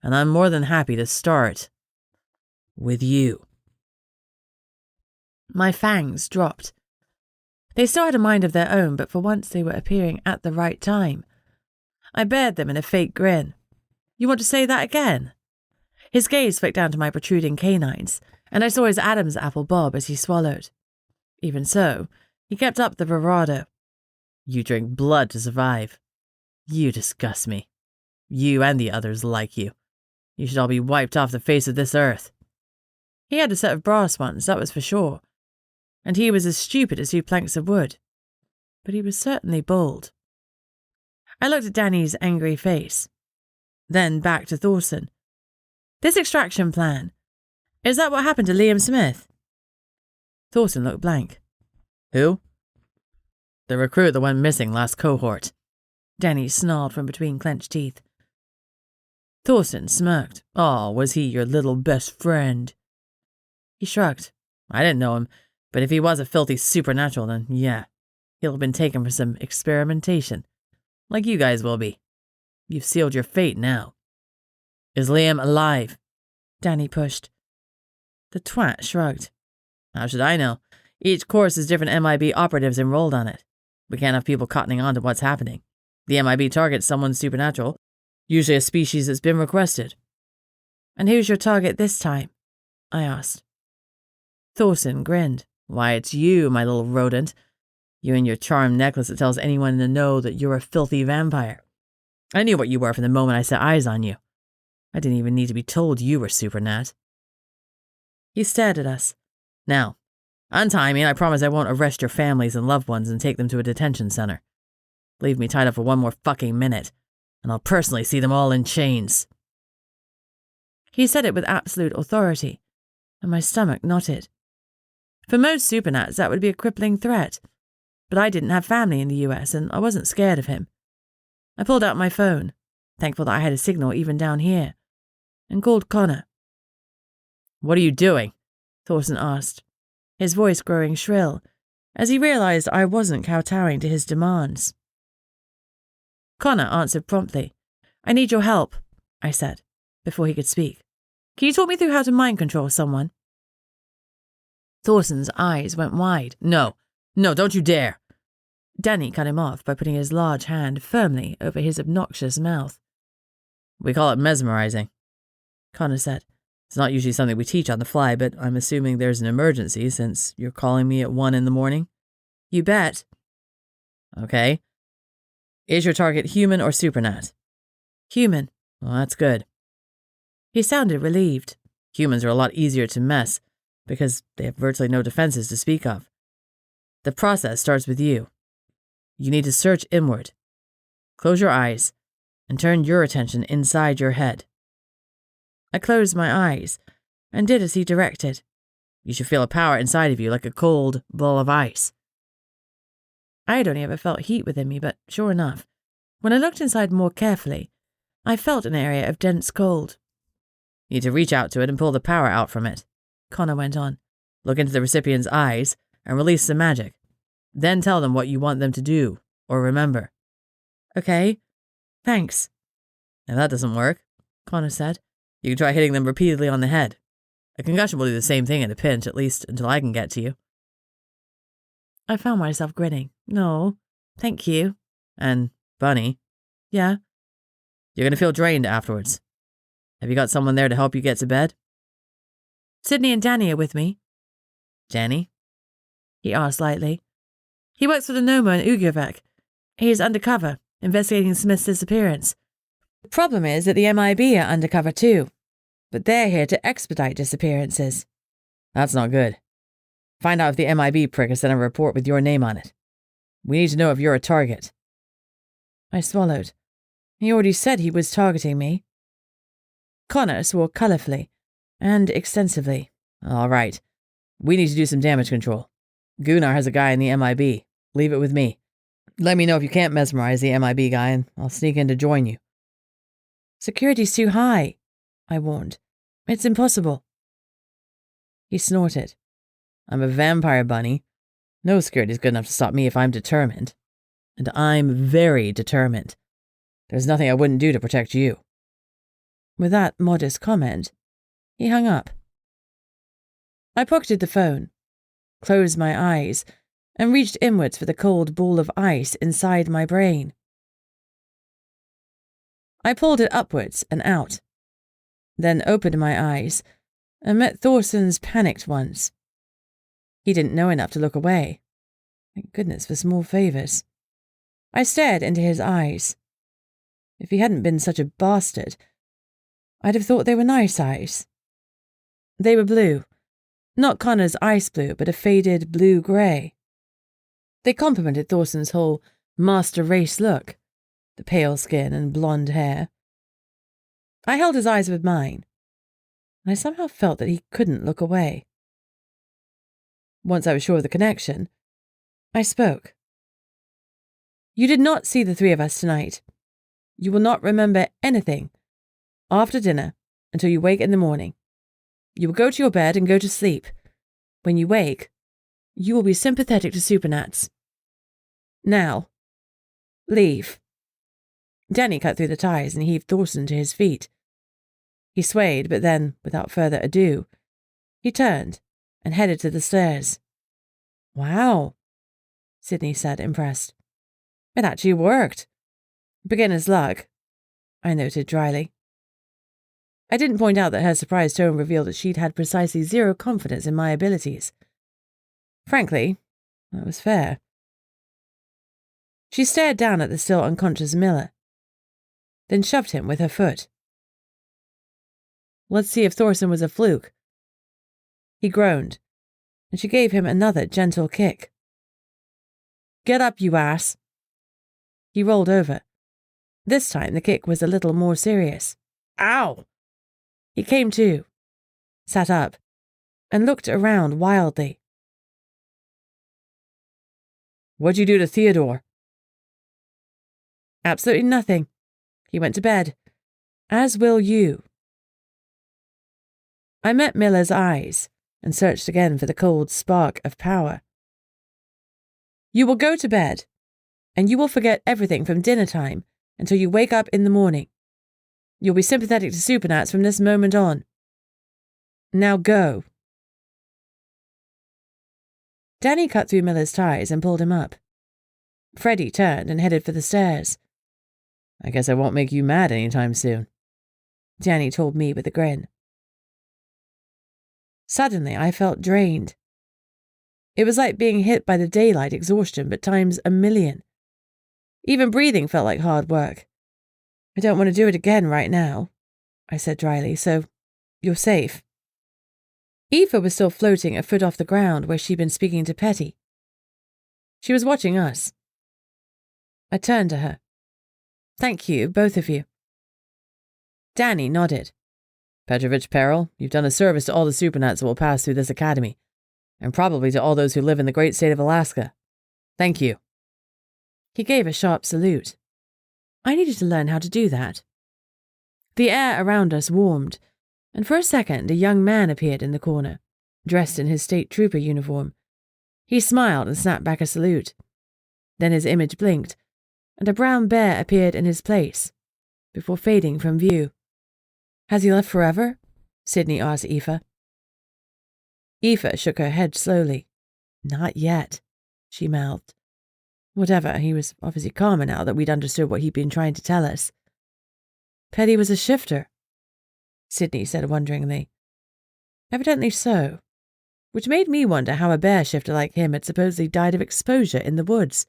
and I'm more than happy to start with you. My fangs dropped. They still had a mind of their own, but for once they were appearing at the right time. I bared them in a fake grin. "You want to say that again?" His gaze flicked down to my protruding canines, and I saw his Adam's apple bob as he swallowed. Even so, he kept up the bravado. "You drink blood to survive. You disgust me. You and the others like you. You should all be wiped off the face of this earth." He had a set of brass ones, that was for sure. And he was as stupid as 2 planks of wood. But he was certainly bold. I looked at Danny's angry face. Then back to Thorson. "This extraction plan, is that what happened to Liam Smith?" Thorson looked blank. "Who?" "The recruit that went missing last cohort." Danny snarled from between clenched teeth. Thorson smirked. "Oh, was he your little best friend?" He shrugged. "I didn't know him, but if he was a filthy supernatural, then yeah, he'll have been taken for some experimentation. Like you guys will be. You've sealed your fate now." "Is Liam alive?" Danny pushed. The twat shrugged. "How should I know? Each course has different MIB operatives enrolled on it. We can't have people cottoning on to what's happening. The MIB targets someone supernatural, usually a species that's been requested." "And who's your target this time?" I asked. Thorson grinned. "Why, it's you, my little rodent. You and your charm necklace that tells anyone in the know that you're a filthy vampire. I knew what you were from the moment I set eyes on you. I didn't even need to be told you were supernat." He stared at us. "Now, untie me and I promise I won't arrest your families and loved ones and take them to a detention center. Leave me tied up for 1 more fucking minute, and I'll personally see them all in chains." He said it with absolute authority, and my stomach knotted. For most supernats, that would be a crippling threat, but I didn't have family in the US, and I wasn't scared of him. I pulled out my phone, thankful that I had a signal even down here, and called Connor. "What are you doing?" Thorson asked, his voice growing shrill, as he realized I wasn't kowtowing to his demands. Connor answered promptly. "I need your help," I said, before he could speak. "Can you talk me through how to mind control someone?" Thorson's eyes went wide. No, don't you dare." Danny cut him off by putting his large hand firmly over his obnoxious mouth. "We call it mesmerizing," Connor said. "It's not usually something we teach on the fly, but I'm assuming there's an emergency since you're calling me at 1 a.m. You bet." "Okay. Is your target human or supernat?" "Human." "Well, that's good." He sounded relieved. Humans are a lot easier to mess because they have virtually no defenses to speak of. The process starts with you. You need to search inward. Close your eyes and turn your attention inside your head. I closed my eyes and did as he directed. You should feel a power inside of you like a cold ball of ice. I had only ever felt heat within me, but sure enough, when I looked inside more carefully, I felt an area of dense cold. You need to reach out to it and pull the power out from it, Connor went on. Look into the recipient's eyes and release the magic. Then tell them what you want them to do or remember. Okay, thanks. If that doesn't work, Connor said, you can try hitting them repeatedly on the head. A concussion will do the same thing in a pinch, at least until I can get to you. I found myself grinning. No, thank you. And, Bunny. Yeah? You're going to feel drained afterwards. Have you got someone there to help you get to bed? Sydney and Danny are with me. Danny? He asked lightly. He works for the Noma in Ugyavik. He's undercover, investigating Smith's disappearance. The problem is that the MIB are undercover too, but they're here to expedite disappearances. That's not good. Find out if the MIB prick has sent a report with your name on it. We need to know if you're a target. I swallowed. He already said he was targeting me. Connor swore colourfully and extensively. All right. We need to do some damage control. Gunnar has a guy in the MIB. Leave it with me. Let me know if you can't mesmerize the MIB guy, and I'll sneak in to join you. Security's too high, I warned. It's impossible. He snorted. I'm a vampire, Bunny. No security's good enough to stop me if I'm determined. And I'm very determined. There's nothing I wouldn't do to protect you. With that modest comment, he hung up. I pocketed the phone, closed my eyes, and reached inwards for the cold ball of ice inside my brain. I pulled it upwards and out, then opened my eyes and met Thorson's panicked ones. He didn't know enough to look away. Thank goodness for small favours. I stared into his eyes. If he hadn't been such a bastard, I'd have thought they were nice eyes. They were blue, not Connor's ice blue, but a faded blue-grey. They complemented Thorson's whole master race look, the pale skin and blonde hair. I held his eyes with mine, and I somehow felt that he couldn't look away. Once I was sure of the connection, I spoke. You did not see the three of us tonight. You will not remember anything after dinner until you wake in the morning. You will go to your bed and go to sleep. When you wake, you will be sympathetic to supernats. Now, leave. Danny cut through the ties and heaved Thorson to his feet. He swayed, but then, without further ado, he turned and headed to the stairs. Wow, Sydney said, impressed. It actually worked. Beginner's luck, I noted dryly. I didn't point out that her surprised tone revealed that she'd had precisely zero confidence in my abilities. Frankly, that was fair. She stared down at the still unconscious Miller, then shoved him with her foot. Let's see if Thorson was a fluke. He groaned, and she gave him another gentle kick. Get up, you ass. He rolled over. This time the kick was a little more serious. Ow! He came to, sat up, and looked around wildly. What'd you do to Theodore? Absolutely nothing. He went to bed. As will you. I met Miller's eyes and searched again for the cold spark of power. You will go to bed, and you will forget everything from dinner time until you wake up in the morning. You'll be sympathetic to supernats from this moment on. Now go. Danny cut through Miller's ties and pulled him up. Freddie turned and headed for the stairs. I guess I won't make you mad anytime soon, Danny told me with a grin. Suddenly, I felt drained. It was like being hit by the daylight exhaustion, but times 1,000,000. Even breathing felt like hard work. I don't want to do it again right now, I said dryly, so you're safe. Aoife was still floating a foot off the ground where she'd been speaking to Petty. She was watching us. I turned to her. Thank you, both of you. Danny nodded. Petrovich Peril, you've done a service to all the supernats that will pass through this academy, and probably to all those who live in the great state of Alaska. Thank you. He gave a sharp salute. I needed to learn how to do that. The air around us warmed, and for a second a young man appeared in the corner, dressed in his state trooper uniform. He smiled and snapped back a salute. Then his image blinked, and a brown bear appeared in his place, before fading from view. Has he left forever? Sydney asked Aoife. Aoife shook her head slowly. Not yet, she mouthed. Whatever, he was obviously calmer now that we'd understood what he'd been trying to tell us. Petty was a shifter, Sydney said wonderingly. Evidently so, which made me wonder how a bear shifter like him had supposedly died of exposure in the woods.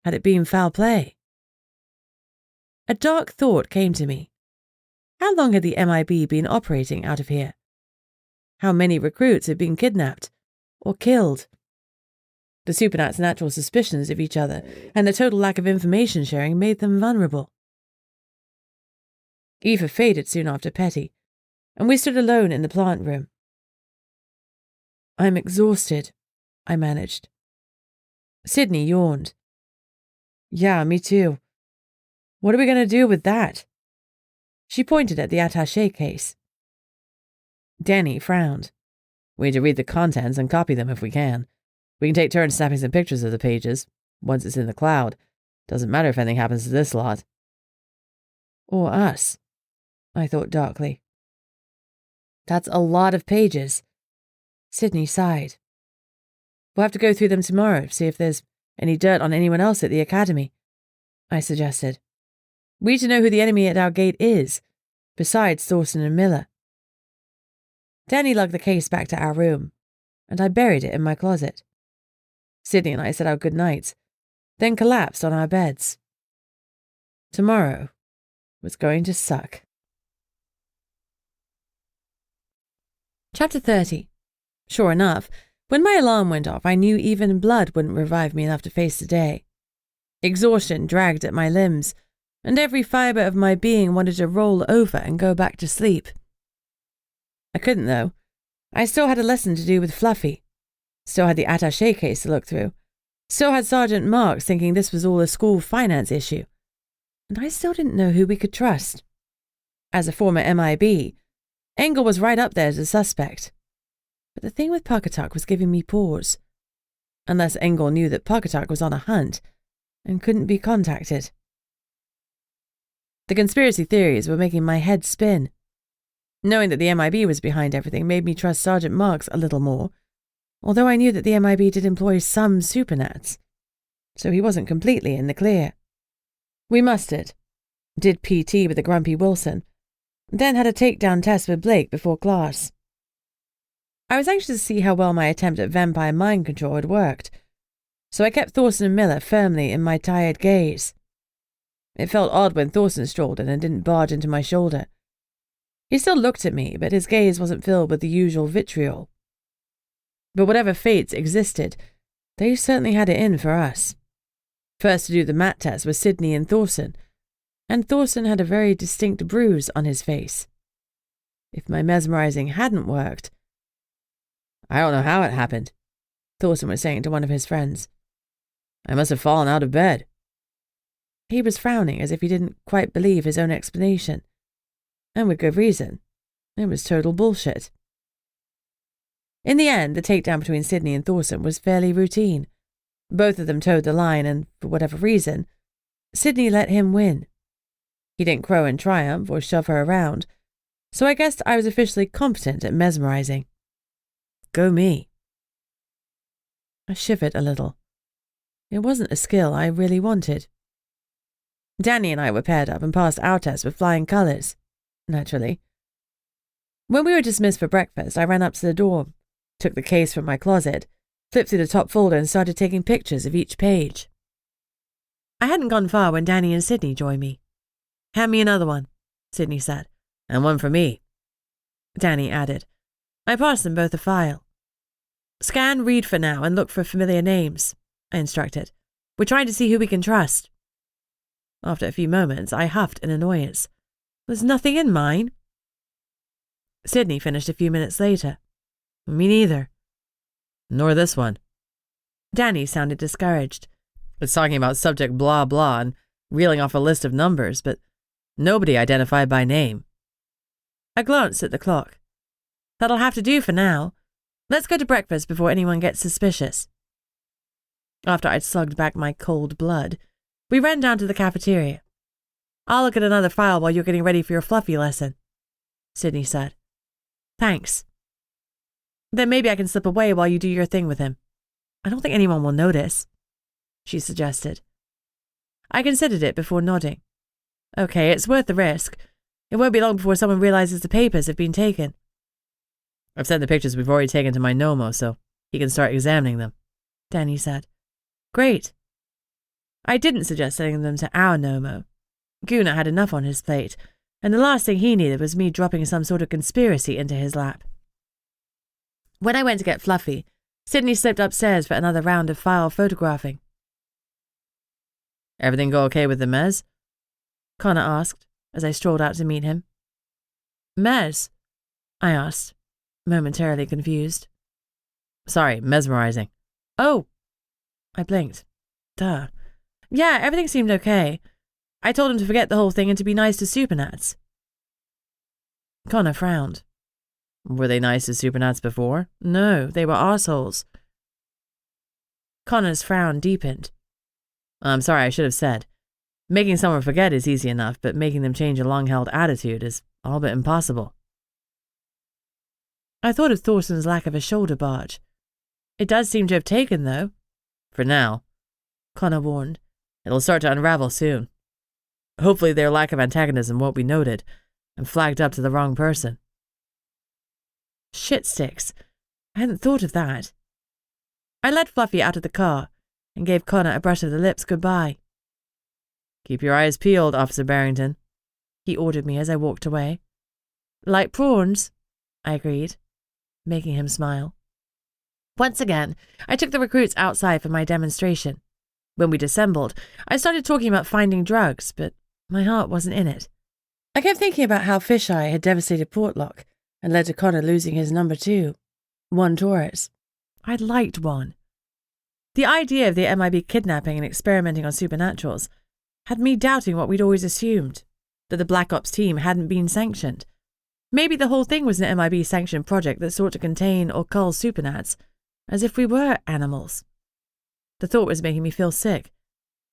Had it been foul play? A dark thought came to me. How long had the MIB been operating out of here? How many recruits had been kidnapped or killed? The supernats' natural suspicions of each other and the total lack of information sharing made them vulnerable. Aoife faded soon after Petty, and we stood alone in the plant room. I'm exhausted, I managed. Sydney yawned. Yeah, me too. What are we going to do with that? She pointed at the attaché case. Danny frowned. We need to read the contents and copy them if we can. We can take turns snapping some pictures of the pages. Once it's in the cloud, doesn't matter if anything happens to this lot. Or us, I thought darkly. That's a lot of pages. Sydney sighed. We'll have to go through them tomorrow, see if there's any dirt on anyone else at the academy, I suggested. We need to know who the enemy at our gate is, besides Thorson and Miller. Danny lugged the case back to our room, and I buried it in my closet. Sydney and I said our good nights, then collapsed on our beds. Tomorrow was going to suck. Chapter 30. Sure enough, when my alarm went off, I knew even blood wouldn't revive me enough to face the day. Exhaustion dragged at my limbs, and every fibre of my being wanted to roll over and go back to sleep. I couldn't, though. I still had a lesson to do with Fluffy. Still had the attaché case to look through. Still had Sergeant Marks thinking this was all a school finance issue. And I still didn't know who we could trust. As a former MIB, Engel was right up there as a suspect. But the thing with Pawcatuck was giving me pause. Unless Engel knew that Pawcatuck was on a hunt and couldn't be contacted. The conspiracy theories were making my head spin. Knowing that the MIB was behind everything made me trust Sergeant Marks a little more, although I knew that the MIB did employ some supernats, so he wasn't completely in the clear. We mustered, did PT with the grumpy Wilson, then had a takedown test with Blake before class. I was anxious to see how well my attempt at vampire mind control had worked, so I kept Thorson and Miller firmly in my tired gaze. It felt odd when Thorson strolled in and didn't barge into my shoulder. He still looked at me, but his gaze wasn't filled with the usual vitriol. But whatever fates existed, they certainly had it in for us. First to do the mat test was Sydney and Thorson had a very distinct bruise on his face. If my mesmerizing hadn't worked... I don't know how it happened, Thorson was saying to one of his friends. I must have fallen out of bed. He was frowning as if he didn't quite believe his own explanation. And with good reason. It was total bullshit. In the end, the takedown between Sydney and Thorson was fairly routine. Both of them towed the line and, for whatever reason, Sydney let him win. He didn't crow in triumph or shove her around, so I guessed I was officially competent at mesmerizing. Go me. I shivered a little. It wasn't a skill I really wanted. Danny and I were paired up and passed our test with flying colours, naturally. When we were dismissed for breakfast, I ran up to the dorm, took the case from my closet, flipped through the top folder and started taking pictures of each page. I hadn't gone far when Danny and Sydney joined me. Hand me another one, Sydney said. And one for me, Danny added. I passed them both a file. Scan, read for now, and look for familiar names, I instructed. We're trying to see who we can trust. After a few moments, I huffed in annoyance. There's nothing in mine. Sydney finished a few minutes later. Me neither. Nor this one. Danny sounded discouraged. It's talking about subject blah blah and reeling off a list of numbers, but nobody identified by name. I glanced at the clock. That'll have to do for now. Let's go to breakfast before anyone gets suspicious. After I'd slugged back my cold blood, we ran down to the cafeteria. I'll look at another file while you're getting ready for your fluffy lesson, Sydney said. Thanks. Then maybe I can slip away while you do your thing with him. I don't think anyone will notice, she suggested. I considered it before nodding. Okay, it's worth the risk. It won't be long before someone realizes the papers have been taken. I've sent the pictures we've already taken to my Nomo, so he can start examining them, Danny said. Great. I didn't suggest sending them to our Nomo. Gunnar had enough on his plate, and the last thing he needed was me dropping some sort of conspiracy into his lap. When I went to get Fluffy, Sydney slipped upstairs for another round of file photographing. Everything go okay with the mez? Connor asked, as I strolled out to meet him. Mez? I asked, momentarily confused. Sorry, mesmerizing. Oh! I blinked. Duh. Yeah, everything seemed okay. I told him to forget the whole thing and to be nice to Supernats. Connor frowned. Were they nice to Supernats before? No, they were arseholes. Connor's frown deepened. I'm sorry, I should have said. Making someone forget is easy enough, but making them change a long-held attitude is all but impossible. I thought of Thorson's lack of a shoulder barge. It does seem to have taken, though. For now, Connor warned. It'll start to unravel soon. Hopefully their lack of antagonism won't be noted and flagged up to the wrong person. Shit sticks. I hadn't thought of that. I led Fluffy out of the car and gave Connor a brush of the lips goodbye. Keep your eyes peeled, Officer Barrington, he ordered me as I walked away. Like prawns, I agreed, making him smile. Once again, I took the recruits outside for my demonstration. When we'd assembled, I started talking about finding drugs, but my heart wasn't in it. I kept thinking about how Fisheye had devastated Portlock and led to Connor losing his number 2, Juan Torres. I'd liked Juan. The idea of the MIB kidnapping and experimenting on supernaturals had me doubting what we'd always assumed, that the Black Ops team hadn't been sanctioned. Maybe the whole thing was an MIB-sanctioned project that sought to contain or cull supernats, as if we were animals. The thought was making me feel sick,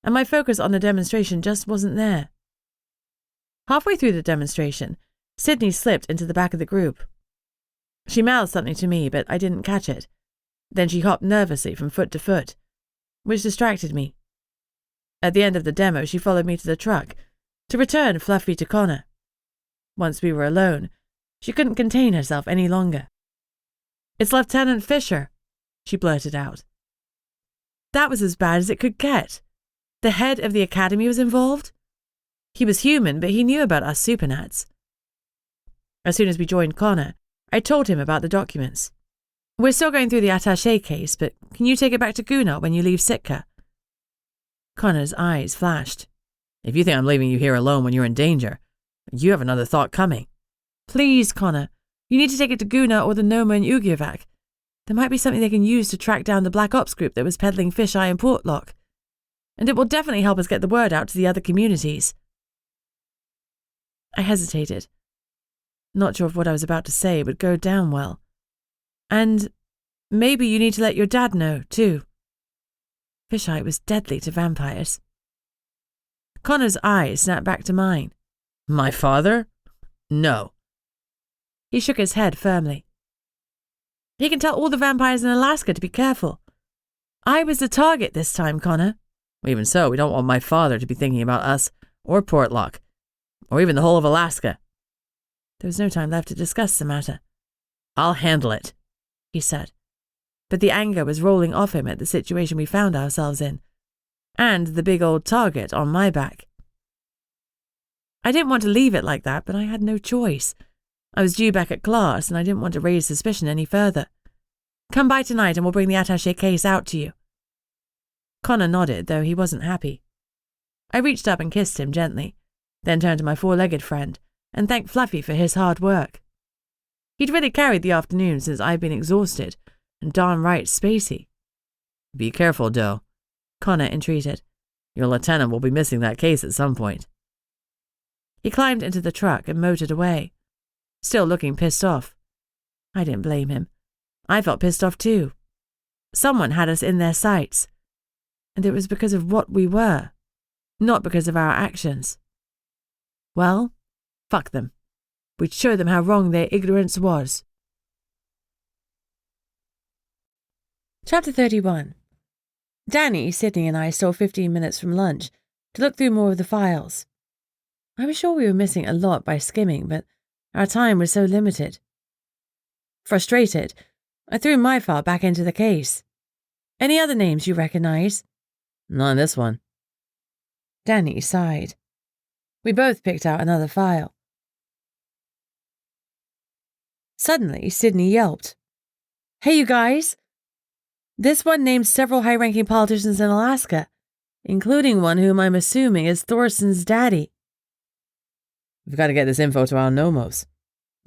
and my focus on the demonstration just wasn't there. Halfway through the demonstration, Sydney slipped into the back of the group. She mouthed something to me, but I didn't catch it. Then she hopped nervously from foot to foot, which distracted me. At the end of the demo, she followed me to the truck, to return Fluffy to Connor. Once we were alone, she couldn't contain herself any longer. "It's Lieutenant Fisher," she blurted out. That was as bad as it could get. The head of the academy was involved. He was human, but he knew about us supernats. As soon as we joined Connor, I told him about the documents. "We're still going through the attaché case, but can you take it back to Gunnar when you leave Sitka?" Connor's eyes flashed. "If you think I'm leaving you here alone when you're in danger, you have another thought coming." "Please, Connor. You need to take it to Guna or the Noma in Ugyavac. There might be something they can use to track down the Black Ops group that was peddling fisheye in Portlock. And it will definitely help us get the word out to the other communities. I hesitated, not sure if what I was about to say would go down well. And maybe you need to let your dad know, too. Fisheye was deadly to vampires. Connor's eyes snapped back to mine. My father? No. He shook his head firmly. He can tell all the vampires in Alaska to be careful. I was the target this time, Connor. Even so, we don't want my father to be thinking about us, or Portlock, or even the whole of Alaska. There was no time left to discuss the matter. I'll handle it, he said. But the anger was rolling off him at the situation we found ourselves in, and the big old target on my back. I didn't want to leave it like that, but I had no choice. I was due back at class, and I didn't want to raise suspicion any further. Come by tonight and we'll bring the attaché case out to you. Connor nodded, though he wasn't happy. I reached up and kissed him gently, then turned to my four-legged friend and thanked Fluffy for his hard work. He'd really carried the afternoon since I'd been exhausted and darn right spacey. Be careful, Doe, Connor entreated. Your lieutenant will be missing that case at some point. He climbed into the truck and motored away, still looking pissed off. I didn't blame him. I felt pissed off too. Someone had us in their sights, and it was because of what we were, not because of our actions. Well, fuck them. We'd show them how wrong their ignorance was. Chapter 31. Danny, Sydney and I stole 15 minutes from lunch to look through more of the files. I was sure we were missing a lot by skimming, but our time was so limited. Frustrated, I threw my file back into the case. Any other names you recognize? Not in this one. Danny sighed. We both picked out another file. Suddenly, Sydney yelped. Hey, you guys! This one named several high-ranking politicians in Alaska, including one whom I'm assuming is Thorson's daddy. We've got to get this info to our Nomos,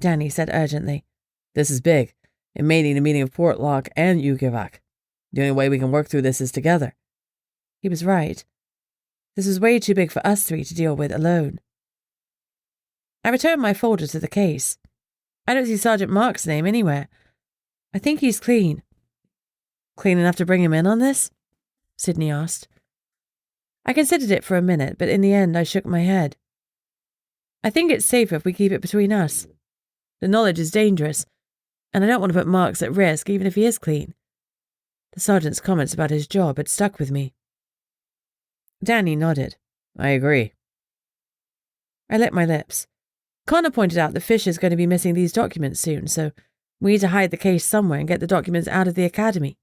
Danny said urgently. This is big. It may need a meeting of Portlock and Ugyavac. The only way we can work through this is together. He was right. This was way too big for us three to deal with alone. I returned my folder to the case. I don't see Sergeant Mark's name anywhere. I think he's clean. Clean enough to bring him in on this? Sydney asked. I considered it for a minute, but in the end I shook my head. I think it's safer if we keep it between us. The knowledge is dangerous, and I don't want to put Marks at risk even if he is clean. The sergeant's comments about his job had stuck with me. Danny nodded. I agree. I licked my lips. Connor pointed out that Fisher's going to be missing these documents soon, so we need to hide the case somewhere and get the documents out of the academy.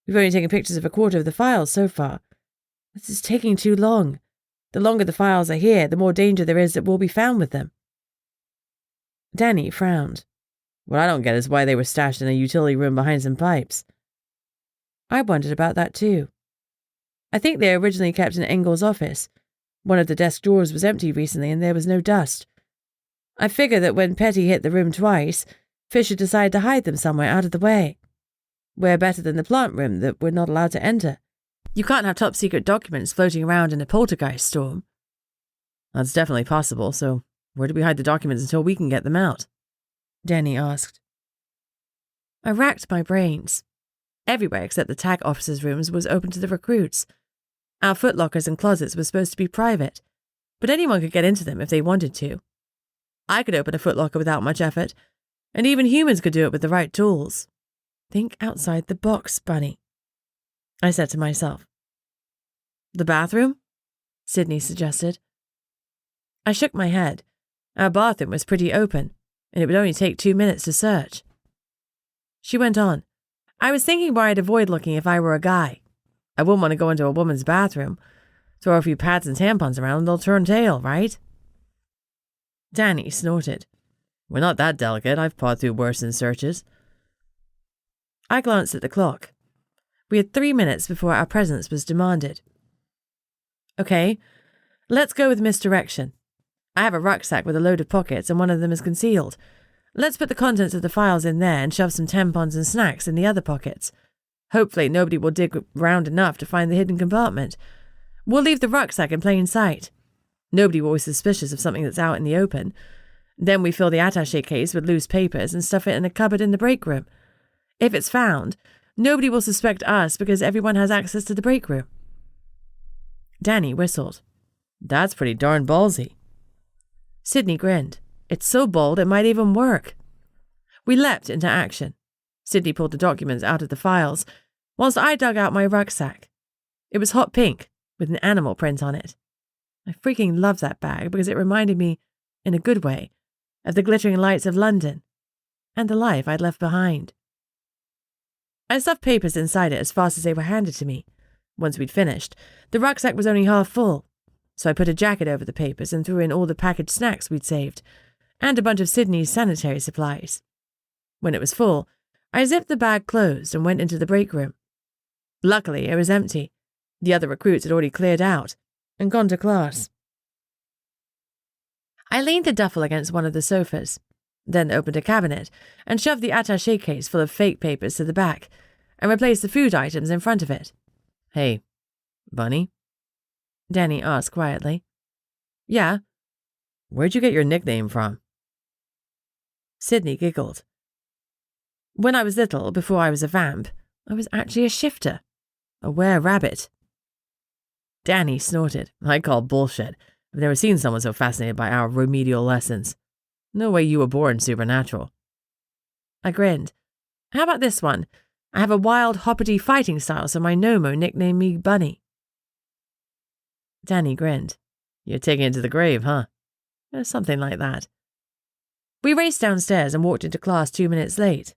We've only taken pictures of a quarter of the files so far. This is taking too long. The longer the files are here, the more danger there is that we'll be found with them. Danny frowned. What I don't get is why they were stashed in a utility room behind some pipes. I wondered about that too. I think they were originally kept in Engel's office. One of the desk drawers was empty recently and there was no dust. I figure that when Petty hit the room twice, Fisher decided to hide them somewhere out of the way. We're better than the plant room that we're not allowed to enter. You can't have top-secret documents floating around in a poltergeist storm. That's definitely possible, so where do we hide the documents until we can get them out? Danny asked. I racked my brains. Everywhere except the TAC officers' rooms was open to the recruits. Our footlockers and closets were supposed to be private, but anyone could get into them if they wanted to. I could open a footlocker without much effort, and even humans could do it with the right tools. Think outside the box, Bunny, I said to myself. The bathroom? Sydney suggested. I shook my head. Our bathroom was pretty open, and it would only take 2 minutes to search. She went on. I was thinking where I'd avoid looking if I were a guy. I wouldn't want to go into a woman's bathroom. Throw a few pads and tampons around and they'll turn tail, right? Danny snorted. We're not that delicate. I've pawed through worse in searches. I glanced at the clock. We had 3 minutes before our presence was demanded. Okay, let's go with misdirection. I have a rucksack with a load of pockets and one of them is concealed. Let's put the contents of the files in there and shove some tampons and snacks in the other pockets. Hopefully nobody will dig round enough to find the hidden compartment. We'll leave the rucksack in plain sight. Nobody will be suspicious of something that's out in the open. Then we fill the attaché case with loose papers and stuff it in a cupboard in the break room. If it's found, nobody will suspect us because everyone has access to the break room. Danny whistled. That's pretty darn ballsy. Sydney grinned. It's so bold it might even work. We leapt into action. Sydney pulled the documents out of the files, whilst I dug out my rucksack. It was hot pink, with an animal print on it. I freaking loved that bag because it reminded me, in a good way, of the glittering lights of London, and the life I'd left behind. I stuffed papers inside it as fast as they were handed to me. Once we'd finished, the rucksack was only half full, so I put a jacket over the papers and threw in all the packaged snacks we'd saved, and a bunch of Sydney's sanitary supplies. When it was full, I zipped the bag closed and went into the break room. Luckily, it was empty. The other recruits had already cleared out and gone to class. I leaned the duffel against one of the sofas, then opened a cabinet and shoved the attaché case full of fake papers to the back and replaced the food items in front of it. Hey, Bunny? Danny asked quietly. Yeah? Where'd you get your nickname from? Sydney giggled. When I was little, before I was a vamp, I was actually a shifter. A were-rabbit. Danny snorted. I call bullshit. I've never seen someone so fascinated by our remedial lessons. No way you were born supernatural. I grinned. How about this one? I have a wild, hoppity fighting style, so my Nomo nicknamed me Bunny. Danny grinned. You're taking it to the grave, huh? Something like that. We raced downstairs and walked into class 2 minutes late.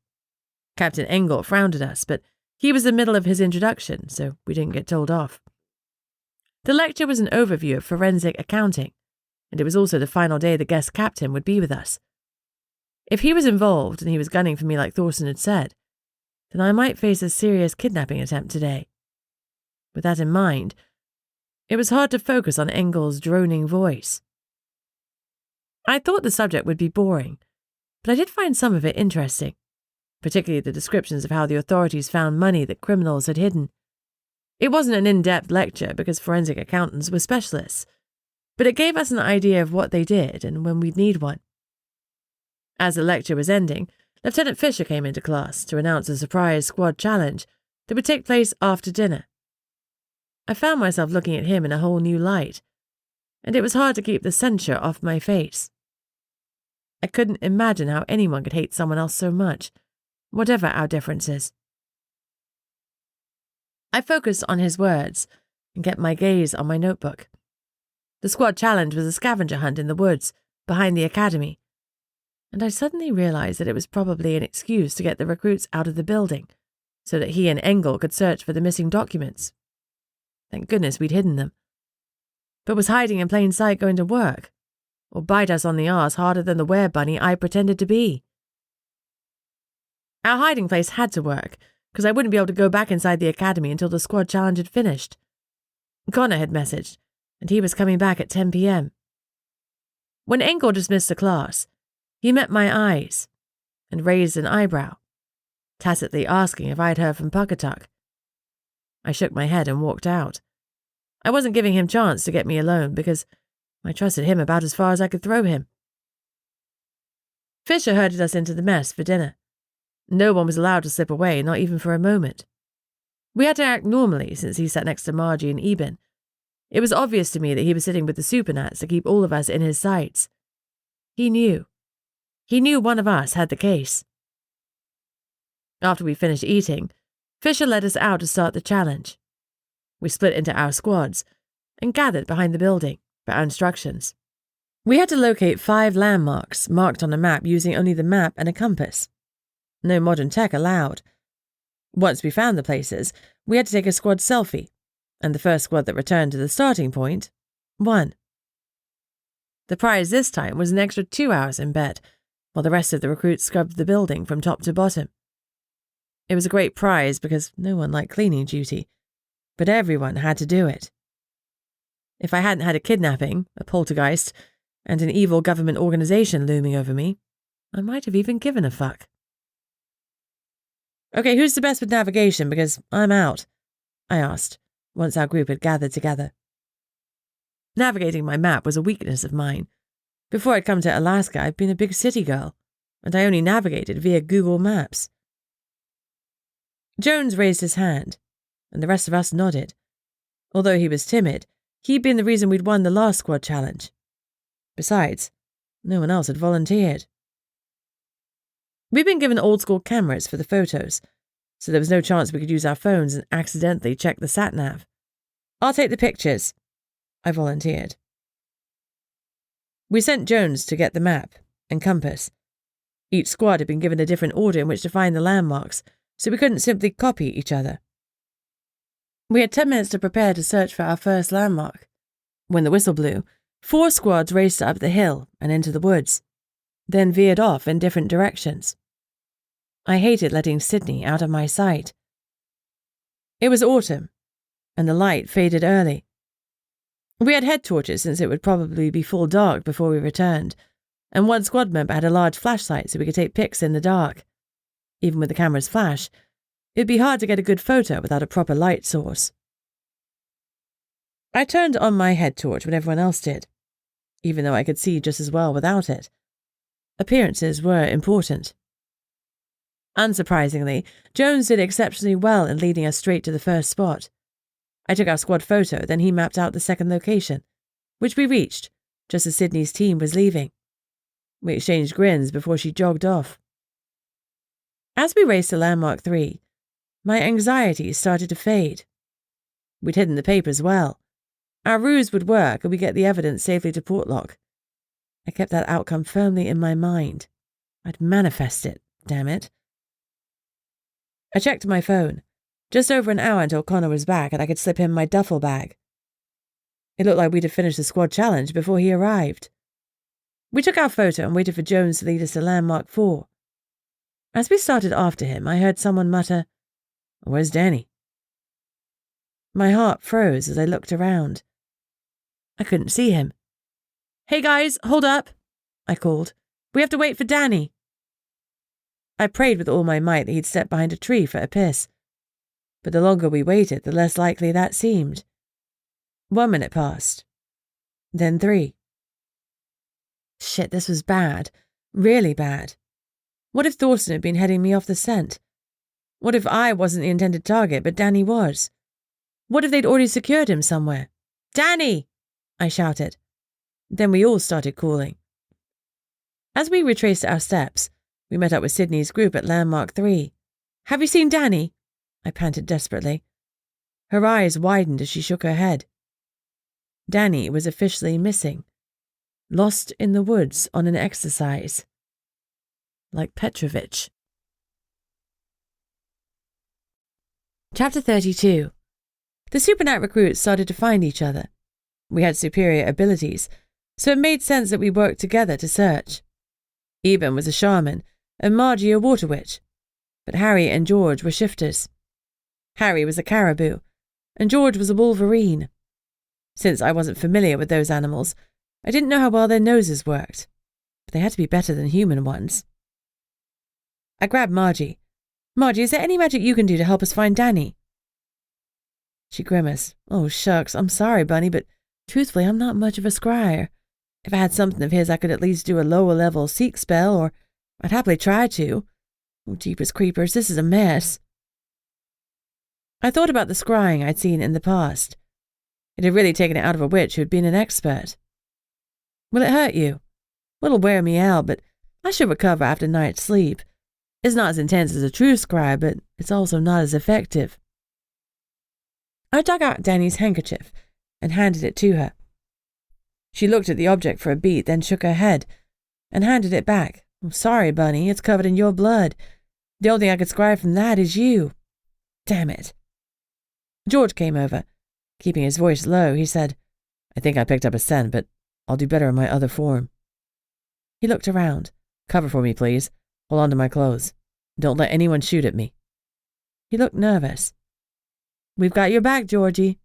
Captain Engel frowned at us, but he was in the middle of his introduction, so we didn't get told off. The lecture was an overview of forensic accounting, and it was also the final day the guest captain would be with us. If he was involved and he was gunning for me like Thorson had said, then I might face a serious kidnapping attempt today. With that in mind, it was hard to focus on Engel's droning voice. I thought the subject would be boring, but I did find some of it interesting, particularly the descriptions of how the authorities found money that criminals had hidden. It wasn't an in-depth lecture because forensic accountants were specialists, but it gave us an idea of what they did and when we'd need one. As the lecture was ending, Lieutenant Fisher came into class to announce a surprise squad challenge that would take place after dinner. I found myself looking at him in a whole new light, and it was hard to keep the censure off my face. I couldn't imagine how anyone could hate someone else so much, whatever our differences. I focused on his words and kept my gaze on my notebook. The squad challenge was a scavenger hunt in the woods behind the academy, and I suddenly realized that it was probably an excuse to get the recruits out of the building so that he and Engel could search for the missing documents. Thank goodness we'd hidden them. But was hiding in plain sight going to work? Or bite us on the arse harder than the were-bunny I pretended to be? Our hiding place had to work, because I wouldn't be able to go back inside the academy until the squad challenge had finished. Connor had messaged, and he was coming back at 10 p.m. When Engel dismissed the class, he met my eyes and raised an eyebrow, tacitly asking if I'd heard from Puckatuck. I shook my head and walked out. I wasn't giving him chance to get me alone because I trusted him about as far as I could throw him. Fisher herded us into the mess for dinner. No one was allowed to slip away, not even for a moment. We had to act normally since he sat next to Margie and Eben. It was obvious to me that he was sitting with the supernats to keep all of us in his sights. He knew. He knew one of us had the case. After we finished eating, Fisher led us out to start the challenge. We split into our squads and gathered behind the building for our instructions. We had to locate 5 landmarks marked on a map using only the map and a compass. No modern tech allowed. Once we found the places, we had to take a squad selfie, and the first squad that returned to the starting point won. The prize this time was an extra 2 hours in bed, while the rest of the recruits scrubbed the building from top to bottom. It was a great prize because no one liked cleaning duty, but everyone had to do it. If I hadn't had a kidnapping, a poltergeist, and an evil government organization looming over me, I might have even given a fuck. Okay, who's the best with navigation, because I'm out, I asked, once our group had gathered together. Navigating my map was a weakness of mine. Before I'd come to Alaska, I'd been a big city girl, and I only navigated via Google Maps. Jones raised his hand, and the rest of us nodded. Although he was timid, he'd been the reason we'd won the last squad challenge. Besides, no one else had volunteered. We'd been given old-school cameras for the photos, so there was no chance we could use our phones and accidentally check the sat-nav. I'll take the pictures, I volunteered. We sent Jones to get the map and compass. Each squad had been given a different order in which to find the landmarks, so we couldn't simply copy each other. We had 10 minutes to prepare to search for our first landmark. When the whistle blew, 4 squads raced up the hill and into the woods, then veered off in different directions. I hated letting Sydney out of my sight. It was autumn, and the light faded early. We had head torches since it would probably be full dark before we returned, and one squad member had a large flashlight so we could take pics in the dark. Even with the camera's flash, it'd be hard to get a good photo without a proper light source. I turned on my head torch when everyone else did, even though I could see just as well without it. Appearances were important. Unsurprisingly, Jones did exceptionally well in leading us straight to the first spot. I took our squad photo, then he mapped out the second location, which we reached just as Sydney's team was leaving. We exchanged grins before she jogged off. As we raced to Landmark 3, my anxiety started to fade. We'd hidden the papers well. Our ruse would work and we'd get the evidence safely to Portlock. I kept that outcome firmly in my mind. I'd manifest it, damn it. I checked my phone. Just over an hour until Connor was back and I could slip him my duffel bag. It looked like we'd have finished the squad challenge before he arrived. We took our photo and waited for Jones to lead us to Landmark 4. As we started after him, I heard someone mutter, "Where's Danny?" My heart froze as I looked around. I couldn't see him. "Hey guys, hold up," I called. "We have to wait for Danny." I prayed with all my might that he'd step behind a tree for a piss. But the longer we waited, the less likely that seemed. 1 minute passed. Then 3. Shit, this was bad. Really bad. What if Thorsten had been heading me off the scent? What if I wasn't the intended target, but Danny was? What if they'd already secured him somewhere? "Danny!" I shouted. Then we all started calling. As we retraced our steps, we met up with Sydney's group at Landmark 3. "Have you seen Danny?" I panted desperately. Her eyes widened as she shook her head. Danny was officially missing. Lost in the woods on an exercise. Like Petrovich. Chapter 32. The Supernet recruits started to find each other. We had superior abilities, so it made sense that we worked together to search. Eben was a shaman, and Margie a water witch, but Harry and George were shifters. Harry was a caribou, and George was a wolverine. Since I wasn't familiar with those animals, I didn't know how well their noses worked, but they had to be better than human ones. I grabbed Margie. "Margie, is there any magic you can do to help us find Danny?" She grimaced. "Oh, shucks, I'm sorry, Bunny, but truthfully, I'm not much of a scryer. If I had something of his, I could at least do a lower-level seek spell, or I'd happily try to. Oh, jeepers creepers, this is a mess." I thought about the scrying I'd seen in the past. It had really taken it out of a witch who'd been an expert. "Will it hurt you?" "Well, it'll wear me out, but I should recover after a night's sleep. It's not as intense as a true scry, but it's also not as effective." I dug out Danny's handkerchief and handed it to her. She looked at the object for a beat, then shook her head and handed it back. "I'm sorry, Bunny, it's covered in your blood. The only thing I could scry from that is you. Damn it." George came over. Keeping his voice low, he said, "I think I picked up a scent, but I'll do better in my other form." He looked around. "Cover for me, please. Hold on to my clothes. Don't let anyone shoot at me." He looked nervous. "We've got your back, Georgie,"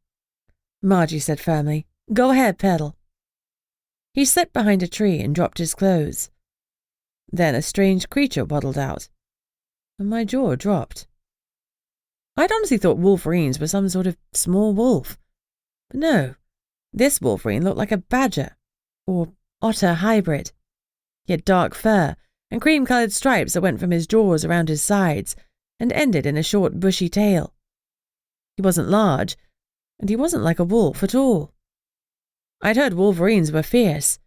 Margie said firmly. "Go ahead, pedal." He slipped behind a tree and dropped his clothes. Then a strange creature waddled out, and my jaw dropped. I'd honestly thought wolverines were some sort of small wolf. But no, this wolverine looked like a badger, or otter hybrid. He had dark fur and cream-coloured stripes that went from his jaws around his sides and ended in a short bushy tail. He wasn't large, and he wasn't like a wolf at all. I'd heard wolverines were fierce.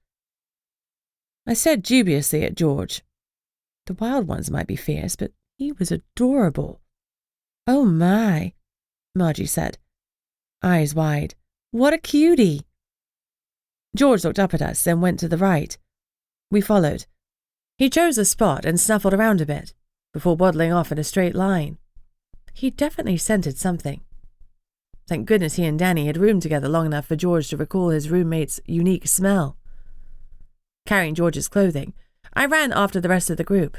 I stared dubiously at George. The wild ones might be fierce, but he was adorable. "Oh my," Margie said, eyes wide. "What a cutie." George looked up at us, then went to the right. We followed. He chose a spot and snuffled around a bit, before waddling off in a straight line. He definitely scented something. Thank goodness he and Danny had roomed together long enough for George to recall his roommate's unique smell. Carrying George's clothing, I ran after the rest of the group.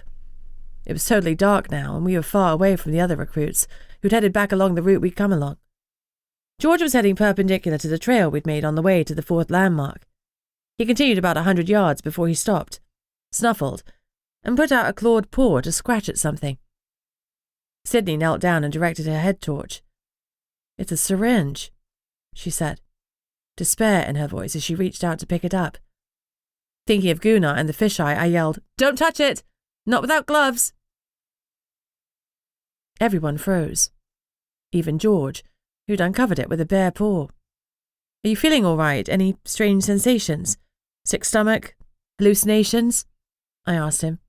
It was totally dark now, and we were far away from the other recruits, who'd headed back along the route we'd come along. George was heading perpendicular to the trail we'd made on the way to the 4th landmark. He continued about 100 yards before he stopped, snuffled, and put out a clawed paw to scratch at something. Sydney knelt down and directed her head torch. "It's a syringe," she said, despair in her voice as she reached out to pick it up. Thinking of Gunnar and the fisheye, I yelled, "Don't touch it! Not without gloves!" Everyone froze. Even George, who'd uncovered it with a bare paw. "Are you feeling all right? Any strange sensations? Sick stomach? Hallucinations?" I asked him.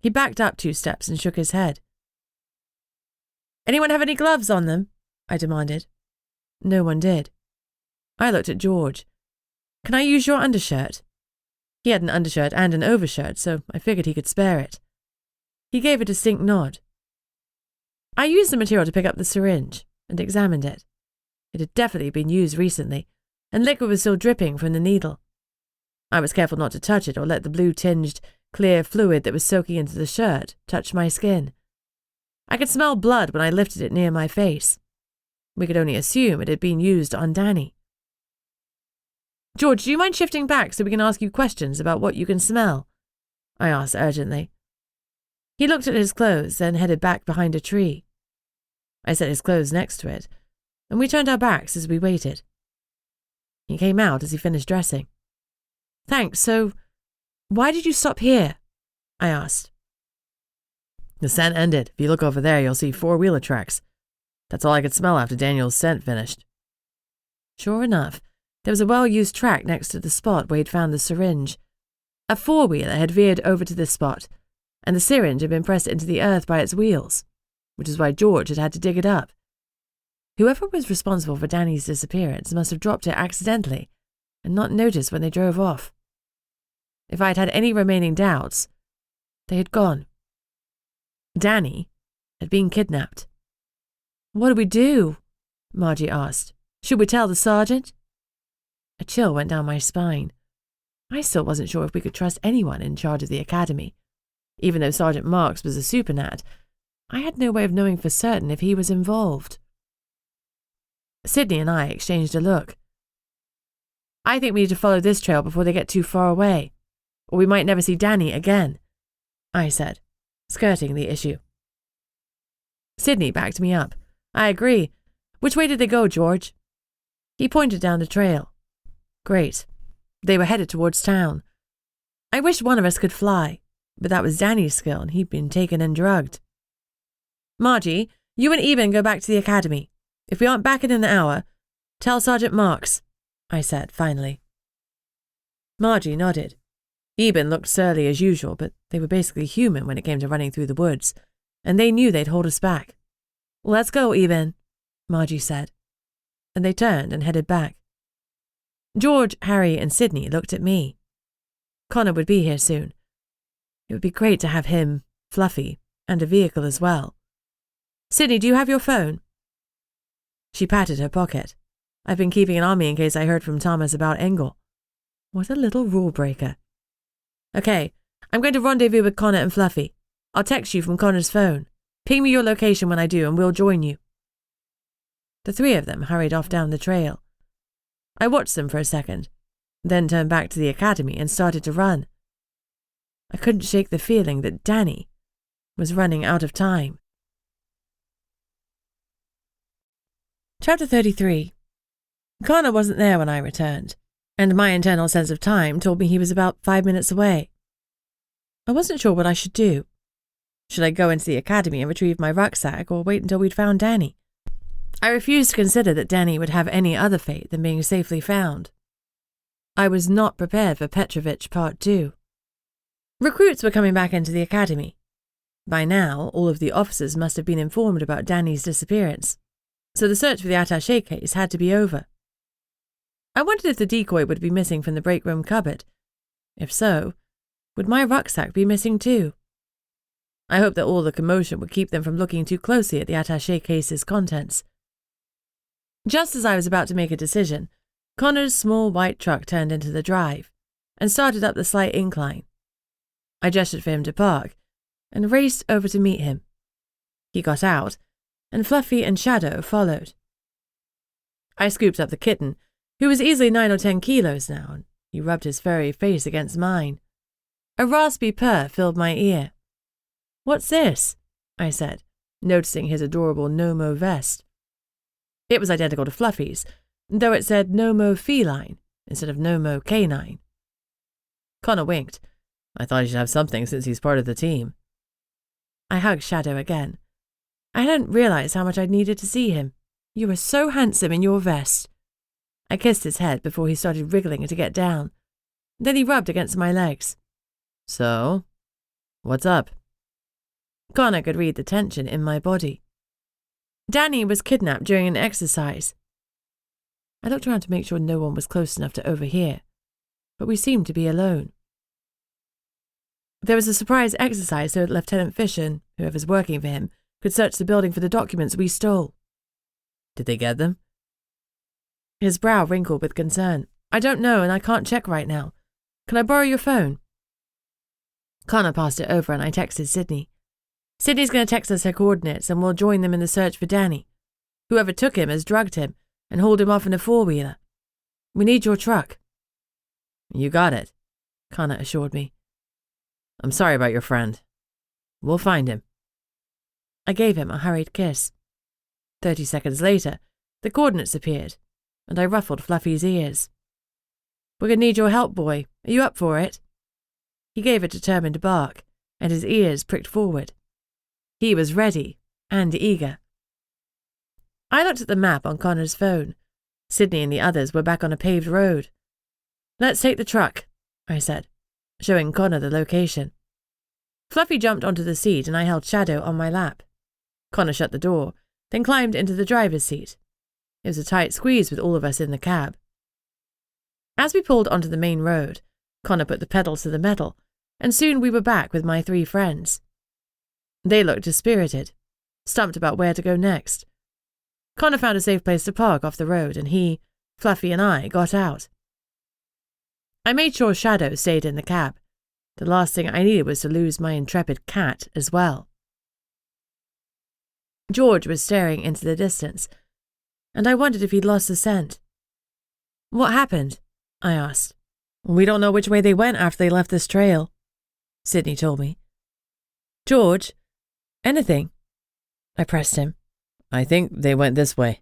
He backed up 2 steps and shook his head. "Anyone have any gloves on them?" I demanded. No one did. I looked at George. "Can I use your undershirt?" He had an undershirt and an overshirt, so I figured he could spare it. He gave a distinct nod. I used the material to pick up the syringe and examined it. It had definitely been used recently, and liquid was still dripping from the needle. I was careful not to touch it or let the blue-tinged, clear fluid that was soaking into the shirt touch my skin. I could smell blood when I lifted it near my face. We could only assume it had been used on Danny. "George, do you mind shifting back so we can ask you questions about what you can smell?" I asked urgently. He looked at his clothes, then headed back behind a tree. I set his clothes next to it, and we turned our backs as we waited. He came out as he finished dressing. "Thanks, so why did you stop here?" I asked. "The scent ended. If you look over there, you'll see 4-wheeler tracks. That's all I could smell after Daniel's scent finished." Sure enough, there was a well-used track next to the spot where he'd found the syringe. A 4-wheeler had veered over to this spot, and the syringe had been pressed into the earth by its wheels, which is why George had had to dig it up. Whoever was responsible for Danny's disappearance must have dropped it accidentally and not noticed when they drove off. If I'd had any remaining doubts, they had gone. Danny had been kidnapped. "What do we do?" Margie asked. "Should we tell the sergeant?" A chill went down my spine. I still wasn't sure if we could trust anyone in charge of the academy. Even though Sergeant Marks was a supernat, I had no way of knowing for certain if he was involved. Sydney and I exchanged a look. "I think we need to follow this trail before they get too far away, or we might never see Danny again," I said, skirting the issue. Sydney backed me up. "I agree. Which way did they go, George?" He pointed down the trail. Great. They were headed towards town. I wished one of us could fly, but that was Danny's skill and he'd been taken and drugged. "Margie, you and Eben go back to the academy. If we aren't back in an hour, tell Sergeant Marks," I said finally. Margie nodded. Eben looked surly as usual, but they were basically human when it came to running through the woods, and they knew they'd hold us back. "Let's go, Eben," Margie said, and they turned and headed back. George, Harry, and Sydney looked at me. Connor would be here soon. It would be great to have him, Fluffy, and a vehicle as well. "Sydney, do you have your phone?" She patted her pocket. "I've been keeping it on me in case I heard from Thomas about Engel." What a little rule breaker. "Okay, I'm going to rendezvous with Connor and Fluffy. I'll text you from Connor's phone. Ping me your location when I do and we'll join you." The 3 of them hurried off down the trail. I watched them for a second, then turned back to the academy and started to run. I couldn't shake the feeling that Danny was running out of time. Chapter 33. Connor wasn't there when I returned, and my internal sense of time told me he was about 5 minutes away. I wasn't sure what I should do. Should I go into the academy and retrieve my rucksack, or wait until we'd found Danny? I refused to consider that Danny would have any other fate than being safely found. I was not prepared for Petrovich Part 2. Recruits were coming back into the academy. By now, all of the officers must have been informed about Danny's disappearance, so the search for the attaché case had to be over. I wondered if the decoy would be missing from the break room cupboard. If so, would my rucksack be missing too? I hoped that all the commotion would keep them from looking too closely at the attaché case's contents. Just as I was about to make a decision, Connor's small white truck turned into the drive and started up the slight incline. I gestured for him to park and raced over to meet him. He got out, and Fluffy and Shadow followed. I scooped up the kitten, who was easily 9 or 10 kilos now, and he rubbed his furry face against mine. A raspy purr filled my ear. "What's this?" I said, noticing his adorable Nomo vest. It was identical to Fluffy's, though it said Nomo feline instead of Nomo canine. Connor winked. "I thought he should have something since he's part of the team." I hugged Shadow again. I hadn't realized how much I'd needed to see him. "You were so handsome in your vest." I kissed his head before he started wriggling to get down. Then he rubbed against my legs. "So, what's up?" Connor could read the tension in my body. "Danny was kidnapped during an exercise." I looked around to make sure no one was close enough to overhear, but we seemed to be alone. There was a surprise exercise so that Lieutenant Fisher and whoever's working for him could search the building for the documents we stole. "Did they get them?" His brow wrinkled with concern. "I don't know, and I can't check right now. Can I borrow your phone?" Connor passed it over and I texted Sydney. "Sydney's going to text us her coordinates and we'll join them in the search for Danny. Whoever took him has drugged him and hauled him off in a four-wheeler. We need your truck." "You got it," Connor assured me. "I'm sorry about your friend. We'll find him." I gave him a hurried kiss. 30 seconds later, the coordinates appeared, and I ruffled Fluffy's ears. "We're going to need your help, boy. Are you up for it?" He gave a determined bark, and his ears pricked forward. He was ready and eager. I looked at the map on Connor's phone. Sydney and the others were back on a paved road. "Let's take the truck," I said, showing Connor the location. Fluffy jumped onto the seat and I held Shadow on my lap. Connor shut the door, then climbed into the driver's seat. It was a tight squeeze with all of us in the cab. As we pulled onto the main road, Connor put the pedal to the metal, and soon we were back with my 3 friends. They looked dispirited, stumped about where to go next. Connor found a safe place to park off the road, and he, Fluffy, and I got out. I made sure Shadow stayed in the cab. The last thing I needed was to lose my intrepid cat as well. George was staring into the distance, and I wondered if he'd lost the scent. "What happened?" I asked. "We don't know which way they went after they left this trail," Sydney told me. "George, anything?" I pressed him. "I think they went this way."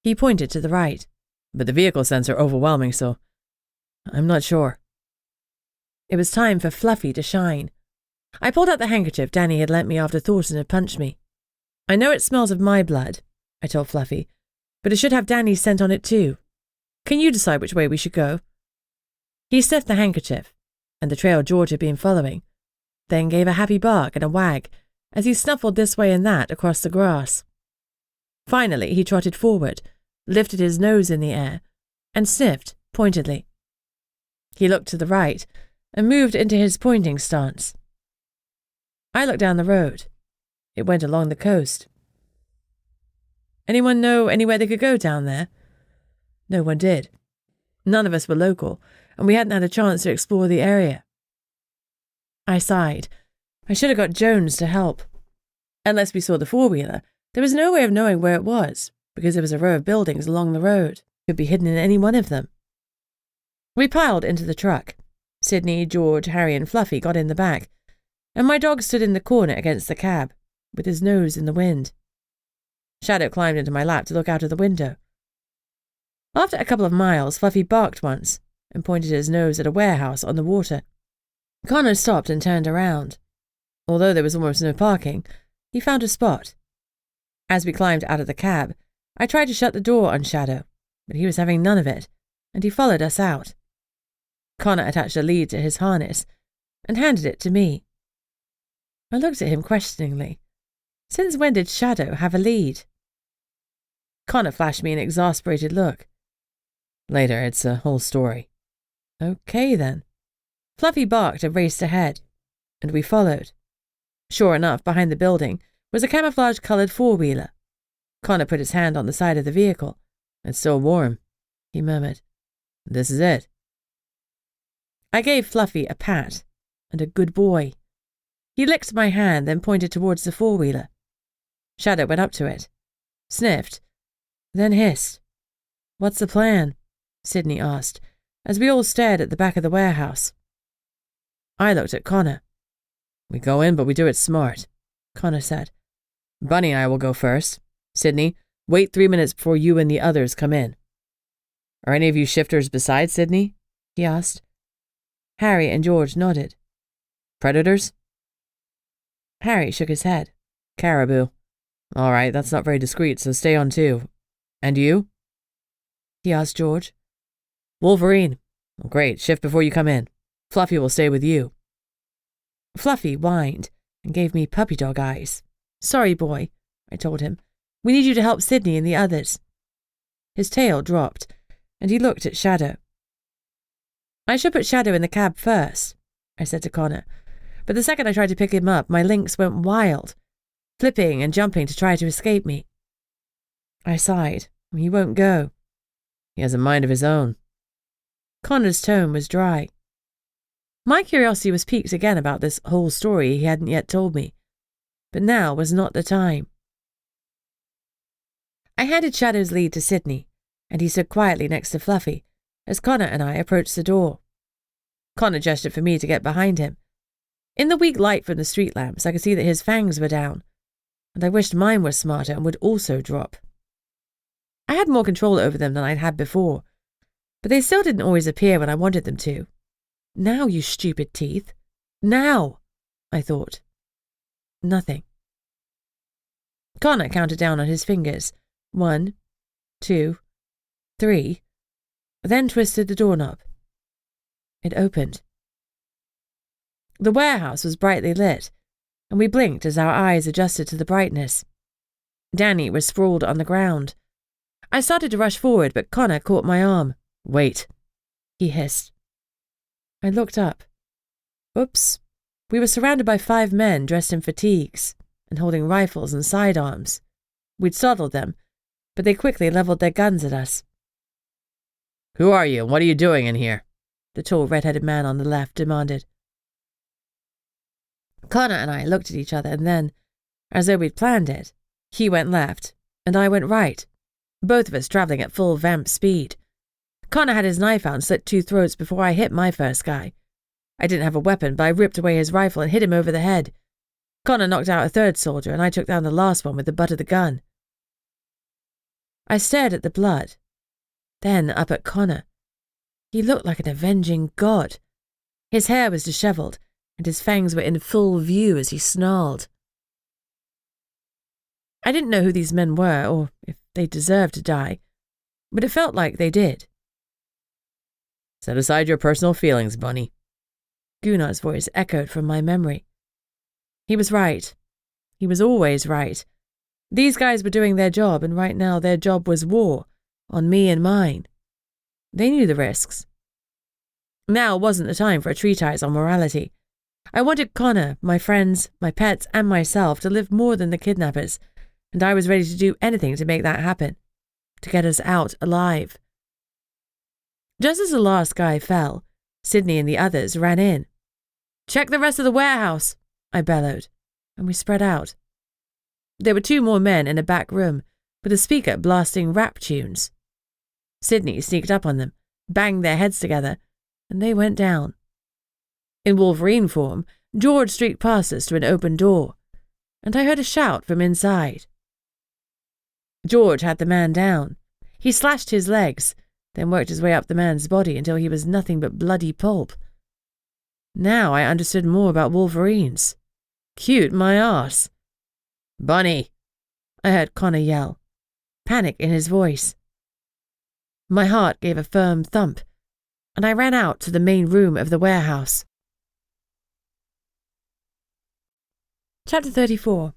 He pointed to the right. "But the vehicle scents are overwhelming, so I'm not sure." It was time for Fluffy to shine. I pulled out the handkerchief Danny had lent me after Thornton had punched me. "I know it smells of my blood," I told Fluffy, "but it should have Danny's scent on it too. Can you decide which way we should go?" He sniffed the handkerchief, and the trail George had been following, then gave a happy bark and a wag as he snuffled this way and that across the grass. Finally, he trotted forward, lifted his nose in the air, and sniffed pointedly. He looked to the right and moved into his pointing stance. I looked down the road. It went along the coast. Anyone know anywhere they could go down there? No one did. None of us were local, and we hadn't had a chance to explore the area. I sighed. I should have got Jones to help. Unless we saw the four-wheeler, there was no way of knowing where it was, because there was a row of buildings along the road. It could be hidden in any one of them. We piled into the truck. Sydney, George, Harry and Fluffy got in the back, and my dog stood in the corner against the cab, with his nose in the wind. Shadow climbed into my lap to look out of the window. After a couple of miles, Fluffy barked once and pointed his nose at a warehouse on the water. Connor stopped and turned around. Although there was almost no parking, he found a spot. As we climbed out of the cab, I tried to shut the door on Shadow, but he was having none of it, and he followed us out. Connor attached a lead to his harness and handed it to me. I looked at him questioningly. Since when did Shadow have a lead? Connor flashed me an exasperated look. Later, it's a whole story. Okay, then. Fluffy barked and raced ahead, and we followed. Sure enough, behind the building was a camouflage-coloured four-wheeler. Connor put his hand on the side of the vehicle. It's still warm, he murmured. This is it. I gave Fluffy a pat, and a good boy. He licked my hand, then pointed towards the four-wheeler. Shadow went up to it, sniffed, then hissed. What's the plan? Sydney asked, as we all stared at the back of the warehouse. I looked at Connor. We go in, but we do it smart, Connor said. Bunny and I will go first. Sydney, wait 3 minutes before you and the others come in. Are any of you shifters besides Sydney? He asked. Harry and George nodded. Predators? Harry shook his head. Caribou. All right, that's not very discreet, so stay on too. And you? He asked George. Wolverine. Well, great, shift before you come in. Fluffy will stay with you. Fluffy whined and gave me puppy dog eyes. Sorry, boy, I told him. We need you to help Sydney and the others. His tail dropped, and he looked at Shadow. I should put Shadow in the cab first, I said to Connor, but the second I tried to pick him up, my lynx went wild, flipping and jumping to try to escape me. I sighed. He won't go. He has a mind of his own. Connor's tone was dry. My curiosity was piqued again about this whole story he hadn't yet told me, but now was not the time. I handed Shadow's lead to Sydney, and he stood quietly next to Fluffy as Connor and I approached the door. Connor gestured for me to get behind him. In the weak light from the street lamps, I could see that his fangs were down, and I wished mine were smarter and would also drop. I had more control over them than I'd had before, but they still didn't always appear when I wanted them to. Now, you stupid teeth. Now, I thought. Nothing. Connor counted down on his fingers. 1, 2, 3, then twisted the doorknob. It opened. The warehouse was brightly lit, and we blinked as our eyes adjusted to the brightness. Danny was sprawled on the ground. I started to rush forward, but Connor caught my arm. Wait, he hissed. I looked up. Oops. We were surrounded by 5 men dressed in fatigues and holding rifles and sidearms. We'd startled them, but they quickly leveled their guns at us. Who are you and what are you doing in here? The tall red-headed man on the left demanded. Connor and I looked at each other, and then, as though we'd planned it, he went left and I went right, both of us travelling at full vamp speed. Connor had his knife out and slit 2 throats before I hit my first guy. I didn't have a weapon, but I ripped away his rifle and hit him over the head. Connor knocked out a 3rd soldier, and I took down the last one with the butt of the gun. I stared at the blood, then up at Connor. He looked like an avenging god. His hair was dishevelled, and his fangs were in full view as he snarled. I didn't know who these men were, or if they deserved to die, but it felt like they did. Set aside your personal feelings, Bunny. Gunnar's voice echoed from my memory. He was right. He was always right. These guys were doing their job, and right now their job was war, on me and mine. They knew the risks. Now wasn't the time for a treatise on morality. I wanted Connor, my friends, my pets, and myself to live more than the kidnappers, and I was ready to do anything to make that happen, to get us out alive. Just as the last guy fell, Sydney and the others ran in. "Check the rest of the warehouse," I bellowed, and we spread out. There were 2 more men in a back room, with a speaker blasting rap tunes. Sydney sneaked up on them, banged their heads together, and they went down. In Wolverine form, George streaked past us to an open door, and I heard a shout from inside. George had the man down. He slashed his legs, then worked his way up the man's body until he was nothing but bloody pulp. Now I understood more about Wolverines. Cute my arse. "Bunny!" I heard Connor yell, panic in his voice. My heart gave a firm thump, and I ran out to the main room of the warehouse. Chapter 34.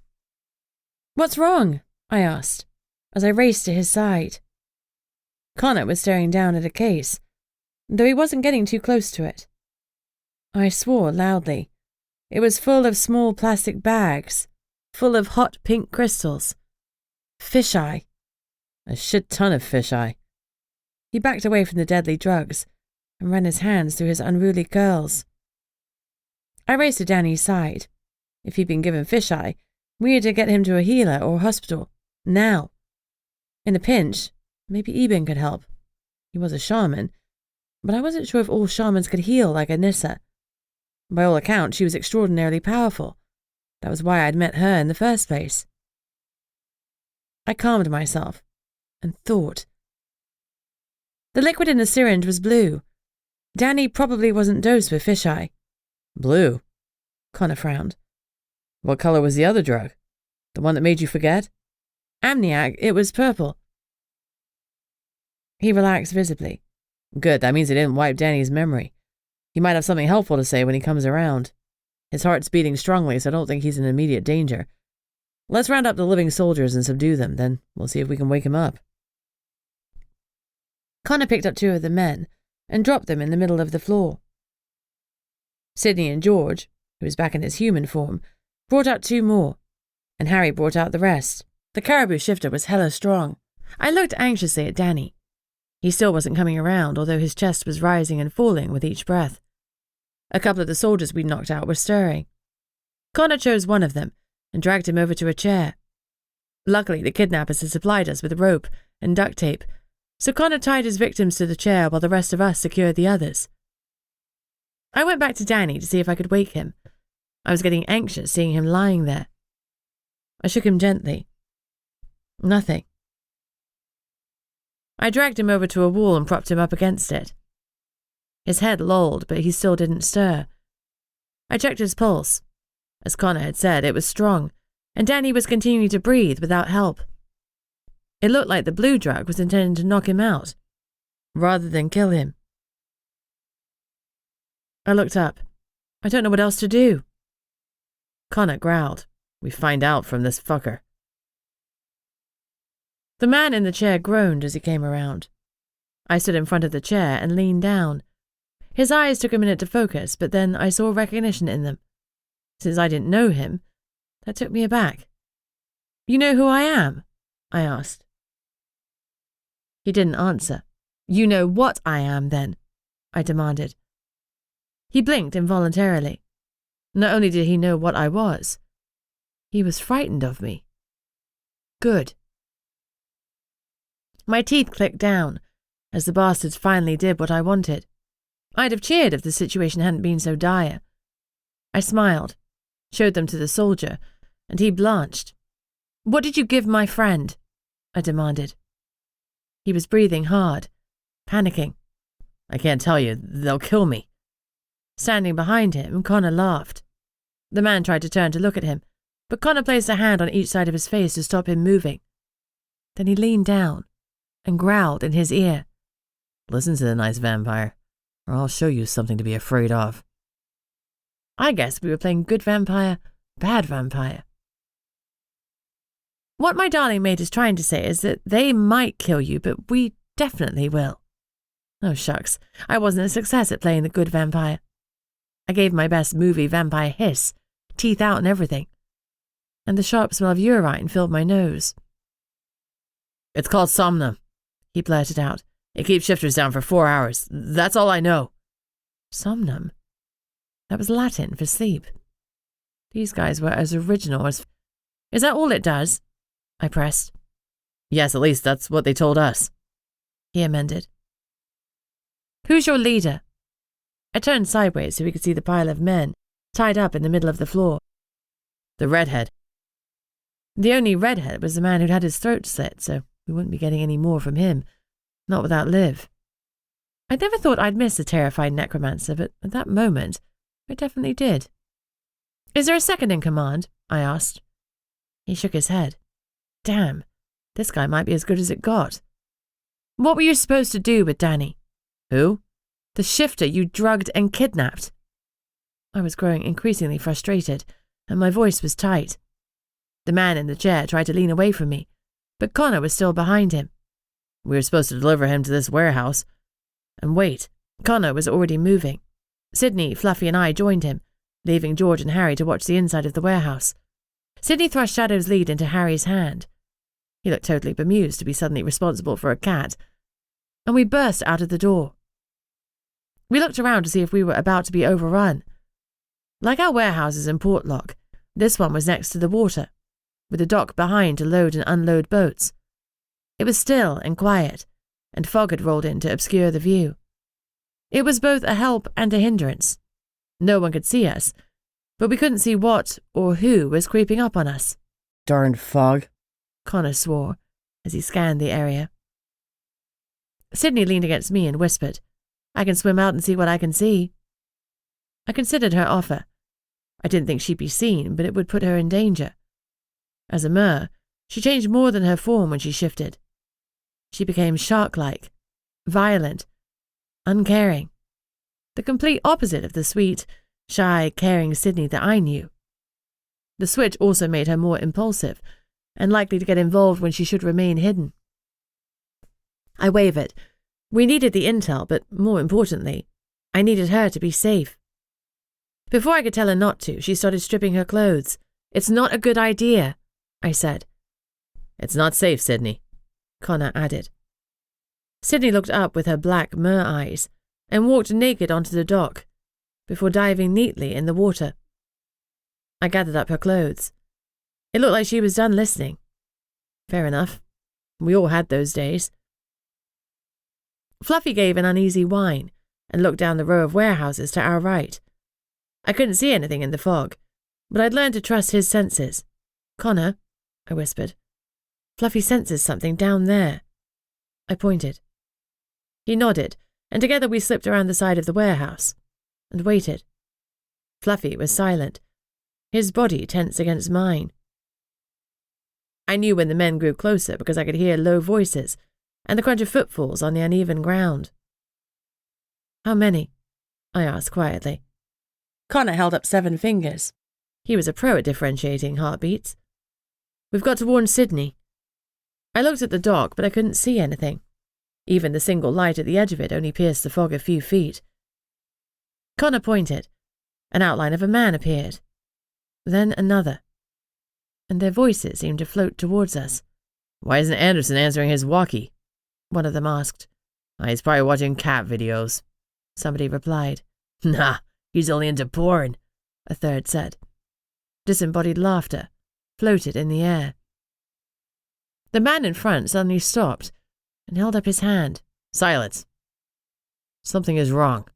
"What's wrong?" I asked, as I raced to his side. Connor was staring down at a case, though he wasn't getting too close to it. I swore loudly. It was full of small plastic bags, full of hot pink crystals. Fisheye. A shit ton of fisheye. He backed away from the deadly drugs and ran his hands through his unruly curls. I raced to Danny's side. If he'd been given fisheye, we had to get him to a healer or hospital. Now. In a pinch, maybe Eben could help. He was a shaman, but I wasn't sure if all shamans could heal like Anissa. By all accounts, she was extraordinarily powerful. That was why I'd met her in the first place. I calmed myself and thought. The liquid in the syringe was blue. Danny probably wasn't dosed with fisheye. "Blue?" Connor frowned. "What color was the other drug? The one that made you forget?" "Amniac, it was purple." He relaxed visibly. "Good, that means it didn't wipe Danny's memory. He might have something helpful to say when he comes around. His heart's beating strongly, so I don't think he's in immediate danger. Let's round up the living soldiers and subdue them, then we'll see if we can wake him up." Connor picked up two of the men and dropped them in the middle of the floor. Sidney and George, who was back in his human form, brought out two more, and Harry brought out the rest. The caribou shifter was hella strong. I looked anxiously at Danny. He still wasn't coming around, although his chest was rising and falling with each breath. A couple of the soldiers we'd knocked out were stirring. Connor chose one of them and dragged him over to a chair. Luckily, the kidnappers had supplied us with rope and duct tape, so Connor tied his victims to the chair while the rest of us secured the others. I went back to Danny to see if I could wake him. I was getting anxious seeing him lying there. I shook him gently. Nothing. I dragged him over to a wall and propped him up against it. His head lolled, but he still didn't stir. I checked his pulse. As Connor had said, it was strong, and Danny was continuing to breathe without help. It looked like the blue drug was intended to knock him out, rather than kill him. I looked up. I don't know what else to do. Connor growled. "We find out from this fucker." The man in the chair groaned as he came around. I stood in front of the chair and leaned down. His eyes took a minute to focus, but then I saw recognition in them. Since I didn't know him, that took me aback. "You know who I am?" I asked. He didn't answer. "You know what I am, then?" I demanded. He blinked involuntarily. Not only did he know what I was, he was frightened of me. Good. My teeth clicked down, as the bastards finally did what I wanted. I'd have cheered if the situation hadn't been so dire. I smiled, showed them to the soldier, and he blanched. "What did you give my friend?" I demanded. He was breathing hard, panicking. "I can't tell you. They'll kill me." Standing behind him, Connor laughed. The man tried to turn to look at him, but Connor placed a hand on each side of his face to stop him moving. Then he leaned down and growled in his ear. "Listen to the nice vampire, or I'll show you something to be afraid of." I guess we were playing good vampire, bad vampire. What my darling mate is trying to say is that they might kill you, but we definitely will. Oh, shucks, I wasn't a success at playing the good vampire. I gave my best movie vampire hiss, teeth out and everything. And the sharp smell of urine filled my nose. "It's called somnum," he blurted out. "It keeps shifters down for 4 hours. That's all I know." Somnum? That was Latin for sleep. These guys were as original as... "Is that all it does?" I pressed. "Yes, at least that's what they told us," he amended. "Who's your leader?" I turned sideways so we could see the pile of men tied up in the middle of the floor. The redhead. The only redhead was the man who'd had his throat slit, so we wouldn't be getting any more from him. Not without Liv. I'd never thought I'd miss the terrified necromancer, but at that moment, I definitely did. Is there a second in command? I asked. He shook his head. Damn, this guy might be as good as it got. What were you supposed to do with Danny? Who? The shifter you drugged and kidnapped. I was growing increasingly frustrated, and my voice was tight. The man in the chair tried to lean away from me, but Connor was still behind him. We were supposed to deliver him to this warehouse. And wait, Connor was already moving. Sydney, Fluffy and I joined him, leaving George and Harry to watch the inside of the warehouse. Sydney thrust Shadow's lead into Harry's hand. He looked totally bemused to be suddenly responsible for a cat, and we burst out of the door. We looked around to see if we were about to be overrun. Like our warehouses in Portlock, this one was next to the water, with a dock behind to load and unload boats. It was still and quiet, and fog had rolled in to obscure the view. It was both a help and a hindrance. No one could see us, but we couldn't see what or who was creeping up on us. Darned fog, Connor swore as he scanned the area. Sydney leaned against me and whispered, I can swim out and see what I can see. I considered her offer. I didn't think she'd be seen, but it would put her in danger. As a mer, she changed more than her form when she shifted. She became shark-like, violent, uncaring. The complete opposite of the sweet, shy, caring Sydney that I knew. The switch also made her more impulsive and likely to get involved when she should remain hidden. I wavered. We needed the intel, but more importantly, I needed her to be safe. Before I could tell her not to, she started stripping her clothes. It's not a good idea, I said. It's not safe, Sydney, Connor added. Sydney looked up with her black mer eyes and walked naked onto the dock before diving neatly in the water. I gathered up her clothes. It looked like she was done listening. Fair enough. We all had those days. Fluffy gave an uneasy whine and looked down the row of warehouses to our right. I couldn't see anything in the fog, but I'd learned to trust his senses. Connor, I whispered. Fluffy senses something down there. I pointed. He nodded, and together we slipped around the side of the warehouse and waited. Fluffy was silent, his body tense against mine. I knew when the men grew closer because I could hear low voices and the crunch of footfalls on the uneven ground. How many? I asked quietly. Connor held up 7 fingers. He was a pro at differentiating heartbeats. We've got to warn Sydney. I looked at the dock, but I couldn't see anything. Even the single light at the edge of it only pierced the fog a few feet. Connor pointed. An outline of a man appeared. Then another. And their voices seemed to float towards us. Why isn't Anderson answering his walkie? One of them asked. He's probably watching cat videos, somebody replied. Nah, he's only into porn, a third said. Disembodied laughter floated in the air. The man in front suddenly stopped and held up his hand. Silence. Something is wrong.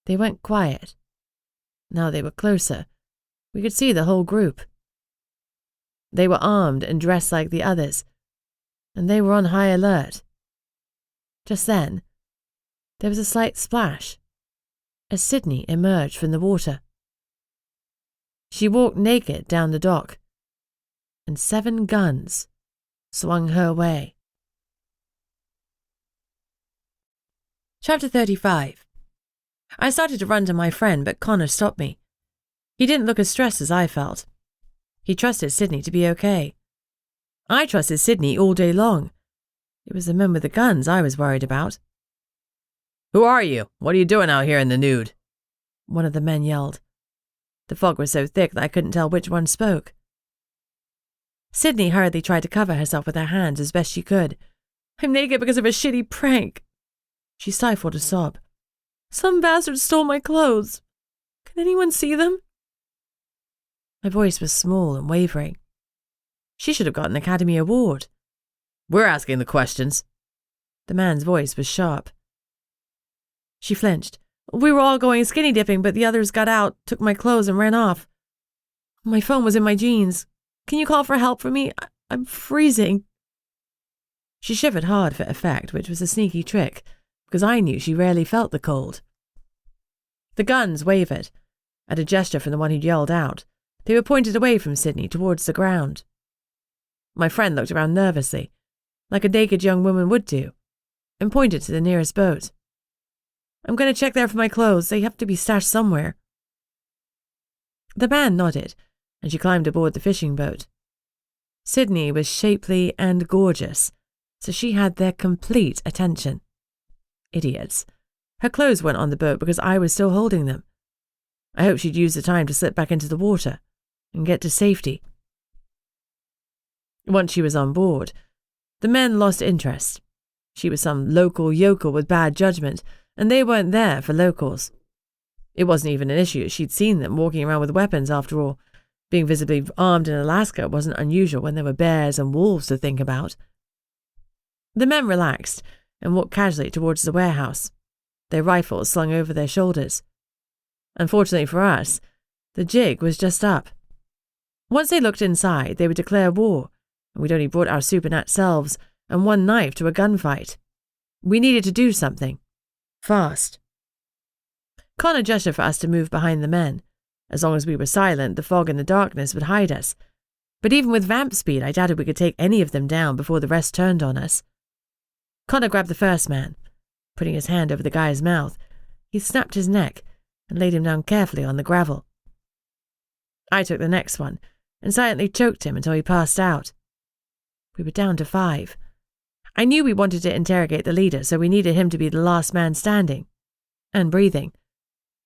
They went quiet. Now they were closer. We could see the whole group. They were armed and dressed like the others, and they were on high alert. Just then, there was a slight splash as Sydney emerged from the water. She walked naked down the dock, and 7 guns swung her way. Chapter 35. I started to run to my friend, but Connor stopped me. He didn't look as stressed as I felt. He trusted Sydney to be okay. I trusted Sydney all day long. It was the men with the guns I was worried about. Who are you? What are you doing out here in the nude? One of the men yelled. The fog was so thick that I couldn't tell which one spoke. Sydney hurriedly tried to cover herself with her hands as best she could. I'm naked because of a shitty prank. She stifled a sob. Some bastard stole my clothes. Can anyone see them? My voice was small and wavering. She should have got an Academy Award. We're asking the questions. The man's voice was sharp. She flinched. We were all going skinny dipping, but the others got out, took my clothes, and ran off. My phone was in my jeans. Can you call for help for me? I'm freezing." She shivered hard for effect, which was a sneaky trick, because I knew she rarely felt the cold. The guns wavered. At a gesture from the one who'd yelled out, they were pointed away from Sydney towards the ground. My friend looked around nervously, like a naked young woman would do, and pointed to the nearest boat. "I'm going to check there for my clothes. They have to be stashed somewhere." The man nodded, and she climbed aboard the fishing boat. Sydney was shapely and gorgeous, so she had their complete attention. Idiots. Her clothes went on the boat because I was still holding them. I hoped she'd use the time to slip back into the water and get to safety. Once she was on board, the men lost interest. She was some local yokel with bad judgment, and they weren't there for locals. It wasn't even an issue. She'd seen them walking around with weapons, after all. Being visibly armed in Alaska wasn't unusual when there were bears and wolves to think about. The men relaxed and walked casually towards the warehouse, their rifles slung over their shoulders. Unfortunately for us, the jig was just up. Once they looked inside, they would declare war, and we'd only brought our supernat selves and one knife to a gunfight. We needed to do something. Fast. Connor gestured for us to move behind the men. As long as we were silent, the fog and the darkness would hide us. But even with vamp speed, I doubted we could take any of them down before the rest turned on us. Connor grabbed the first man. Putting his hand over the guy's mouth, he snapped his neck and laid him down carefully on the gravel. I took the next one and silently choked him until he passed out. We were down to 5. I knew we wanted to interrogate the leader, so we needed him to be the last man standing and breathing,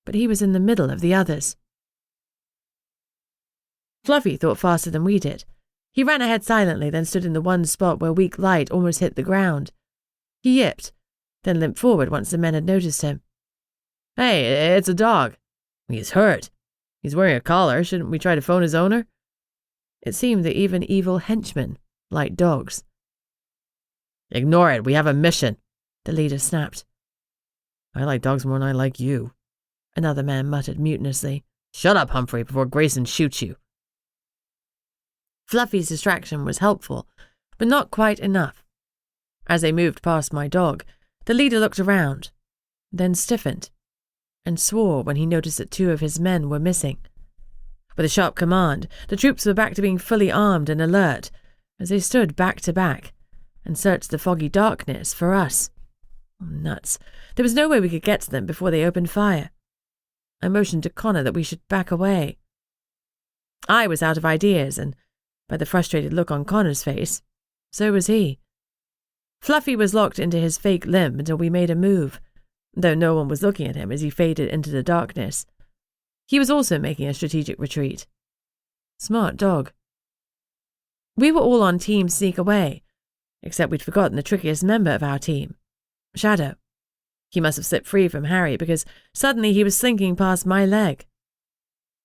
but he was in the middle of the others. Fluffy thought faster than we did. He ran ahead silently, then stood in the one spot where weak light almost hit the ground. He yipped, then limped forward once the men had noticed him. "Hey, it's a dog. He's hurt. He's wearing a collar. Shouldn't we try to phone his owner?" It seemed that even evil henchmen liked dogs. "Ignore it. We have a mission," the leader snapped. "I like dogs more than I like you," another man muttered mutinously. "Shut up, Humphrey, before Grayson shoots you." Fluffy's distraction was helpful, but not quite enough. As they moved past my dog, the leader looked around, then stiffened, and swore when he noticed that 2 of his men were missing. With a sharp command, the troops were back to being fully armed and alert, as they stood back to back and searched the foggy darkness for us. Oh, nuts. There was no way we could get to them before they opened fire. I motioned to Connor that we should back away. I was out of ideas, and by the frustrated look on Connor's face, so was he. Fluffy was locked into his fake limp until we made a move, though no one was looking at him as he faded into the darkness. He was also making a strategic retreat. Smart dog. We were all on team sneak away, except we'd forgotten the trickiest member of our team, Shadow. He must have slipped free from Harry because suddenly he was slinking past my leg.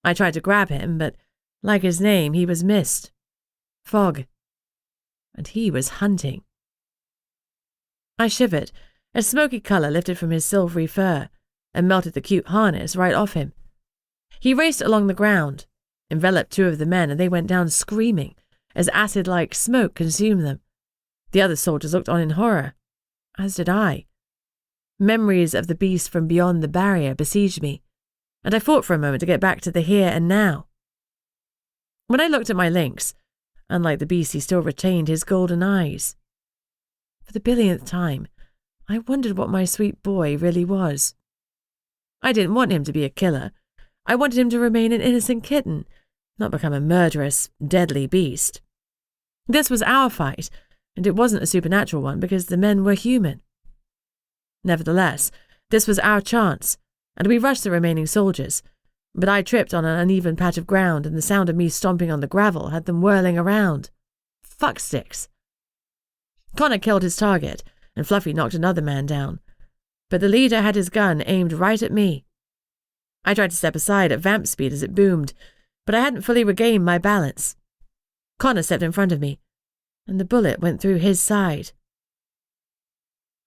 I tried to grab him, but like his name, he was mist. Fog. And he was hunting. I shivered as smoky colour lifted from his silvery fur and melted the cute harness right off him. He raced along the ground, enveloped 2 of the men, and they went down screaming as acid-like smoke consumed them. The other soldiers looked on in horror, as did I. Memories of the beast from beyond the barrier besieged me, and I fought for a moment to get back to the here and now. When I looked at my lynx, unlike the beast, he still retained his golden eyes. For the billionth time, I wondered what my sweet boy really was. I didn't want him to be a killer. I wanted him to remain an innocent kitten, not become a murderous, deadly beast. This was our fight, and it wasn't a supernatural one because the men were human. Nevertheless, this was our chance, and we rushed the remaining soldiers, but I tripped on an uneven patch of ground, and the sound of me stomping on the gravel had them whirling around. Fucksticks. Connor killed his target, and Fluffy knocked another man down, but the leader had his gun aimed right at me. I tried to step aside at vamp speed as it boomed, but I hadn't fully regained my balance. Connor stepped in front of me, and the bullet went through his side.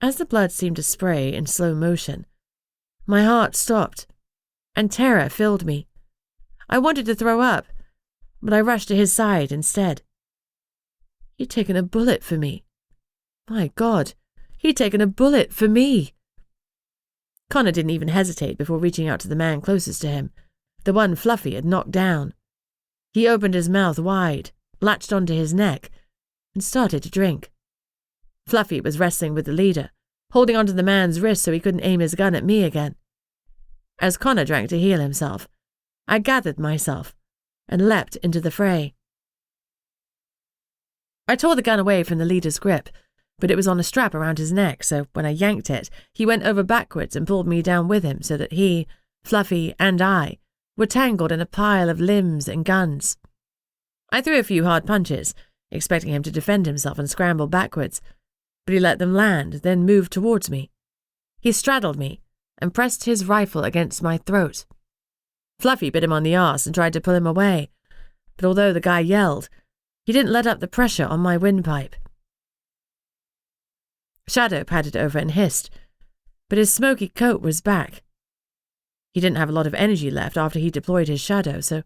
As the blood seemed to spray in slow motion, My heart stopped, and terror filled me. I wanted to throw up, but I rushed to his side instead. He'd taken a bullet for me. My God, he'd taken a bullet for me. Connor didn't even hesitate before reaching out to the man closest to him, the one Fluffy had knocked down. He opened his mouth wide, latched onto his neck, and started to drink. Fluffy was wrestling with the leader, holding onto the man's wrist so he couldn't aim his gun at me again. As Connor drank to heal himself, I gathered myself and leapt into the fray. I tore the gun away from the leader's grip, but it was on a strap around his neck, so when I yanked it, he went over backwards and pulled me down with him so that he, Fluffy, and I were tangled in a pile of limbs and guns. I threw a few hard punches, expecting him to defend himself and scramble backwards, but he let them land, then moved towards me. He straddled me and pressed his rifle against my throat. Fluffy bit him on the arse and tried to pull him away, but although the guy yelled, he didn't let up the pressure on my windpipe. Shadow padded over and hissed, but his smoky coat was back. He didn't have a lot of energy left after he deployed his shadow, so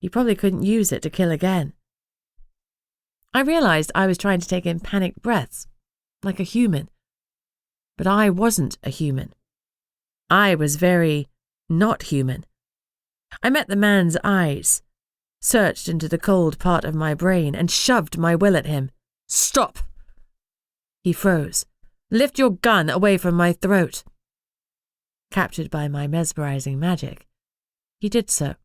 he probably couldn't use it to kill again. I realized I was trying to take in panicked breaths, like a human. But I wasn't a human. I was very not human. I met the man's eyes, searched into the cold part of my brain, and shoved my will at him. "Stop!" He froze. "Lift your gun away from my throat." Captured by my mesmerizing magic, he did so.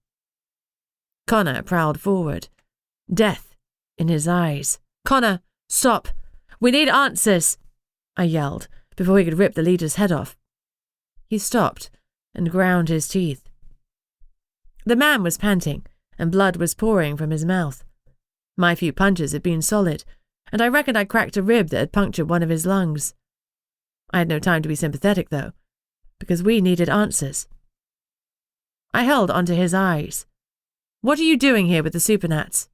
Connor prowled forward, death in his eyes. "Connor, stop! We need answers!" I yelled before he could rip the leader's head off. He stopped and ground his teeth. The man was panting, and blood was pouring from his mouth. My few punches had been solid, and I reckoned I'd cracked a rib that had punctured one of his lungs. I had no time to be sympathetic, though, because we needed answers. I held onto his eyes. "What are you doing here with the supernats?"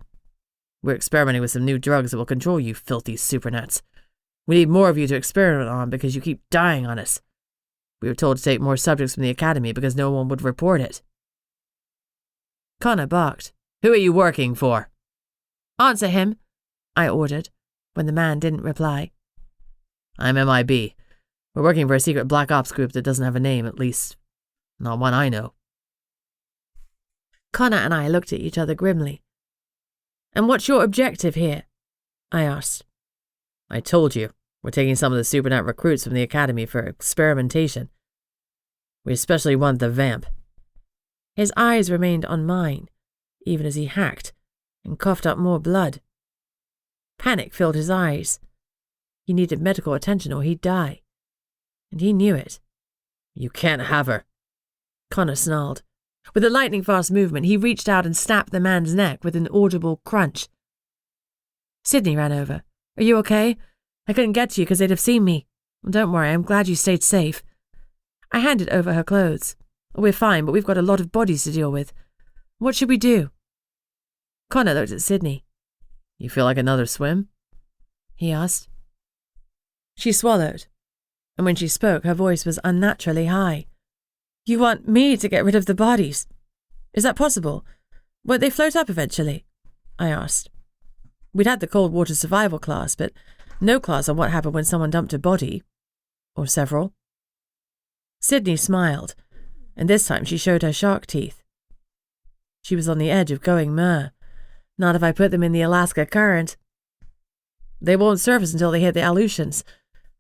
"We're experimenting with some new drugs that will control you filthy supernats. We need more of you to experiment on because you keep dying on us. We were told to take more subjects from the academy because no one would report it." Connor barked. "Who are you working for?" "Answer him," I ordered, when the man didn't reply. "I'm MIB. We're working for a secret black ops group that doesn't have a name, at least not one I know." Connor and I looked at each other grimly. "And what's your objective here?" I asked. "I told you, we're taking some of the supernat recruits from the academy for experimentation. We especially want the vamp." His eyes remained on mine, even as he hacked and coughed up more blood. Panic filled his eyes. He needed medical attention or he'd die. And he knew it. "You can't have her," Connor snarled. With a lightning-fast movement, he reached out and snapped the man's neck with an audible crunch. Sydney ran over. "Are you okay? I couldn't get to you because they'd have seen me. Don't worry, I'm glad you stayed safe." I handed over her clothes. "We're fine, but we've got a lot of bodies to deal with. What should we do?" Connor looked at Sydney. "You feel like another swim?" he asked. She swallowed, and when she spoke, her voice was unnaturally high. "You want me to get rid of the bodies? Is that possible? Won't they float up eventually?" I asked. We'd had the cold water survival class, but no class on what happened when someone dumped a body. Or several. Sydney smiled, and this time she showed her shark teeth. She was on the edge of going myrrh. Not if I put them in the Alaska Current. They won't surface until they hit the Aleutians.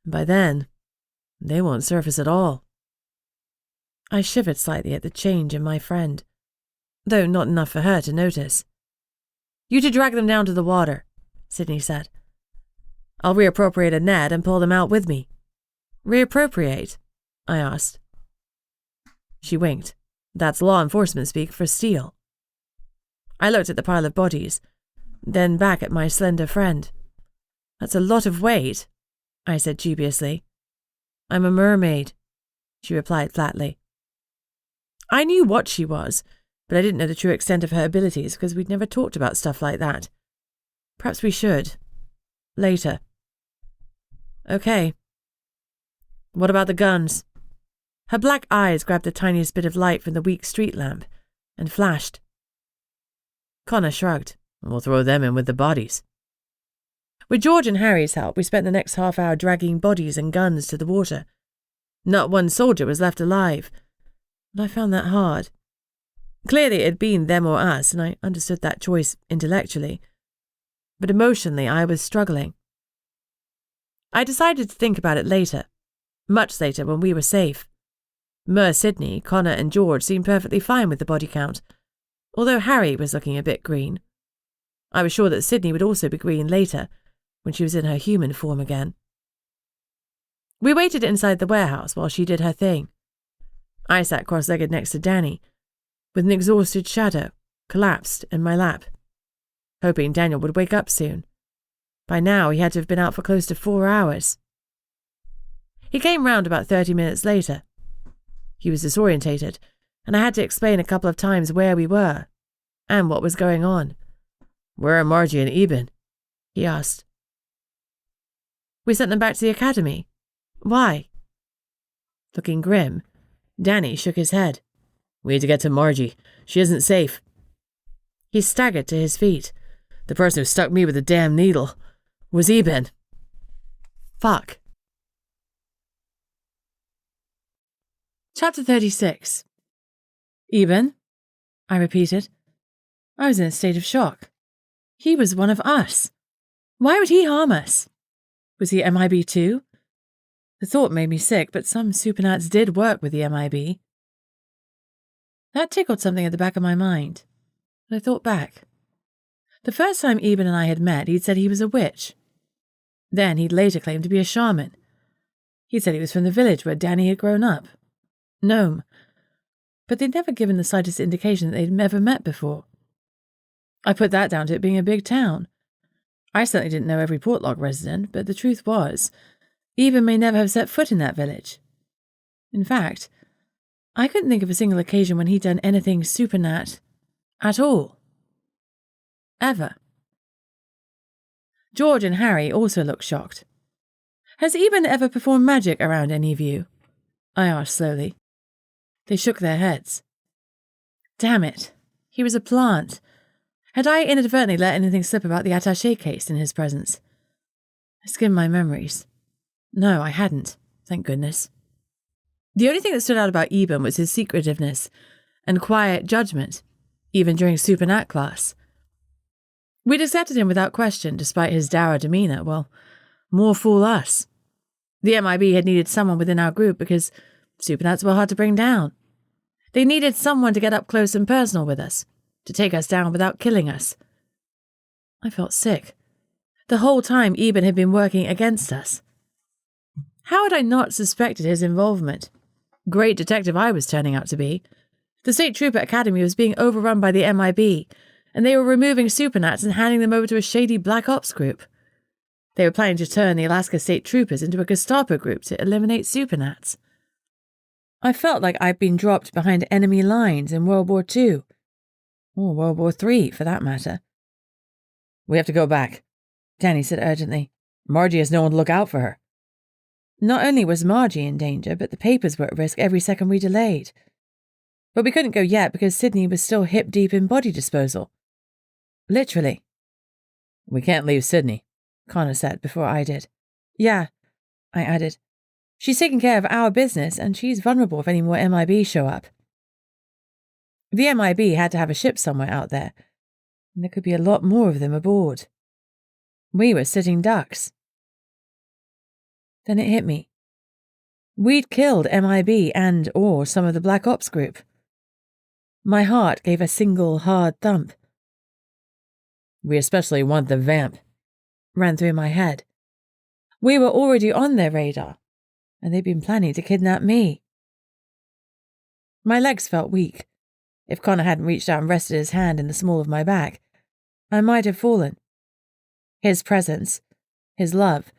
By then, they won't surface at all. I shivered slightly at the change in my friend, though not enough for her to notice. "You to drag them down to the water," Sydney said. "I'll reappropriate a net and pull them out with me." "Reappropriate?" I asked. She winked. "That's law enforcement speak for steal." I looked at the pile of bodies, then back at my slender friend. "That's a lot of weight," I said dubiously. "I'm a mermaid," she replied flatly. I knew what she was, but I didn't know the true extent of her abilities because we'd never talked about stuff like that. Perhaps we should. Later. "Okay. What about the guns?" Her black eyes grabbed the tiniest bit of light from the weak street lamp and flashed. Connor shrugged. We'll throw them in with the bodies. With George and Harry's help, we spent the next half hour dragging bodies and guns to the water. Not one soldier was left alive, but I found that hard. Clearly it had been them or us, and I understood that choice intellectually. But emotionally, I was struggling. I decided to think about it later, much later when we were safe. Sydney, Connor and George seemed perfectly fine with the body count, although Harry was looking a bit green. I was sure that Sydney would also be green later, when she was in her human form again. We waited inside the warehouse while she did her thing. I sat cross-legged next to Danny, with an exhausted shadow collapsed in my lap, hoping Daniel would wake up soon. By now he had to have been out for close to 4 hours. He came round about 30 minutes later. He was disorientated, and I had to explain a couple of times where we were, and what was going on. Where are Margie and Eben? He asked. We sent them back to the academy. Why? Looking grim, Danny shook his head. We need to get to Margie. She isn't safe. He staggered to his feet. The person who stuck me with a damn needle was Eben. Fuck. Chapter 36. Eben? I repeated. I was in a state of shock. He was one of us. Why would he harm us? Was he MIB too? The thought made me sick, but some supernats did work with the MIB. That tickled something at the back of my mind. But I thought back. The first time Eben and I had met, he'd said he was a witch. Then he'd later claimed to be a shaman. He'd said he was from the village where Danny had grown up. Nome. But they'd never given the slightest indication that they'd ever met before. I put that down to it being a big town. I certainly didn't know every Portlock resident, but the truth was, Eben may never have set foot in that village. In fact, I couldn't think of a single occasion when he'd done anything supernat at all. Ever. George and Harry also looked shocked. Has Eben ever performed magic around any of you? I asked slowly. They shook their heads. Damn it. He was a plant. Had I inadvertently let anything slip about the attaché case in his presence? I skimmed my memories. No, I hadn't. Thank goodness. The only thing that stood out about Eben was his secretiveness and quiet judgment, even during supernat class. We'd accepted him without question, despite his dour demeanour. Well, more fool us. The MIB had needed someone within our group because supernats were hard to bring down. They needed someone to get up close and personal with us, to take us down without killing us. I felt sick. The whole time Eben had been working against us. How had I not suspected his involvement? Great detective I was turning out to be. The State Trooper Academy was being overrun by the MIB, and they were removing supernats and handing them over to a shady Black Ops group. They were planning to turn the Alaska State Troopers into a Gestapo group to eliminate supernats. I felt like I'd been dropped behind enemy lines in World War II. Or World War III, for that matter. We have to go back, Danny said urgently. Margie has no one to look out for her. Not only was Margie in danger, but the papers were at risk every second we delayed. But we couldn't go yet because Sydney was still hip-deep in body disposal. Literally. We can't leave Sydney, Connor said before I did. Yeah, I added. She's taking care of our business, and she's vulnerable if any more MIB show up. The MIB had to have a ship somewhere out there, and there could be a lot more of them aboard. We were sitting ducks. Then it hit me. We'd killed MIB and/or some of the Black Ops group. My heart gave a single hard thump. We especially want the vamp, ran through my head. We were already on their radar, and they'd been planning to kidnap me. My legs felt weak. If Connor hadn't reached out and rested his hand in the small of my back, I might have fallen. His presence, his love,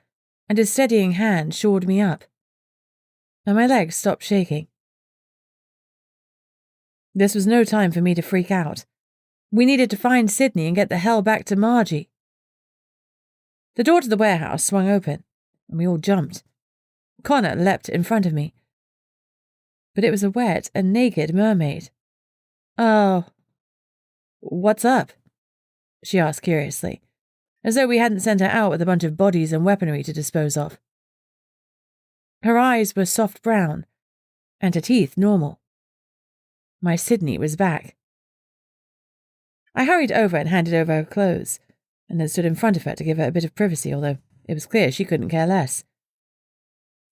and his steadying hand shored me up, and my legs stopped shaking. This was no time for me to freak out. We needed to find Sydney and get the hell back to Margie. The door to the warehouse swung open, and we all jumped. Connor leapt in front of me. but it was a wet and naked mermaid. "Oh, what's up?" she asked curiously, as though we hadn't sent her out with a bunch of bodies and weaponry to dispose of. Her eyes were soft brown, and her teeth normal. My Sydney was back. I hurried over and handed over her clothes, and then stood in front of her to give her a bit of privacy, although it was clear she couldn't care less.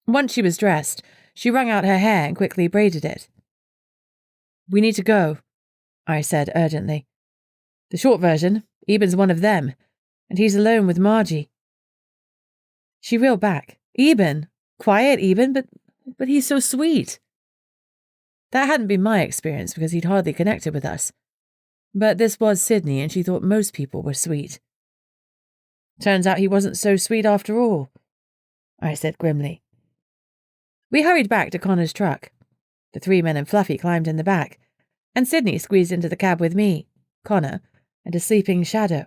Once she was dressed, she wrung out her hair and quickly braided it. "We need to go," I said urgently. "The short version, Eben's one of them, and he's alone with Margie." She reeled back. "Eben? Quiet Eben? But he's so sweet." That hadn't been my experience because he'd hardly connected with us. But this was Sydney, and she thought most people were sweet. "Turns out he wasn't so sweet after all," I said grimly. We hurried back to Connor's truck. The 3 men and Fluffy climbed in the back, and Sydney squeezed into the cab with me, Connor, and a sleeping Shadow.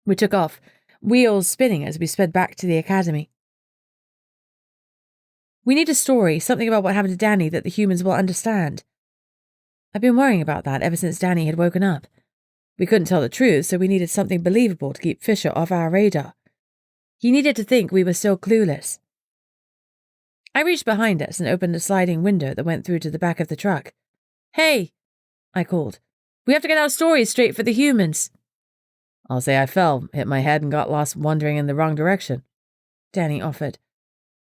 We took off, wheels spinning as we sped back to the academy. "We need a story, something about what happened to Danny that the humans will understand." I've been worrying about that ever since Danny had woken up. We couldn't tell the truth, so we needed something believable to keep Fisher off our radar. He needed to think we were still clueless. I reached behind us and opened a sliding window that went through to the back of the truck. "Hey," I called. "We have to get our stories straight for the humans." "I'll say I fell, hit my head, and got lost wandering in the wrong direction," Danny offered.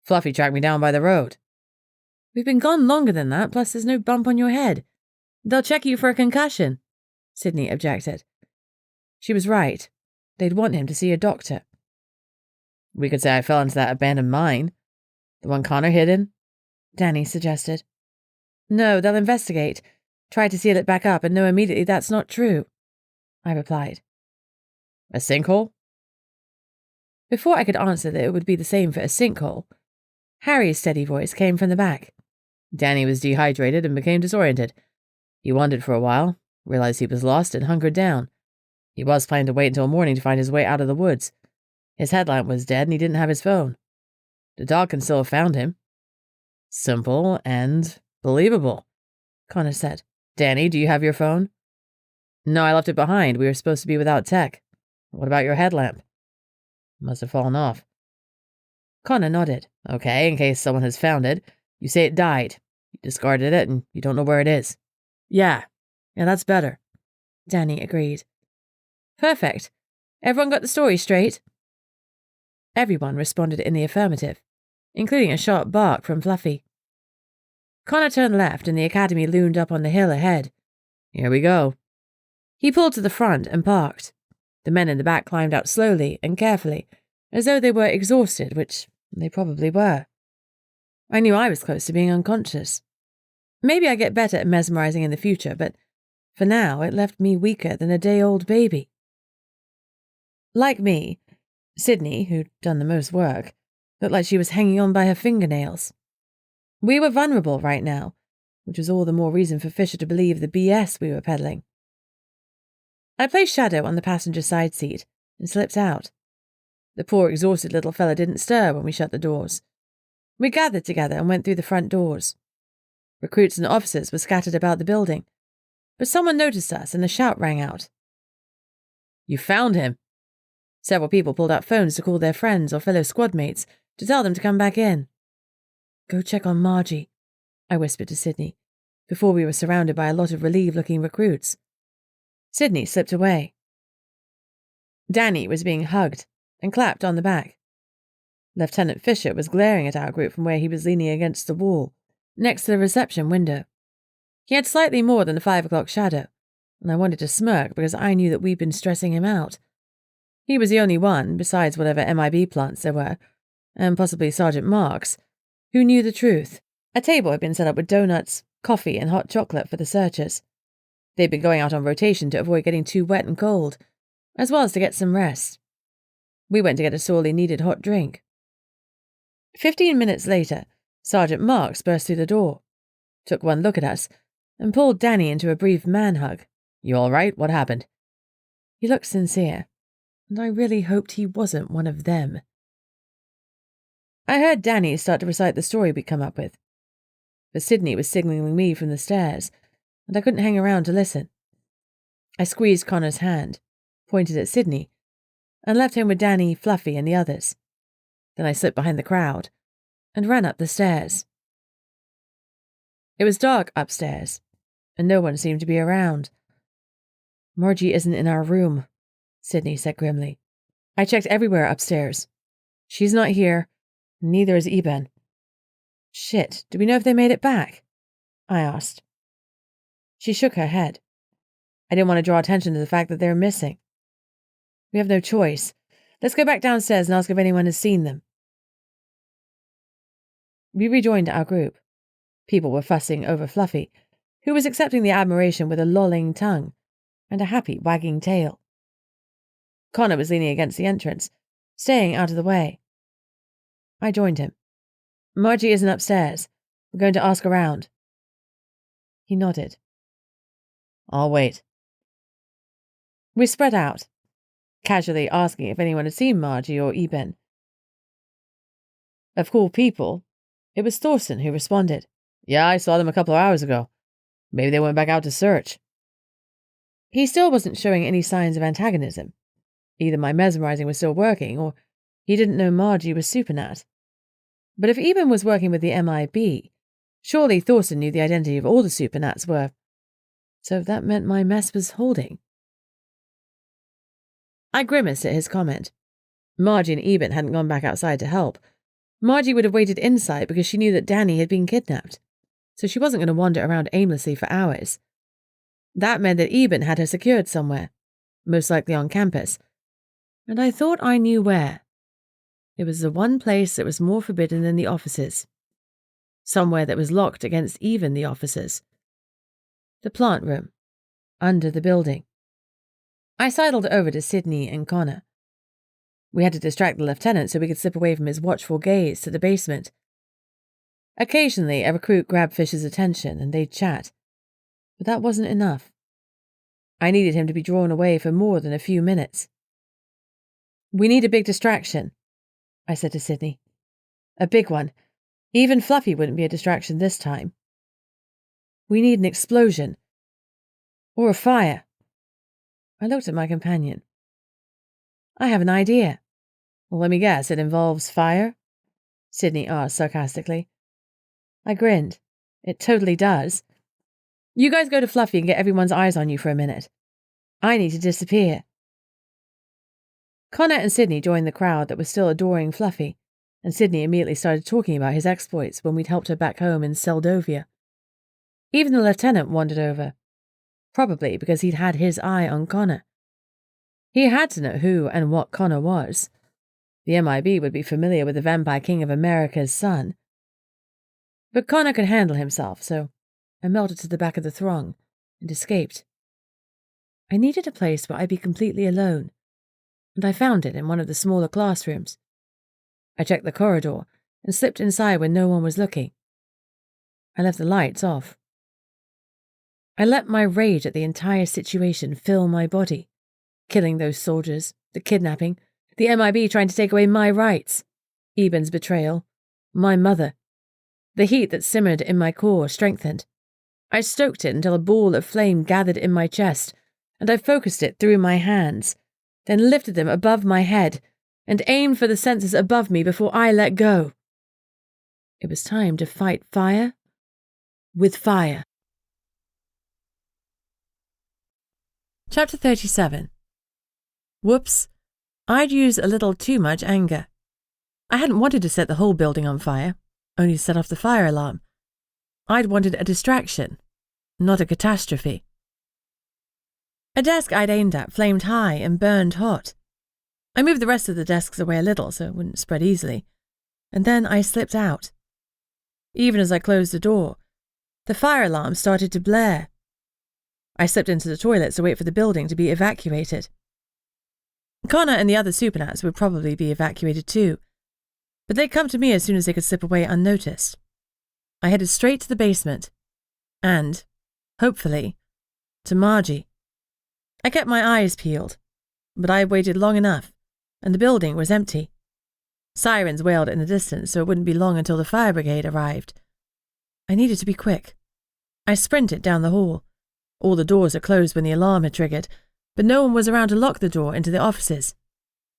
"Fluffy tracked me down by the road." "We've been gone longer than that, plus there's no bump on your head. They'll check you for a concussion," Sydney objected. She was right. They'd want him to see a doctor. "We could say I fell into that abandoned mine. The one Connor hid in?" Danny suggested. "No, they'll investigate, try to seal it back up, and know immediately that's not true," I replied. "A sinkhole?" Before I could answer that it would be the same for a sinkhole, Harry's steady voice came from the back. "Danny was dehydrated and became disoriented. He wandered for a while, realized he was lost, and hunkered down. He was planning to wait until morning to find his way out of the woods. His headlamp was dead and he didn't have his phone. The dog can still have found him." "Simple and believable," Connor said. "Danny, do you have your phone?" "No, I left it behind. We were supposed to be without tech." "What about your headlamp?" "Must have fallen off." Connor nodded. "Okay, in case someone has found it, you say it died. You discarded it and you don't know where it is." Yeah, that's better," Danny agreed. "Perfect. Everyone got the story straight?" Everyone responded in the affirmative, including a sharp bark from Fluffy. Connor turned left and the academy loomed up on the hill ahead. "Here we go." He pulled to the front and parked. The men in the back climbed out slowly and carefully, as though they were exhausted, which they probably were. I knew I was close to being unconscious. Maybe I get better at mesmerizing in the future, but for now it left me weaker than a day-old baby. Like me, Sydney, who'd done the most work, looked like she was hanging on by her fingernails. We were vulnerable right now, which was all the more reason for Fisher to believe the BS we were peddling. I placed Shadow on the passenger side seat and slipped out. The poor exhausted little fella didn't stir when we shut the doors. We gathered together and went through the front doors. Recruits and officers were scattered about the building, but someone noticed us and a shout rang out. "You found him!" Several people pulled out phones to call their friends or fellow squad mates to tell them to come back in. "Go check on Margie," I whispered to Sydney, before we were surrounded by a lot of relieved-looking recruits. Sydney slipped away. Danny was being hugged and clapped on the back. Lieutenant Fisher was glaring at our group from where he was leaning against the wall, next to the reception window. He had slightly more than a 5 o'clock shadow, and I wanted to smirk because I knew that we'd been stressing him out. He was the only one, besides whatever MIB plants there were, and possibly Sergeant Marks, who knew the truth. A table had been set up with donuts, coffee, and hot chocolate for the searchers. They'd been going out on rotation to avoid getting too wet and cold, as well as to get some rest. We went to get a sorely needed hot drink. 15 minutes later, Sergeant Marks burst through the door, took one look at us, and pulled Danny into a brief man-hug. "You all right? What happened?" He looked sincere, and I really hoped he wasn't one of them. I heard Danny start to recite the story we'd come up with. but Sydney was signalling me from the stairs, and I couldn't hang around to listen. I squeezed Connor's hand, pointed at Sydney, and left him with Danny, Fluffy, and the others. Then I slipped behind the crowd and ran up the stairs. It was dark upstairs, and no one seemed to be around. "Margie isn't in our room," Sydney said grimly. "I checked everywhere upstairs. She's not here, and neither is Eben." "Shit, do we know if they made it back?" I asked. She shook her head. I didn't want to draw attention to the fact that they were missing. "We have no choice. Let's go back downstairs and ask if anyone has seen them." We rejoined our group. People were fussing over Fluffy, who was accepting the admiration with a lolling tongue and a happy wagging tail. Connor was leaning against the entrance, staying out of the way. I joined him. "Margie isn't upstairs. We're going to ask around." He nodded. "I'll wait." We spread out, casually asking if anyone had seen Margie or Eben. Of cool people, it was Thorsten who responded. "Yeah, I saw them a couple of hours ago. Maybe they went back out to search." He still wasn't showing any signs of antagonism. Either my mesmerizing was still working, or he didn't know Margie was Supernat. But if Eben was working with the MIB, surely Thorsten knew the identity of all the Supernats were. So that meant my mess was holding. I grimaced at his comment. Margie and Eben hadn't gone back outside to help. Margie would have waited inside because she knew that Danny had been kidnapped, so she wasn't going to wander around aimlessly for hours. That meant that Eben had her secured somewhere, most likely on campus, and I thought I knew where. It was the one place that was more forbidden than the offices. Somewhere that was locked against even the officers. The plant room, under the building. I sidled over to Sydney and Connor. We had to distract the lieutenant so we could slip away from his watchful gaze to the basement. Occasionally, a recruit grabbed Fisher's attention and they'd chat, but that wasn't enough. I needed him to be drawn away for more than a few minutes. "We need a big distraction," I said to Sydney. "A big one. Even Fluffy wouldn't be a distraction this time. We need an explosion. Or a fire." I looked at my companion. "I have an idea." "Well, let me guess, it involves fire?" Sydney asked sarcastically. I grinned. "It totally does. You guys go to Fluffy and get everyone's eyes on you for a minute. I need to disappear." Connor and Sydney joined the crowd that was still adoring Fluffy, and Sydney immediately started talking about his exploits when we'd helped her back home in Seldovia. Even the lieutenant wandered over, probably because he'd had his eye on Connor. He had to know who and what Connor was. The MIB would be familiar with the Vampire King of America's son. But Connor could handle himself, so I melted to the back of the throng and escaped. I needed a place where I'd be completely alone, and I found it in one of the smaller classrooms. I checked the corridor and slipped inside when no one was looking. I left the lights off. I let my rage at the entire situation fill my body. Killing those soldiers, the kidnapping, the MIB trying to take away my rights, Eben's betrayal, my mother. The heat that simmered in my core strengthened. I stoked it until a ball of flame gathered in my chest, and I focused it through my hands, then lifted them above my head and aimed for the sensors above me before I let go. It was time to fight fire with fire. Chapter 37. Whoops. I'd used a little too much anger. I hadn't wanted to set the whole building on fire, only to set off the fire alarm. I'd wanted a distraction, not a catastrophe. A desk I'd aimed at flamed high and burned hot. I moved the rest of the desks away a little so it wouldn't spread easily, and then I slipped out. Even as I closed the door, the fire alarm started to blare. I slipped into the toilets to wait for the building to be evacuated. Connor and the other Supernats would probably be evacuated too, but they'd come to me as soon as they could slip away unnoticed. I headed straight to the basement, and, hopefully, to Margie. I kept my eyes peeled, but I had waited long enough, and the building was empty. Sirens wailed in the distance, so it wouldn't be long until the fire brigade arrived. I needed to be quick. I sprinted down the hall. All the doors had closed when the alarm had triggered, but no one was around to lock the door into the offices.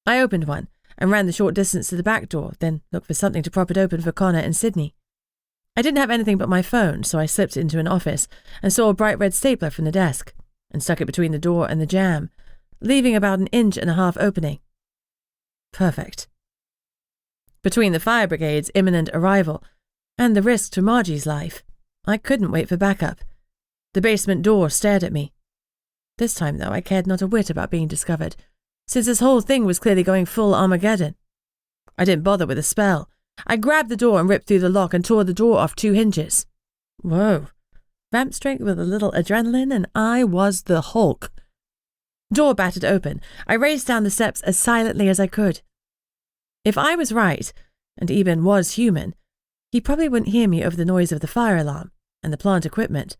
I opened one and ran the short distance to the back door, then looked for something to prop it open for Connor and Sydney. I didn't have anything but my phone, so I slipped into an office and saw a bright red stapler from the desk and stuck it between the door and the jamb, leaving about 1.5 inches opening. Perfect. Between the fire brigade's imminent arrival and the risk to Margie's life, I couldn't wait for backup. The basement door stared at me. This time, though, I cared not a whit about being discovered, since this whole thing was clearly going full Armageddon. I didn't bother with a spell. I grabbed the door and ripped through the lock and tore the door off 2 hinges. Whoa. Vamp strength with a little adrenaline, and I was the Hulk. Door battered open. I raced down the steps as silently as I could. If I was right, and Eben was human, he probably wouldn't hear me over the noise of the fire alarm and the plant equipment.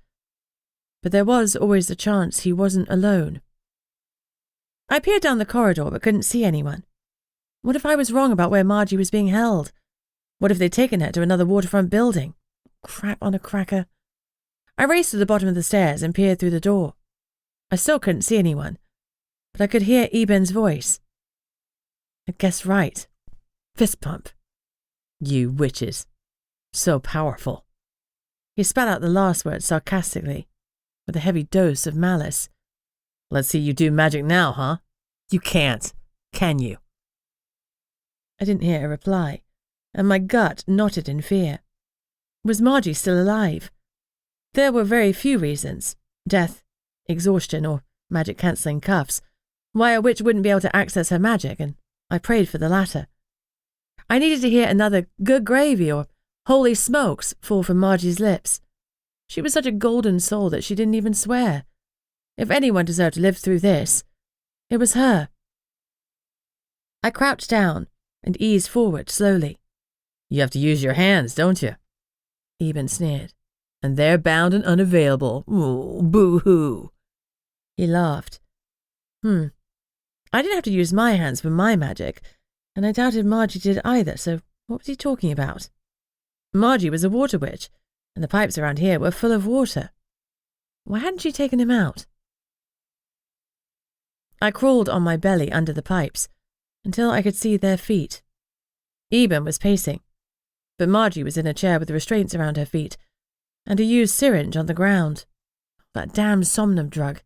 But there was always the chance he wasn't alone. I peered down the corridor but couldn't see anyone. What if I was wrong about where Margie was being held? What if they'd taken her to another waterfront building? Crap on a cracker. I raced to the bottom of the stairs and peered through the door. I still couldn't see anyone, but I could hear Eben's voice. I guessed right. Fist pump. You witches. So powerful. He spat out the last word sarcastically, with a heavy dose of malice. Let's see you do magic now, huh? You can't, can you? I didn't hear a reply, and my gut knotted in fear. Was Margie still alive? There were very few reasons, death, exhaustion, or magic-cancelling cuffs, why a witch wouldn't be able to access her magic, and I prayed for the latter. I needed to hear another good gravy or holy smokes fall from Margie's lips. She was such a golden soul that she didn't even swear. If anyone deserved to live through this, it was her. I crouched down and eased forward slowly. You have to use your hands, don't you? Eben sneered. And they're bound and unavailable. Ooh, boo-hoo. He laughed. I didn't have to use my hands for my magic, and I doubted Margie did either, so what was he talking about? Margie was a water witch, and the pipes around here were full of water. Why hadn't she taken him out? I crawled on my belly under the pipes, until I could see their feet. Eben was pacing, but Margie was in a chair with restraints around her feet, and a used syringe on the ground. That damn somnum drug.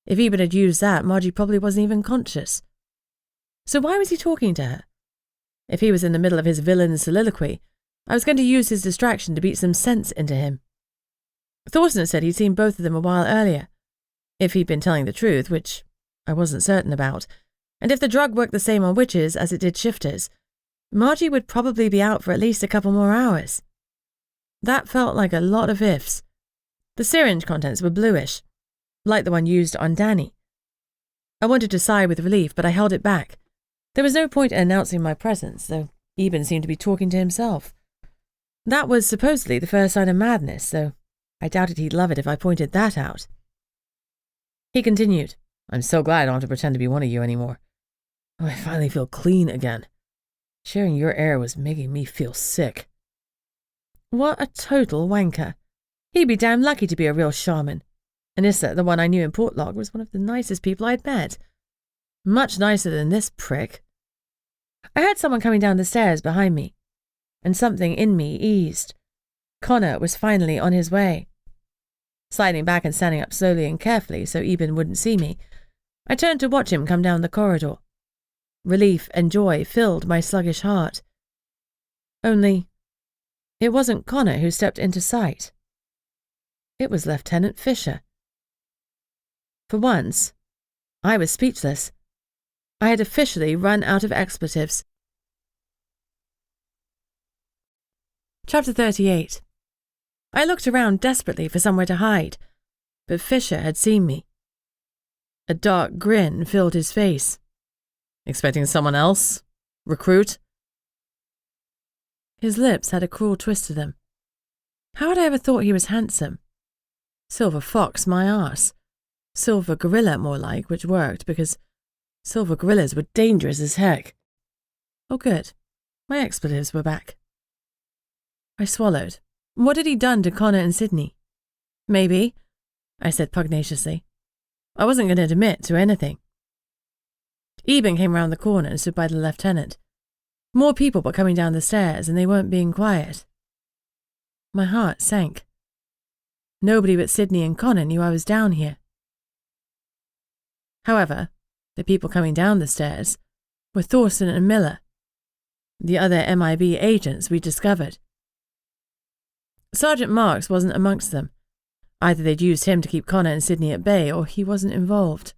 If Eben had used that, Margie probably wasn't even conscious. So why was he talking to her? If he was in the middle of his villain's soliloquy, I was going to use his distraction to beat some sense into him. Thorsten said he'd seen both of them a while earlier, if he'd been telling the truth, which I wasn't certain about, and if the drug worked the same on witches as it did shifters, Margie would probably be out for at least a couple more hours. That felt like a lot of ifs. The syringe contents were bluish, like the one used on Danny. I wanted to sigh with relief, but I held it back. There was no point in announcing my presence, though Eben seemed to be talking to himself. That was supposedly the first sign of madness, so I doubted he'd love it if I pointed that out. He continued, I'm so glad I don't have to pretend to be one of you anymore. Oh, I finally feel clean again. Sharing your air was making me feel sick. What a total wanker. He'd be damn lucky to be a real shaman. Anissa, the one I knew in Portlock, was one of the nicest people I'd met. Much nicer than this prick. I heard someone coming down the stairs behind me, and something in me eased. Connor was finally on his way. Sliding back and standing up slowly and carefully so Eben wouldn't see me, I turned to watch him come down the corridor. Relief and joy filled my sluggish heart. Only, it wasn't Connor who stepped into sight. It was Lieutenant Fisher. For once, I was speechless. I had officially run out of expletives. Chapter 38. I looked around desperately for somewhere to hide, but Fisher had seen me. A dark grin filled his face. Expecting someone else? Recruit? His lips had a cruel twist to them. How had I ever thought he was handsome? Silver fox, my arse. Silver gorilla, more like, which worked because silver gorillas were dangerous as heck. Oh, good. My expletives were back. I swallowed What had he done to Connor and Sydney? Maybe, I said pugnaciously. I wasn't going to admit to anything. Eben came round the corner and stood by the lieutenant. More people were coming down the stairs, and they weren't being quiet. My heart sank. Nobody but Sydney and Connor knew I was down here. However, the people coming down the stairs were Thorson and Miller, the other MIB agents we discovered. Sergeant Marks wasn't amongst them. Either they'd used him to keep Connor and Sydney at bay, or he wasn't involved.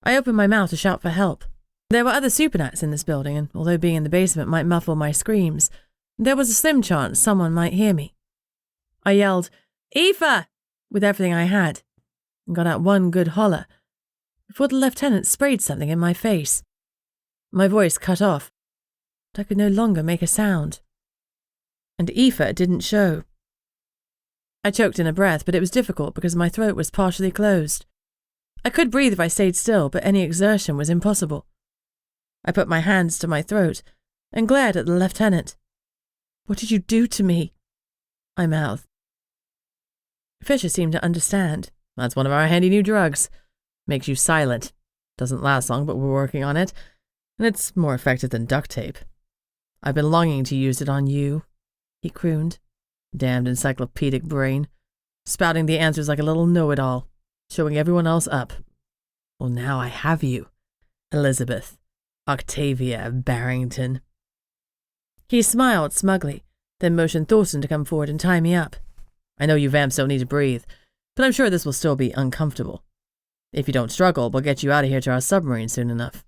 I opened my mouth to shout for help. There were other supernats in this building, and although being in the basement might muffle my screams, there was a slim chance someone might hear me. I yelled, "Aoife!" with everything I had, and got out one good holler, before the lieutenant sprayed something in my face. My voice cut off, but I could no longer make a sound. And Aoife didn't show. I choked in a breath, but it was difficult because my throat was partially closed. I could breathe if I stayed still, but any exertion was impossible. I put my hands to my throat and glared at the lieutenant. "What did you do to me?" I mouthed. Fisher seemed to understand. "That's one of our handy new drugs. Makes you silent. Doesn't last long, but we're working on it. And it's more effective than duct tape. I've been longing to use it on you," he crooned. "Damned encyclopedic brain. Spouting the answers like a little know-it-all. Showing everyone else up. Well, now I have you. Elizabeth. Octavia Barrington." He smiled smugly, then motioned Thorson to come forward and tie me up. "I know you vamps don't need to breathe, but I'm sure this will still be uncomfortable. If you don't struggle, we'll get you out of here to our submarine soon enough.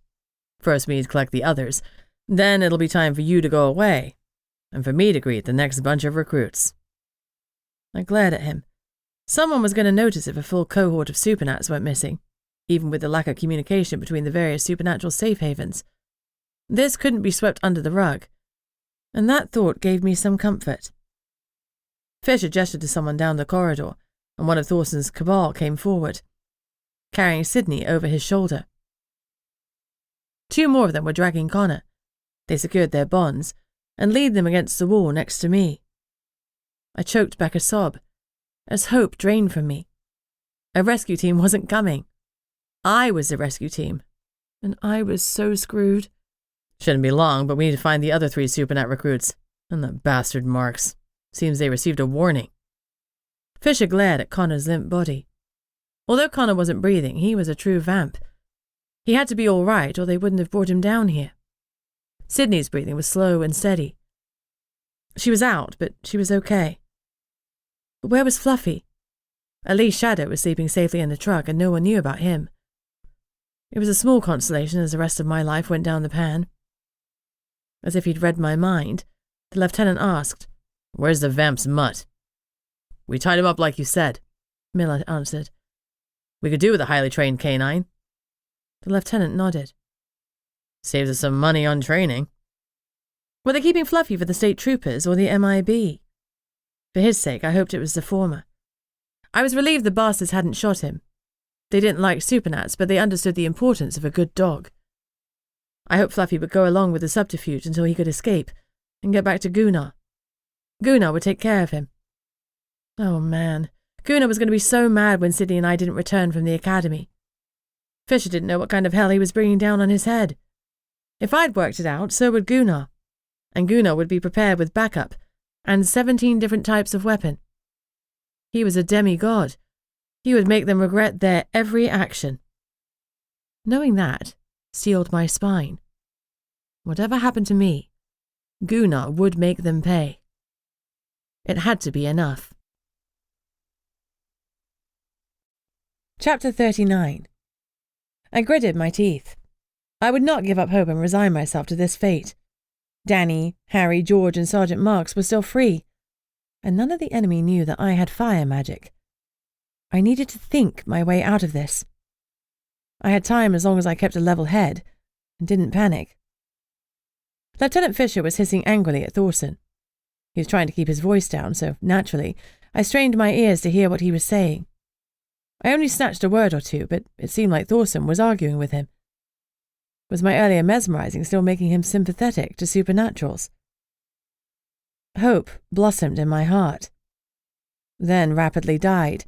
First we need to collect the others, then it'll be time for you to go away, and for me to greet the next bunch of recruits." I glared at him. Someone was going to notice if a full cohort of supernats went missing, even with the lack of communication between the various supernatural safe havens. This couldn't be swept under the rug, and that thought gave me some comfort. Fisher gestured to someone down the corridor, and one of Thorson's cabal came forward, carrying Sydney over his shoulder. 2 more of them were dragging Connor. They secured their bonds and leaned them against the wall next to me. I choked back a sob, as hope drained from me. A rescue team wasn't coming. I was the rescue team, and I was so screwed. "Shouldn't be long, but we need to find the other 3 supernat recruits, and the bastard Marks. Seems they received a warning." Fisher glared at Connor's limp body. Although Connor wasn't breathing, he was a true vamp. He had to be all right, or they wouldn't have brought him down here. Sydney's breathing was slow and steady. She was out, but she was okay. But where was Fluffy? At least Shadow was sleeping safely in the truck, and no one knew about him. It was a small consolation as the rest of my life went down the pan. As if he'd read my mind, the lieutenant asked, "Where's the vamp's mutt?" "We tied him up like you said," Miller answered. "We could do with a highly trained canine." The lieutenant nodded. "Saves us some money on training." Were they keeping Fluffy for the state troopers or the MIB? For his sake, I hoped it was the former. I was relieved the bastards hadn't shot him. They didn't like supernats, but they understood the importance of a good dog. I hoped Fluffy would go along with the subterfuge until he could escape and get back to Gunnar. Gunnar would take care of him. Oh man, Gunnar was going to be so mad when Sydney and I didn't return from the academy. Fisher didn't know what kind of hell he was bringing down on his head. If I'd worked it out, so would Gunnar. And Gunnar would be prepared with backup and 17 different types of weapon. He was a demigod. He would make them regret their every action. Knowing that sealed my spine. Whatever happened to me, Gunnar would make them pay. It had to be enough. Chapter 39. I gritted my teeth. I would not give up hope and resign myself to this fate. Danny, Harry, George, and Sergeant Marks were still free, and none of the enemy knew that I had fire magic. I needed to think my way out of this. I had time as long as I kept a level head and didn't panic. Lieutenant Fisher was hissing angrily at Thorson. He was trying to keep his voice down, so naturally, I strained my ears to hear what he was saying. I only snatched a word or two, but it seemed like Thorson was arguing with him. Was my earlier mesmerizing still making him sympathetic to supernaturals? Hope blossomed in my heart. Then rapidly died,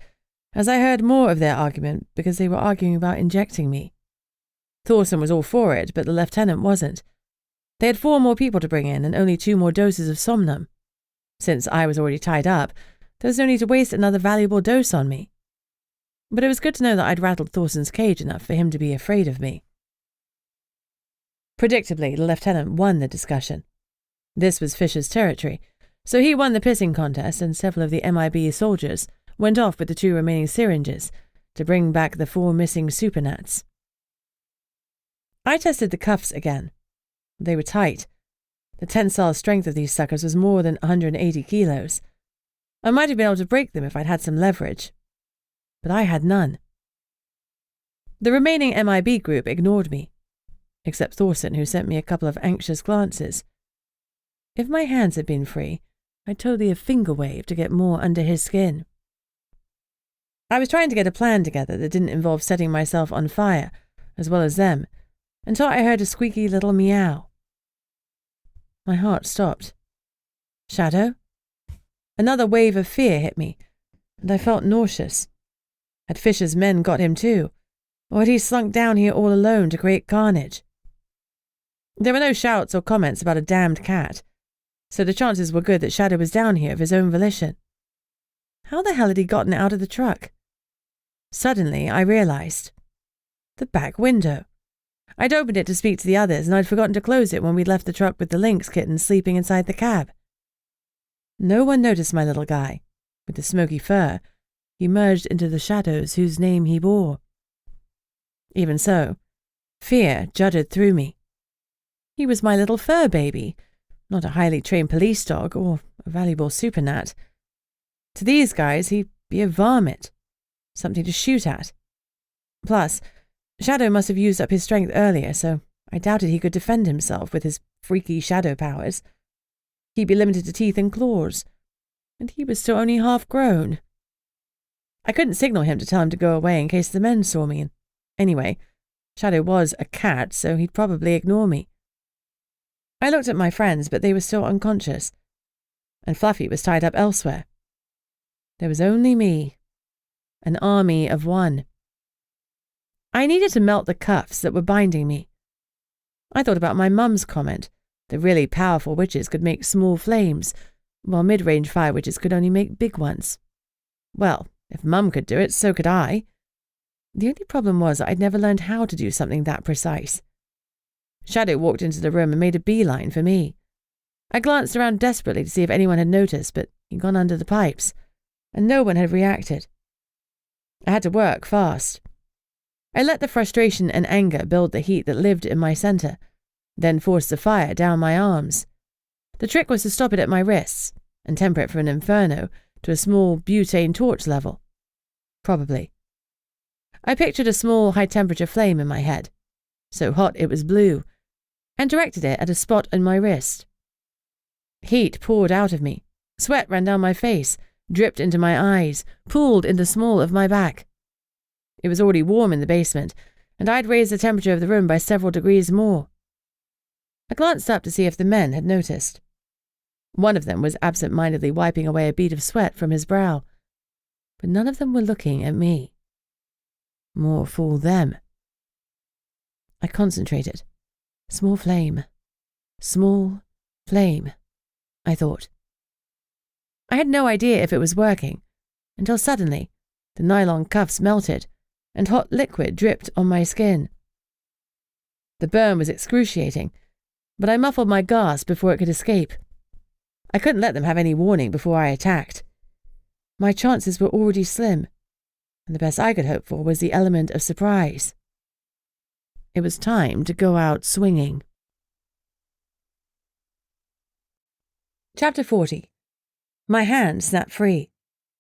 as I heard more of their argument because they were arguing about injecting me. Thorson was all for it, but the lieutenant wasn't. They had 4 more people to bring in and only 2 more doses of somnum. Since I was already tied up, there was no need to waste another valuable dose on me. But it was good to know that I'd rattled Thorson's cage enough for him to be afraid of me. Predictably, the lieutenant won the discussion. This was Fisher's territory, so he won the pissing contest, and several of the MIB soldiers went off with the 2 remaining syringes to bring back the 4 missing supernats. I tested the cuffs again. They were tight. The tensile strength of these suckers was more than 180 kilos. I might have been able to break them if I'd had some leverage. But I had none. The remaining MIB group ignored me, except Thorson, who sent me a couple of anxious glances. If my hands had been free, I'd totally have finger-waved to get more under his skin. I was trying to get a plan together that didn't involve setting myself on fire, as well as them, until I heard a squeaky little meow. My heart stopped. Shadow? Another wave of fear hit me, and I felt nauseous. Had Fisher's men got him too, or had he slunk down here all alone to create carnage? There were no shouts or comments about a damned cat, so the chances were good that Shadow was down here of his own volition. How the hell had he gotten out of the truck? Suddenly, I realized. The back window. I'd opened it to speak to the others, and I'd forgotten to close it when we'd left the truck with the Lynx kitten sleeping inside the cab. No one noticed my little guy. With the smoky fur, he merged into the shadows whose name he bore. Even so, fear juddered through me. He was my little fur baby, not a highly trained police dog or a valuable supernat. To these guys, he'd be a varmint, something to shoot at. Plus, Shadow must have used up his strength earlier, so I doubted he could defend himself with his freaky shadow powers. He'd be limited to teeth and claws, and he was still only half grown. I couldn't signal him to tell him to go away in case the men saw me, and anyway, Shadow was a cat, so he'd probably ignore me. I looked at my friends, but they were still unconscious, and Fluffy was tied up elsewhere. There was only me, an army of 1. I needed to melt the cuffs that were binding me. I thought about my mum's comment that really powerful witches could make small flames, while mid-range fire witches could only make big ones. Well, if Mum could do it, so could I. The only problem was that I'd never learned how to do something that precise. Shadow walked into the room and made a beeline for me. I glanced around desperately to see if anyone had noticed, but he'd gone under the pipes, and no one had reacted. I had to work fast. I let the frustration and anger build the heat that lived in my center, then forced the fire down my arms. The trick was to stop it at my wrists and temper it from an inferno to a small butane torch level. Probably. I pictured a small high-temperature flame in my head, so hot it was blue, and directed it at a spot on my wrist. Heat poured out of me. Sweat ran down my face, dripped into my eyes, pooled in the small of my back. It was already warm in the basement, and I'd raised the temperature of the room by several degrees more. I glanced up to see if the men had noticed. One of them was absent-mindedly wiping away a bead of sweat from his brow, but none of them were looking at me. More fool them. I concentrated. Small flame. Small flame, I thought. I had no idea if it was working, until suddenly the nylon cuffs melted, and hot liquid dripped on my skin. The burn was excruciating, but I muffled my gasp before it could escape. I couldn't let them have any warning before I attacked. My chances were already slim, and the best I could hope for was the element of surprise. It was time to go out swinging. Chapter 40. My hand snapped free.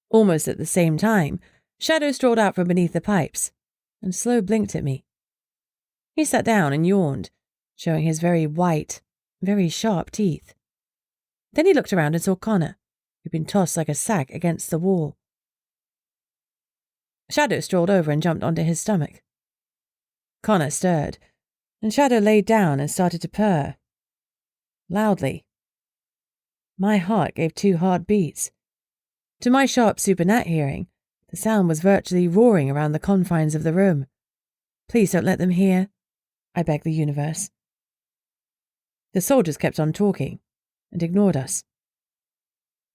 Almost at the same time, Shadow strolled out from beneath the pipes, and Slow blinked at me. He sat down and yawned, showing his very white, very sharp teeth. Then he looked around and saw Connor, who'd been tossed like a sack against the wall. Shadow strolled over and jumped onto his stomach. Connor stirred, and Shadow laid down and started to purr. Loudly. My heart gave 2 hard beats. To my sharp supernat hearing, the sound was virtually roaring around the confines of the room. Please don't let them hear, I begged the universe. The soldiers kept on talking and ignored us.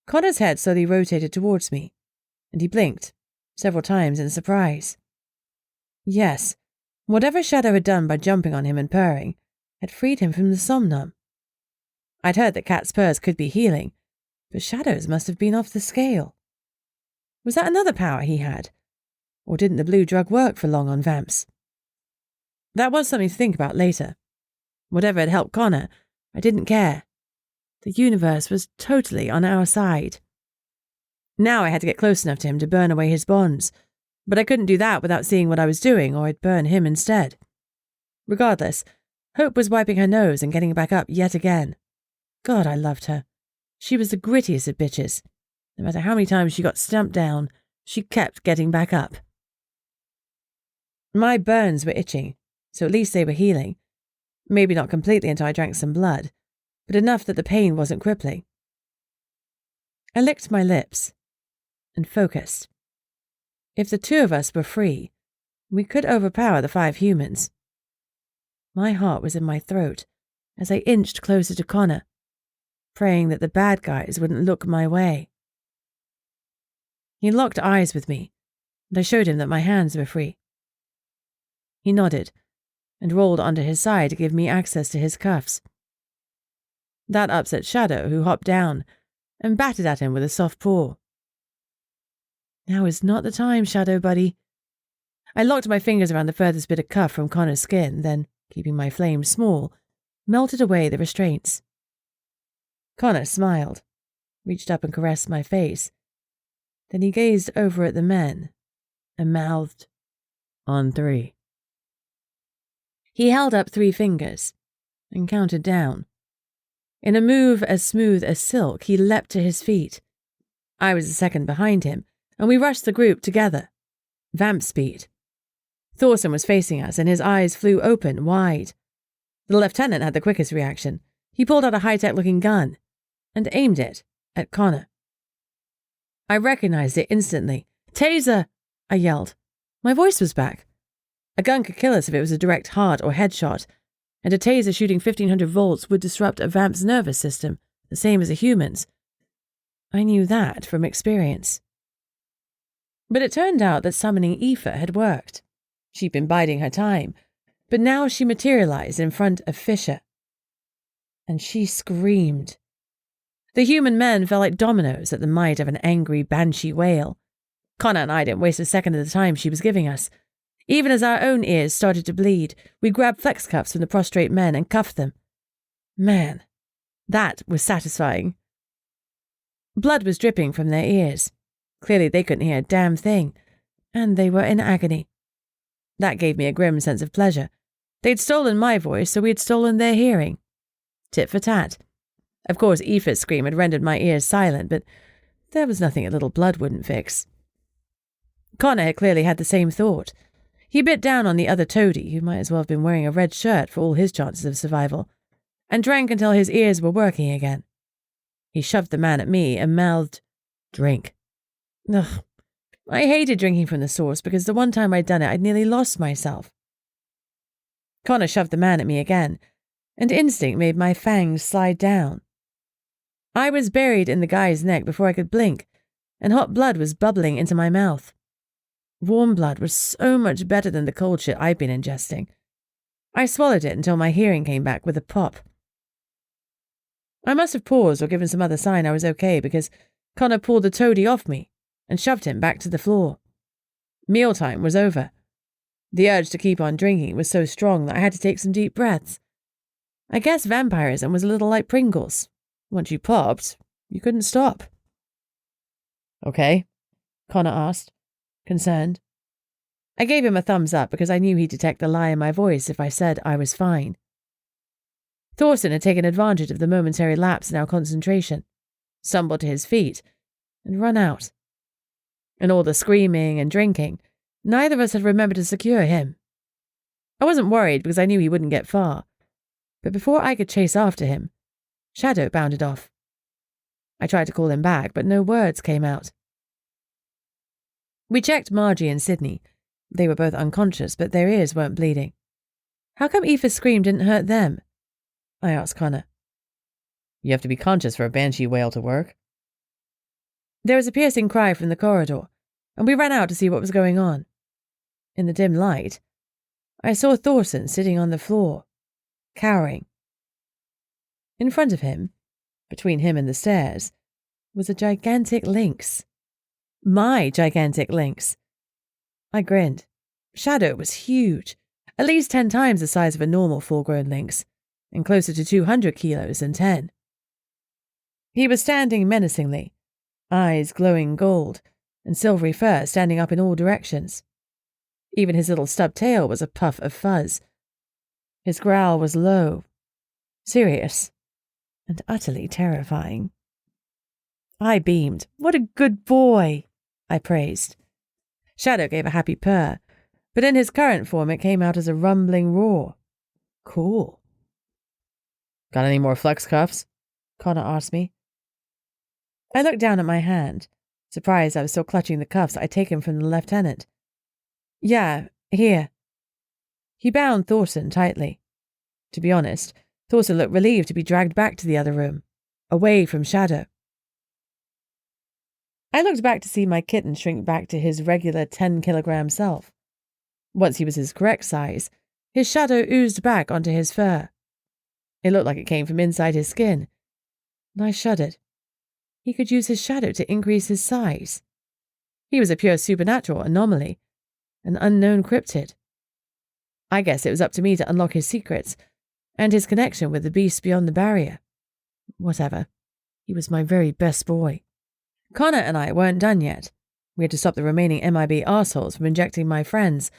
Connor's head slowly rotated towards me, and he blinked several times in surprise. Yes, whatever Shadow had done by jumping on him and purring had freed him from the somnum. I'd heard that cat's purrs could be healing, but Shadow's must have been off the scale. Was that another power he had? Or didn't the blue drug work for long on vamps? That was something to think about later. Whatever had helped Connor, I didn't care. The universe was totally on our side. Now I had to get close enough to him to burn away his bonds, but I couldn't do that without seeing what I was doing, or I'd burn him instead. Regardless, Hope was wiping her nose and getting back up yet again. God, I loved her. She was the grittiest of bitches. No matter how many times she got stamped down, she kept getting back up. My burns were itching, so at least they were healing. Maybe not completely until I drank some blood, but enough that the pain wasn't crippling. I licked my lips and focused. If the 2 of us were free, we could overpower the 5 humans. My heart was in my throat as I inched closer to Connor, praying that the bad guys wouldn't look my way. He locked eyes with me, and I showed him that my hands were free. He nodded and rolled onto his side to give me access to his cuffs. That upset Shadow, who hopped down and batted at him with a soft paw. Now is not the time, Shadow buddy. I locked my fingers around the furthest bit of cuff from Connor's skin, then, keeping my flame small, melted away the restraints. Connor smiled, reached up and caressed my face. Then he gazed over at the men and mouthed, "On 3. He held up 3 fingers and counted down. In a move as smooth as silk, he leapt to his feet. I was a second behind him, and we rushed the group together. Vamp speed. Thorson was facing us, and his eyes flew open, wide. The lieutenant had the quickest reaction. He pulled out a high-tech-looking gun and aimed it at Connor. I recognized it instantly. "Taser!" I yelled. My voice was back. A gun could kill us if it was a direct heart or head shot, and a taser shooting 1500 volts would disrupt a vamp's nervous system, the same as a human's. I knew that from experience. But it turned out that summoning Aoife had worked. She'd been biding her time, but now she materialized in front of Fisher. And she screamed. The human men fell like dominoes at the might of an angry banshee wail. Connor and I didn't waste a second of the time she was giving us. Even as our own ears started to bleed, we grabbed flex cuffs from the prostrate men and cuffed them. Man, that was satisfying. Blood was dripping from their ears. Clearly they couldn't hear a damn thing, and they were in agony. That gave me a grim sense of pleasure. They'd stolen my voice, so we'd stolen their hearing. Tit for tat. Of course, Aoife's scream had rendered my ears silent, but there was nothing a little blood wouldn't fix. Connor had clearly had the same thought. He bit down on the other toady, who might as well have been wearing a red shirt for all his chances of survival, and drank until his ears were working again. He shoved the man at me and mouthed, "Drink." Ugh. I hated drinking from the source because the one time I'd done it, I'd nearly lost myself. Connor shoved the man at me again, and instinct made my fangs slide down. I was buried in the guy's neck before I could blink, and hot blood was bubbling into my mouth. Warm blood was so much better than the cold shit I'd been ingesting. I swallowed it until my hearing came back with a pop. I must have paused or given some other sign I was okay because Connor pulled the toady off me and shoved him back to the floor. Mealtime was over. The urge to keep on drinking was so strong that I had to take some deep breaths. I guess vampirism was a little like Pringles. Once you popped, you couldn't stop. "Okay?" Connor asked, concerned. I gave him a thumbs up because I knew he'd detect the lie in my voice if I said I was fine. Thorson had taken advantage of the momentary lapse in our concentration, stumbled to his feet, and run out. In all the screaming and drinking, neither of us had remembered to secure him. I wasn't worried because I knew he wouldn't get far, but before I could chase after him, Shadow bounded off. I tried to call him back, but no words came out. We checked Margie and Sydney. They were both unconscious, but their ears weren't bleeding. How come Aoife's scream didn't hurt them? I asked Connor. You have to be conscious for a banshee wail to work. There was a piercing cry from the corridor, and we ran out to see what was going on. In the dim light, I saw Thorson sitting on the floor, cowering. In front of him, between him and the stairs, was a gigantic lynx. My gigantic lynx. I grinned. Shadow was huge, at least 10 times the size of a normal full-grown lynx, and closer to 200 kilos than 10. He was standing menacingly, eyes glowing gold, and silvery fur standing up in all directions. Even his little stubbed tail was a puff of fuzz. His growl was low, serious, and utterly terrifying. I beamed. What a good boy, I praised. Shadow gave a happy purr, but in his current form it came out as a rumbling roar. Cool. Got any more flex cuffs? Connor asked me. I looked down at my hand, surprised I was still clutching the cuffs I'd taken from the lieutenant. Yeah, here. He bound Thorson tightly. To be honest, Thorson looked relieved to be dragged back to the other room, away from Shadow. I looked back to see my kitten shrink back to his regular 10-kilogram self. Once he was his correct size, his shadow oozed back onto his fur. It looked like it came from inside his skin, and I shuddered. He could use his shadow to increase his size. He was a pure supernatural anomaly, an unknown cryptid. I guess it was up to me to unlock his secrets, and his connection with the beasts beyond the barrier. Whatever. He was my very best boy. Connor and I weren't done yet. We had to stop the remaining MIB arseholes from injecting my friends,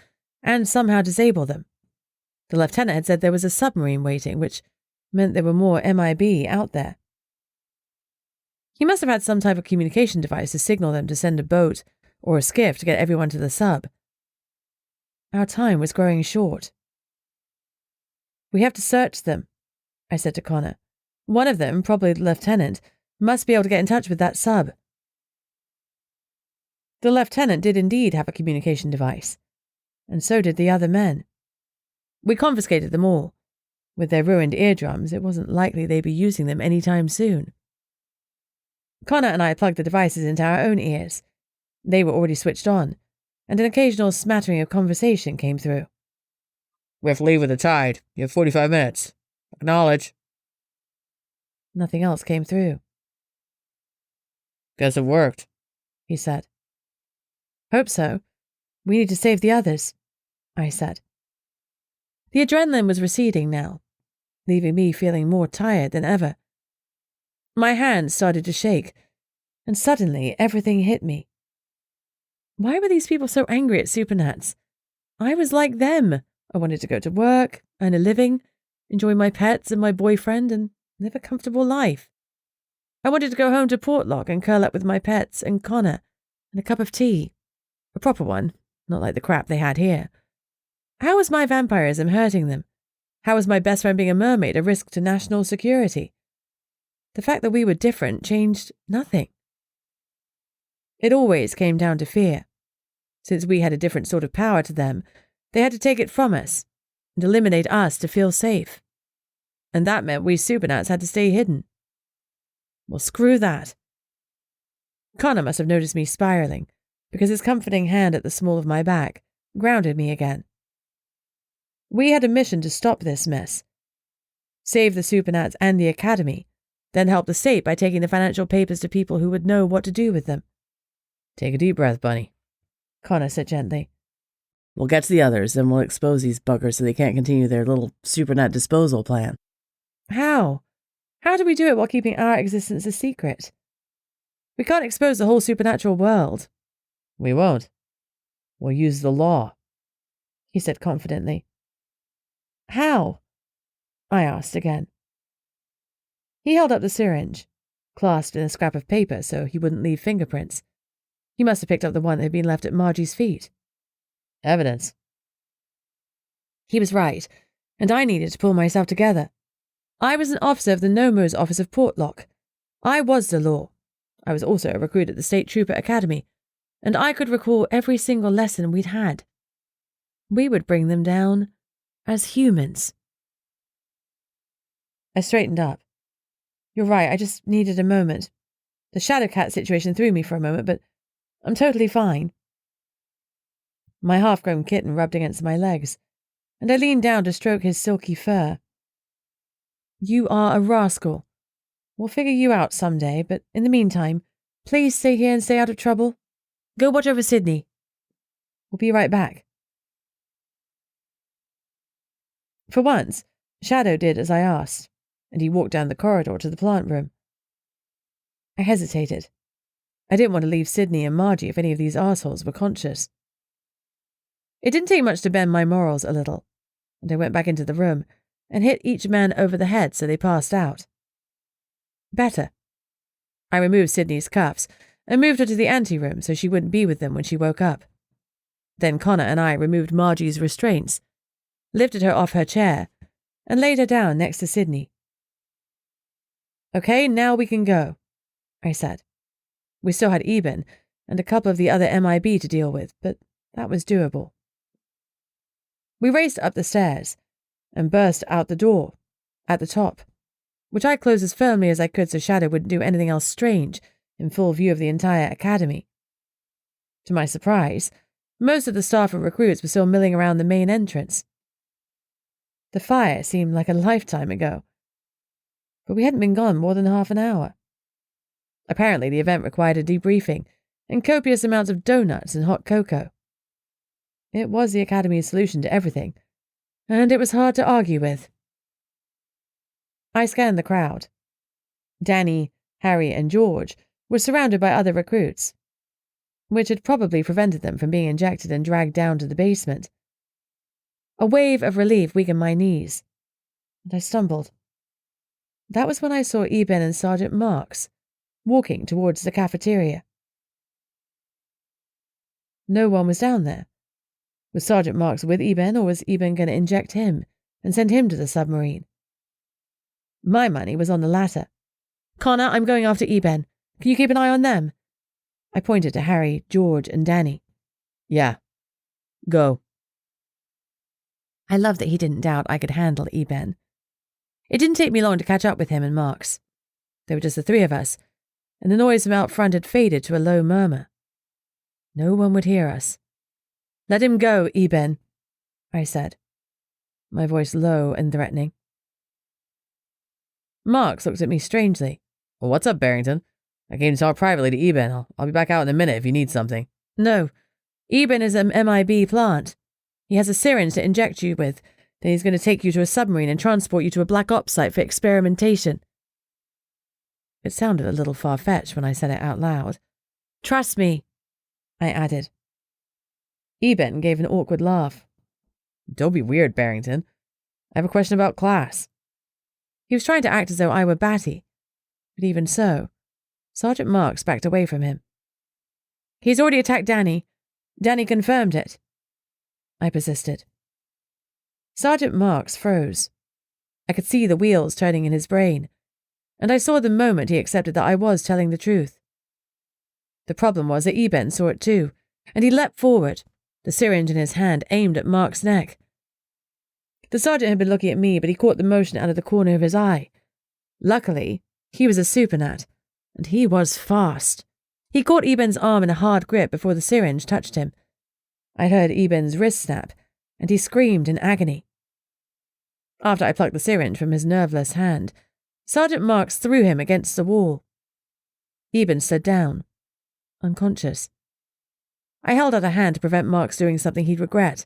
and somehow disable them. The lieutenant had said there was a submarine waiting, which meant there were more MIB out there. He must have had some type of communication device to signal them to send a boat or a skiff to get everyone to the sub. Our time was growing short. We have to search them, I said to Connor. One of them, probably the lieutenant, must be able to get in touch with that sub. The lieutenant did indeed have a communication device, and so did the other men. We confiscated them all. With their ruined eardrums, it wasn't likely they'd be using them any time soon. Connor and I plugged the devices into our own ears. They were already switched on, and an occasional smattering of conversation came through. We have to leave with the tide. You have 45 minutes. Acknowledge. Nothing else came through. Guess it worked, he said. Hope so. We need to save the others, I said. The adrenaline was receding now, leaving me feeling more tired than ever. My hands started to shake, and suddenly everything hit me. Why were these people so angry at Supernats? I was like them. I wanted to go to work, earn a living, enjoy my pets and my boyfriend, and live a comfortable life. I wanted to go home to Portlock and curl up with my pets and Connor, and a cup of tea. A proper one, not like the crap they had here. How was my vampirism hurting them? How was my best friend being a mermaid a risk to national security? The fact that we were different changed nothing. It always came down to fear. Since we had a different sort of power to them, they had to take it from us and eliminate us to feel safe. And that meant we Supernats had to stay hidden. Well, screw that. Connor must have noticed me spiraling, because his comforting hand at the small of my back grounded me again. We had a mission to stop this mess. Save the Supernats and the Academy, then help the state by taking the financial papers to people who would know what to do with them. Take a deep breath, Bunny, Connor said gently. We'll get to the others, then we'll expose these buggers so they can't continue their little Supernat disposal plan. How? How do we do it while keeping our existence a secret? We can't expose the whole supernatural world. We won't. We'll use the law, he said confidently. How? I asked again. He held up the syringe, clasped in a scrap of paper so he wouldn't leave fingerprints. He must have picked up the one that had been left at Margie's feet. Evidence. He was right, and I needed to pull myself together. I was an officer of the Nomo's office of Portlock. I was the law. I was also a recruit at the State Trooper Academy, and I could recall every single lesson we'd had. We would bring them down as humans. I straightened up. You're right, I just needed a moment. The Shadow Cat situation threw me for a moment, but I'm totally fine. My half-grown kitten rubbed against my legs, and I leaned down to stroke his silky fur. You are a rascal. We'll figure you out someday, but in the meantime, please stay here and stay out of trouble. Go watch over Sydney. We'll be right back. For once, Shadow did as I asked, and he walked down the corridor to the plant room. I hesitated. I didn't want to leave Sydney and Margie if any of these arseholes were conscious. It didn't take much to bend my morals a little, and I went back into the room and hit each man over the head so they passed out. Better. I removed Sydney's cuffs and moved her to the anteroom so she wouldn't be with them when she woke up. Then Connor and I removed Margie's restraints, lifted her off her chair, and laid her down next to Sydney. Okay, now we can go, I said. We still had Eben and a couple of the other MIB to deal with, but that was doable. We raced up the stairs and burst out the door at the top, which I closed as firmly as I could so Shadow wouldn't do anything else strange in full view of the entire academy. To my surprise, most of the staff and recruits were still milling around the main entrance. The fire seemed like a lifetime ago, but we hadn't been gone more than half an hour. Apparently the event required a debriefing and copious amounts of donuts and hot cocoa. It was the Academy's solution to everything, and it was hard to argue with. I scanned the crowd. Danny, Harry, and George were surrounded by other recruits, which had probably prevented them from being injected and dragged down to the basement. A wave of relief weakened my knees, and I stumbled. That was when I saw Eben and Sergeant Marks walking towards the cafeteria. No one was down there. Was Sergeant Marks with Eben, or was Eben going to inject him and send him to the submarine? My money was on the latter. Connor, I'm going after Eben. Can you keep an eye on them? I pointed to Harry, George, and Danny. Yeah. Go. I loved that he didn't doubt I could handle Eben. It didn't take me long to catch up with him and Marks. There were just the three of us, and the noise from out front had faded to a low murmur. No one would hear us. Let him go, Eben, I said, my voice low and threatening. Marks looked at me strangely. Well, what's up, Barrington? I came to talk privately to Eben. I'll be back out in a minute if you need something. No, Eben is an MIB plant. He has a syringe to inject you with. Then he's going to take you to a submarine and transport you to a black ops site for experimentation. It sounded a little far-fetched when I said it out loud. Trust me, I added. Eben gave an awkward laugh. Don't be weird, Barrington. I have a question about class. He was trying to act as though I were batty, but even so, Sergeant Marks backed away from him. He's already attacked Danny. Danny confirmed it. I persisted. Sergeant Marks froze. I could see the wheels turning in his brain, and I saw the moment he accepted that I was telling the truth. The problem was that Eben saw it too, and he leapt forward, the syringe in his hand aimed at Mark's neck. The sergeant had been looking at me, but he caught the motion out of the corner of his eye. Luckily, he was a supernat, and he was fast. He caught Eben's arm in a hard grip before the syringe touched him. I heard Eben's wrist snap, and he screamed in agony. After I plucked the syringe from his nerveless hand, Sergeant Marks threw him against the wall. Eben slid down, unconscious. I held out a hand to prevent Marks doing something he'd regret.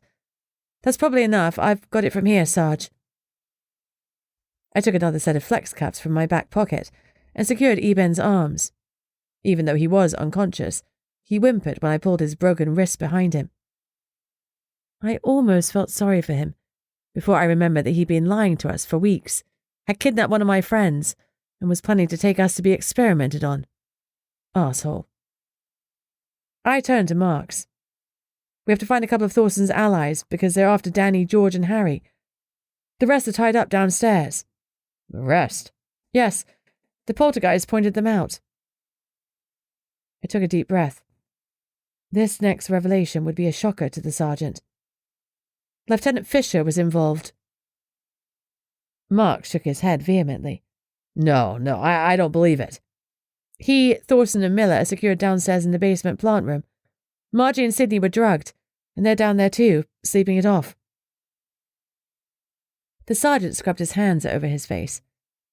That's probably enough. I've got it from here, Sarge. I took another set of flex cuffs from my back pocket and secured Eben's arms. Even though he was unconscious, he whimpered when I pulled his broken wrist behind him. I almost felt sorry for him, before I remembered that he'd been lying to us for weeks, had kidnapped one of my friends, and was planning to take us to be experimented on. Arsehole. I turned to Marks. We have to find a couple of Thorson's allies, because they're after Danny, George, and Harry. The rest are tied up downstairs. The rest? Yes. The poltergeist pointed them out. I took a deep breath. This next revelation would be a shocker to the sergeant. Lieutenant Fisher was involved. Mark shook his head vehemently. No, I don't believe it. He, Thorson, and Miller are secured downstairs in the basement plant room. Margie and Sydney were drugged, and they're down there too, sleeping it off. The sergeant scrubbed his hands over his face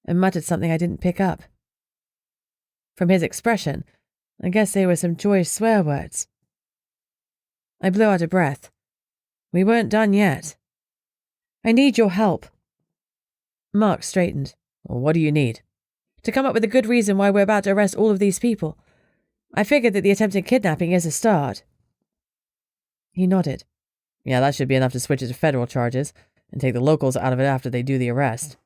and muttered something I didn't pick up. From his expression, I guess they were some choice swear words. I blew out a breath. We weren't done yet. I need your help. Mark straightened. Well, what do you need? To come up with a good reason why we're about to arrest all of these people. I figured that the attempted kidnapping is a start. He nodded. Yeah, that should be enough to switch it to federal charges and take the locals out of it after they do the arrest.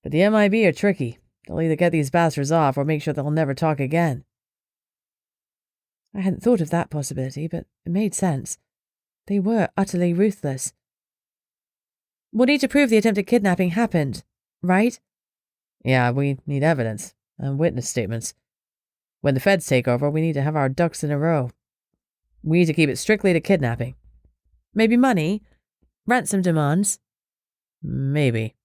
But the MIB are tricky. They'll either get these bastards off or make sure they'll never talk again. I hadn't thought of that possibility, but it made sense. They were utterly ruthless. We'll need to prove the attempted kidnapping happened, right? Yeah, we need evidence and witness statements. When the feds take over, we need to have our ducks in a row. We need to keep it strictly to kidnapping. Maybe money? Ransom demands? Maybe.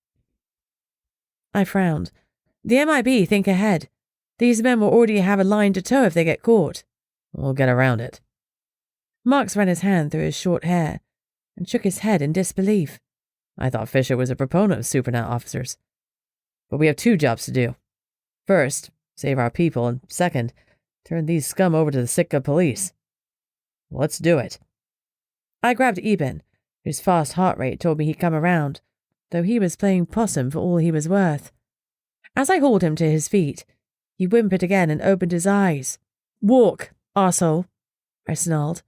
I frowned. The MIB think ahead. These men will already have a line to toe if they get caught. We'll get around it. Marks ran his hand through his short hair and shook his head in disbelief. I thought Fisher was a proponent of supernet officers. But we have two jobs to do. First, save our people, and second, turn these scum over to the Sitka police. Let's do it. I grabbed Eben, whose fast heart rate told me he'd come around, though he was playing possum for all he was worth. As I hauled him to his feet, he whimpered again and opened his eyes. Walk, arsehole, I snarled.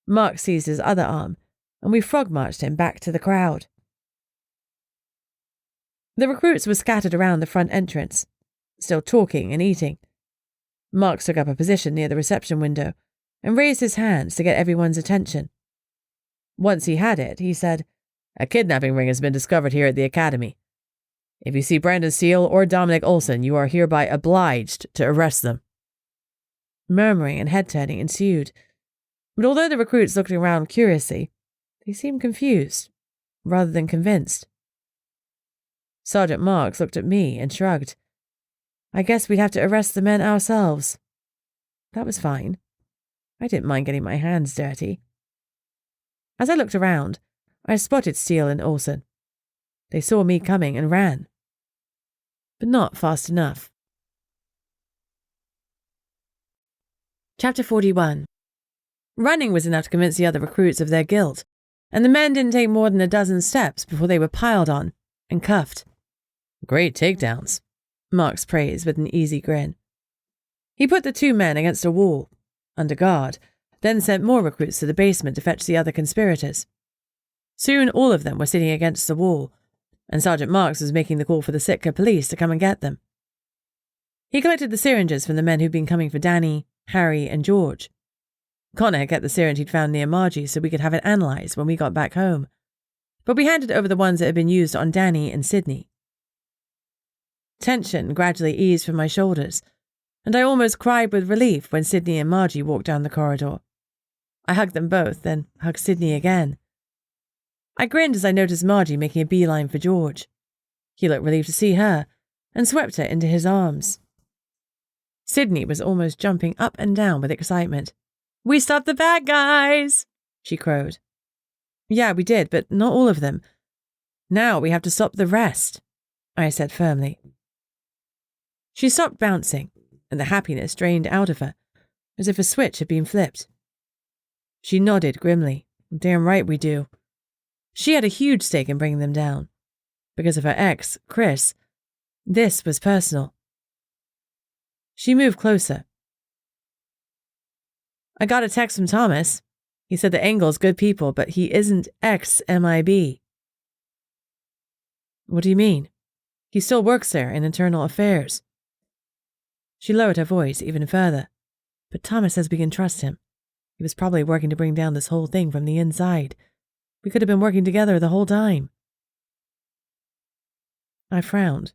Mark seized his other arm, and we frog-marched him back to the crowd. The recruits were scattered around the front entrance, still talking and eating. Mark took up a position near the reception window and raised his hands to get everyone's attention. Once he had it, he said, A kidnapping ring has been discovered here at the Academy. If you see Brandon Steele or Dominic Olson, you are hereby obliged to arrest them. Murmuring and head-turning ensued, but although the recruits looked around curiously, they seemed confused, rather than convinced. Sergeant Marks looked at me and shrugged. I guess we'd have to arrest the men ourselves. That was fine. I didn't mind getting my hands dirty. As I looked around, I spotted Steele and Olson. They saw me coming and ran. But not fast enough. Chapter 41. Running was enough to convince the other recruits of their guilt, and the men didn't take more than a dozen steps before they were piled on and cuffed. Great takedowns, Marks praised with an easy grin. He put the two men against a wall, under guard, then sent more recruits to the basement to fetch the other conspirators. Soon all of them were sitting against the wall, and Sergeant Marks was making the call for the Sitka police to come and get them. He collected the syringes from the men who'd been coming for Danny, Harry, and George. Connor had kept the syringe he'd found near Margie so we could have it analysed when we got back home, but we handed over the ones that had been used on Danny and Sydney. Tension gradually eased from my shoulders, and I almost cried with relief when Sydney and Margie walked down the corridor. I hugged them both, then hugged Sydney again. I grinned as I noticed Margie making a beeline for George. He looked relieved to see her, and swept her into his arms. Sydney was almost jumping up and down with excitement. "We stopped the bad guys!" she crowed. "Yeah, we did, but not all of them. Now we have to stop the rest," I said firmly. She stopped bouncing, and the happiness drained out of her, as if a switch had been flipped. She nodded grimly. "Damn right we do." She had a huge stake in bringing them down. Because of her ex, Chris, this was personal. She moved closer. "I got a text from Thomas. He said that Engel's good people, but he isn't ex-MIB. "What do you mean?" "He still works there in internal affairs." She lowered her voice even further. "But Thomas says we can trust him. He was probably working to bring down this whole thing from the inside. We could have been working together the whole time." I frowned.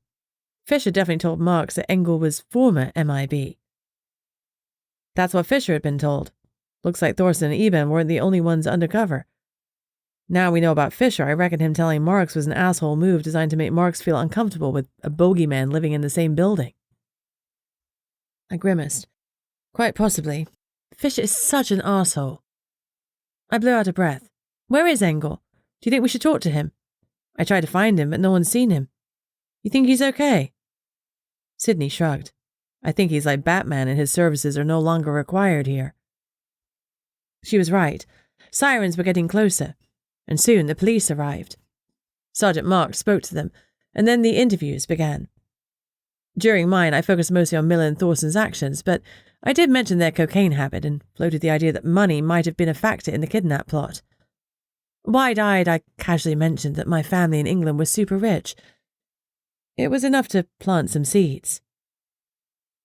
Fisher definitely told Marks that Engel was former MIB. That's what Fisher had been told. Looks like Thorson and Eben weren't the only ones undercover. Now we know about Fisher, I reckon him telling Marks was an asshole move designed to make Marks feel uncomfortable with a bogeyman living in the same building. I grimaced. Quite possibly. Fisher is such an asshole. I blew out a breath. Where is Engel? Do you think we should talk to him? I tried to find him, but no one's seen him. You think he's okay? Sydney shrugged. I think he's like Batman and his services are no longer required here. She was right. Sirens were getting closer, and soon the police arrived. Sergeant Marks spoke to them, and then the interviews began. During mine, I focused mostly on Miller and Thorson's actions, but I did mention their cocaine habit and floated the idea that money might have been a factor in the kidnap plot. Wide-eyed, I casually mentioned that my family in England was super rich. It was enough to plant some seeds.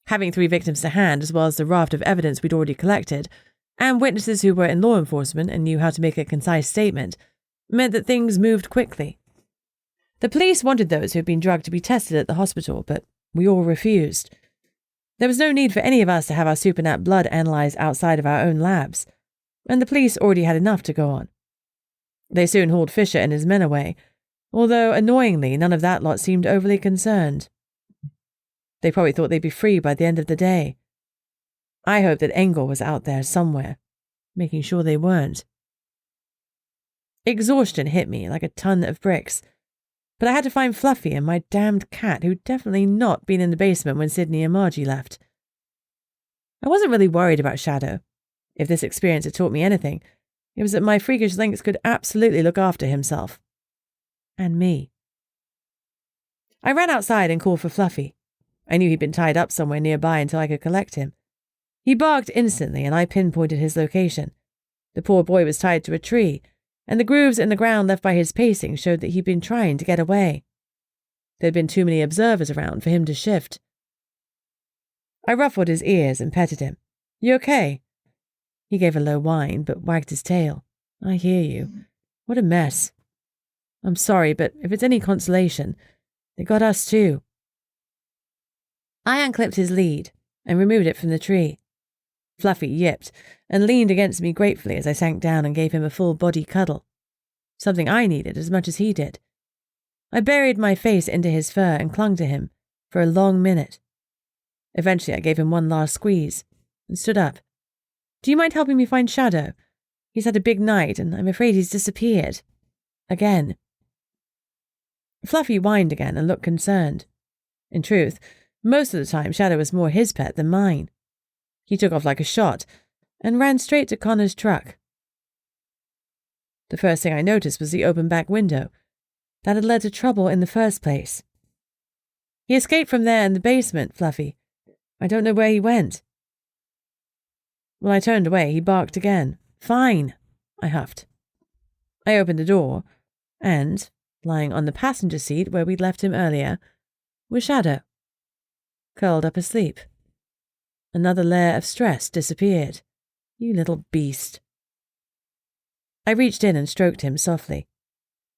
Having 3 victims to hand, as well as the raft of evidence we'd already collected, and witnesses who were in law enforcement and knew how to make a concise statement, meant that things moved quickly. The police wanted those who had been drugged to be tested at the hospital, but we all refused. There was no need for any of us to have our supernat blood analysed outside of our own labs, and the police already had enough to go on. They soon hauled Fisher and his men away, although, annoyingly, none of that lot seemed overly concerned. They probably thought they'd be free by the end of the day. I hoped that Engel was out there somewhere, making sure they weren't. Exhaustion hit me like a ton of bricks, but I had to find Fluffy and my damned cat, who'd definitely not been in the basement when Sydney and Margie left. I wasn't really worried about Shadow. If this experience had taught me anything, it was that my freakish lynx could absolutely look after himself. And me. I ran outside and called for Fluffy. I knew he'd been tied up somewhere nearby until I could collect him. He barked instantly, and I pinpointed his location. The poor boy was tied to a tree, and the grooves in the ground left by his pacing showed that he'd been trying to get away. There'd been too many observers around for him to shift. I ruffled his ears and petted him. You okay? He gave a low whine, but wagged his tail. I hear you. What a mess. I'm sorry, but if it's any consolation, they got us too. I unclipped his lead and removed it from the tree. Fluffy yipped and leaned against me gratefully as I sank down and gave him a full-body cuddle, something I needed as much as he did. I buried my face into his fur and clung to him for a long minute. Eventually I gave him one last squeeze and stood up. Do you mind helping me find Shadow? He's had a big night and I'm afraid he's disappeared. Again. Fluffy whined again and looked concerned. In truth, most of the time Shadow was more his pet than mine. He took off like a shot and ran straight to Connor's truck. The first thing I noticed was the open back window. That had led to trouble in the first place. He escaped from there in the basement, Fluffy. I don't know where he went. When I turned away, he barked again. Fine, I huffed. I opened the door, and, lying on the passenger seat where we'd left him earlier, was Shadow, curled up asleep. Another layer of stress disappeared. You little beast. I reached in and stroked him softly.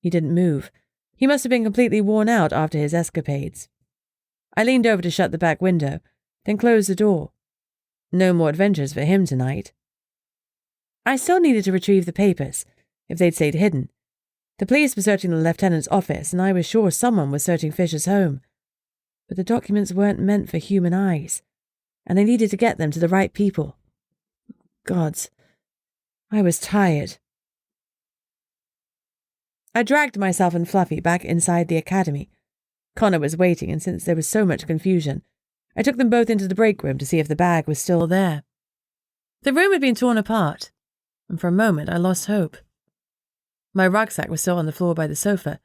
He didn't move. He must have been completely worn out after his escapades. I leaned over to shut the back window, then closed the door. No more adventures for him tonight. I still needed to retrieve the papers, if they'd stayed hidden. The police were searching the lieutenant's office, and I was sure someone was searching Fisher's home. But the documents weren't meant for human eyes, and I needed to get them to the right people. Gods, I was tired. I dragged myself and Fluffy back inside the academy. Connor was waiting, and since there was so much confusion, I took them both into the break room to see if the bag was still there. The room had been torn apart, and for a moment I lost hope. My rucksack was still on the floor by the sofa.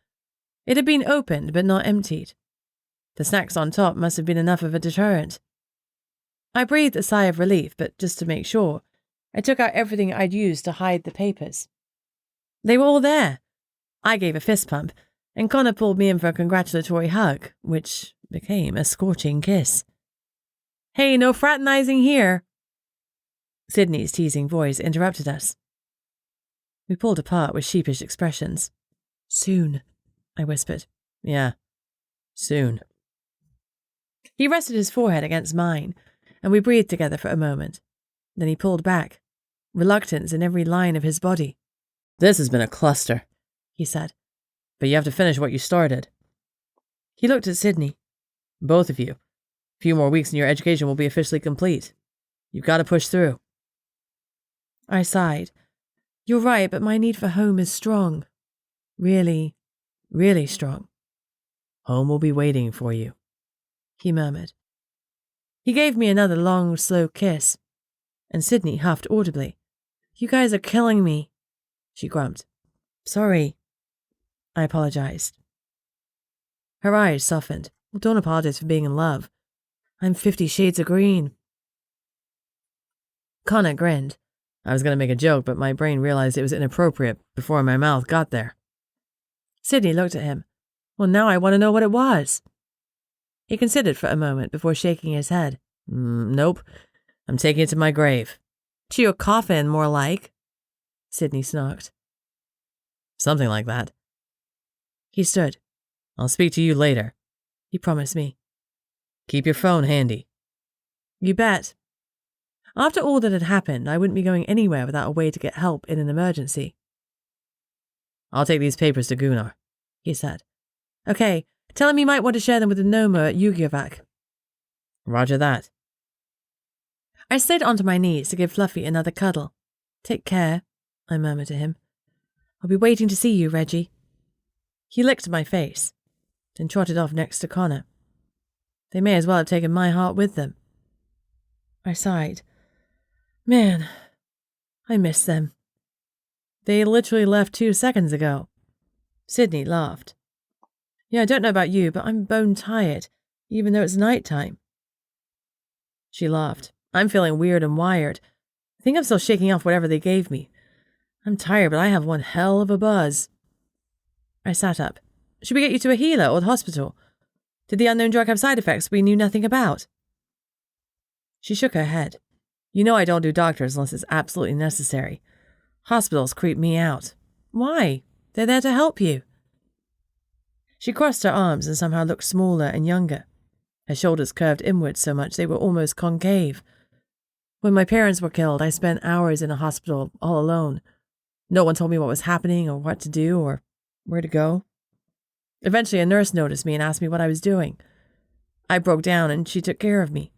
It had been opened, but not emptied. The snacks on top must have been enough of a deterrent. I breathed a sigh of relief, but just to make sure, I took out everything I'd used to hide the papers. They were all there. I gave a fist pump, and Connor pulled me in for a congratulatory hug, which became a scorching kiss. Hey, no fraternizing here. Sydney's teasing voice interrupted us. We pulled apart with sheepish expressions. Soon, I whispered. Yeah, soon. He rested his forehead against mine, and we breathed together for a moment. Then he pulled back, reluctance in every line of his body. "This has been a cluster," he said. "But you have to finish what you started." He looked at Sydney. "Both of you. A few more weeks and your education will be officially complete. You've got to push through." I sighed. You're right, but my need for home is strong. Really, really strong. "Home will be waiting for you," he murmured. He gave me another long, slow kiss, and Sydney huffed audibly. You guys are killing me, she grumped. Sorry. I apologized. Her eyes softened. Well, don't apologize for being in love. I'm 50 shades of green. Connor grinned. I was going to make a joke, but my brain realized it was inappropriate before my mouth got there. Sydney looked at him. Well, now I want to know what it was. He considered for a moment before shaking his head. Nope. I'm taking it to my grave. To your coffin, more like. Sydney snarked. Something like that. He stood. I'll speak to you later, he promised me. Keep your phone handy. You bet. After all that had happened, I wouldn't be going anywhere without a way to get help in an emergency. I'll take these papers to Gunnar, he said. Okay, tell him you might want to share them with the Noma at Yugiovac. Roger that. I slid onto my knees to give Fluffy another cuddle. Take care, I murmured to him. I'll be waiting to see you, Reggie. He licked my face, then trotted off next to Connor. They may as well have taken my heart with them. I sighed. Man, I miss them. They literally left 2 seconds ago. Sydney laughed. Yeah, I don't know about you, but I'm bone tired, even though it's night time. She laughed. I'm feeling weird and wired. I think I'm still shaking off whatever they gave me. I'm tired, but I have one hell of a buzz. I sat up. Should we get you to a healer or the hospital? Did the unknown drug have side effects we knew nothing about? She shook her head. You know I don't do doctors unless it's absolutely necessary. Hospitals creep me out. Why? They're there to help you. She crossed her arms and somehow looked smaller and younger. Her shoulders curved inwards so much they were almost concave. When my parents were killed, I spent hours in a hospital all alone. No one told me what was happening or what to do or where to go. Eventually, a nurse noticed me and asked me what I was doing. I broke down and she took care of me.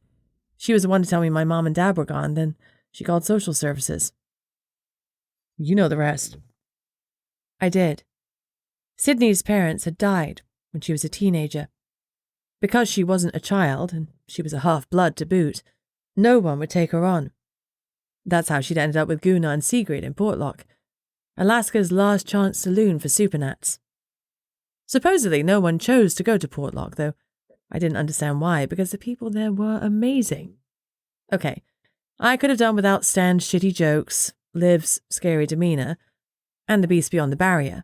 She was the one to tell me my mom and dad were gone, then she called social services. You know the rest. I did. Sydney's parents had died when she was a teenager. Because she wasn't a child, and she was a half-blood to boot, no one would take her on. That's how she'd ended up with Gunnar and Sigrid in Portlock, Alaska's last chance saloon for supernats. Supposedly no one chose to go to Portlock, though I didn't understand why, because the people there were amazing. Okay, I could have done without Stan's shitty jokes, Liv's scary demeanour, and the beast beyond the barrier,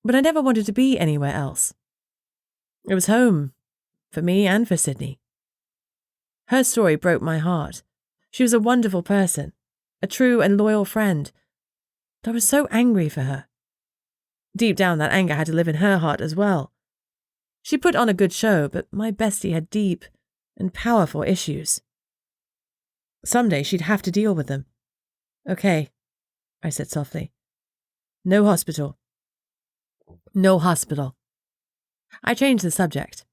but I never wanted to be anywhere else. It was home, for me and for Sydney. Her story broke my heart. She was a wonderful person, a true and loyal friend. I was so angry for her. Deep down, that anger had to live in her heart as well. She put on a good show, but my bestie had deep and powerful issues. Someday she'd have to deal with them. Okay, I said softly. No hospital. No hospital. I changed the subject.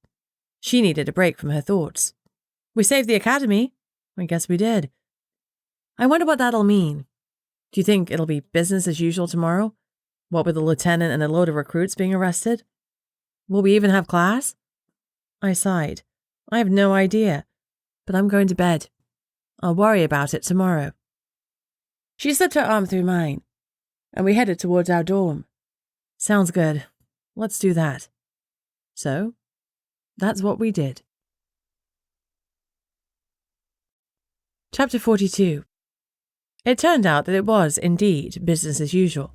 She needed a break from her thoughts. We saved the academy. I guess we did. I wonder what that'll mean. Do you think it'll be business as usual tomorrow? What with the lieutenant and a load of recruits being arrested? Will we even have class? I sighed. I have no idea, but I'm going to bed. I'll worry about it tomorrow. She slipped her arm through mine, and we headed towards our dorm. Sounds good. Let's do that. So, that's what we did. Chapter 42. It turned out that it was, indeed, business as usual.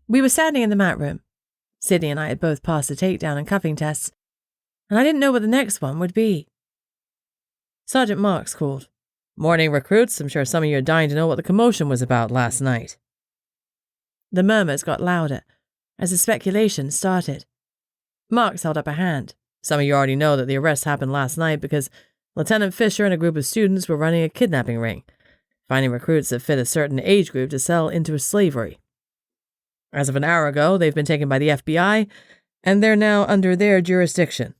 We were standing in the mat room. Sydney and I had both passed the takedown and cuffing tests, and I didn't know what the next one would be. Sergeant Marks called. Morning, recruits. I'm sure some of you are dying to know what the commotion was about last night. The murmurs got louder as the speculation started. Marks held up a hand. Some of you already know that the arrest happened last night because Lieutenant Fisher and a group of students were running a kidnapping ring, finding recruits that fit a certain age group to sell into slavery. As of an hour ago, they've been taken by the FBI, and they're now under their jurisdiction.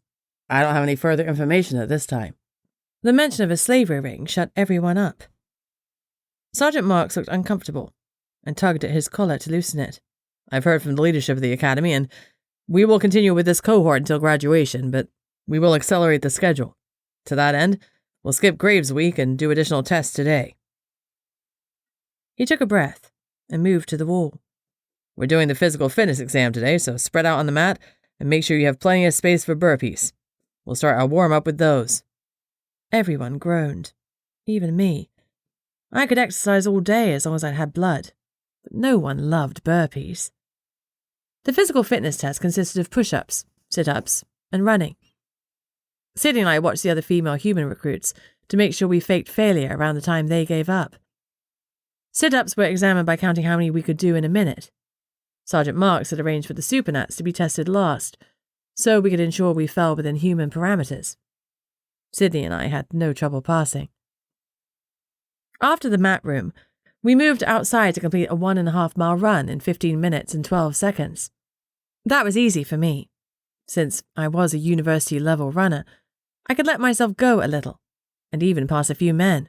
I don't have any further information at this time. The mention of a slavery ring shut everyone up. Sergeant Marks looked uncomfortable and tugged at his collar to loosen it. I've heard from the leadership of the academy, and we will continue with this cohort until graduation, but we will accelerate the schedule. To that end, we'll skip Graves Week and do additional tests today. He took a breath and moved to the wall. We're doing the physical fitness exam today, so spread out on the mat and make sure you have plenty of space for burpees. We'll start our warm-up with those. Everyone groaned, even me. I could exercise all day as long as I'd had blood, but no one loved burpees. The physical fitness test consisted of push-ups, sit-ups, and running. Sydney and I watched the other female human recruits to make sure we faked failure around the time they gave up. Sit-ups were examined by counting how many we could do in a minute. Sergeant Marks had arranged for the supernats to be tested last, so we could ensure we fell within human parameters. Sydney and I had no trouble passing. After the mat room, we moved outside to complete a 1.5-mile run in 15 minutes and 12 seconds. That was easy for me. Since I was a university-level runner, I could let myself go a little, and even pass a few men,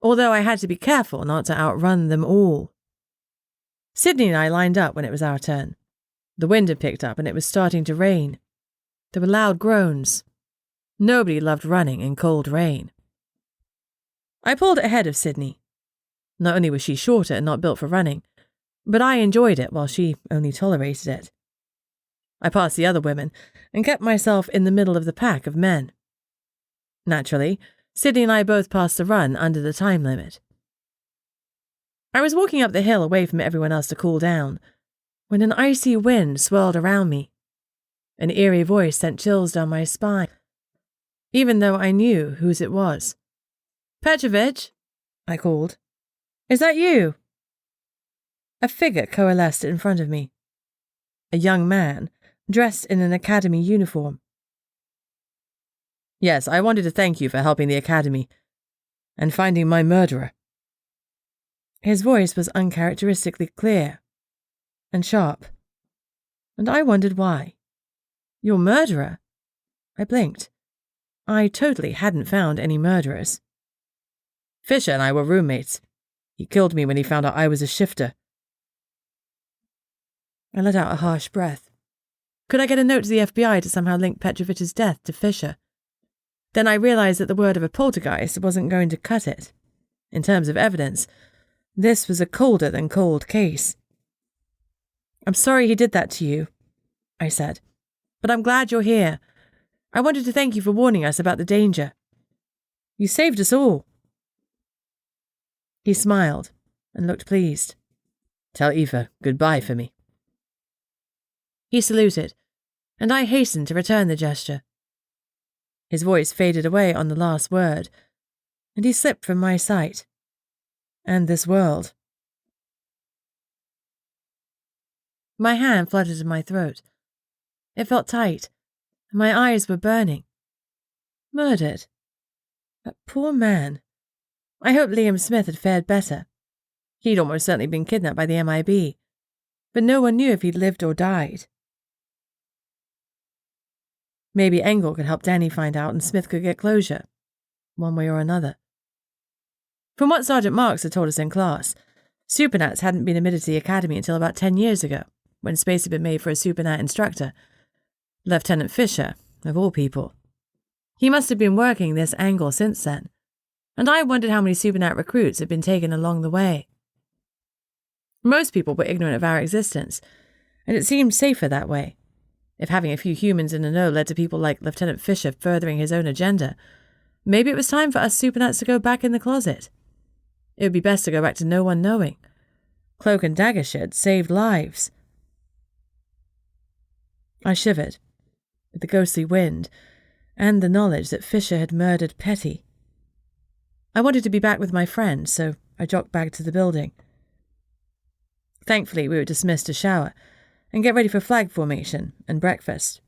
although I had to be careful not to outrun them all. Sydney and I lined up when it was our turn. The wind had picked up and it was starting to rain. There were loud groans. Nobody loved running in cold rain. I pulled ahead of Sydney. Not only was she shorter and not built for running, but I enjoyed it while she only tolerated it. I passed the other women and kept myself in the middle of the pack of men. Naturally, Sydney and I both passed the run under the time limit. I was walking up the hill away from everyone else to cool down, when an icy wind swirled around me. An eerie voice sent chills down my spine, even though I knew whose it was. "Petrovich," I called. "Is that you?" A figure coalesced in front of me. A young man, dressed in an academy uniform. "Yes, I wanted to thank you for helping the academy and finding my murderer." His voice was uncharacteristically clear and sharp, and I wondered why. "Your murderer?" I blinked. I totally hadn't found any murderers. "Fisher and I were roommates. He killed me when he found out I was a shifter." I let out a harsh breath. Could I get a note to the FBI to somehow link Petrovich's death to Fisher? Then I realized that the word of a poltergeist wasn't going to cut it. In terms of evidence, this was a colder than cold case. "I'm sorry he did that to you," I said, "but I'm glad you're here. I wanted to thank you for warning us about the danger. You saved us all." He smiled and looked pleased. "Tell Eva goodbye for me." He saluted, and I hastened to return the gesture. His voice faded away on the last word, and he slipped from my sight. And this world. My hand fluttered in my throat. It felt tight, and my eyes were burning. Murdered. That poor man. I hoped Liam Smith had fared better. He'd almost certainly been kidnapped by the MIB, but no one knew if he'd lived or died. Maybe Engel could help Danny find out and Smith could get closure, one way or another. From what Sergeant Marks had told us in class, supernats hadn't been admitted to the academy until about 10 years ago, when space had been made for a supernat instructor. Lieutenant Fisher, of all people. He must have been working this angle since then, and I wondered how many supernat recruits had been taken along the way. Most people were ignorant of our existence, and it seemed safer that way. If having a few humans in the know led to people like Lieutenant Fisher furthering his own agenda, maybe it was time for us supernats to go back in the closet. It would be best to go back to no one knowing. Cloak and dagger shit saved lives. I shivered, with the ghostly wind, and the knowledge that Fisher had murdered Petty. I wanted to be back with my friend, so I jogged back to the building. Thankfully, we were dismissed to shower and get ready for flag formation and breakfast.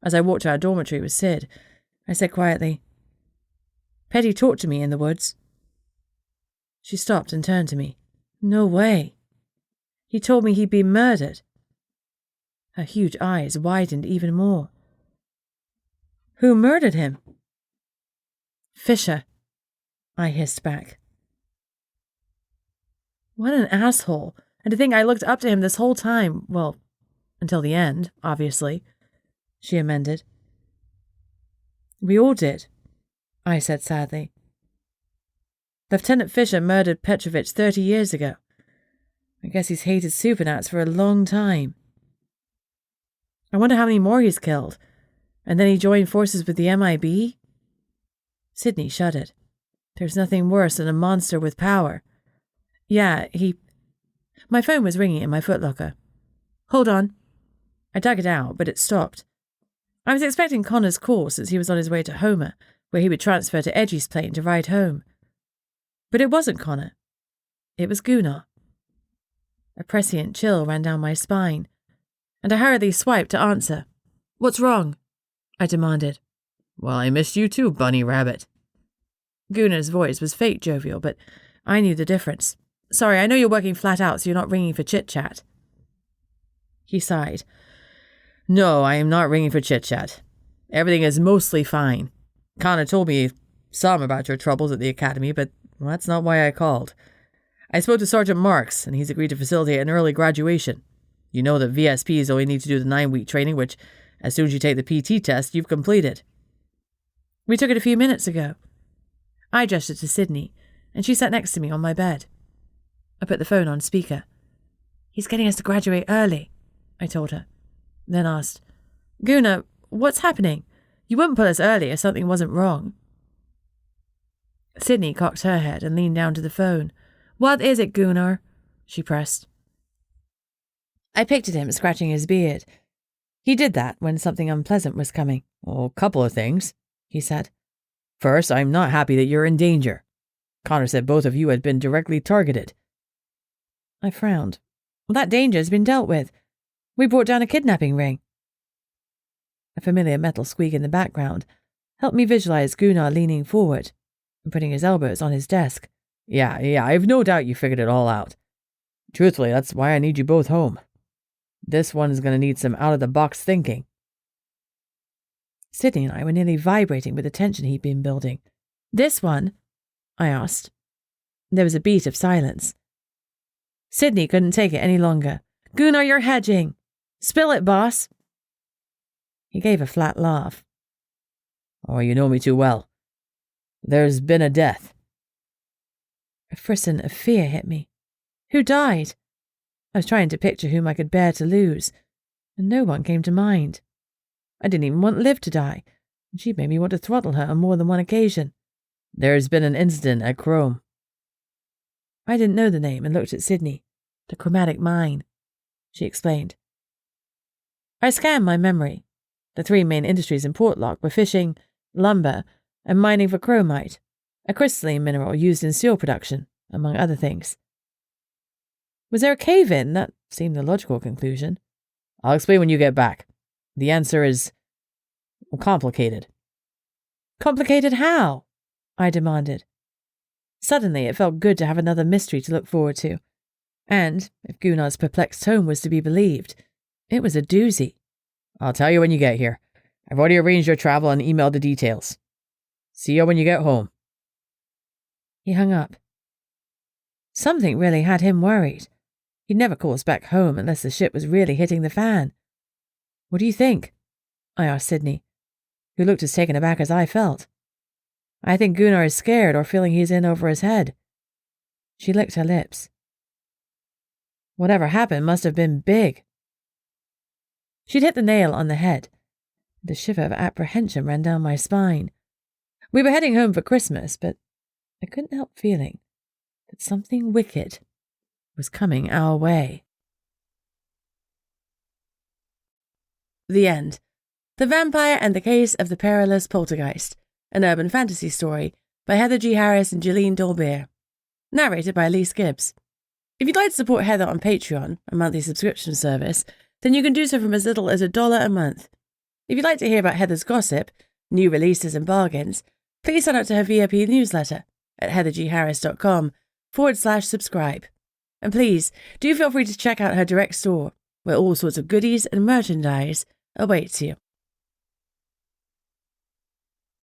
As I walked to our dormitory with Sid, I said quietly, Petty tortured me in the woods. She stopped and turned to me. No way. He told me he'd been murdered. Her huge eyes widened even more. Who murdered him? Fisher, I hissed back. What an asshole. And to think I looked up to him this whole time. Well, until the end, obviously, she amended. We all did, I said sadly. Lieutenant Fisher murdered Petrovich 30 years ago. I guess he's hated supernats for a long time. I wonder how many more he's killed. And then he joined forces with the MIB? Sydney shuddered. There's nothing worse than a monster with power. Yeah, My phone was ringing in my footlocker. Hold on. I dug it out, but it stopped. I was expecting Connor's call since he was on his way to Homer, where he would transfer to Edgy's plane to ride home. But it wasn't Connor. It was Gunnar. A prescient chill ran down my spine, and I hurriedly swiped to answer. What's wrong? I demanded. Well, I missed you too, bunny rabbit. Gunnar's voice was fake jovial, but I knew the difference. Sorry, I know you're working flat out, so you're not ringing for chit-chat. He sighed. No, I am not ringing for chit-chat. Everything is mostly fine. Connor told me some about your troubles at the academy, but that's not why I called. I spoke to Sergeant Marks, and he's agreed to facilitate an early graduation. You know that VSPs only need to do the 9-week training, which, as soon as you take the PT test, you've completed. We took it a few minutes ago. I gestured to Sydney, and she sat next to me on my bed. I put the phone on speaker. He's getting us to graduate early, I told her, then asked, Gunnar, what's happening? You wouldn't pull us early if something wasn't wrong. Sydney cocked her head and leaned down to the phone. What is it, Gunnar? She pressed. I picked at him, scratching his beard. He did that when something unpleasant was coming. Oh, a couple of things, he said. First, I'm not happy that you're in danger. Connor said both of you had been directly targeted. I frowned. Well, that danger has been dealt with. We brought down a kidnapping ring. A familiar metal squeak in the background helped me visualize Gunnar leaning forward and putting his elbows on his desk. Yeah, I've no doubt you figured it all out. Truthfully, that's why I need you both home. This one is going to need some out-of-the-box thinking. Sydney and I were nearly vibrating with the tension he'd been building. This one? I asked. There was a beat of silence. Sydney couldn't take it any longer. Gunnar, you're hedging. Spill it, boss. He gave a flat laugh. Oh, you know me too well. There's been a death. A frisson of fear hit me. Who died? I was trying to picture whom I could bear to lose, and no one came to mind. I didn't even want Liv to die, and she'd made me want to throttle her on more than one occasion. There's been an incident at Chrome. I didn't know the name and looked at Sydney. The chromatic mine, she explained. I scanned my memory. The 3 main industries in Portlock were fishing, lumber, and mining for chromite, a crystalline mineral used in steel production, among other things. Was there a cave-in? That seemed the logical conclusion. I'll explain when you get back. The answer is complicated. Complicated how? I demanded. Suddenly it felt good to have another mystery to look forward to. And, if Gunnar's perplexed tone was to be believed, it was a doozy. I'll tell you when you get here. I've already arranged your travel and emailed the details. See you when you get home. He hung up. Something really had him worried. He'd never call us back home unless the shit was really hitting the fan. What do you think? I asked Sydney, who looked as taken aback as I felt. I think Gunnar is scared or feeling he's in over his head. She licked her lips. Whatever happened must have been big. She'd hit the nail on the head. The shiver of apprehension ran down my spine. We were heading home for Christmas, but I couldn't help feeling that something wicked was coming our way. The End. The Vampire and the Case of the Perilous Poltergeist, an urban fantasy story by Heather G. Harris and Jeline Dolbear. Narrated by Elise Gibbs. If you'd like to support Heather on Patreon, a monthly subscription service, then you can do so from as little as $1 a month. If you'd like to hear about Heather's gossip, new releases and bargains, please sign up to her VIP newsletter at heathergharris.com/subscribe. And please do feel free to check out her direct store, where all sorts of goodies and merchandise awaits you.